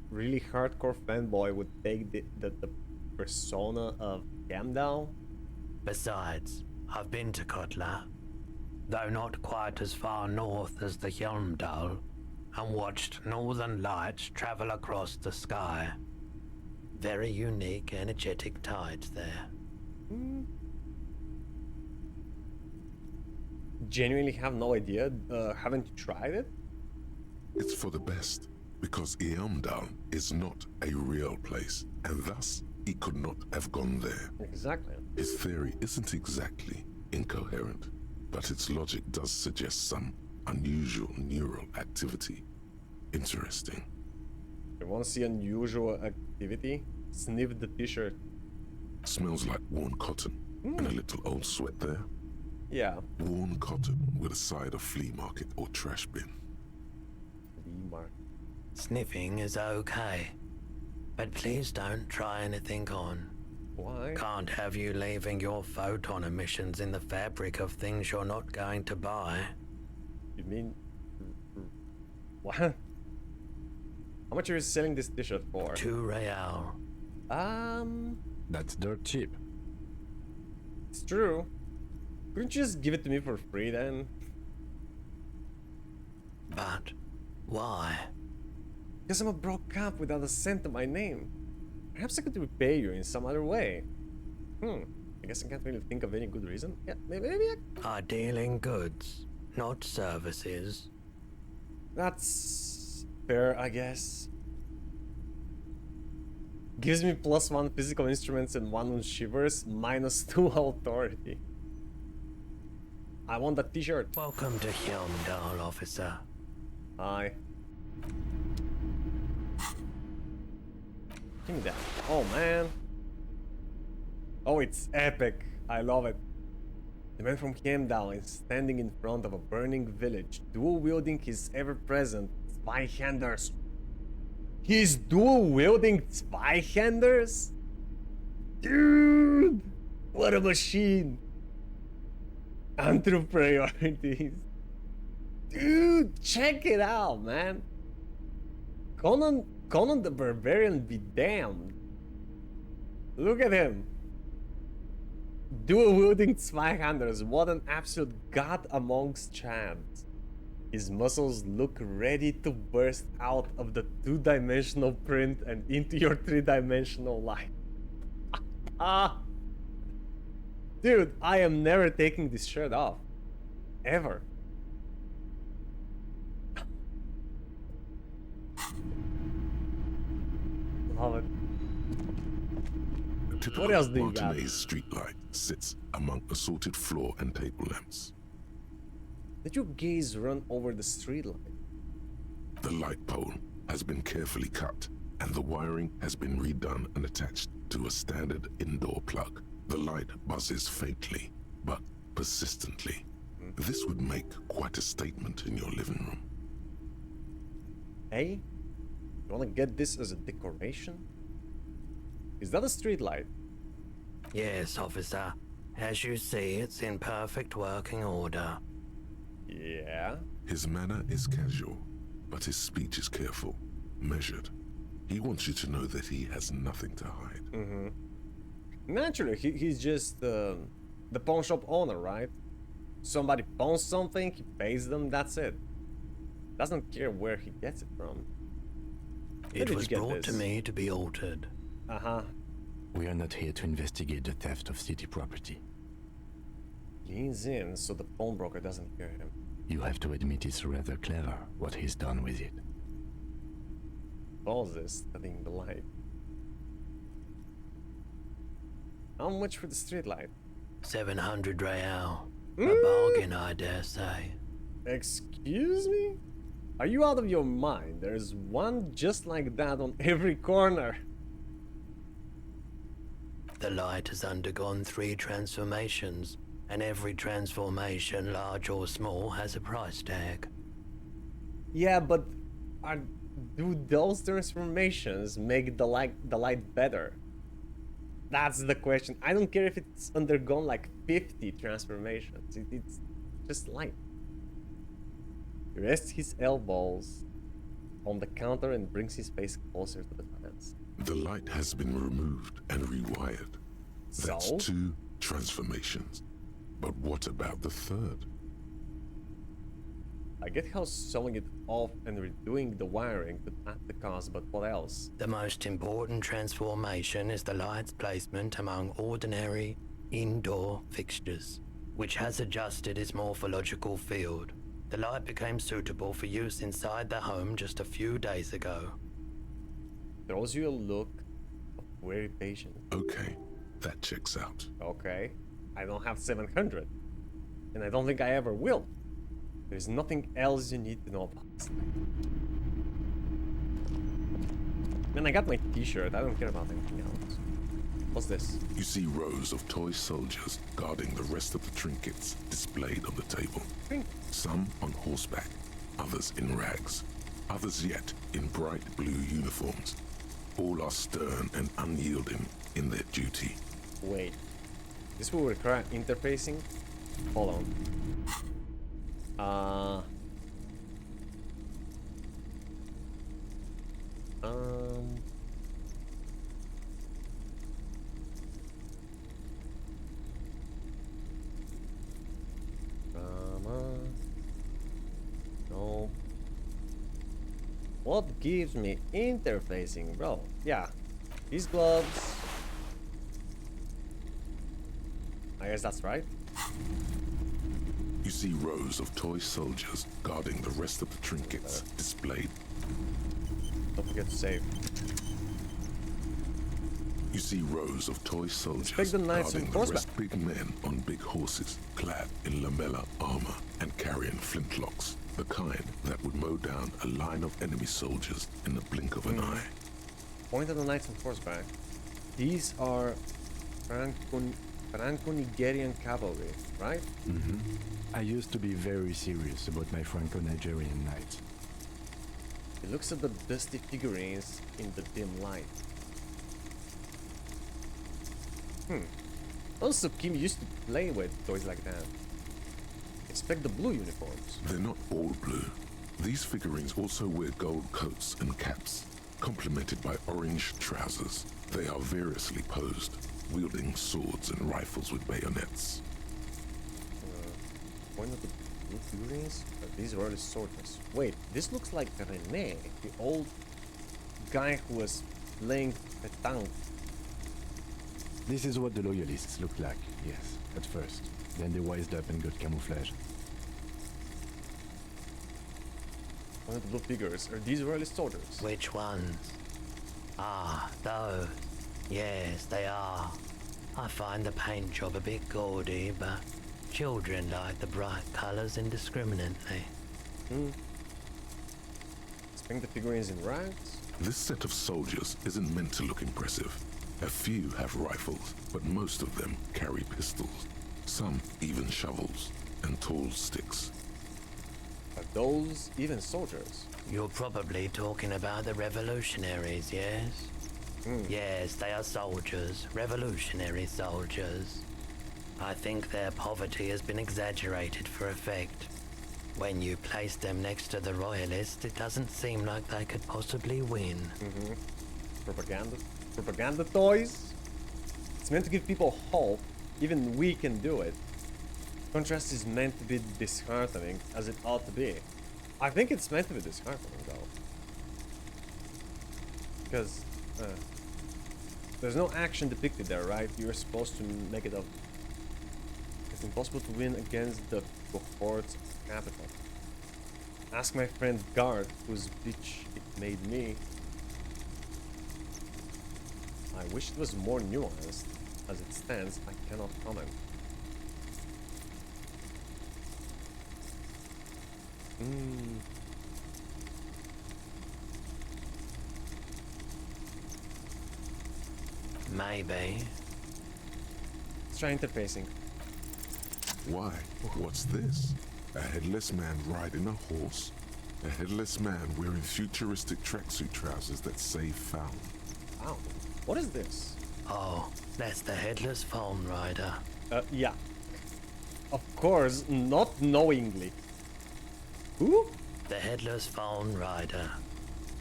really hardcore fanboy would take the persona of Hjelmdal? Besides, I've been to Kotla, though not quite as far north as the Hjelmdal, and watched northern lights travel across the sky. Very unique, energetic tides there. Genuinely have no idea. Haven't you tried it? It's for the best, because Hjelmdal is not a real place, and thus he could not have gone there. Exactly. His theory isn't exactly incoherent, but its logic does suggest some unusual neural activity. Interesting. You want to see unusual activity? sniff the t-shirt. Smells like worn cotton and a little old sweat there. Yeah. Worn cotton with a side of flea market or trash bin. Flea market. Sniffing is okay, but please don't try anything on. Why? Can't have you leaving your photon emissions in the fabric of things you're not going to buy. You mean... What? How much are you selling this t-shirt for? 2 real. That's dirt cheap. It's true. Couldn't you just give it to me for free then? But why? Because I'm a broke cop without a cent to my name. Perhaps I could repay you in some other way. I guess I can't really think of any good reason. Yeah, maybe I deal in goods, not services. That's fair, I guess. Gives me +1 physical instruments and 1 on shivers, -2 authority. I want that t-shirt. Welcome to Hyundai, officer. Hi. Give me that. Oh man. Oh, it's epic. I love it. The man from Heimdall is standing in front of a burning village, dual-wielding his ever-present Zweihanders. He's dual-wielding Zweihanders? Dude! What a machine! Priorities. Dude, check it out, man. Conan the Barbarian be damned. Look at him. Dual-wielding Zweihanders, what an absolute god amongst chads. His muscles look ready to burst out of the 2-dimensional print and into your 3-dimensional life. Dude, I am never taking this shirt off. Ever. Love it. A typical What else do you got? Martinez streetlight sits among assorted floor and table lamps. Did your gaze run over the streetlight? The light pole has been carefully cut, and the wiring has been redone and attached to a standard indoor plug. The light buzzes faintly, but persistently. This would make quite a statement in your living room. Hey? You wanna get this as a decoration? Is that a streetlight? Yes, officer. As you see, it's in perfect working order. Yeah? His manner is casual, but his speech is careful, measured. He wants you to know that he has nothing to hide. Naturally, he's just the pawn shop owner, right? Somebody pawns something, he pays them, that's it. Doesn't care where he gets it from. Where It did was you get brought to this? me to be altered. Uh-huh. We are not here to investigate the theft of city property. Leans in so the pawnbroker doesn't hear him. You have to admit it's rather clever what he's done with it. Pauses, studying the light. How much for the streetlight? 700 real. A bargain, I dare say. Excuse me? Are you out of your mind? There's one just like that on every corner. The light has undergone 3 transformations, and every transformation, large or small, has a price tag. Yeah, but do those transformations make the light better? That's the question. I don't care if it's undergone like 50 transformations. It's just light. He rests his elbows on the counter and brings his face closer to the fence. The light has been removed and rewired. That's So? 2 transformations. But what about the 3rd? I get how sewing it off and redoing the wiring could add the cost, but what else? The most important transformation is the light's placement among ordinary indoor fixtures, which has adjusted its morphological field. The light became suitable for use inside the home just a few days ago. Throws you a look of weary patience. Okay, that checks out. Okay, I don't have 700. And I don't think I ever will. There's nothing else you need to know about this light. Man, I got my t-shirt. I don't care about anything else. What's this? You see rows of toy soldiers guarding the rest of the trinkets displayed on the table. Some on horseback, others in rags, others yet in bright blue uniforms. All are stern and unyielding in their duty. Wait. This will require interfacing? Hold on. No. What gives me interfacing, bro? Yeah. These gloves. I guess that's right. You see rows of toy soldiers guarding the rest of the trinkets displayed. Don't forget to save. You see rows of toy soldiers the knights guarding on the horseback. rest big men on big horses, clad in lamella armor and carrying flintlocks, the kind that would mow down a line of enemy soldiers in the blink of an eye. Point at the knights on horseback. These are Franco-Nigerian cavalry, right? Mm-hmm. I used to be very serious about my Franco-Nigerian knights. He looks at the dusty figurines in the dim light. Also, Kim used to play with toys like that. Expect the blue uniforms. They're not all blue. These figurines also wear gold coats and caps, complemented by orange trousers. They are variously posed, wielding swords and rifles with bayonets. Point at the blue figurines? These are early soldiers. Wait, this looks like René, the old guy who was playing petanque. This is what the loyalists looked like, yes, at first. Then they wised up and got camouflage. One of the blue figures are these early soldiers. Which ones? Ah, those. Yes, they are. I find the paint job a bit gaudy, but children like the bright colours indiscriminately. Spring the figurines in rags? This set of soldiers isn't meant to look impressive. A few have rifles, but most of them carry pistols. Some even shovels and tall sticks. Are those even soldiers? You're probably talking about the revolutionaries, yes? Yes, they are soldiers, revolutionary soldiers. I think their poverty has been exaggerated for effect. When you place them next to the royalists, it doesn't seem like they could possibly win. Propaganda toys? It's meant to give people hope. Even we can do it. Contrast is meant to be disheartening, as it ought to be. I think it's meant to be disheartening, though. Because there's no action depicted there, right? You're supposed to make it up. It's impossible to win against the cohorts of capital. Ask my friend Guard, whose bitch it made me. I wish it was more nuanced. As it stands, I cannot comment. Maybe. Let's try interfacing. Why? What's this? A headless man riding a horse? A headless man wearing futuristic tracksuit trousers that say found. Wow. What is this? Oh, that's the headless phone rider. Yeah. Of course, not knowingly. Who? The headless phone rider.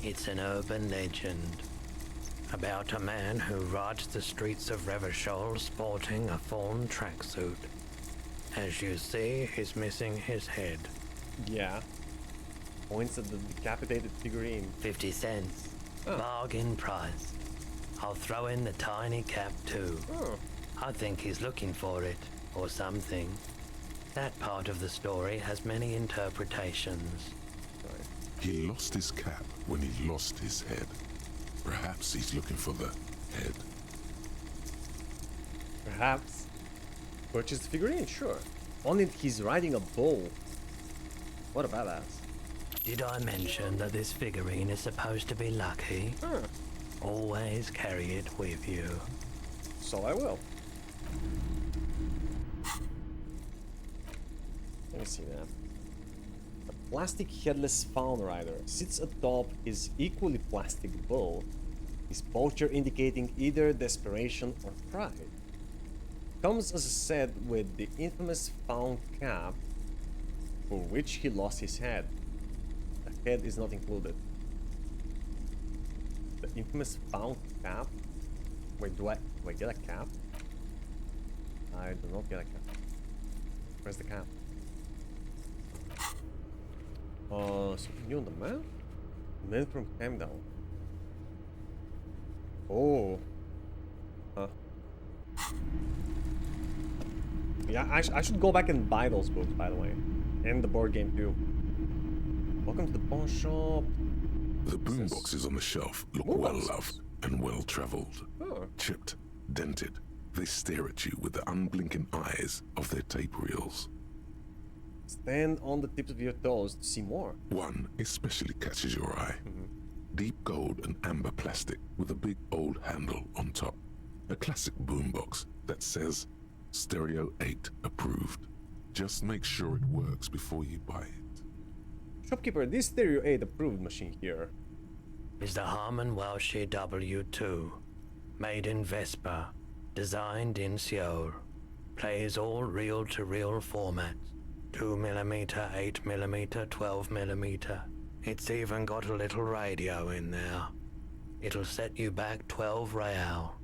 It's an urban legend about a man who rides the streets of Revachol sporting a fawn tracksuit. As you see, he's missing his head. Yeah. Points at the decapitated figurine. 50 cents. Bargain price. I'll throw in the tiny cap too. I think he's looking for it, or something. That part of the story has many interpretations. He lost his cap when he lost his head. Perhaps he's looking for the head. Perhaps. Purchase the figurine, sure. Only he's riding a bull. What a badass. Did I mention that this figurine is supposed to be lucky? Always carry it with you. So I will. Let me see that. A plastic headless fawn rider sits atop his equally plastic bull, his posture indicating either desperation or pride. Comes as a set with the infamous fawn cap, for which he lost his head. The head is not included. The infamous fawn cap? Wait, do I get a cap? I do not get a cap. Where's the cap? Something new on the map? Men from Camden. Oh. Huh. Yeah, I should go back and buy those books, by the way. And the board game, too. Welcome to the pawn shop. The boomboxes on the shelf look well-loved and well-traveled. Oh. Chipped, dented, they stare at you with the unblinking eyes of their tape reels. Stand on the tips of your toes to see more. One especially catches your eye. Deep gold and amber plastic with a big old handle on top. A classic boombox that says Stereo 8 approved. Just make sure it works before you buy it. Shopkeeper, this Stereo 8 approved machine here is the Harman Welsh W2, made in Vespa, designed in Seoul. Plays all reel-to-reel formats. 2mm, 8mm, 12mm. It's even got a little radio in there. It'll set you back 12 real.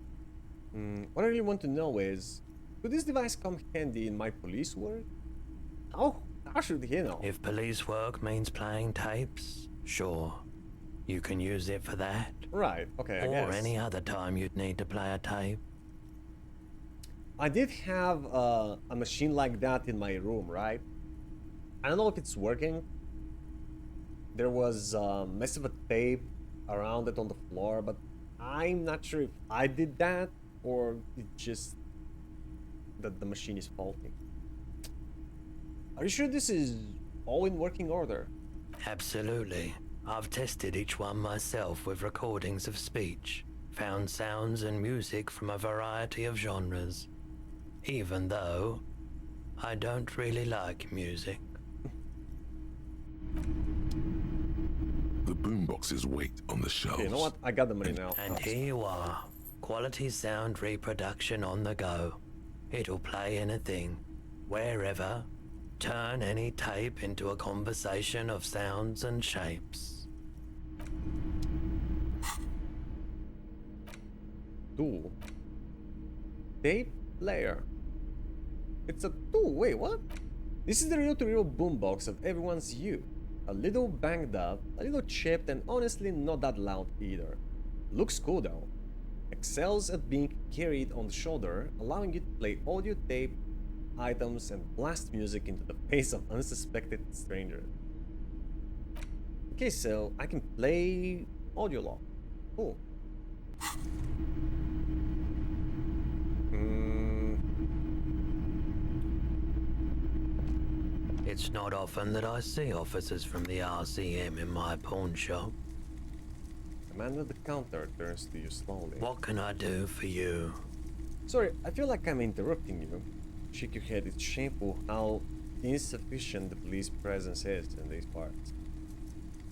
What I really want to know is, could this device come handy in my police work? How should he know? If police work means playing tapes, sure. You can use it for that. Right, okay, I guess. Or any other time you'd need to play a tape. I did have a machine like that in my room, right? I don't know if it's working. There was a mess of a tape around it on the floor, but I'm not sure if I did that or it just that the machine is faulty. Are you sure this is all in working order? Absolutely. I've tested each one myself with recordings of speech, found sounds and music from a variety of genres. Even though I don't really like music. The boomboxes wait on the shelves. Okay, you know what? I got the money now. And here you are. Quality sound reproduction on the go. It'll play anything, wherever. Turn any tape into a conversation of sounds and shapes. Tool. Tape player. It's a tool. Wait, what? This is the reel-to-reel boombox of everyone's youth. A little banged up, a little chipped, and honestly not that loud either. Looks cool though. Excels at being carried on the shoulder, allowing you to play audio tape items and blast music into the face of unsuspected strangers. Okay, so I can play audio log. Cool. It's not often that I see officers from the RCM in my pawn shop. The man at the counter turns to you slowly. What can I do for you? Sorry, I feel like I'm interrupting you. Shake your head, it's shameful how insufficient the police presence is in these parts.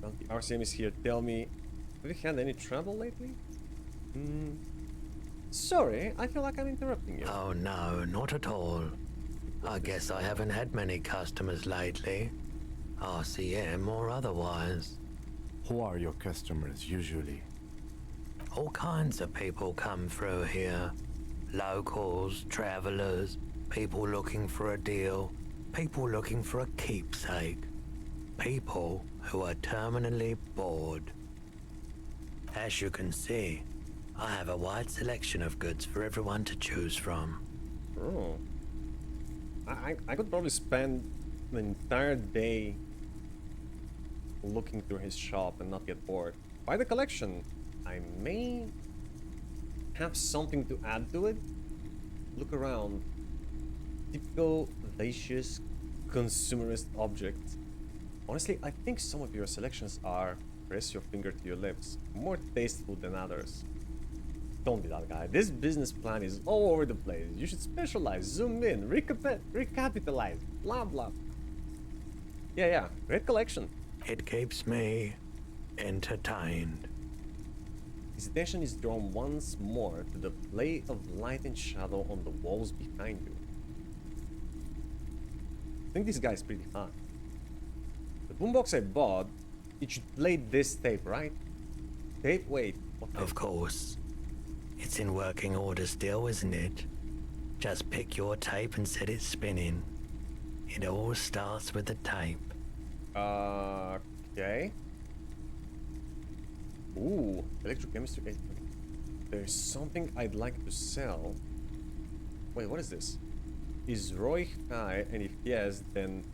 Well, the RCM is here. Tell me, have you had any trouble lately? Sorry, I feel like I'm interrupting you. Oh no, not at all. I guess I haven't had many customers lately. RCM or otherwise. Who are your customers usually? All kinds of people come through here. Locals, travelers, people looking for a deal, people looking for a keepsake. People who are terminally bored. As you can see, I have a wide selection of goods for everyone to choose from. Oh. I could probably spend the entire day looking through his shop and not get bored. By the collection, I may have something to add to it. Look around. Typical audacious consumerist objects. Honestly, I think some of your selections are Press your finger to your lips. More tasteful than others. Don't be that guy. This business plan is all over the place. You should specialize, zoom in, recapitalize, blah blah. Yeah, great collection. It keeps me entertained. His attention is drawn once more to the play of light and shadow on the walls behind you. I think this guy is pretty hot. The boombox I bought, it should play this tape, right? Tape? Wait, what tape? Of course. It's in working order still, isn't it? Just pick your tape and set it spinning. It all starts with the tape. Okay. Ooh, electrochemistry. There's something I'd like to sell. Wait, what is this? Is Roy high? And if yes, then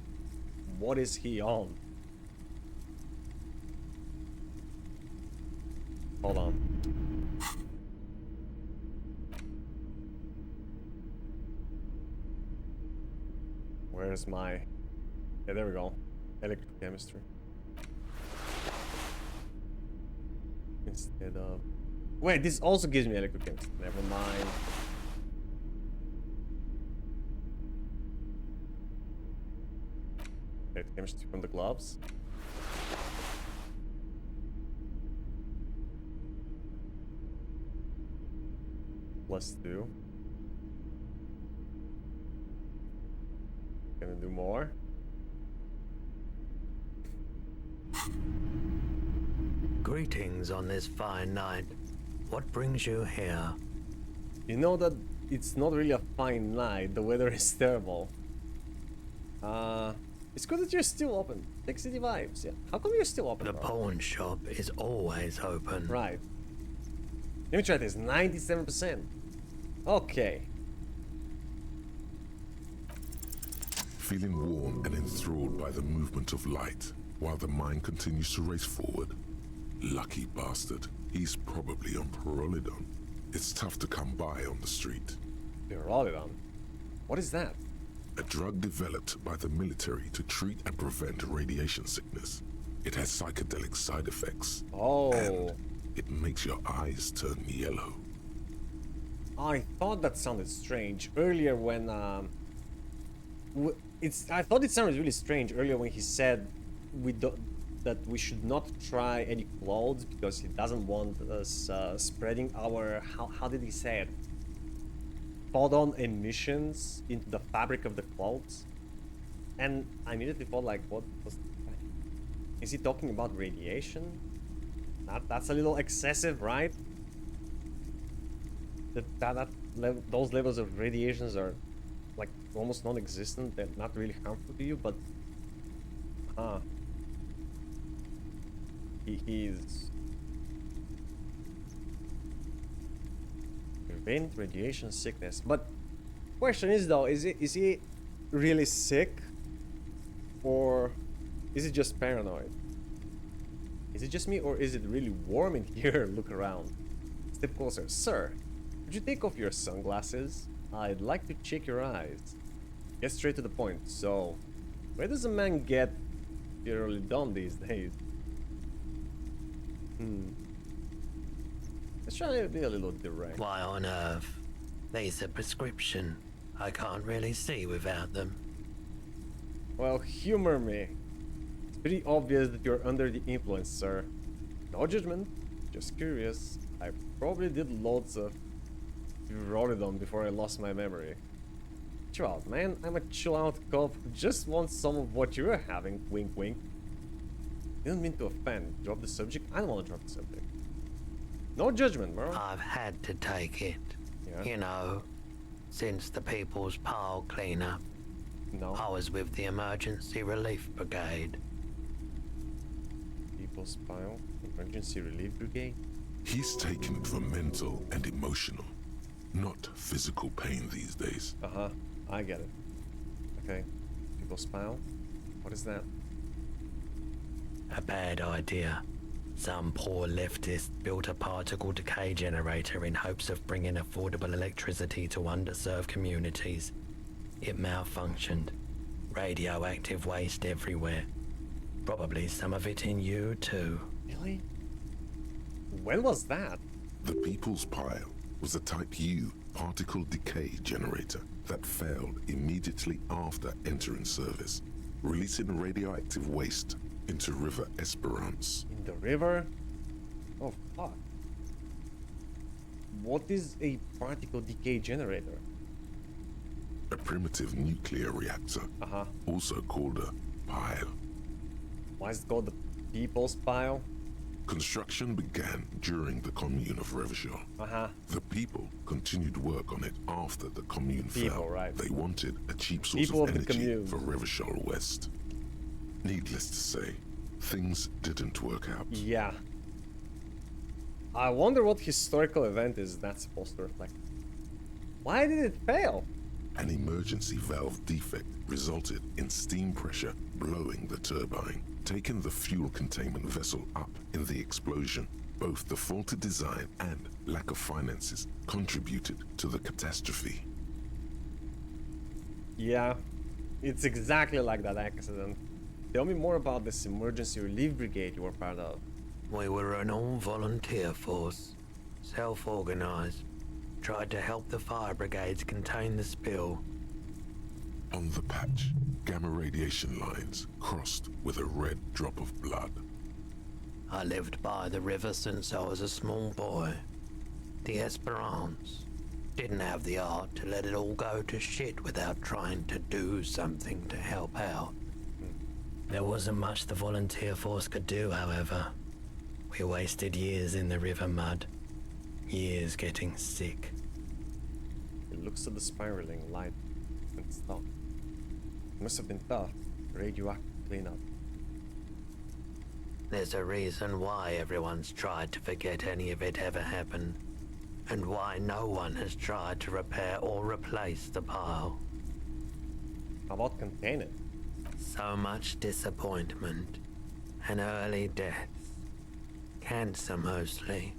what is he on? Hold on. Where's my... Yeah, there we go. Electrochemistry. Instead of... Wait, this also gives me electrochemistry. Never mind. Electrochemistry from the gloves. +2. Gonna do more. Greetings on this fine night. What brings you here? You know that it's not really a fine night. The weather is terrible. It's good that you're still open. Big city vibes, yeah. How come you're still open, The bro? pawn shop is always open. Right. Let me try this. 97%. Okay. Feeling warm and enthralled by the movement of light, while the mind continues to race forward. Lucky bastard. He's probably on Pyrrolidon. It's tough to come by on the street. Pyrrolidon? What is that? A drug developed by the military to treat and prevent radiation sickness. It has psychedelic side effects. Oh. And it makes your eyes turn yellow. I thought that sounded strange earlier when I thought it sounded really strange earlier when he said that we should not try any clothes because he doesn't want us spreading our how did he say it? Photon emissions into the fabric of the clothes. And I immediately thought, like, what was... Is he talking about radiation? That's a little excessive, right? Those levels of radiations are like almost non-existent. They're not really harmful to you, but he's prevent radiation sickness. But question is though, is he really sick, or is it just paranoid? Is it just me, or is it really warm in here? Look around. Step closer, sir. Could you take off your sunglasses? I'd like to check your eyes. Get straight to the point. So, where does a man get Pyrrolidon these days? Let's try to be a little direct. Why on earth? These are prescription. I can't really see without them. Well, humor me. It's pretty obvious that you're under the influence, sir. No judgment, just curious. I probably did loads of Pyrrolidon before I lost my memory. Chill out, man. I'm a chill out cop who just wants some of what you're having. Wink, wink. Didn't mean to offend. Drop the subject? I don't want to drop the subject. No judgment, bro. I've had to take it. Yeah. You know, since the People's Pile cleanup. No. I was with the Emergency Relief Brigade. People's Pile? Emergency Relief Brigade? He's taken it for mental and emotional, not physical pain these days. Uh-huh. I get it. Okay. People's Pile? What is that? A bad idea. Some poor leftist built a particle decay generator in hopes of bringing affordable electricity to underserved communities. It malfunctioned. Radioactive waste everywhere. Probably some of it in you too. Really? When was that? The People's Pile was a Type U particle decay generator that failed immediately after entering service, releasing radioactive waste into River Esperance. In the river? Oh, fuck. What is a particle decay generator? A primitive nuclear reactor, also called a pile. Why is it called the People's Pile? Construction began during the Commune of Revachol. The people continued work on it after the Commune fell. Right. They wanted a cheap source People of of the energy commune. for Revachol West. Needless to say, things didn't work out. Yeah. I wonder what historical event is that supposed to reflect. Why did it fail? An emergency valve defect resulted in steam pressure blowing the turbine, taking the fuel containment vessel up in the explosion. Both the faulty design and lack of finances contributed to the catastrophe. Yeah, it's exactly like that accident. Tell me more about this emergency relief brigade you were part of. We were an all-volunteer force, self-organized. Tried to help the fire brigades contain the spill. On the patch, gamma radiation lines crossed with a red drop of blood. I lived by the river since I was a small boy. The Esperance didn't have the art to let it all go to shit without trying to do something to help out. There wasn't much the volunteer force could do, however. We wasted years in the river mud. Years getting sick. It looks at the spiraling light and stopped. It must have been tough. Radioactive cleanup. There's a reason why everyone's tried to forget any of it ever happened, and why no one has tried to repair or replace the pile. How about contain it? So much disappointment and early deaths. Cancer mostly.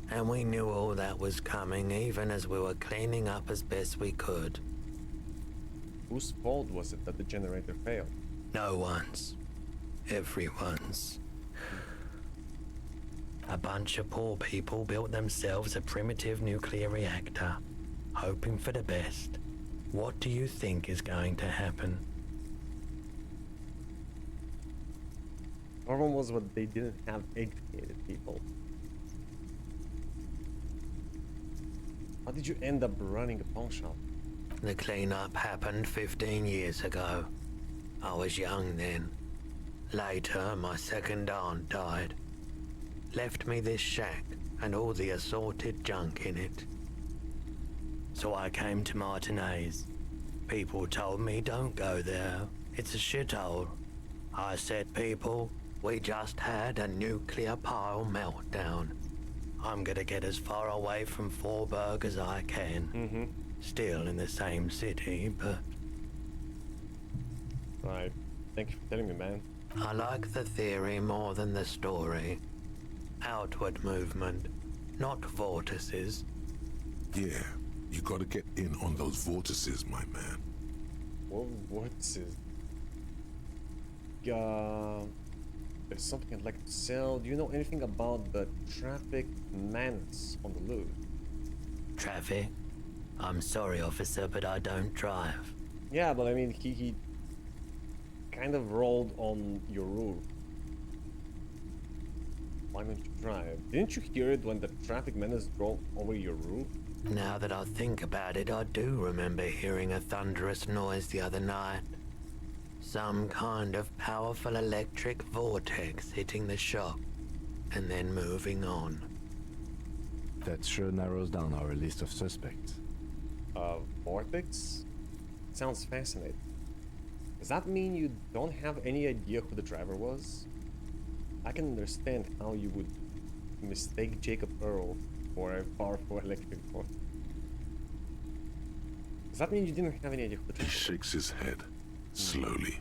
And we knew all that was coming even as we were cleaning up as best we could. Whose fault was it that the generator failed? No one's. Everyone's. A bunch of poor people built themselves a primitive nuclear reactor, hoping for the best. What do you think is going to happen? Problem was what they didn't have educated people. How did you end up running a pawn shop? The cleanup happened 15 years ago. I was young then. Later, my second aunt died. Left me this shack and all the assorted junk in it. So I came to Martinez. People told me don't go there. It's a shithole. I said, people, we just had a nuclear pile meltdown. I'm gonna get as far away from Forberg as I can. Still in the same city, but... Right. Thank you for telling me, man. I like the theory more than the story. Outward movement, not vortices. Yeah, you gotta get in on those vortices, my man. What's it? There's something I'd like to sell. Do you know anything about the traffic menace on the loose? Traffic? I'm sorry, officer, but I don't drive. Yeah, but I mean, he kind of rolled on your roof. Why don't you drive? Didn't you hear it when the traffic menace drove over your roof? Now that I think about it, I do remember hearing a thunderous noise the other night. Some kind of powerful electric vortex hitting the shop and then moving on. That sure narrows down our list of suspects. Vortex? Sounds fascinating. Does that mean you don't have any idea who the driver was? I can understand how you would mistake Jacob Earl for a powerful electric vortex. Does that mean you didn't have any idea who the driver was? He shakes his head, slowly.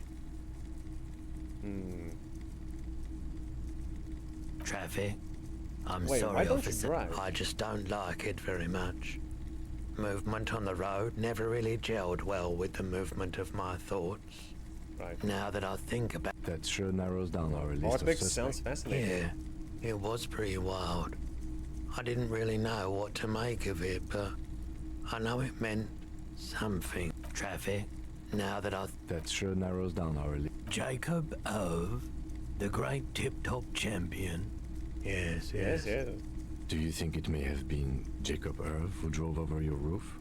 Traffic? I'm Wait, sorry, why don't you officer. drive? I just don't like it very much. Movement on the road never really gelled well with the movement of my thoughts. Right. Now that I think about That sure narrows down our list of Vortex suspects. sounds fascinating. Yeah, it was pretty wild. I didn't really know what to make of it, but I know it meant something. Traffic, now that I've... That sure narrows down our list. Jacob Ove, the great tip-top champion. Yes. Do you think it may have been Jacob Irv who drove over your roof?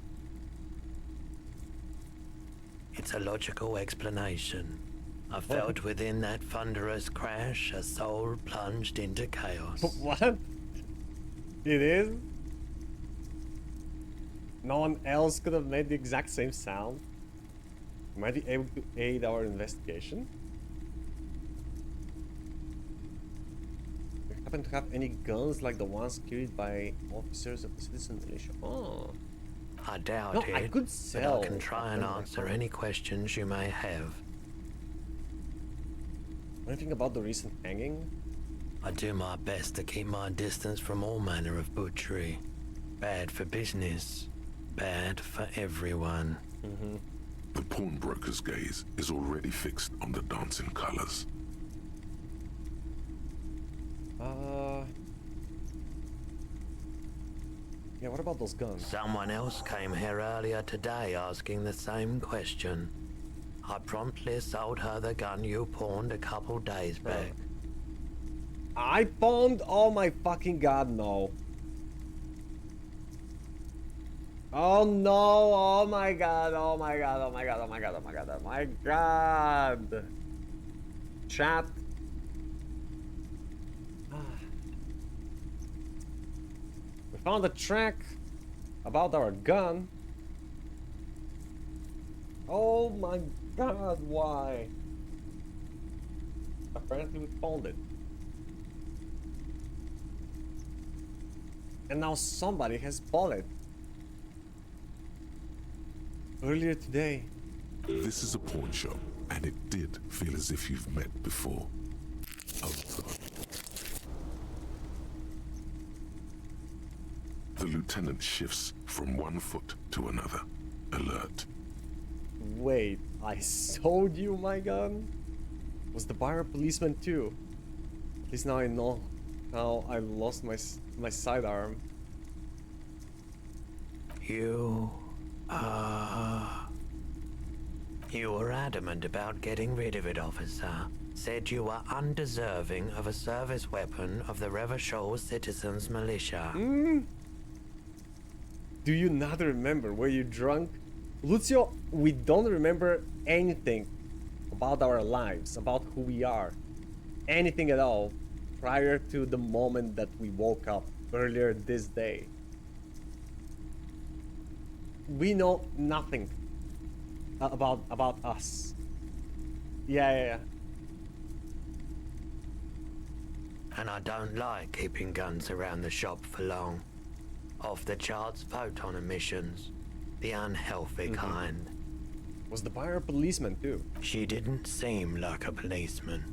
It's a logical explanation. I felt within that thunderous crash a soul plunged into chaos. What? It is? No one else could have made the exact same sound? Might be able to aid our investigation? Do you happen to have any guns like the ones carried by officers of the citizen militia? Oh. I doubt No, it, I could but sell. I can try and answer any questions you may have. Anything about the recent hanging? I do my best to keep my distance from all manner of butchery. Bad for business, bad for everyone. The pawnbroker's gaze is already fixed on the dancing colors. Yeah, what about those guns? Someone else came here earlier today asking the same question. I promptly sold her the gun you pawned a couple days back. I pawned? Oh my fucking god, no. Oh no, oh my god, oh my god, oh my god, oh my god, oh my god, oh my god. Chat. We found a track about our gun. Oh my god, why? Apparently we found it. And now somebody has bought it. Earlier today. This is a pawn shop, and it did feel as if you've met before. Oh God. The lieutenant shifts from one foot to another, alert. Wait, I sold you my gun? Was the buyer a policeman too? At least now I know how I lost my sidearm. You were adamant about getting rid of it, officer. Said you were undeserving of a service weapon of the Revachol Citizens Militia. Do you not remember? Were you drunk? Lucio, we don't remember anything about our lives, about who we are. Anything at all prior to the moment that we woke up earlier this day. We know nothing about us. Yeah. And I don't like keeping guns around the shop for long. Off the charts photon emissions. The unhealthy kind. Was the buyer a policeman too? She didn't seem like a policeman.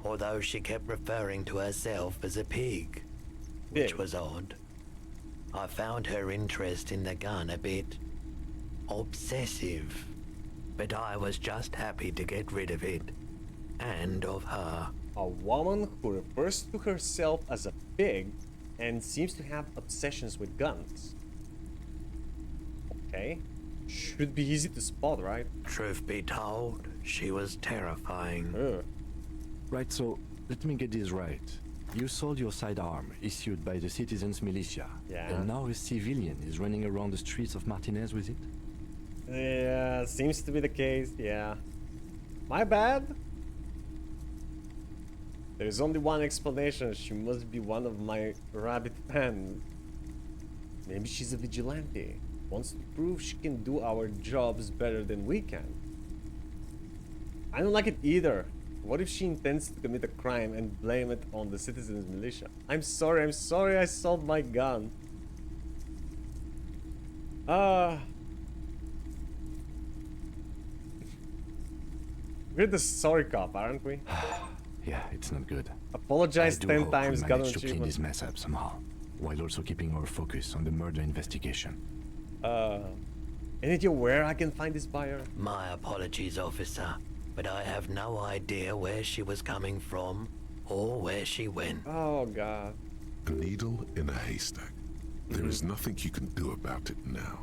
Although she kept referring to herself as a pig. Which was odd. I found her interest in the gun a bit obsessive. But I was just happy to get rid of it. And of her. A woman who refers to herself as a pig and seems to have obsessions with guns. Okay. Should be easy to spot, right? Truth be told, she was terrifying. Right, so let me get this right. You sold your sidearm, issued by the Citizens Militia. Yeah. And now a civilian is running around the streets of Martinez with it? Yeah, seems to be the case, yeah. My bad? There's only one explanation. She must be one of my rabbit fans. Maybe she's a vigilante. Wants to prove she can do our jobs better than we can. I don't like it either. What if she intends to commit a crime and blame it on the Citizens Militia? I'm sorry I sold my gun. We're the sorry cop, aren't we? Yeah, it's not good. Apologize I do 10 hope times, we gun manage to clean achievement. this mess up somehow, while also keeping our focus on the murder investigation. Any idea where I can find this buyer? My apologies, officer. but I have no idea where she was coming from or where she went. Oh, God. A needle in a haystack. There is nothing you can do about it now.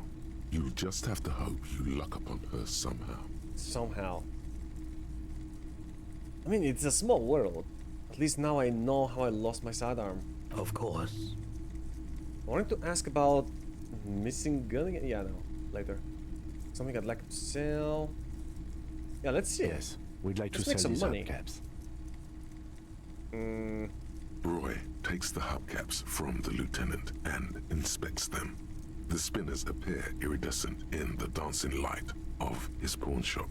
You'll just have to hope you luck upon her somehow. Somehow. I mean, it's a small world. At least now I know how I lost my sidearm. Of course. I wanted to ask about missing gun again. Yeah, no. Later. Something I'd like to sell. Yeah, let's see. Yes, we'd like Let's to make sell some these money. hubcaps. Roy takes the hubcaps from the lieutenant and inspects them. The spinners appear iridescent in the dancing light of his pawn shop.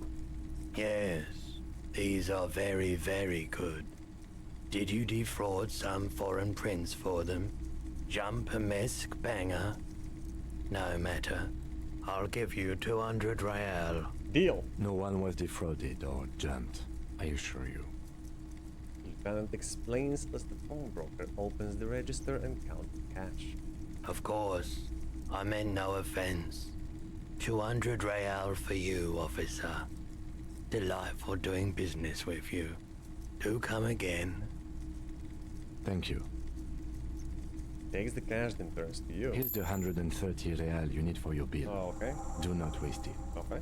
Yes, these are very, very good. Did you defraud some foreign prince for them? Jump-a-mesque banger? No matter. I'll give you 200 real. Deal. No one was defrauded or jumped, I assure you. Lieutenant explains as the pawnbroker opens the register and counts the cash. Of course. I meant no offense. 200 real for you, officer. Delightful doing business with you. Do come again. Thank you. Takes the cash, then turns to you. Here's the 130 real you need for your bill. Oh, okay. Do not waste it. Okay.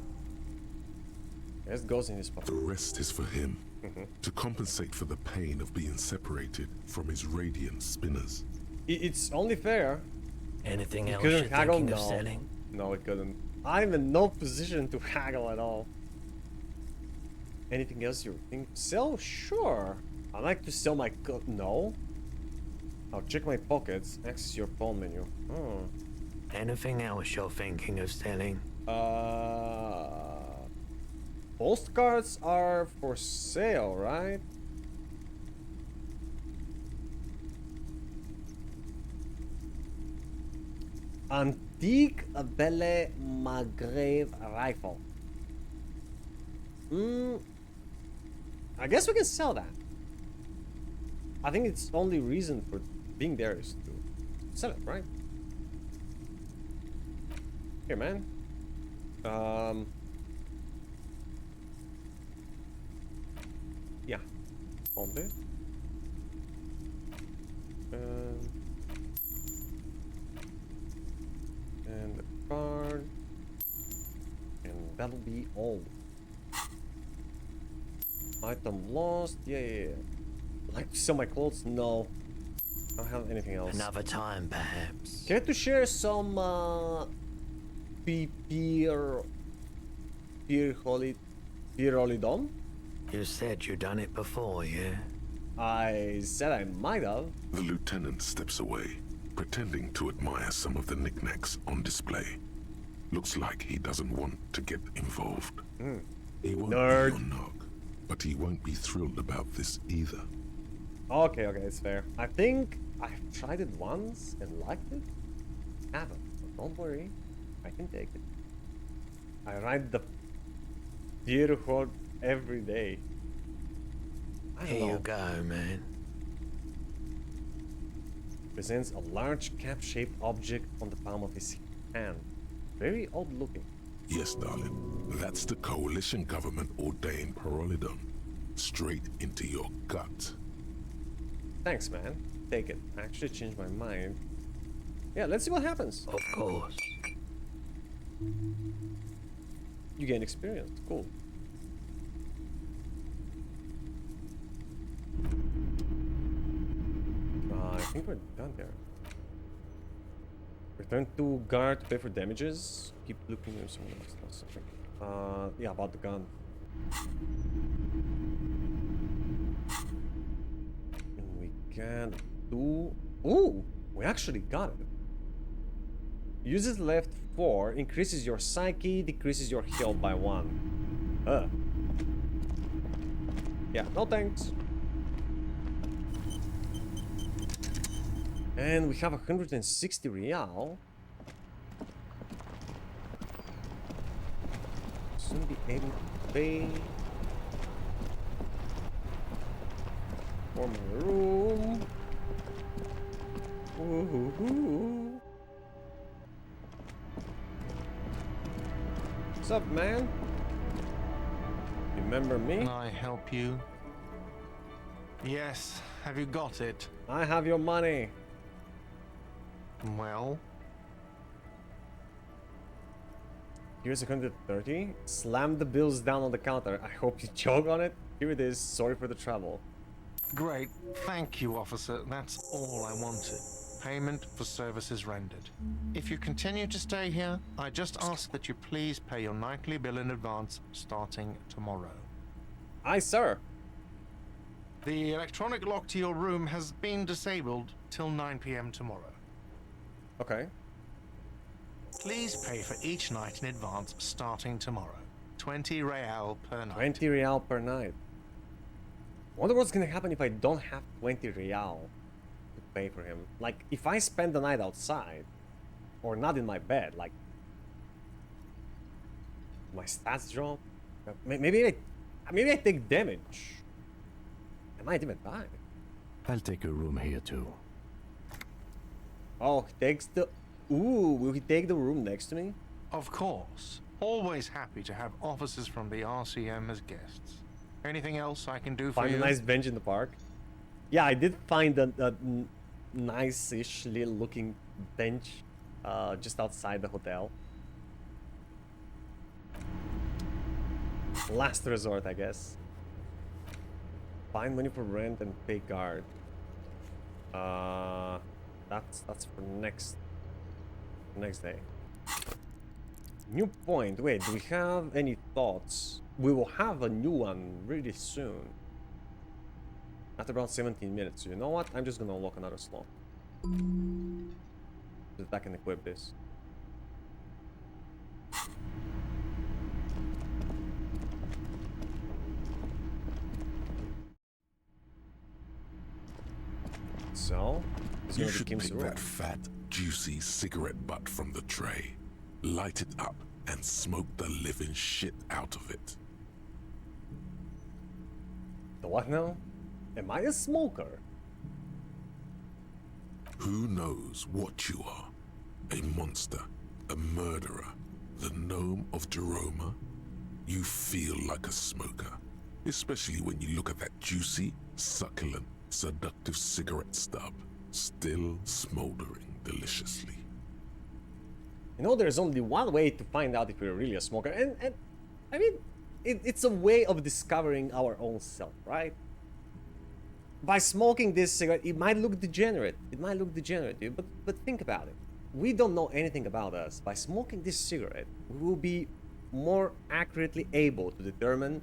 Yes, it goes in his pocket. The rest is for him, to compensate for the pain of being separated from his radiant spinners. It's only fair. Anything It else you're couldn't haggle? thinking of No. selling? No, it couldn't. I'm in no position to haggle at all. Anything else you think? Sell? Sure. I like to sell my no. I'll check my pockets. Access your pawn menu. Oh. Anything else you're thinking of selling? Postcards are for sale, right? Antique Belle Maghreb rifle. I guess we can sell that. I think its only reason for being there is to sell it, right? Here, man. Yeah. On there. And the card. And that'll be all. Item lost. Yeah. Like to sell my clothes? No. I don't have anything else. Another time, perhaps. Care to share some Pirolidon? You said you done it before, yeah? I said I might have. The lieutenant steps away, pretending to admire some of the knickknacks on display. Looks like he doesn't want to get involved. He won't be your knock, but he won't be thrilled about this either. Okay, it's fair. I think I've tried it once and liked it. Haven't, but don't worry, I can take it. I ride the theater horde every day. I don't Here know. you go, man. Presents a large cap-shaped object on the palm of his hand. Very odd looking. Yes, darling. That's the coalition government ordained Parolidon. Straight into your gut. Thanks, man. Take it. I actually changed my mind. Yeah, let's see what happens. Of course. You gain experience. Cool. I think we're done there. Return to guard to pay for damages. Keep looking at someone else. That's something. Yeah, about the gun. And we can do. Ooh, we actually got it. Uses left 4, increases your psyche, decreases your health by 1. Yeah, no thanks. And we have 160 real. Soon be able to pay for my room. Woohoo. What's up, man? You Remember me? Can I help you? Yes. Have you got it? I have your money. Well? Here's 130. Slam the bills down on the counter. I hope you choke on it. Here it is. Sorry for the trouble. Great. Thank you, officer. That's all I wanted. Payment for services rendered. If you continue to stay here, I just ask that you please pay your nightly bill in advance starting tomorrow. Aye, sir. The electronic lock to your room has been disabled till 9 p.m. tomorrow. Okay. Please pay for each night in advance starting tomorrow. 20 real per night. 20 real per night. Wonder what's gonna happen if I don't have 20 real to pay for him. Like, if I spend the night outside, or not in my bed, like, my stats drop. Maybe I take damage. I might even die. I'll take a room here too. Oh, he takes the... Ooh, will he take the room next to me? Of course. Always happy to have officers from the RCM as guests. Anything else I can do for you? Find a nice bench in the park. Yeah, I did find a nice-ish little looking bench just outside the hotel. Last resort, I guess. Find money for rent and pay guard. That's for next day. New point. Wait, do we have any thoughts? We will have a new one really soon. At about 17 minutes. You know what? I'm just gonna unlock another slot. So that I can equip this. So, you should pick that fat, juicy cigarette butt from the tray, light it up, and smoke the living shit out of it. The what now? Am I a smoker? Who knows what you are? A monster, a murderer, the gnome of Jeroma? You feel like a smoker, especially when you look at that juicy, succulent, seductive cigarette stub, still smoldering deliciously. You know, there's only one way to find out if you're really a smoker, and I mean, it's a way of discovering our own self, right? By smoking this cigarette, it might look degenerate. It might look degenerate, dude, but think about it. We don't know anything about us. By smoking this cigarette, we will be more accurately able to determine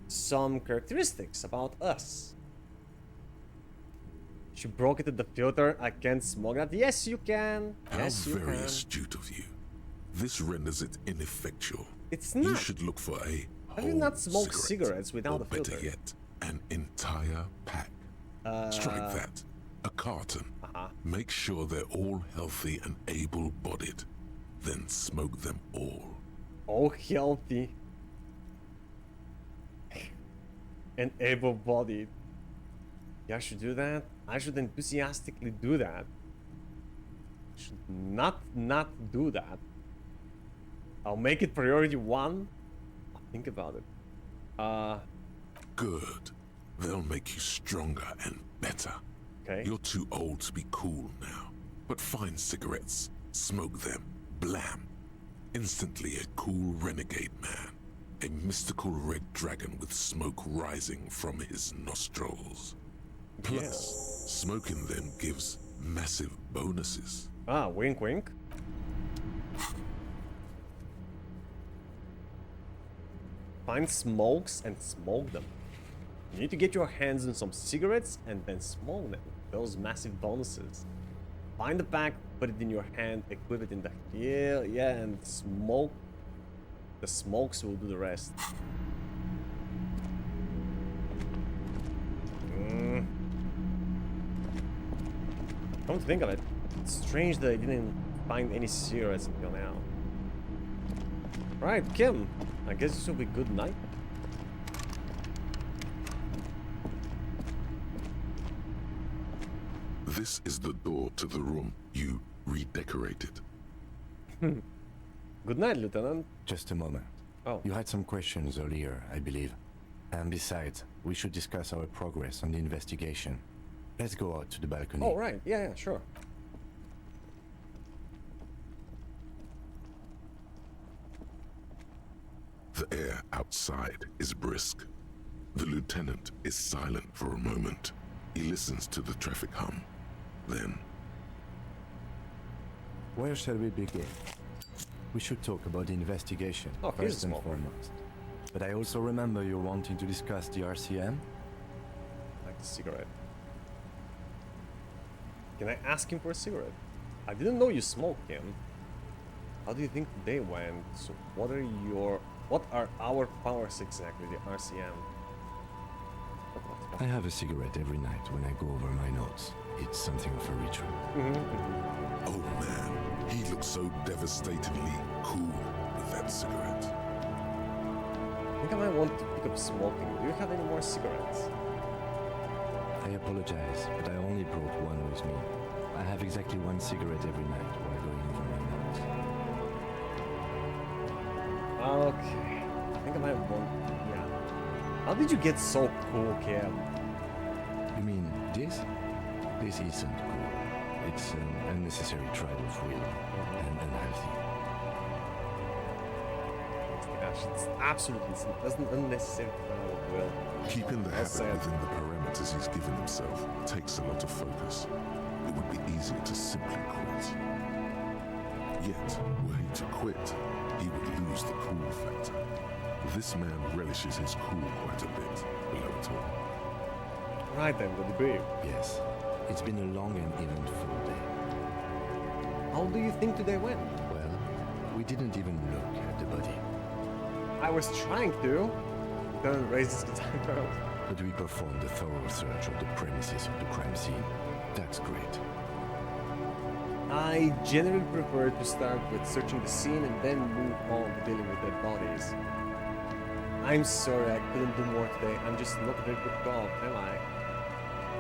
some characteristics about us. She broke it at the filter. I can't smoke that. Yes, you can. Yes, How you very can. astute of you. This renders it ineffectual. It's not. You should look for a I do not smoke cigarettes without or a filter. better yet, an entire pack. Strike that. A carton. Make sure they're all healthy and able-bodied. Then smoke them all. All healthy. And able-bodied. Yeah, I should do that. I should enthusiastically do that. I should not do that. I'll make it priority 1. I'll think about it. Good. They'll make you stronger and better. Okay. You're too old to be cool now. But find cigarettes, smoke them, blam. Instantly a cool renegade man. A mystical red dragon with smoke rising from his nostrils. Plus, smoking them gives massive bonuses. Ah, wink wink. Find smokes and smoke them. You need to get your hands on some cigarettes and then smoke them. Those massive bonuses. Find the pack, put it in your hand, equip it in the yeah, and smoke. The smokes will do the rest. Come to think of it, it's strange that I didn't find any cigarettes until now. Right, Kim, I guess this will be good night. This is the door to the room you redecorated. Good night, Lieutenant. Just a moment. Oh. You had some questions earlier, I believe. And besides, we should discuss our progress on the investigation. Let's go out to the balcony. Oh, right. Yeah, sure. The air outside is brisk. The lieutenant is silent for a moment. He listens to the traffic hum. Then, where shall we begin? We should talk about the investigation, Oh, here's first a and smoker. foremost. But I also remember you wanting to discuss the RCM. Like the cigarette. Can I ask him for a cigarette? I didn't know you smoked him. How do you think they went? So what are our powers exactly, the RCM? I have a cigarette every night when I go over my notes. It's something of a ritual. oh man, he looks so devastatingly cool with that cigarette. I think I might want to pick up smoking. Do you have any more cigarettes? I apologize, but I only brought one with me. I have exactly one cigarette every night while going over my notes. Okay. I think I might want... Yeah. How did you get so cool, Cam? You mean this? This isn't cool. It's an unnecessary trial of will and unhealthy. Gosh, it's absolutely it's an unnecessary trial of will. Keeping the habit sad. within the parameters he's given himself takes a lot of focus. It would be easier to simply quit. Yet, were he to quit, he would lose the cool factor. This man relishes his cool quite a bit, below it all. Right then, the debrief. Yes, it's been a long and eventful day. How do you think today went? Well, we didn't even look at the body. I was trying to. Don't raise this guitar. But we performed a thorough search of the premises of the crime scene. That's great. I generally prefer to start with searching the scene and then move on to dealing with dead bodies. I'm sorry I couldn't do more today. I'm just not a very good cop, am I?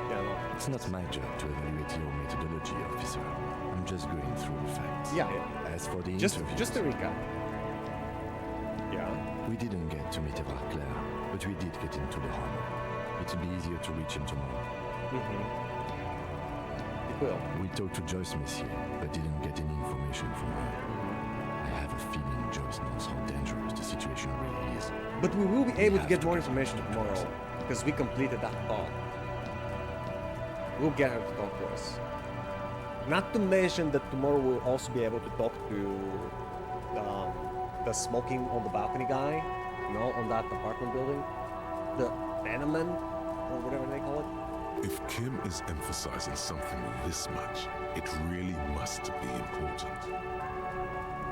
Yeah, no. It's not my job to evaluate your methodology, officer. I'm just going through the facts. Yeah. As for the Just interviews, a recap. Yeah. we didn't get to meet Claire, but we did get into the Hummer. It'll be easier to reach him tomorrow. It will. We talked to Joyce Messier, but didn't get any information from her. I have a feeling Joyce knows how dangerous the situation really is. But we will be able to have get to more get information her to tomorrow trust. because we completed that thought. We'll get her to talk to us. Not to mention that tomorrow we'll also be able to talk to the smoking on the balcony guy, you know, on that apartment building. The Venomman, or whatever they call it. If Kim is emphasizing something this much, it really must be important.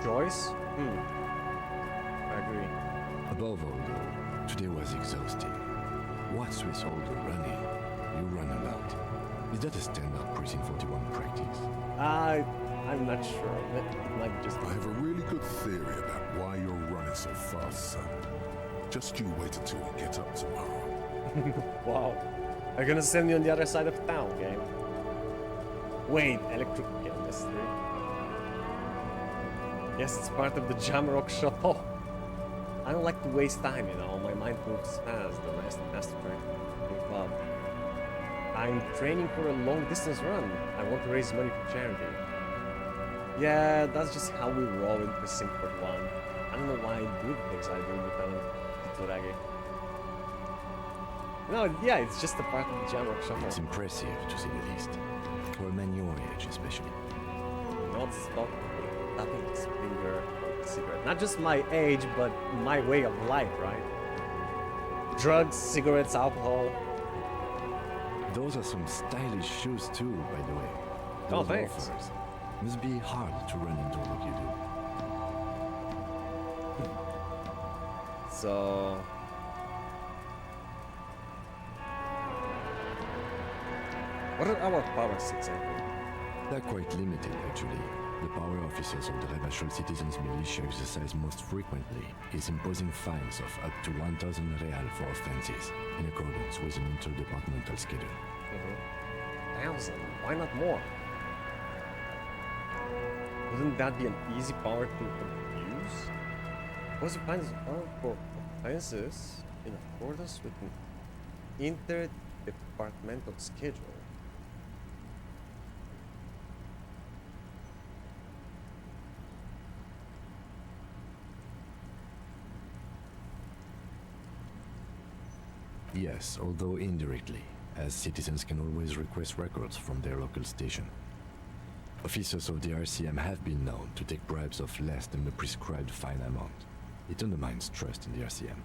Joyce? I agree. Above all, though, today was exhausting. What's with all the running? You run a lot. Is that a standard Precinct 41 practice? I'm not sure. It might just... I have a really good theory about why you're running so fast, son. Just you wait until we get up tomorrow. Wow. Are you gonna send me on the other side of town, game? Wait, electric chemistry. Yes, it's part of the Jamrock show. I don't like to waste time, you know. My mind moves fast. The rest has to train club. I'm training for a long distance run. I want to raise money for charity. Yeah, that's just how we roll in Precinct 41. I don't know why I do the things I do, Lieutenant Titsuragi. No, yeah, it's just a part of the Jamrock show. It's impressive, to say the least. For a man your age, especially. Not stop tapping his finger on the cigarette. Not just my age, but my way of life, right? Drugs, cigarettes, alcohol. Those are some stylish shoes too, by the way. Oh, Those thanks. offers. Must be hard to run into what you do. So... what are our powers exactly? They're quite limited, actually. The power officers of the Rebachol Citizens Militia exercise most frequently is imposing fines of up to 1,000 real for offenses, in accordance with an interdepartmental schedule. 1,000? Why not more? Wouldn't that be an easy power to abuse? Was the plans for appliances in accordance with an interdepartmental schedule? Yes, although indirectly, as citizens can always request records from their local station. Officers of the RCM have been known to take bribes of less than the prescribed fine amount. It undermines trust in the RCM.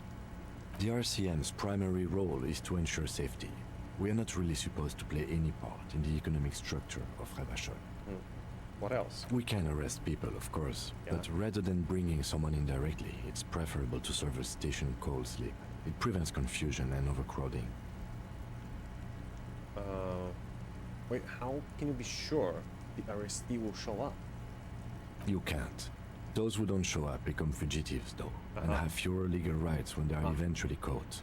The RCM's primary role is to ensure safety. We are not really supposed to play any part in the economic structure of Ravachol. What else? We can arrest people, of course, but rather than bringing someone in directly, it's preferable to serve a station cold sleep. It prevents confusion and overcrowding. Wait, how can you be sure the arrestee will show up? You can't. Those who don't show up become fugitives, though, and have fewer legal rights when they are eventually caught.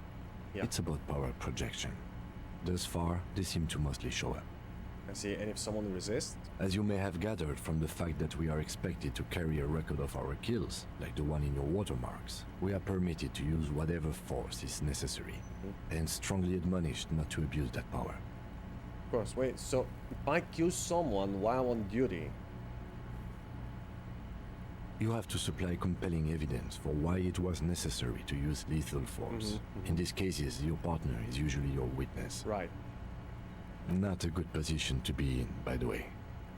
It's about power projection. Thus far, they seem to mostly show up. I see, and if someone resists? As you may have gathered from the fact that we are expected to carry a record of our kills, like the one in your watermarks, we are permitted to use whatever force is necessary, and strongly admonished not to abuse that power. Of course, wait, so if I kill someone while on duty... You have to supply compelling evidence for why it was necessary to use lethal force. In these cases, your partner is usually your witness. Right. Not a good position to be in, by the way.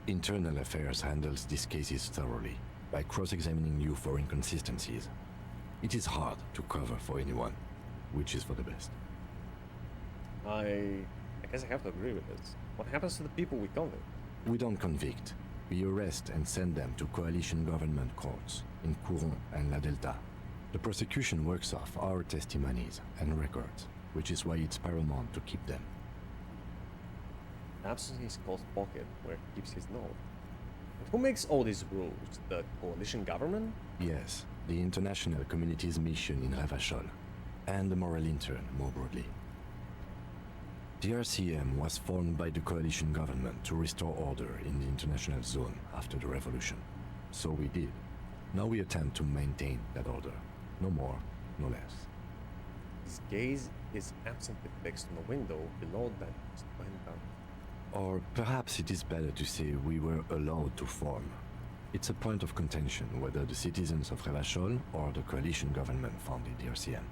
Internal Affairs handles these cases thoroughly, by cross-examining you for inconsistencies. It is hard to cover for anyone, which is for the best. I guess I have to agree with this. What happens to the people we convict? We don't convict. We arrest and send them to coalition government courts in Courant and La Delta. The prosecution works off our testimonies and records, which is why it's paramount to keep them. Absent his coat pocket where he keeps his note. And who makes all these rules? The coalition government? Yes, the international community's mission in Ravachol, and the moral intern more broadly. The RCM was formed by the coalition government to restore order in the international zone after the revolution. So we did. Now we attempt to maintain that order. No more, no less. His gaze is absently fixed on the window below that went down. Or perhaps it is better to say we were allowed to form. It's a point of contention whether the citizens of Ravachol or the coalition government founded the RCM.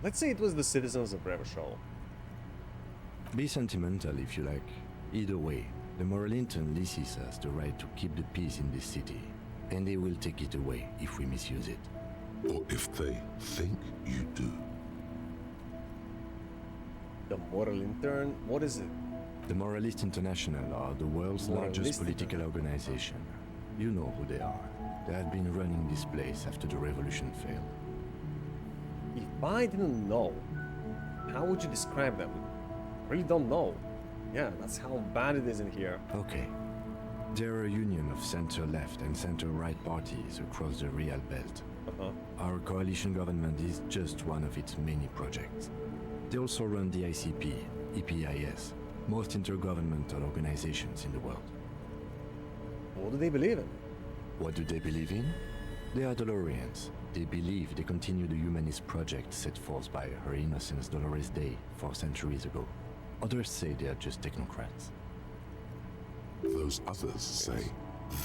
Let's say it was the citizens of Ravachol. Be sentimental if you like. Either way, the moral intern leases us the right to keep the peace in this city, and they will take it away if we misuse it. Or if they think you do. The moral intern? What is it? The Moralist International are the world's largest political organization. You know who they are. They have been running this place after the revolution failed. If I didn't know, how would you describe them? I really don't know. Yeah, that's how bad it is in here. Okay. They're a union of center-left and center-right parties across the Real Belt. Our coalition government is just one of its many projects. They also run the ICP, EPIS, most intergovernmental organizations in the world. What do they believe in? What do they believe in? They are Dolorians. They believe they continue the humanist project set forth by Her Innocence Dolores Day 4 centuries ago. Others say they are just technocrats. Those others say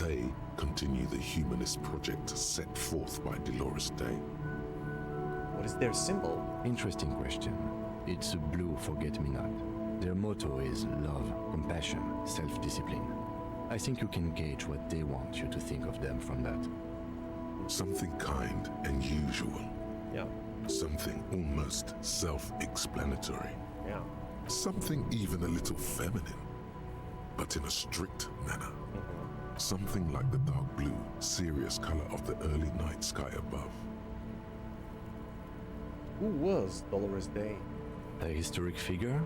they continue the humanist project set forth by Dolores Day. What is their symbol? Interesting question. It's a blue forget-me-not. Their motto is love, compassion, self-discipline. I think you can gauge what they want you to think of them from that. Something kind and usual. Yeah. Something almost self-explanatory. Yeah. Something even a little feminine, but in a strict manner. Something like the dark blue, serious color of the early night sky above. Who was Dolores Day? A historic figure?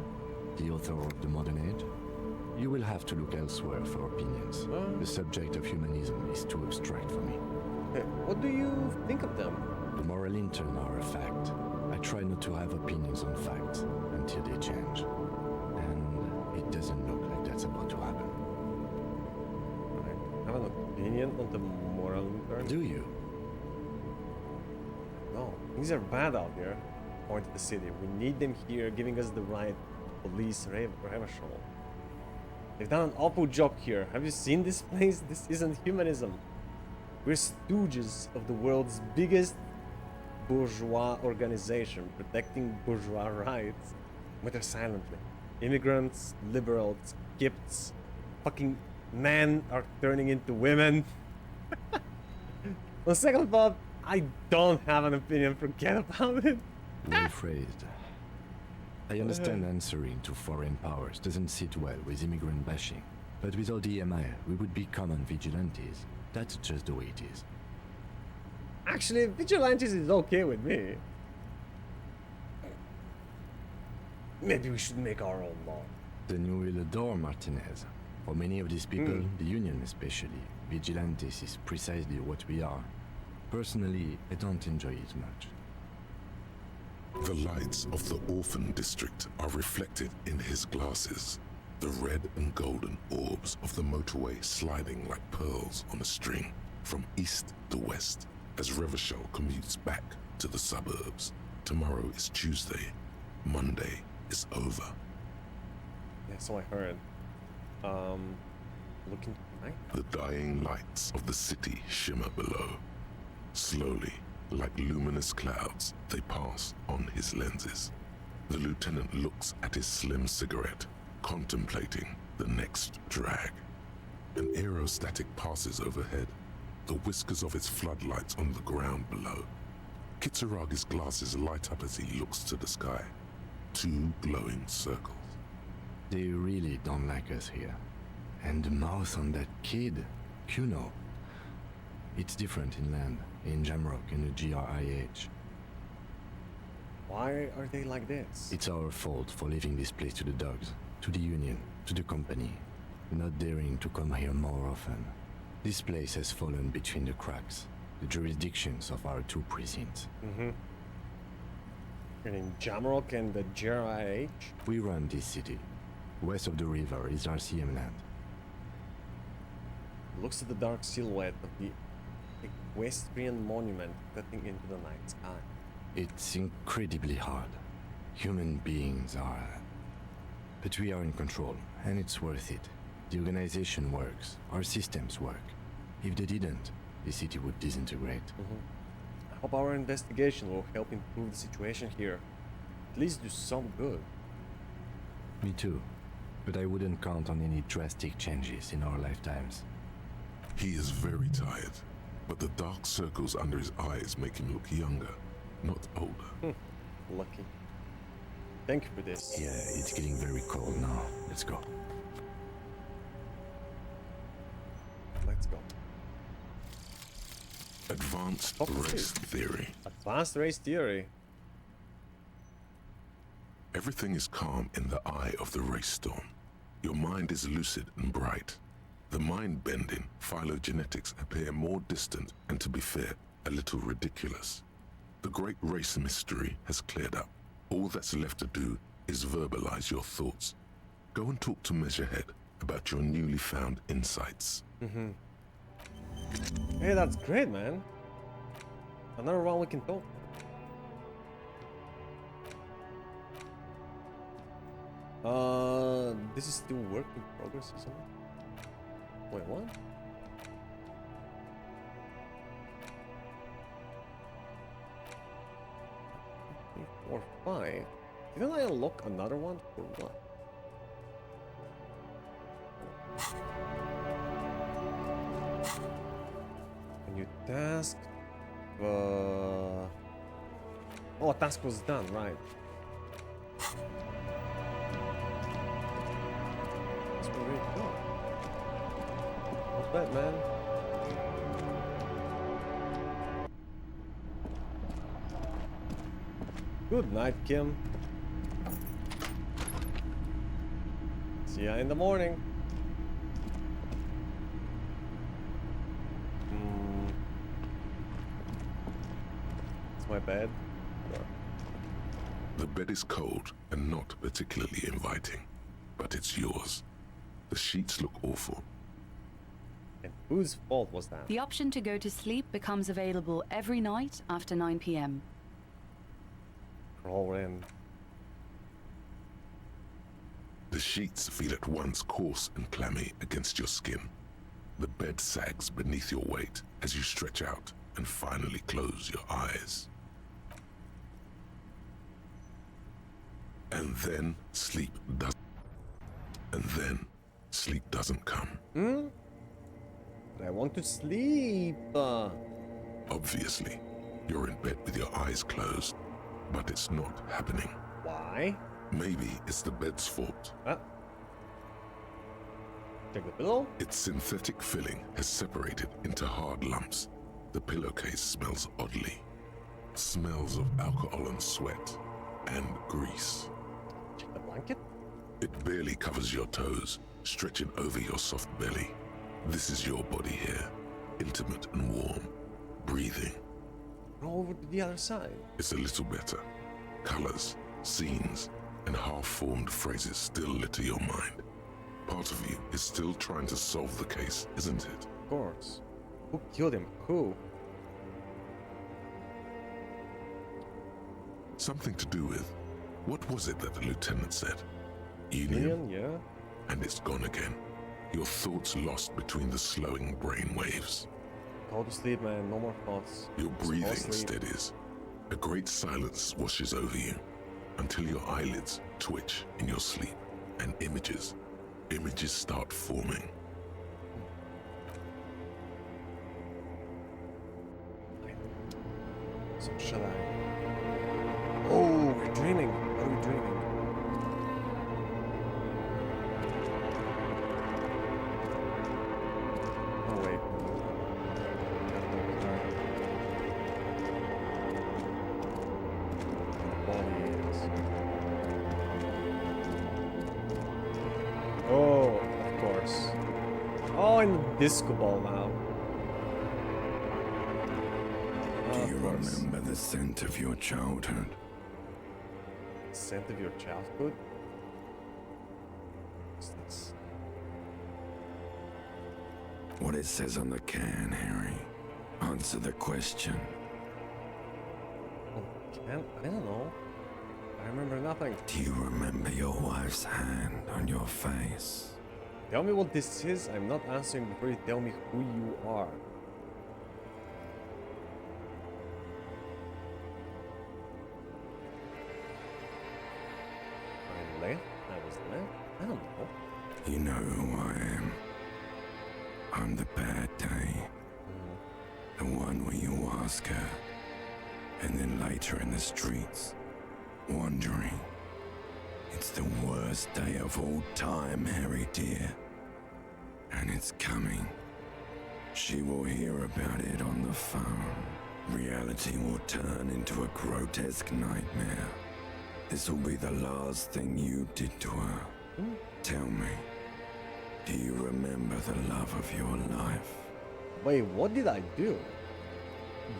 The author of the modern age? You will have to look elsewhere for opinions. The subject of humanism is too abstract for me. What do you think of them? The moral intern are a fact. I try not to have opinions on facts until they change. And it doesn't look like that's about to happen. I have an opinion on the moral intern. Do you? Things are bad out here. Point to the city. We need them here, giving us the right police Revachol. They've done an awful job here. Have you seen this place? This isn't humanism. We're stooges of the world's biggest bourgeois organization, protecting bourgeois rights. Mutter silently. Immigrants, liberals, gifts, fucking men are turning into women. On second thought, I don't have an opinion. Forget about it. Well phrased. I understand answering to foreign powers doesn't sit well with immigrant bashing, but with all the EMI, we would be common vigilantes. That's just the way it is. Actually, vigilantes is okay with me. Maybe we should make our own law. Then you will adore Martinez. For many of these people, the Union especially, vigilantes is precisely what we are. Personally, I don't enjoy it much. The lights of the orphan district are reflected in his glasses, the red and golden orbs of the motorway sliding like pearls on a string from east to west as Revachol commutes back to the suburbs. Tomorrow is Tuesday. Monday is over. Yeah, so I heard. Looking tonight? The dying lights of the city shimmer below. Slowly, like luminous clouds, they pass on his lenses. The lieutenant looks at his slim cigarette, contemplating the next drag. An aerostatic passes overhead, the whiskers of its floodlights on the ground below. Kitsuragi's glasses light up as he looks to the sky. Two glowing circles. They really don't like us here. And the mouth on that kid, Kuno. It's different inland, in Jamrock and the GRIH. Why are they like this? It's our fault for leaving this place to the dogs, to the Union, to the company, not daring to come here more often. This place has fallen between the cracks, the jurisdictions of our two precincts. And in Jamrock and the GRIH? We run this city. West of the river is RCM land. Looks at the dark silhouette of the equestrian monument cutting into the night sky. It's incredibly hard. Human beings are... But we are in control, and it's worth it. The organization works. Our systems work. If they didn't, the city would disintegrate. I hope our investigation will help improve the situation here. At least do some good. Me too. But I wouldn't count on any drastic changes in our lifetimes. He is very tired, but the dark circles under his eyes make him look younger, not older. Lucky. Thank you for this. Yeah, it's getting very cold now. Let's go. Let's go. Advanced race theory. Advanced race theory. Everything is calm in the eye of the race storm. Your mind is lucid and bright. The mind-bending phylogenetics appear more distant and, to be fair, a little ridiculous. The great race mystery has cleared up. All that's left to do is verbalize your thoughts. Go and talk to Measurehead about your newly found insights. Hey, that's great, man. Another one we can talk. This is still work in progress or something? Wait, what? Or 5. Didn't I unlock another one for what? A new task. Oh, task was done, right? That's where we go. Not bad, man. Good night, Kim. See ya in the morning. It's my bed. The bed is cold and not particularly inviting, but it's yours. The sheets look awful. And whose fault was that? The option to go to sleep becomes available every night after 9 p.m. Roll in. The sheets feel at once coarse and clammy against your skin. The bed sags beneath your weight as you stretch out and finally close your eyes. And then sleep doesn't come. I want to sleep. Obviously, you're in bed with your eyes closed, but it's not happening. Why? Maybe it's the bed's fault. Check the pillow. Its synthetic filling has separated into hard lumps. The pillowcase smells oddly. Smells of alcohol and sweat and grease. Check the blanket. It barely covers your toes, stretching over your soft belly. This is your body here, intimate and warm, breathing. Roll over to the other side. It's a little better. Colors, scenes, and half-formed phrases still litter your mind. Part of you is still trying to solve the case, isn't it? Of course. Who killed him? Who? Something to do with, what was it that the lieutenant said? Elysium? Alien, yeah. And it's gone again. Your thoughts lost between the slowing brain waves. Go to sleep, man. No more thoughts. Your Just fall breathing asleep. steadies. A great silence washes over you until your eyelids twitch in your sleep and images start forming. So shall I? Oh, we're dreaming. What are we dreaming? Oh wait. Body is. Oh, of course. Oh, in the disco ball now. Do you remember the scent of your childhood? Scent of your childhood? What's this? What it says on the can, Harry. Answer the question. I don't know. I remember nothing. Do you remember your wife's hand on your face? Tell me what this is. I'm not answering before you tell me who you are. I'm left. I was left. I don't know. You know who I am. I'm the bad day. The one where you ask her, and then later in the streets, wandering. It's the worst day of all time, Harry dear. And it's coming. She will hear about it on the phone. Reality will turn into a grotesque nightmare. This will be the last thing you did to her. Tell me, do you remember the love of your life? Wait, what did I do?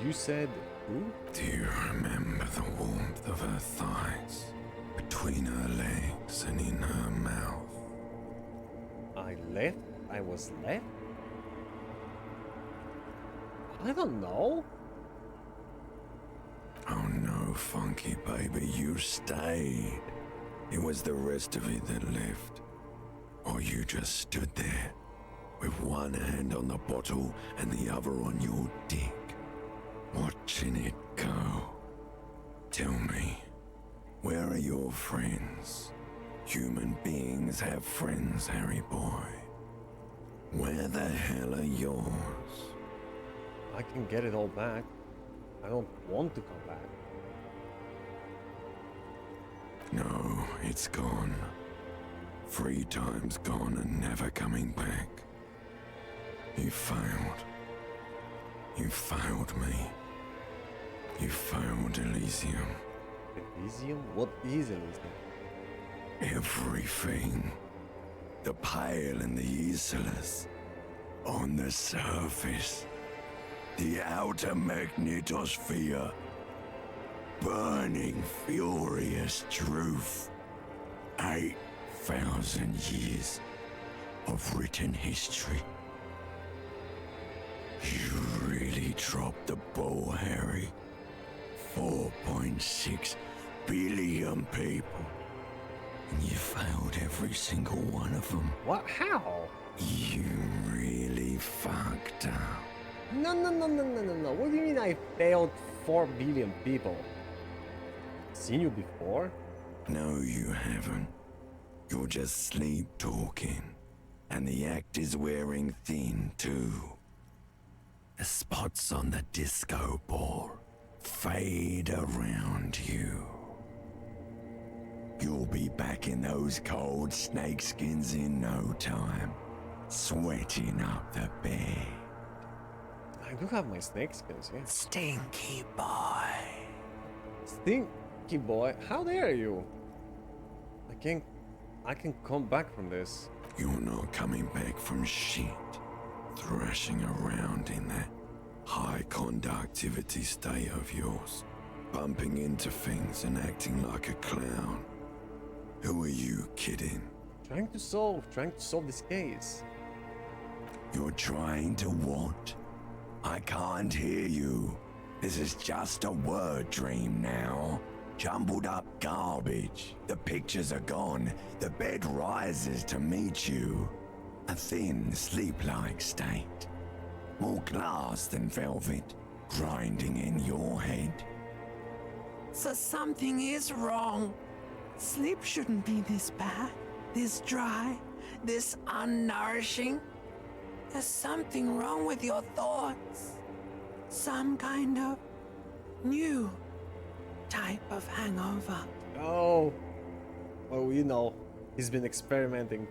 You said who? Do you remember the warmth of her thighs, between her legs and in her mouth? I left? I was left? I don't know. Oh no, Funky baby, you stayed. It was the rest of it that left. Or you just stood there, with one hand on the bottle and the other on your dick, watching it go. Tell me, where are your friends? Human beings have friends, Harry boy. Where the hell are yours? I can get it all back. I don't want to come back. No, it's gone. 3 times gone and never coming back. You failed. You failed me. You failed Elysium. Elysium? What is Elysium? Everything. The pale and the useless. On the surface. The outer magnetosphere. Burning, furious truth. 8,000 years of written history. You really dropped the ball, Harry. 4.6 billion people. And you failed every single one of them. What? How? You really fucked up. No. What do you mean I failed 4 billion people? Seen you before? No, you haven't. You're just sleep talking. And the act is wearing thin, too. The spots on the disco ball fade around you. You'll be back in those cold snakeskins in no time, sweating up the bed. I do have my snakeskins, yeah. Stinky boy. Stinky boy, how dare you? I can come back from this. You're not coming back from shit. Thrashing around in that high conductivity state of yours. Bumping into things and acting like a clown. Who are you kidding? Trying to solve this case. You're trying to what? I can't hear you. This is just a word dream now. Jumbled up garbage. The pictures are gone. The bed rises to meet you. A thin, sleep-like state. More glass than velvet, grinding in your head. So something is wrong. Sleep shouldn't be this bad, this dry, this unnourishing. There's something wrong with your thoughts. Some kind of new type of hangover. Oh, you know, he's been experimenting.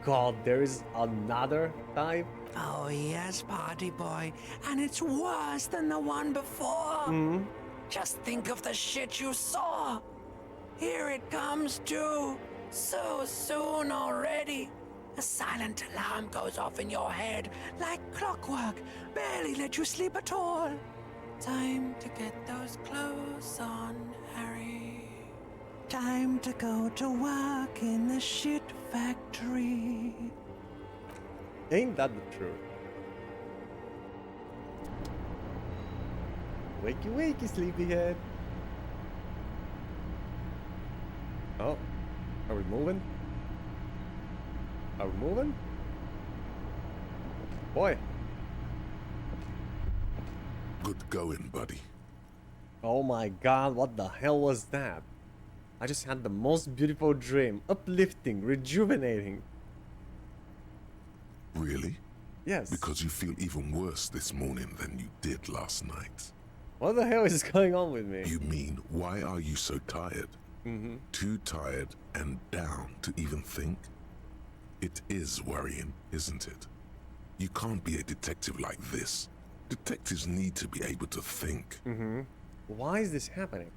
God, there is another type? Oh yes, party boy, and it's worse than the one before. Mm-hmm. Just think of the shit you saw. Here it comes too, so soon already. A silent alarm goes off in your head like clockwork, barely let you sleep at all. Time to get those clothes on, Harry. Time to go to work in the shit factory. Ain't that the truth? Wakey, wakey, sleepyhead. Oh, are we moving? Are we moving? Boy. Good going, buddy. Oh my god, what the hell was that? I just had the most beautiful dream. Uplifting, rejuvenating. Really? Yes. Because you feel even worse this morning than you did last night. What the hell is going on with me? You mean, why are you so tired? Mm-hmm. Too tired and down to even think? It is worrying, isn't it? You can't be a detective like this. Detectives need to be able to think. Mm-hmm. Why is this happening?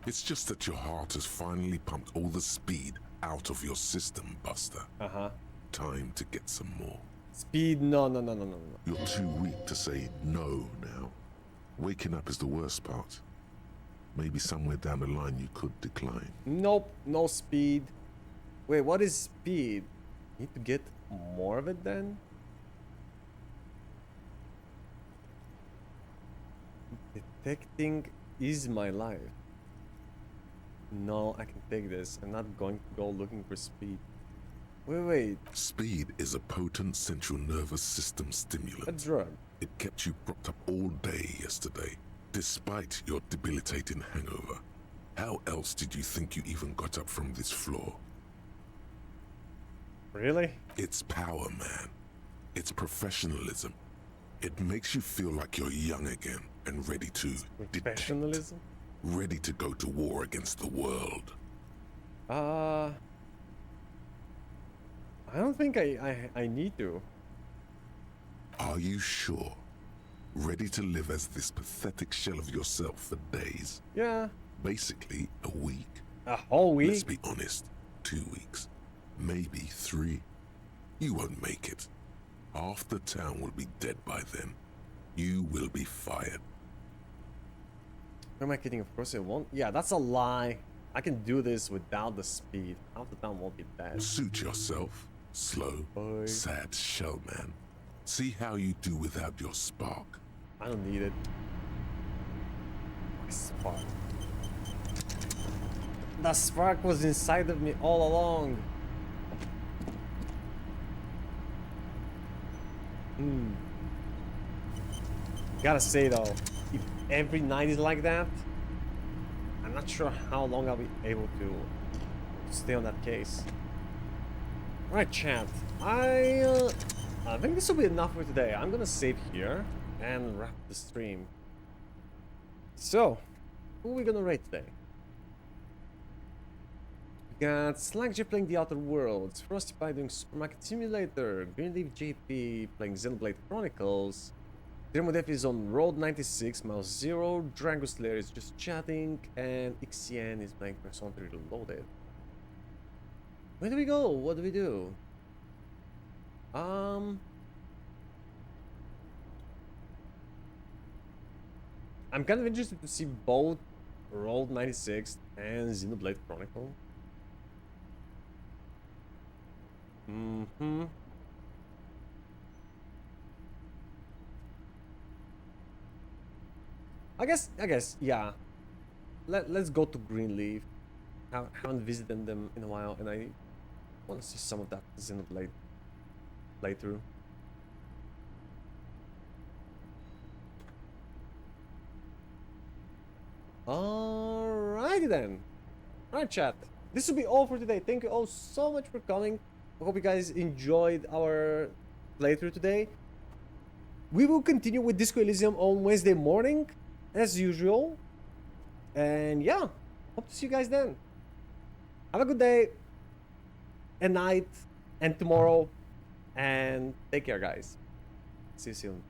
It's just that your heart has finally pumped all the speed out of your system, Buster. Uh-huh. Time to get some more. Speed? No. You're too weak to say no now. Waking up is the worst part. Maybe somewhere down the line you could decline. Nope, no speed. Wait, what is speed? Need to get more of it then? Detecting is my life. No, I can take this. I'm not going to go looking for speed. Wait. Speed is a potent central nervous system stimulant. A drug. It kept you propped up all day yesterday, despite your debilitating hangover. How else did you think you even got up from this floor? Really? It's power, man. It's professionalism. It makes you feel like you're young again and ready to Professionalism? ready to go to war against the world. I don't think I need to. Are you sure? Ready to live as this pathetic shell of yourself for days? Yeah. Basically, a week. A whole week? Let's be honest, 2 weeks. Maybe 3. You won't make it. Half the town will be dead by then. You will be fired. Who am I kidding? Of course it won't. Yeah, that's a lie. I can do this without the speed. Half the town won't be dead. Suit yourself. Slow, sad shell man. See how you do without your spark. I don't need it. My spark. The spark was inside of me all along. Gotta say though, if every night is like that, I'm not sure how long I'll be able to stay on that case. Alright, chat. I think this will be enough for today. I'm gonna save here and wrap the stream. So, who are we gonna rate today? We got Slackj playing The Outer Worlds, Frosty Pie doing Supermarket Simulator, Greenleaf JP playing Xenoblade Chronicles, Thermodef is on Road 96, Mouse Zero, Dragon Slayer is just chatting, and Xian is playing Persona 3 Reloaded. Where do we go? What do we do? I'm kind of interested to see both Road 96 and Xenoblade Chronicle. I guess, yeah. Let's go to Greenleaf. I haven't visited them in a while, and I want to see some of that Xenoblade playthrough. Alrighty then. Alright, chat. This will be all for today. Thank you all so much for coming. I hope you guys enjoyed our playthrough today. We will continue with Disco Elysium on Wednesday morning, as usual. And yeah, hope to see you guys then. Have a good day, and night, and tomorrow, and take care, guys. See you soon.